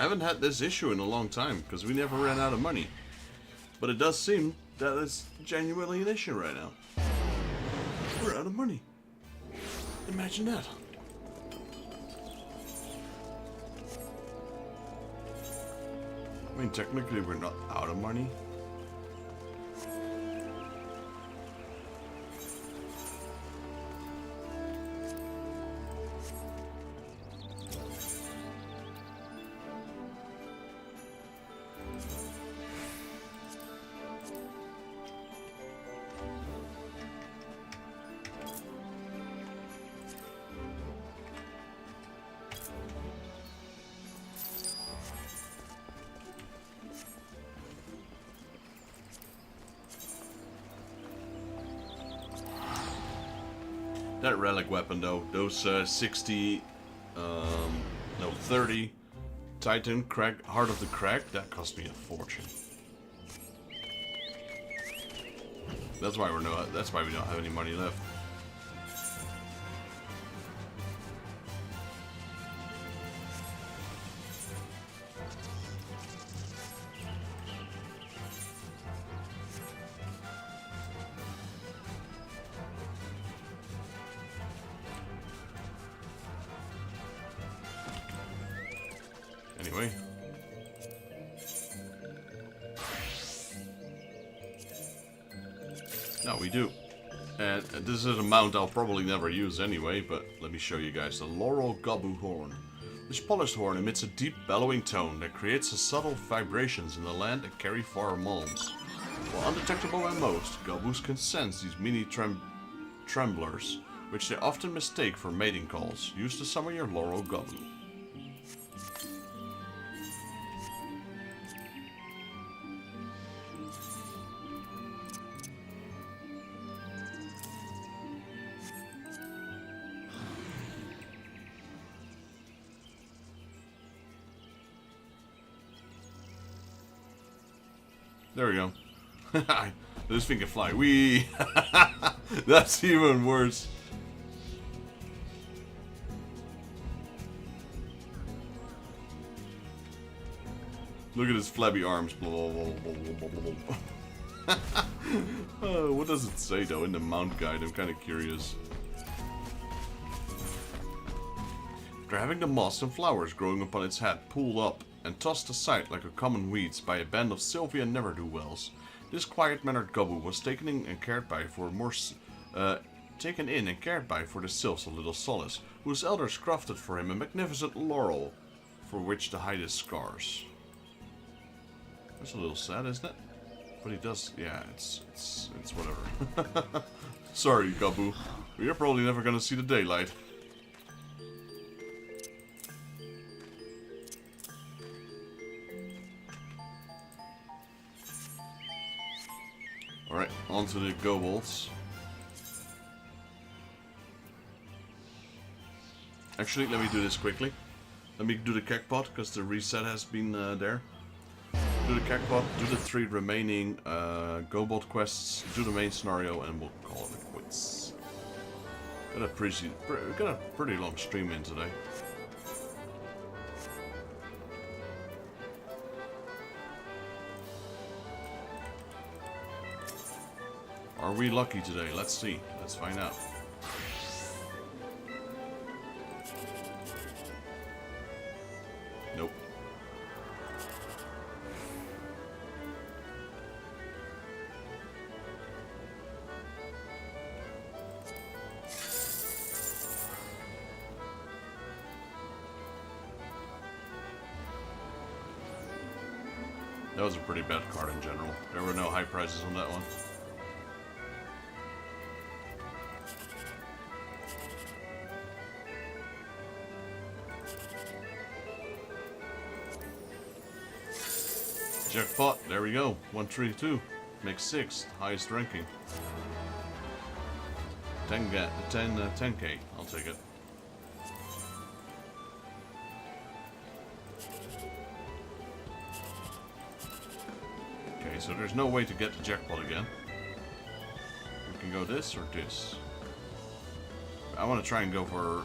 I haven't had this issue in a long time, because we never ran out of money. But it does seem that it's genuinely an issue right now. We're out of money. Imagine that. I mean, technically we're not out of money. That relic weapon though, those 60, no 30 Titan Crag, Heart of the Crag, that cost me a fortune. That's why we don't have any money left. Anyway. Now we do. And this is a mount I'll probably never use anyway, but let me show you guys the Laurel Gabu horn. This polished horn emits a deep bellowing tone that creates subtle vibrations in the land that carry far moans. While undetectable by most, Gabus can sense these mini tremblers, which they often mistake for mating calls, used to summon your Laurel Gabu. There we go. This thing can fly. Wee! That's even worse. Look at his flabby arms. What does it say though in the mount guide? I'm kind of curious. After having the moss and flowers growing upon its head pulled up and tossed aside like a common weeds by a band of Sylvian ne'er-do-wells, this quiet-mannered Gabu was taken in and cared by for the sylphs of Little Solace, whose elders crafted for him a magnificent laurel, for which to hide his scars. That's a little sad, isn't it? But he does, yeah, it's whatever. Sorry, Gabu, you're probably never gonna see the daylight. Alright, on to the kobolds. Actually, let me do this quickly. Let me do the Kekpot, because the reset has been there. Do the Kekpot, do the 3 remaining kobold quests, do the main scenario, and we'll call it quits. Got a pretty long stream in today. Are we lucky today? Let's see. Let's find out. Nope. That was a pretty bad card in general. There were no high prizes on that one. Jackpot, there we go. 132. Makes 6th, highest ranking. 10k, I'll take it. Okay, so there's no way to get the jackpot again. We can go this or this. I want to try and go for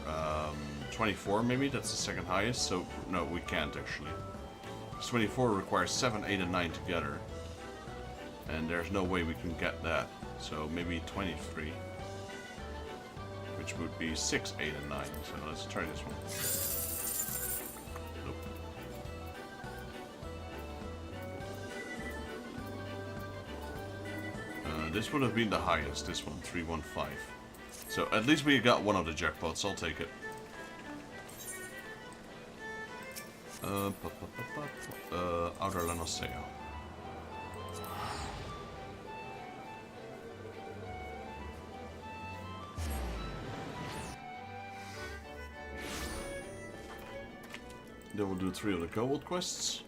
24 maybe, that's the second highest, so no, we can't actually. 24 requires 7, 8, and 9 together. And there's no way we can get that. So maybe 23. Which would be 6, 8, and 9. So let's try this one. Nope. This would have been the highest, this one, 315. So at least we got one of the jackpots, I'll take it. Outer Eorzea. Then we'll do 3 of the Kobold quests.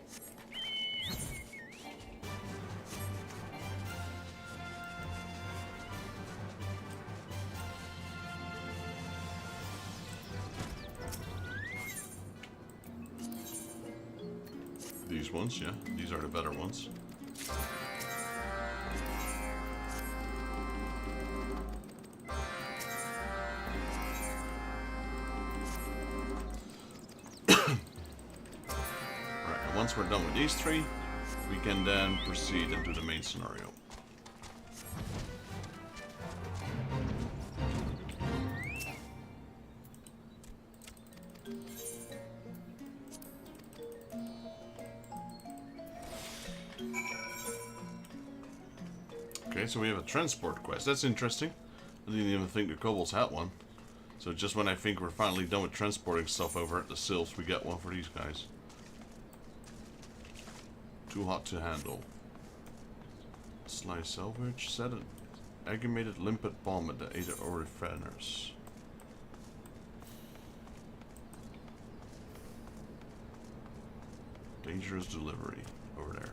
These ones, yeah, these are the better ones. Once we're done with these 3, we can then proceed into the main scenario. Okay, so we have a transport quest. That's interesting. I didn't even think the kobolds had one. So just when I think we're finally done with transporting stuff over at the Sylphs, we get one for these guys. Too hot to handle. Slice salvage. Set an agamated limpet bomb at the Ada Orifeners. Dangerous delivery. Over there.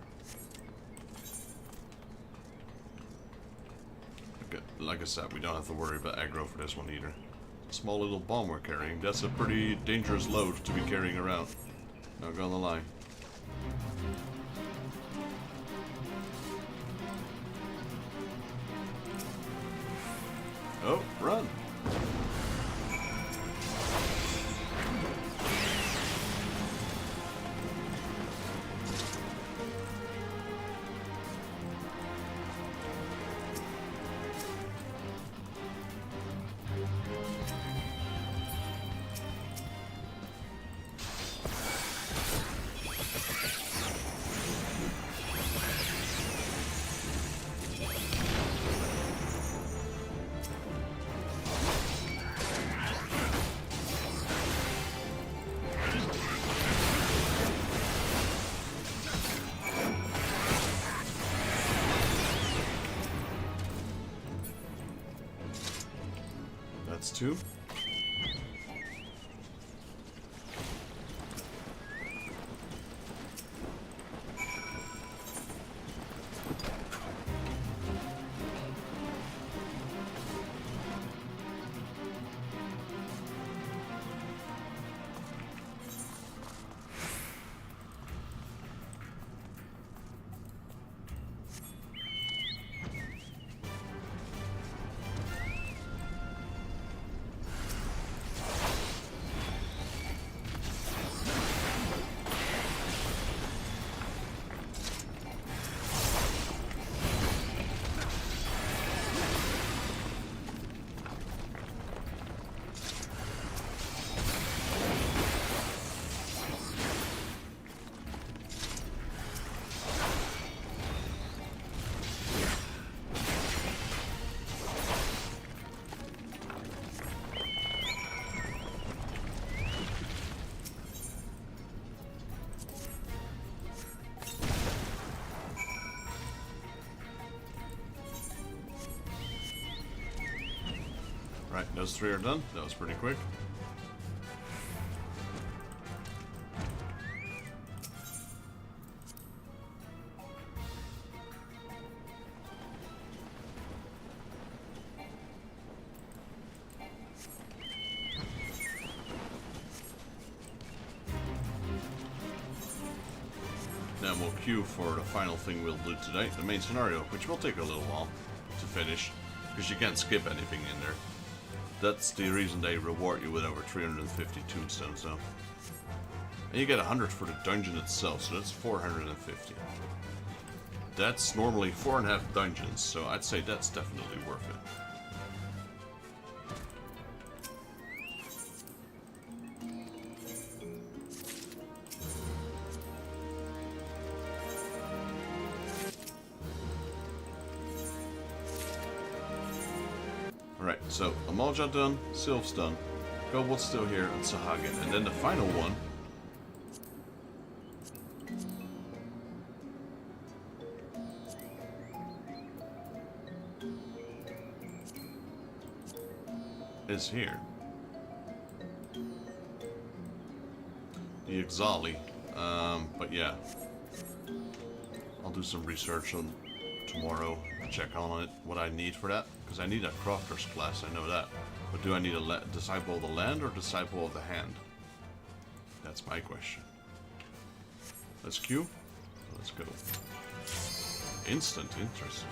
Okay, like I said, we don't have to worry about aggro for this one either. Small little bomb we're carrying. That's a pretty dangerous load to be carrying around. Not gonna lie. Oh, run! That's 2. Right, those 3 are done. That was pretty quick. Then we'll queue for the final thing we'll do today, the main scenario, which will take a little while to finish, because you can't skip anything in there. That's the reason they reward you with over 350 tombstones, though. And you get 100 for the dungeon itself, so that's 450. That's normally 4.5 dungeons, so I'd say that's definitely worth it. Alright, so Amalja done, Sylph's done, Kobold's still here, and Sahagin. And then the final one is here. The Ixali. But yeah. I'll do some research on tomorrow. Check on it, what I need for that. Because I need a crafter's class, I know that. But do I need a disciple of the land or disciple of the hand? That's my question. Let's queue. Let's go. Instant, interesting.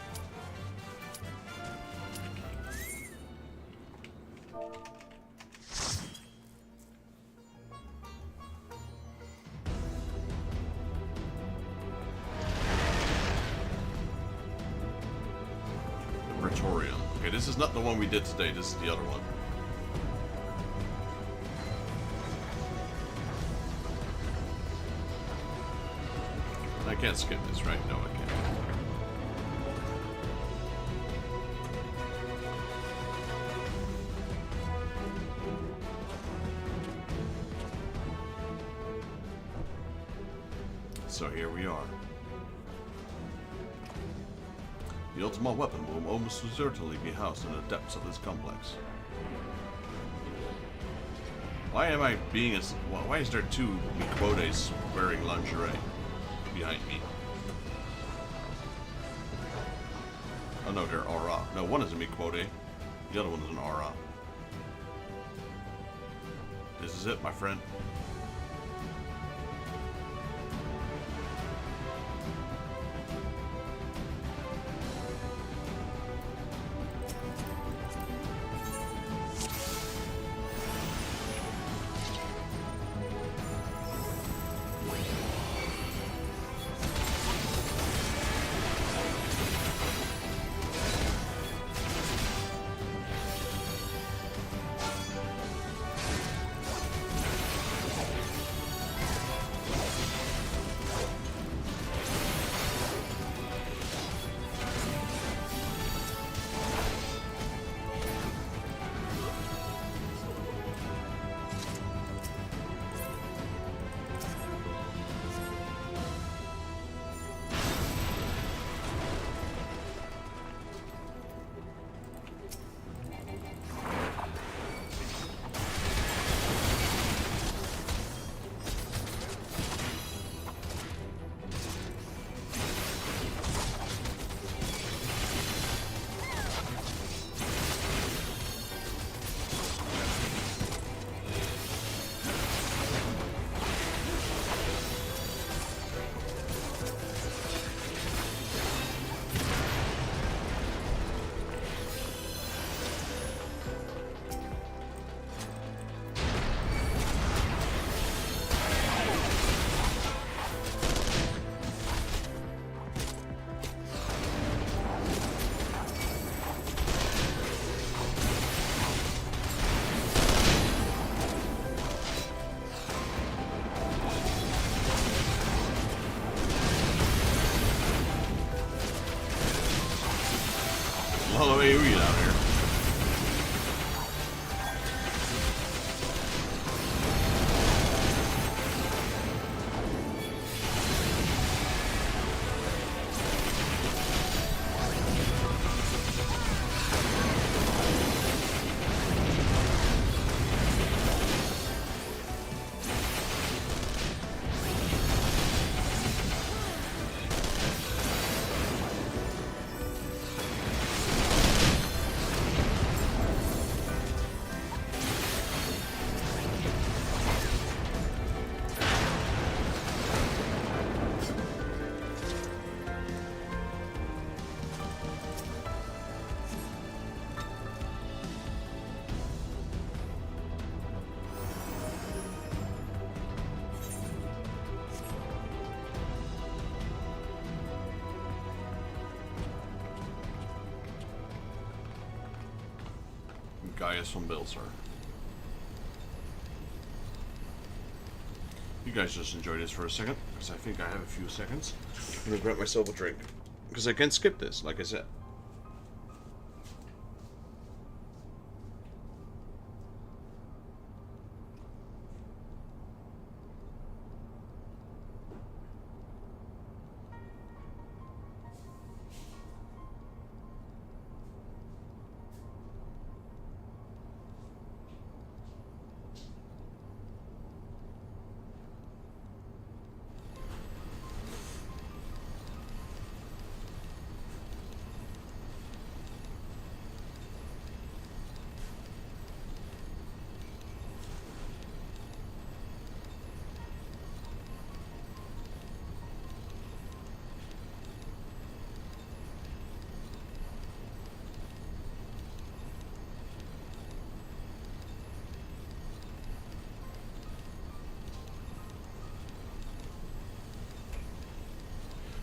Okay, this is not the one we did today, this is the other one. I can't skip this, right? No, I can't. So here we are. The ultimate weapon will almost certainly be housed in the depths of this complex. Why am I being as... Why is there two Miquodes wearing lingerie behind me? Oh no, they're Aura. No, one is a Miquode. The other one is an Aura. This is it, my friend. Hello, AoE down here. Gaius von Bilzer. You guys just enjoy this for a second, because I think I have a few seconds. I'm gonna grab myself a drink, because I can't skip this, like I said.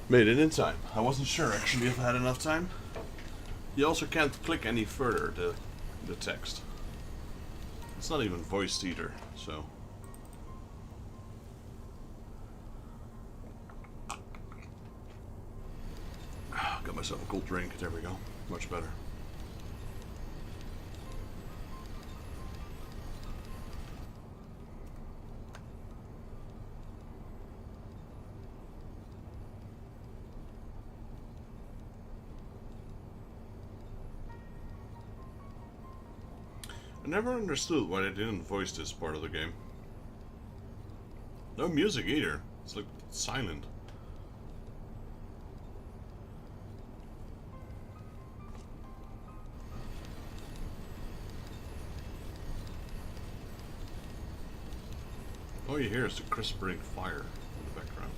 Made it in time. I wasn't sure actually if I had enough time. You also can't click any further the text. It's not even voiced either, so. Got myself a cold drink, there we go. Much better. I never understood why they didn't voice this part of the game. No music either. It's like silent. All you hear is the crisping fire in the background.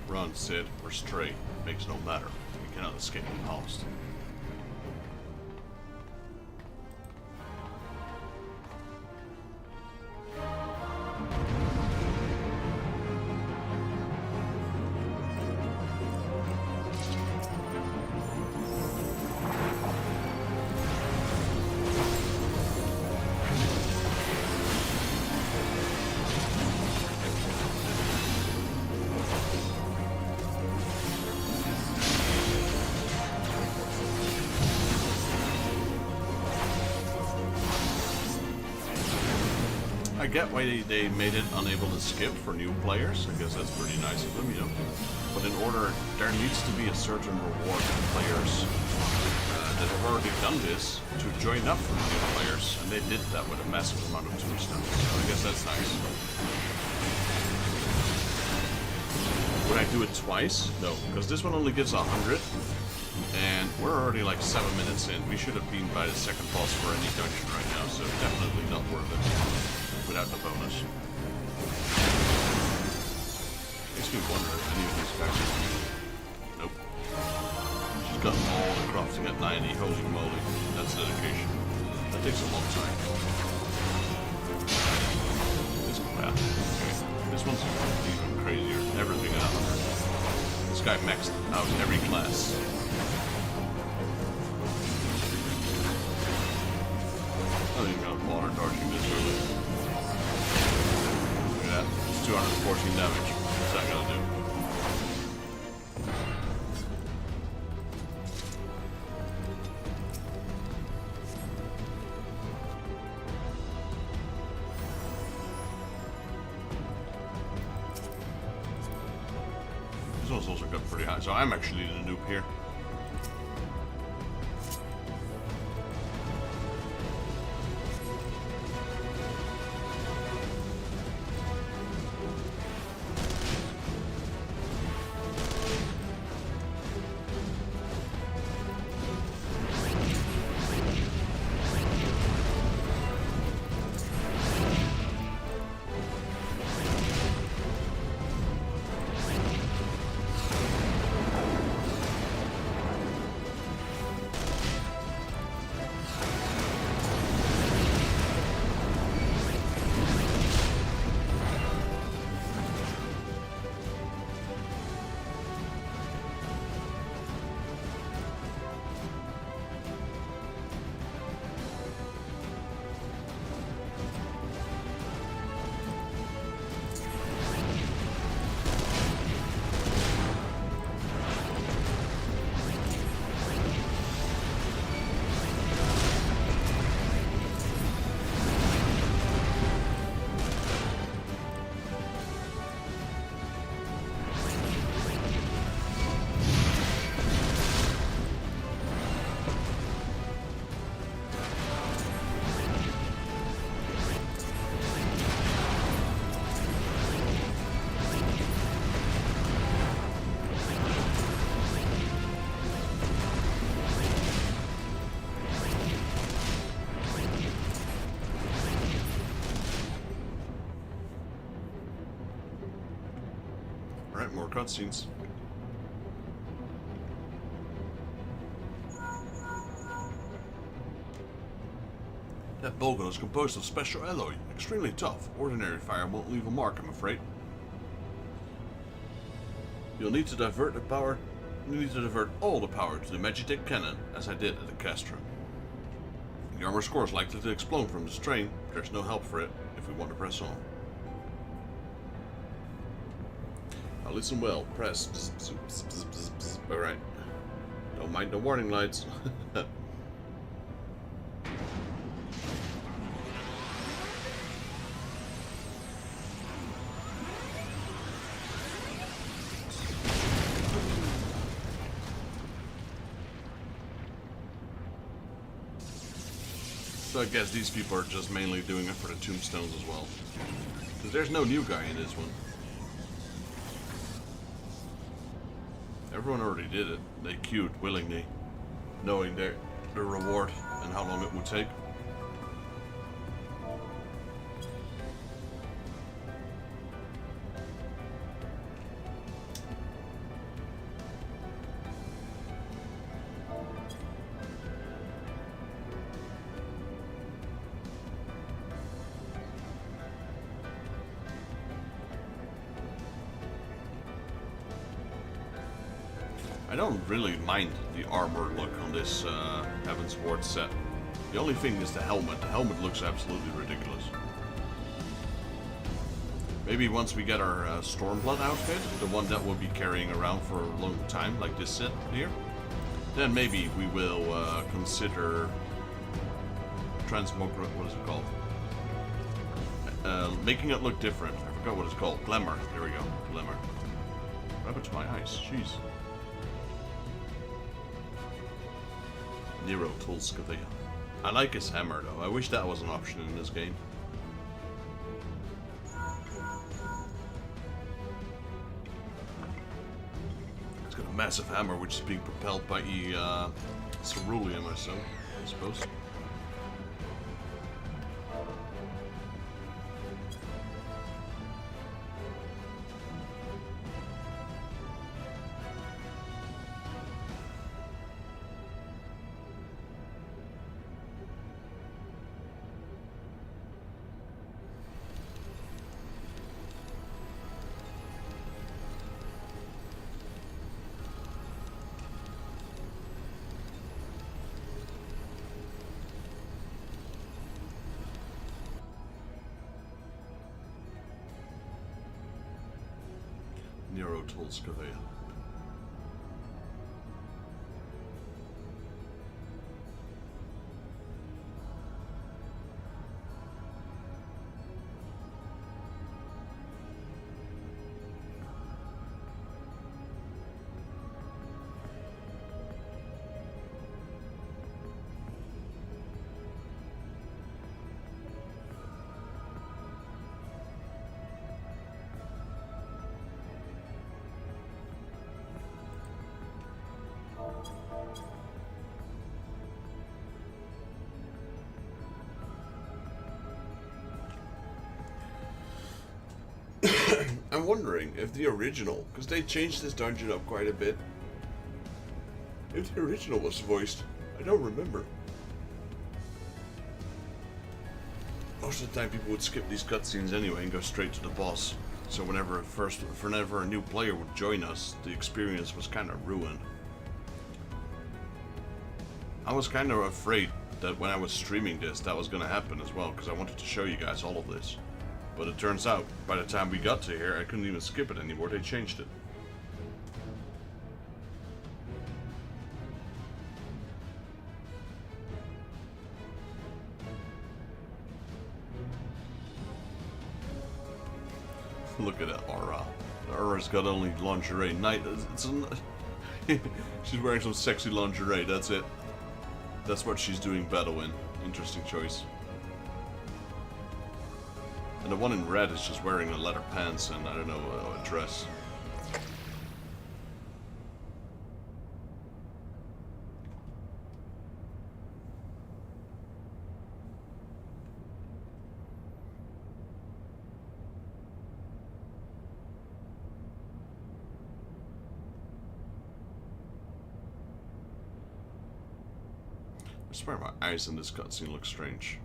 Run, sit, or stray, makes no matter. You cannot escape the past. I get why they made it unable to skip for new players. I guess that's pretty nice of them, you know. But in order, there needs to be a certain reward for players that have already done this to join up for new players, and they did that with a massive amount of tombstones. So I guess that's nice. Would I do it twice? No, because this one only gives 100, and we're already like 7 minutes in. We should have been by the second boss for any dungeon right now, so definitely not worth it. Without the bonus. Makes me wonder if any of these guys are... Nope. She's got all the crafting at 90, holy moly. That's dedication. That takes a long time. This crap. Okay. This one's even crazier. Everything at 100. This guy maxed out every class. I don't even got water dodging this early. 214 damage. What's that gonna do? This one's also got pretty high, so I'm actually the noob here. Alright, more cutscenes. That bowgun is composed of special alloy, extremely tough. Ordinary fire won't leave a mark, I'm afraid. You'll need to divert the power. You need to divert all the power to the Magitech cannon, as I did at the Castrum. The armor's core is likely to explode from the strain. There's no help for it if we want to press on. Now listen well. Press. Alright. Don't mind the warning lights. So I guess these people are just mainly doing it for the tombstones as well. Because there's no new guy in this one. Everyone already did it. They queued willingly, knowing the reward and how long it would take. I don't really mind the armor look on this Heaven's Ward set. The only thing is the helmet. The helmet looks absolutely ridiculous. Maybe once we get our Stormblood outfit, the one that we'll be carrying around for a long time, like this set here, then maybe we will consider what is it called? Making it look different. I forgot what it's called. Glamour. There we go. Glamour. What happened to my eyes? Jeez. Nero Tulskavia. I like his hammer though. I wish that was an option in this game. It's got a massive hammer which is being propelled by cerulean or so, I suppose. Nero Tulskavia. I'm wondering if the original, because they changed this dungeon up quite a bit, if the original was voiced. I don't remember. Most of the time people would skip these cutscenes anyway and go straight to the boss. So whenever a new player would join us, the experience was kind of ruined. I was kind of afraid that when I was streaming this, that was going to happen as well, because I wanted to show you guys all of this. But it turns out, by the time we got to here, I couldn't even skip it anymore. They changed it. Look at that aura. Aura's got only lingerie. She's wearing some sexy lingerie, that's it. That's what she's doing battle in. Interesting choice. And the one in red is just wearing a leather pants and, I don't know, a dress. swear my eyes in this cutscene look strange.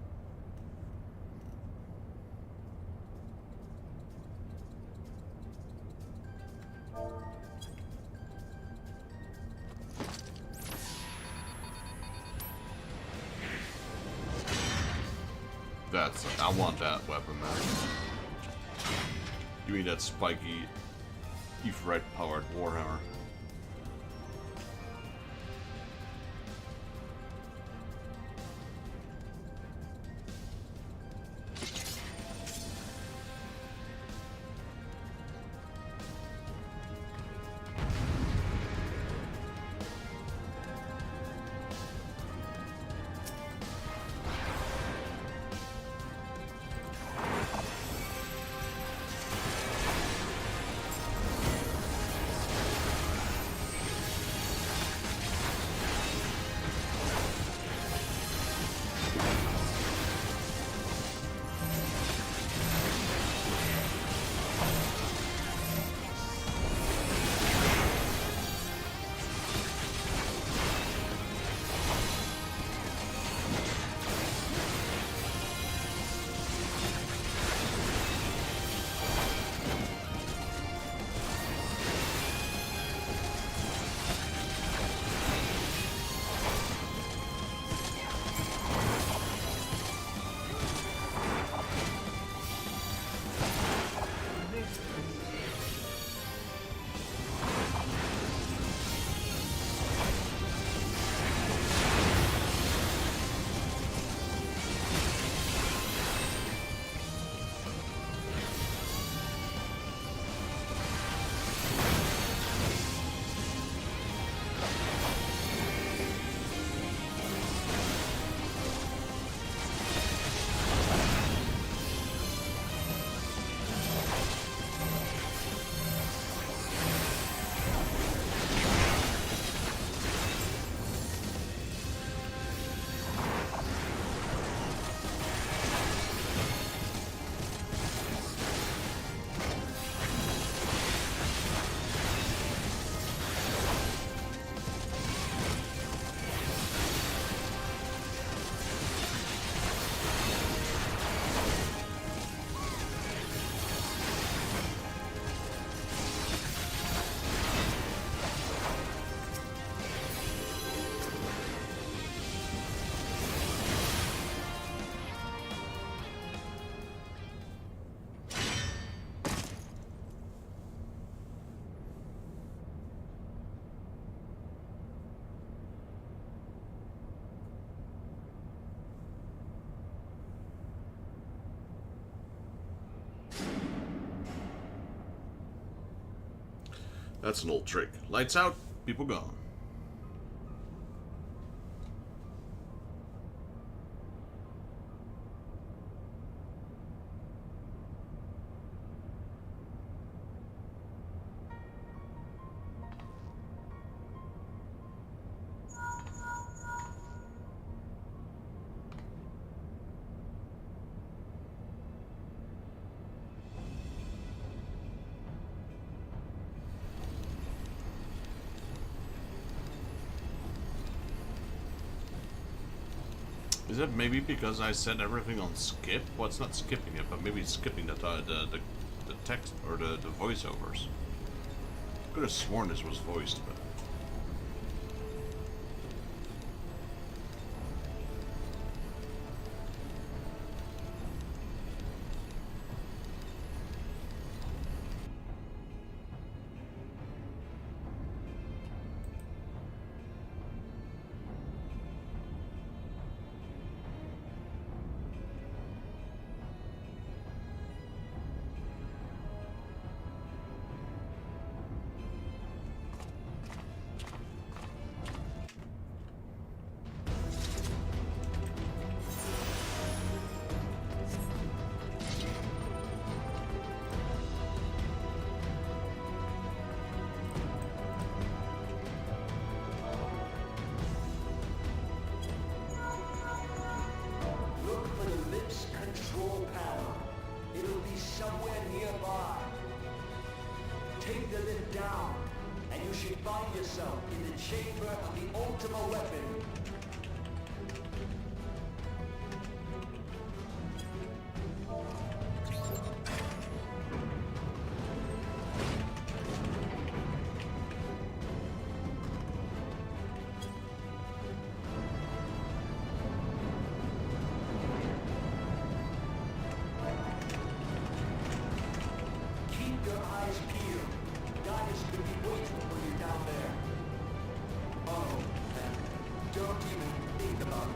I want that weapon, man. You mean that spiky, Ifrit-powered warhammer? That's an old trick. Lights out, people gone. Is it maybe because I set everything on skip? Well, it's not skipping it, but maybe it's skipping the text or the voiceovers. Could have sworn this was voiced, but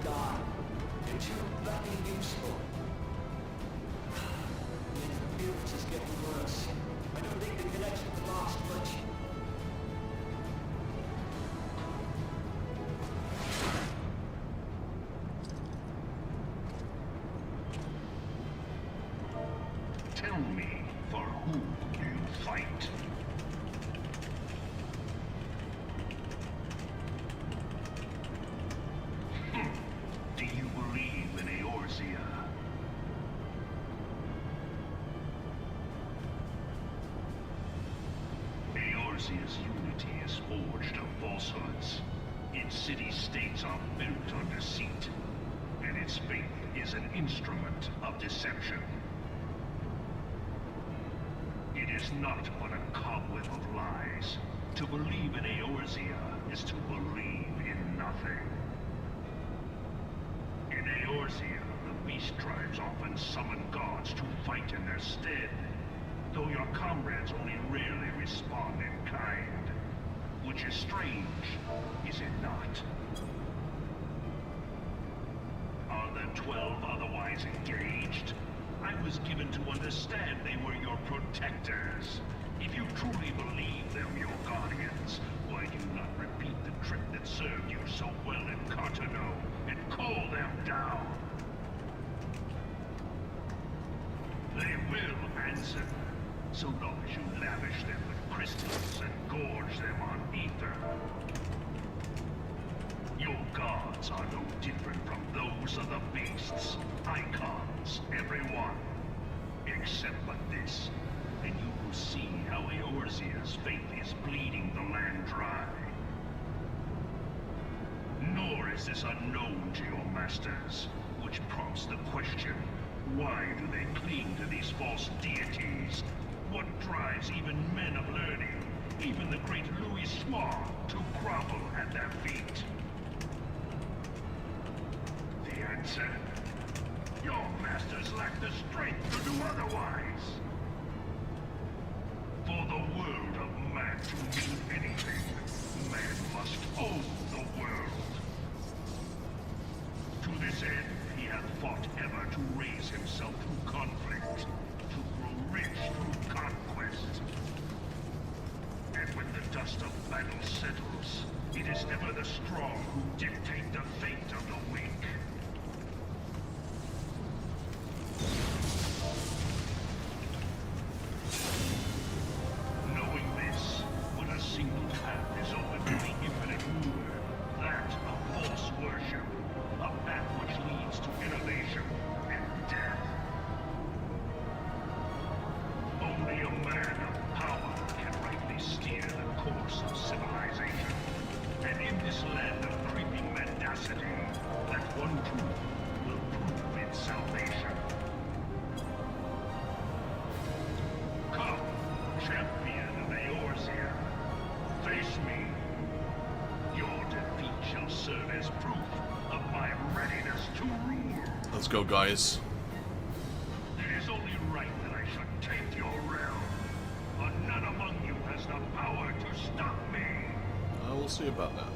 die. They're too bloody useful. The interference is getting worse. I don't think the connection will last much. Tell me, for who do you fight? Do you believe in Eorzea? Eorzea's unity is forged of falsehoods. Its city-states are built on deceit, and its faith is an instrument of deception. It is not but a cobweb of lies. To believe in Eorzea is to believe in nothing. In Eorzea, the beast tribes often summon gods to fight in their stead, though your comrades only rarely respond in kind. Which is strange, is it not? Are the 12 otherwise engaged? I was given to understand they were your protectors. If you truly believe them your guardians, why do you not repeat the trick that served you so well in Cartano and call them down? They will answer, so long as you lavish them with crystals and gorge them on ether. Your gods are no different from those of the beasts. Icons, every one. Except but this, and you will see how Eorzea's faith is bleeding the land dry. Nor is this unknown to your masters, which prompts the question, why do they cling to these false deities? What drives even men of learning, even the great Louis Schmar, to grovel at their feet? The answer? Your masters lack the strength to do otherwise. For the world of man to mean anything, man must own the world. To this end, he hath fought ever to raise himself through conflict, to grow rich through conquest. And when the dust of battle settles, it is ever the strong who dictate the fate of the weak. Knowing this, when a single path is open to the infinite ruler, that of false worship, a path which leads to innovation and death. Only a man of power can rightly steer the course of civilization. And in this land of creeping mendacity, that one truth will prove its salvation. Come, champion of Eorzea, face me. Your defeat shall serve as proof of my readiness to rule. Let's go, guys. It is only right that I should take your realm, but none among you has the power to stop me. We'll see about that.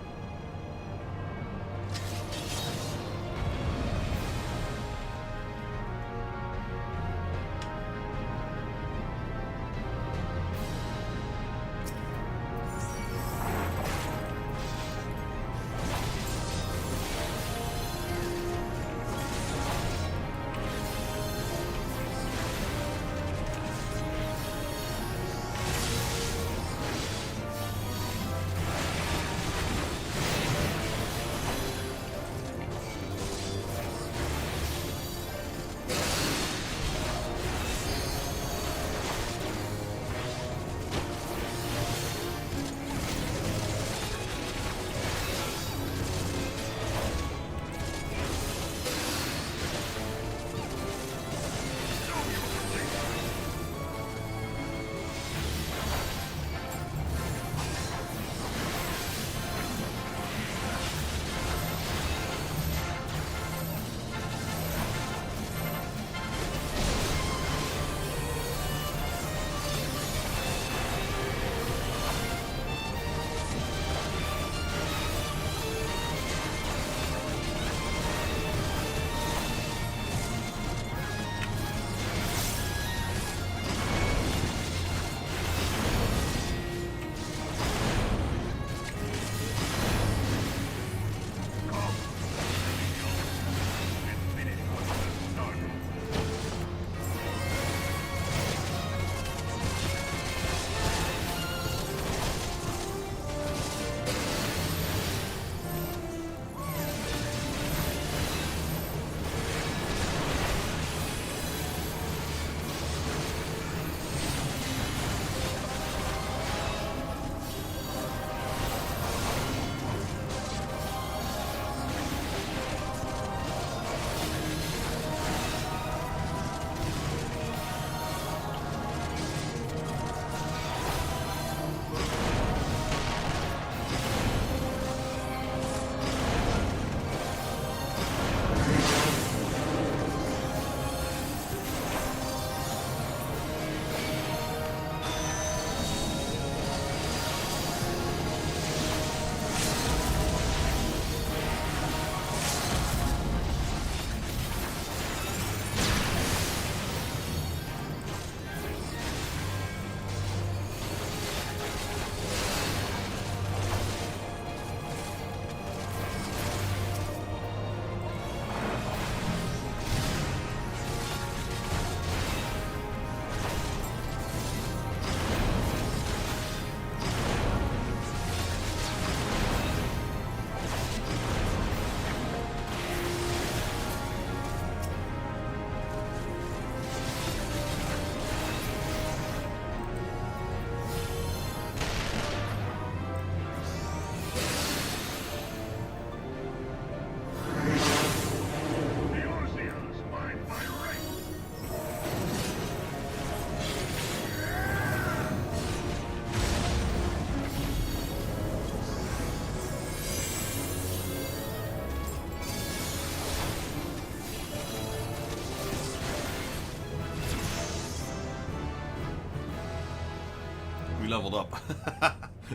leveled up.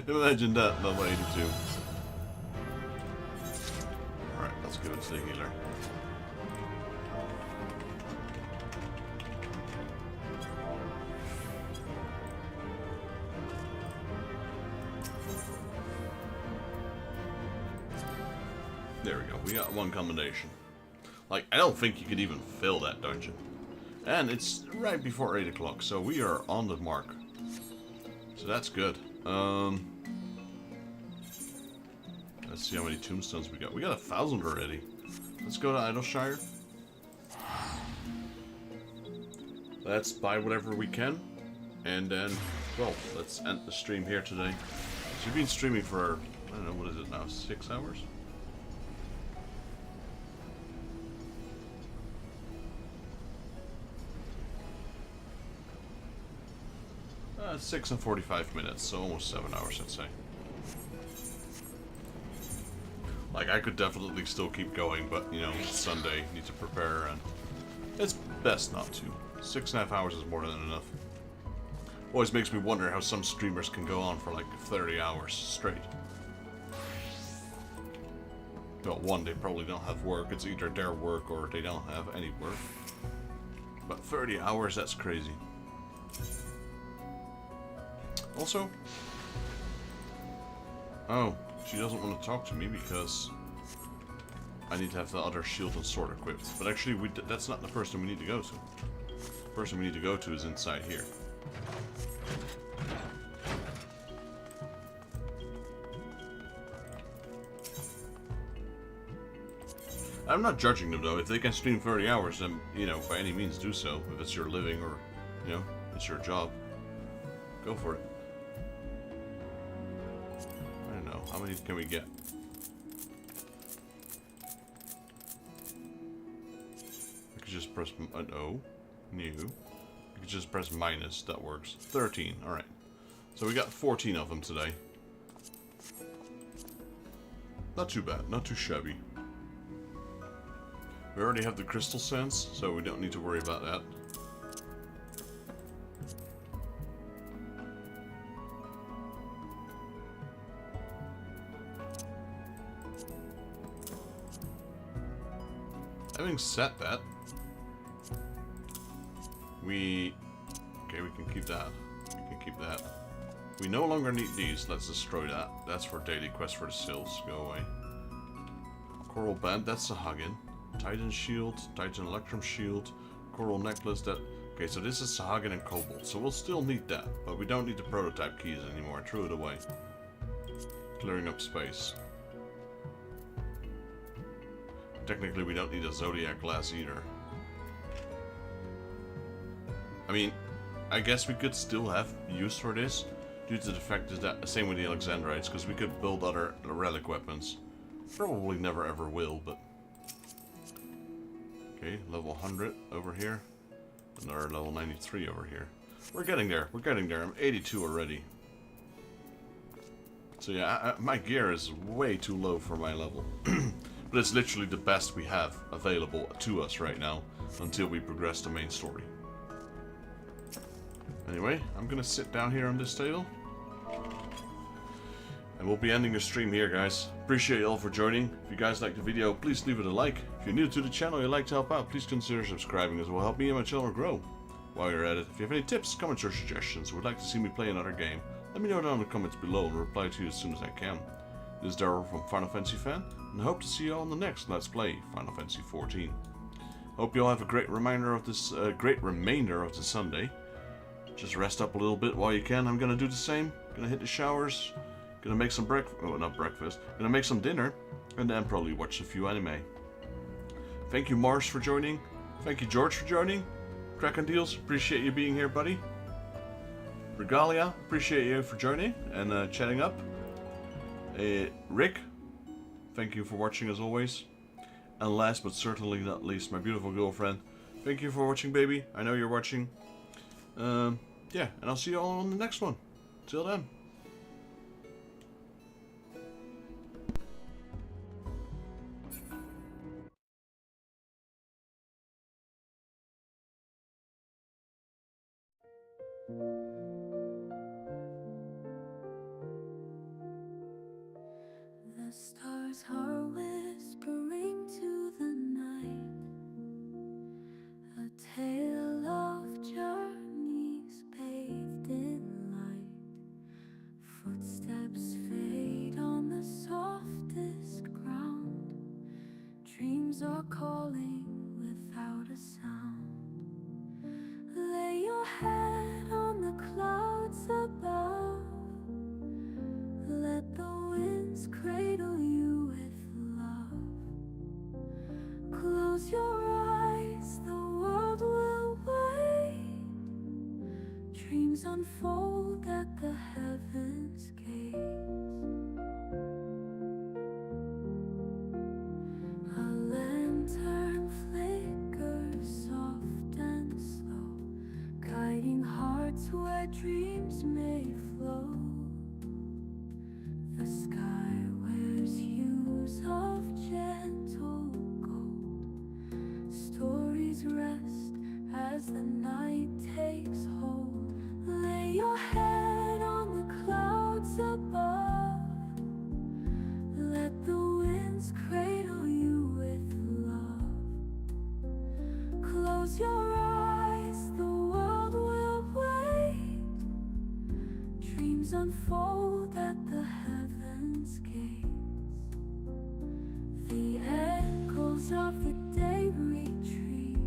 Imagine that, level 82. Alright, let's give it to the healer. There we go, we got one combination. Like, I don't think you could even fill that dungeon. And it's right before 8 o'clock, so we are on the mark. So that's good. Let's see how many tombstones we got. We got 1,000 already. Let's go to Idleshire. Let's buy whatever we can. And then, well, let's end the stream here today. So we've been streaming for, I don't know, what is it now, 6 hours? 6 and 45 minutes, so almost 7 hours, I'd say. Like, I could definitely still keep going, but, you know, it's Sunday, need to prepare, and it's best not to. 6.5 hours is more than enough. Always makes me wonder how some streamers can go on for, like, 30 hours straight. Well, one, they probably don't have work. It's either their work or they don't have any work. But 30 hours, that's crazy. Also, oh, she doesn't want to talk to me because I need to have the other shield and sword equipped. But actually, that's not the person we need to go to. The person we need to go to is inside here. I'm not judging them though. If they can stream 30 hours, then, you know, by any means do so. If it's your living or, you know, it's your job, go for it. I don't know. How many can we get? I could just press an O. New. I could just press minus. That works. 13. Alright. So we got 14 of them today. Not too bad. Not too shabby. We already have the crystal sense, so we don't need to worry about that. Having said that, okay, we can keep that. We can keep that. We no longer need these. Let's destroy that. That's for daily quest for the sills. Go away. Coral band. That's a Hagen. Titan shield. Titan electrum shield. Coral necklace. That. Okay, so this is Sahagin and Cobalt. So we'll still need that, but we don't need the prototype keys anymore. I threw it away. Clearing up space. Technically, we don't need a Zodiac glass either. I mean, I guess we could still have use for this, due to the fact that, same with the Alexandrites, because we could build other relic weapons. Probably never ever will, but... Okay, level 100 over here. Another level 93 over here. We're getting there, we're getting there. I'm 82 already. So yeah, my gear is way too low for my level. But it's literally the best we have available to us right now, until we progress the main story. Anyway, I'm gonna sit down here on this table. And we'll be ending the stream here, guys. Appreciate you all for joining. If you guys liked the video, please leave it a like. If you're new to the channel and you'd like to help out, please consider subscribing, as it will help me and my channel grow. While you're at it, if you have any tips, comments, or suggestions, or would like to see me play another game, let me know down in the comments below and reply to you as soon as I can. This is Daryl from Final Fantasy Fan, and I hope to see you all in the next Let's Play Final Fantasy XIV. Hope you all have a great remainder of this Sunday. Just rest up a little bit while you can. I'm gonna do the same. Gonna hit the showers. Gonna make some Gonna make some dinner, and then probably watch a few anime. Thank you, Mars, for joining. Thank you, George, for joining. Kraken Deals, appreciate you being here, buddy. Regalia, appreciate you for joining and chatting up. Rick, thank you for watching as always. And last but certainly not least, my beautiful girlfriend. Thank you for watching, baby. I know you're watching. Yeah, and I'll see you all on the next one. Till then. Dreams are calling without a sound. Lay your head on the clouds above. Let the winds cradle you with love. Close your eyes, the world will wait. Dreams unfold at the heavens' gates. A lantern flickers soft and slow, guiding hearts where dreams may flow. The sky wears hues of gentle gold. Stories rest as the night takes hold. Lay your head on the clouds above. Let the winds cradle you with love. Close your eyes, the world will wait. Dreams unfold at the heavens' gates. The echoes of the day retreat.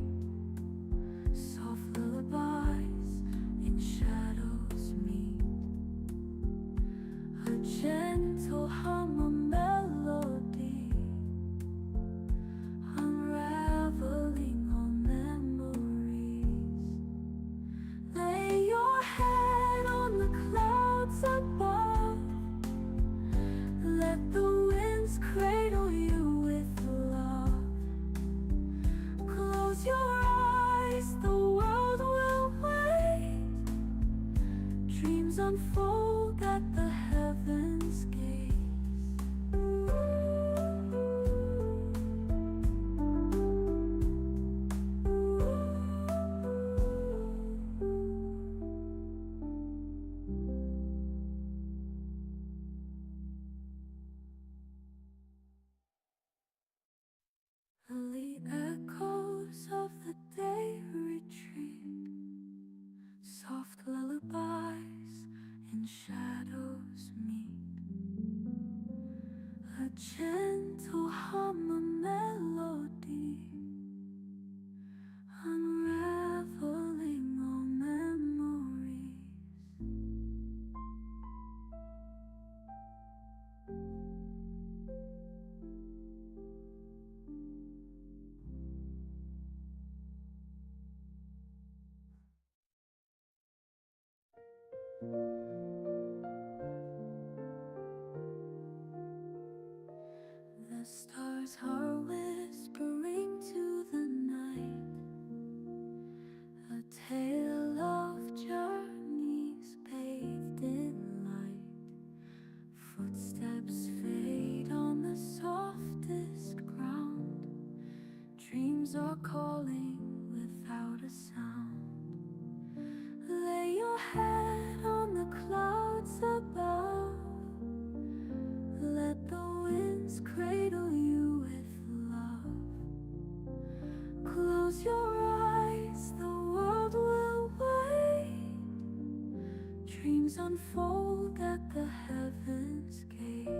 Soft lullabies in shadows meet. A gentle hum, a melody, unraveling all memories. Lay your head on the clouds above. Let the winds cradle you with love. Close your eyes, the world will wait. Dreams unfold at the heavens' gates. The echoes of the day retreat. Soft lullabies in shadows meet. A gentle hum, a melody, unraveling all memories. The stars are whispering to the night, a tale of journeys bathed in light. Footsteps fade on the softest ground. Dreams are calling without a sound. Lay your head on the clouds above. Let the winds cradle you with love. Close your eyes, the world will wait. Dreams unfold at the heavens' gates.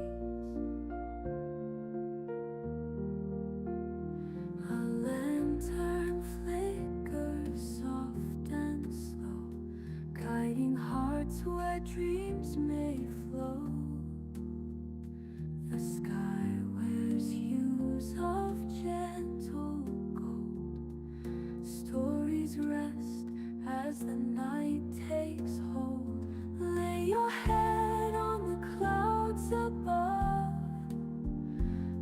A lantern flickers soft and slow, guiding hearts where dreams may flow. The sky wears hues of gentle gold. Stories rest as the night takes hold. Lay your head on the clouds above.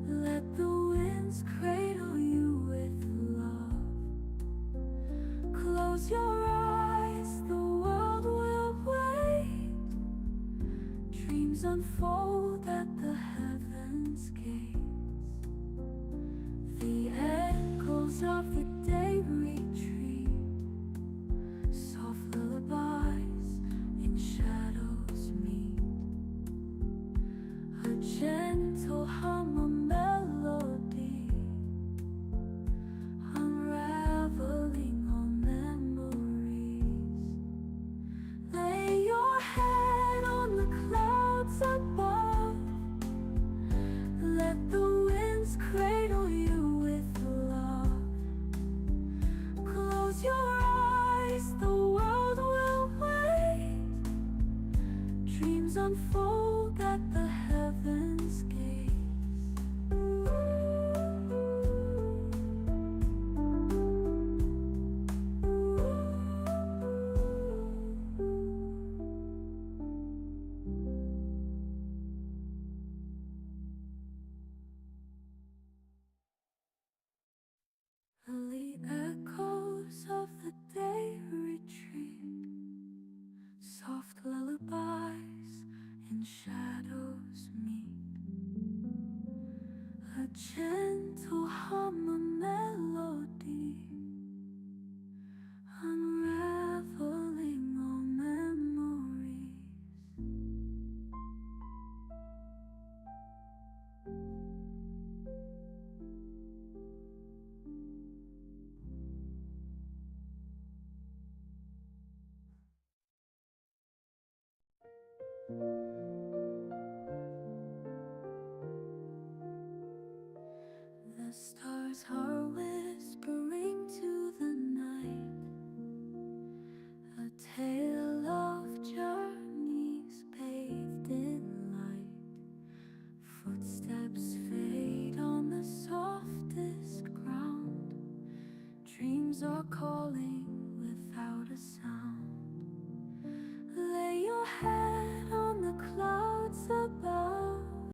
Let the winds cradle you with love. Close your eyes, the world will wait. Dreams unfold at the heavens' gates. The echoes of the day retreat. Soft lullabies in shadows meet. A gentle hum, a melody, unraveling all memories. Lay your head on the clouds above. Let the winds cradle you with unfold at the heavens gaze. The echoes of the day retreat, soft lullabies in shadows meet, a gentle hum, a melody, unraveling all memories. The stars are whispering to the night, a tale of journeys bathed in light. Footsteps fade on the softest ground, dreams are calling without a sound. Lay your head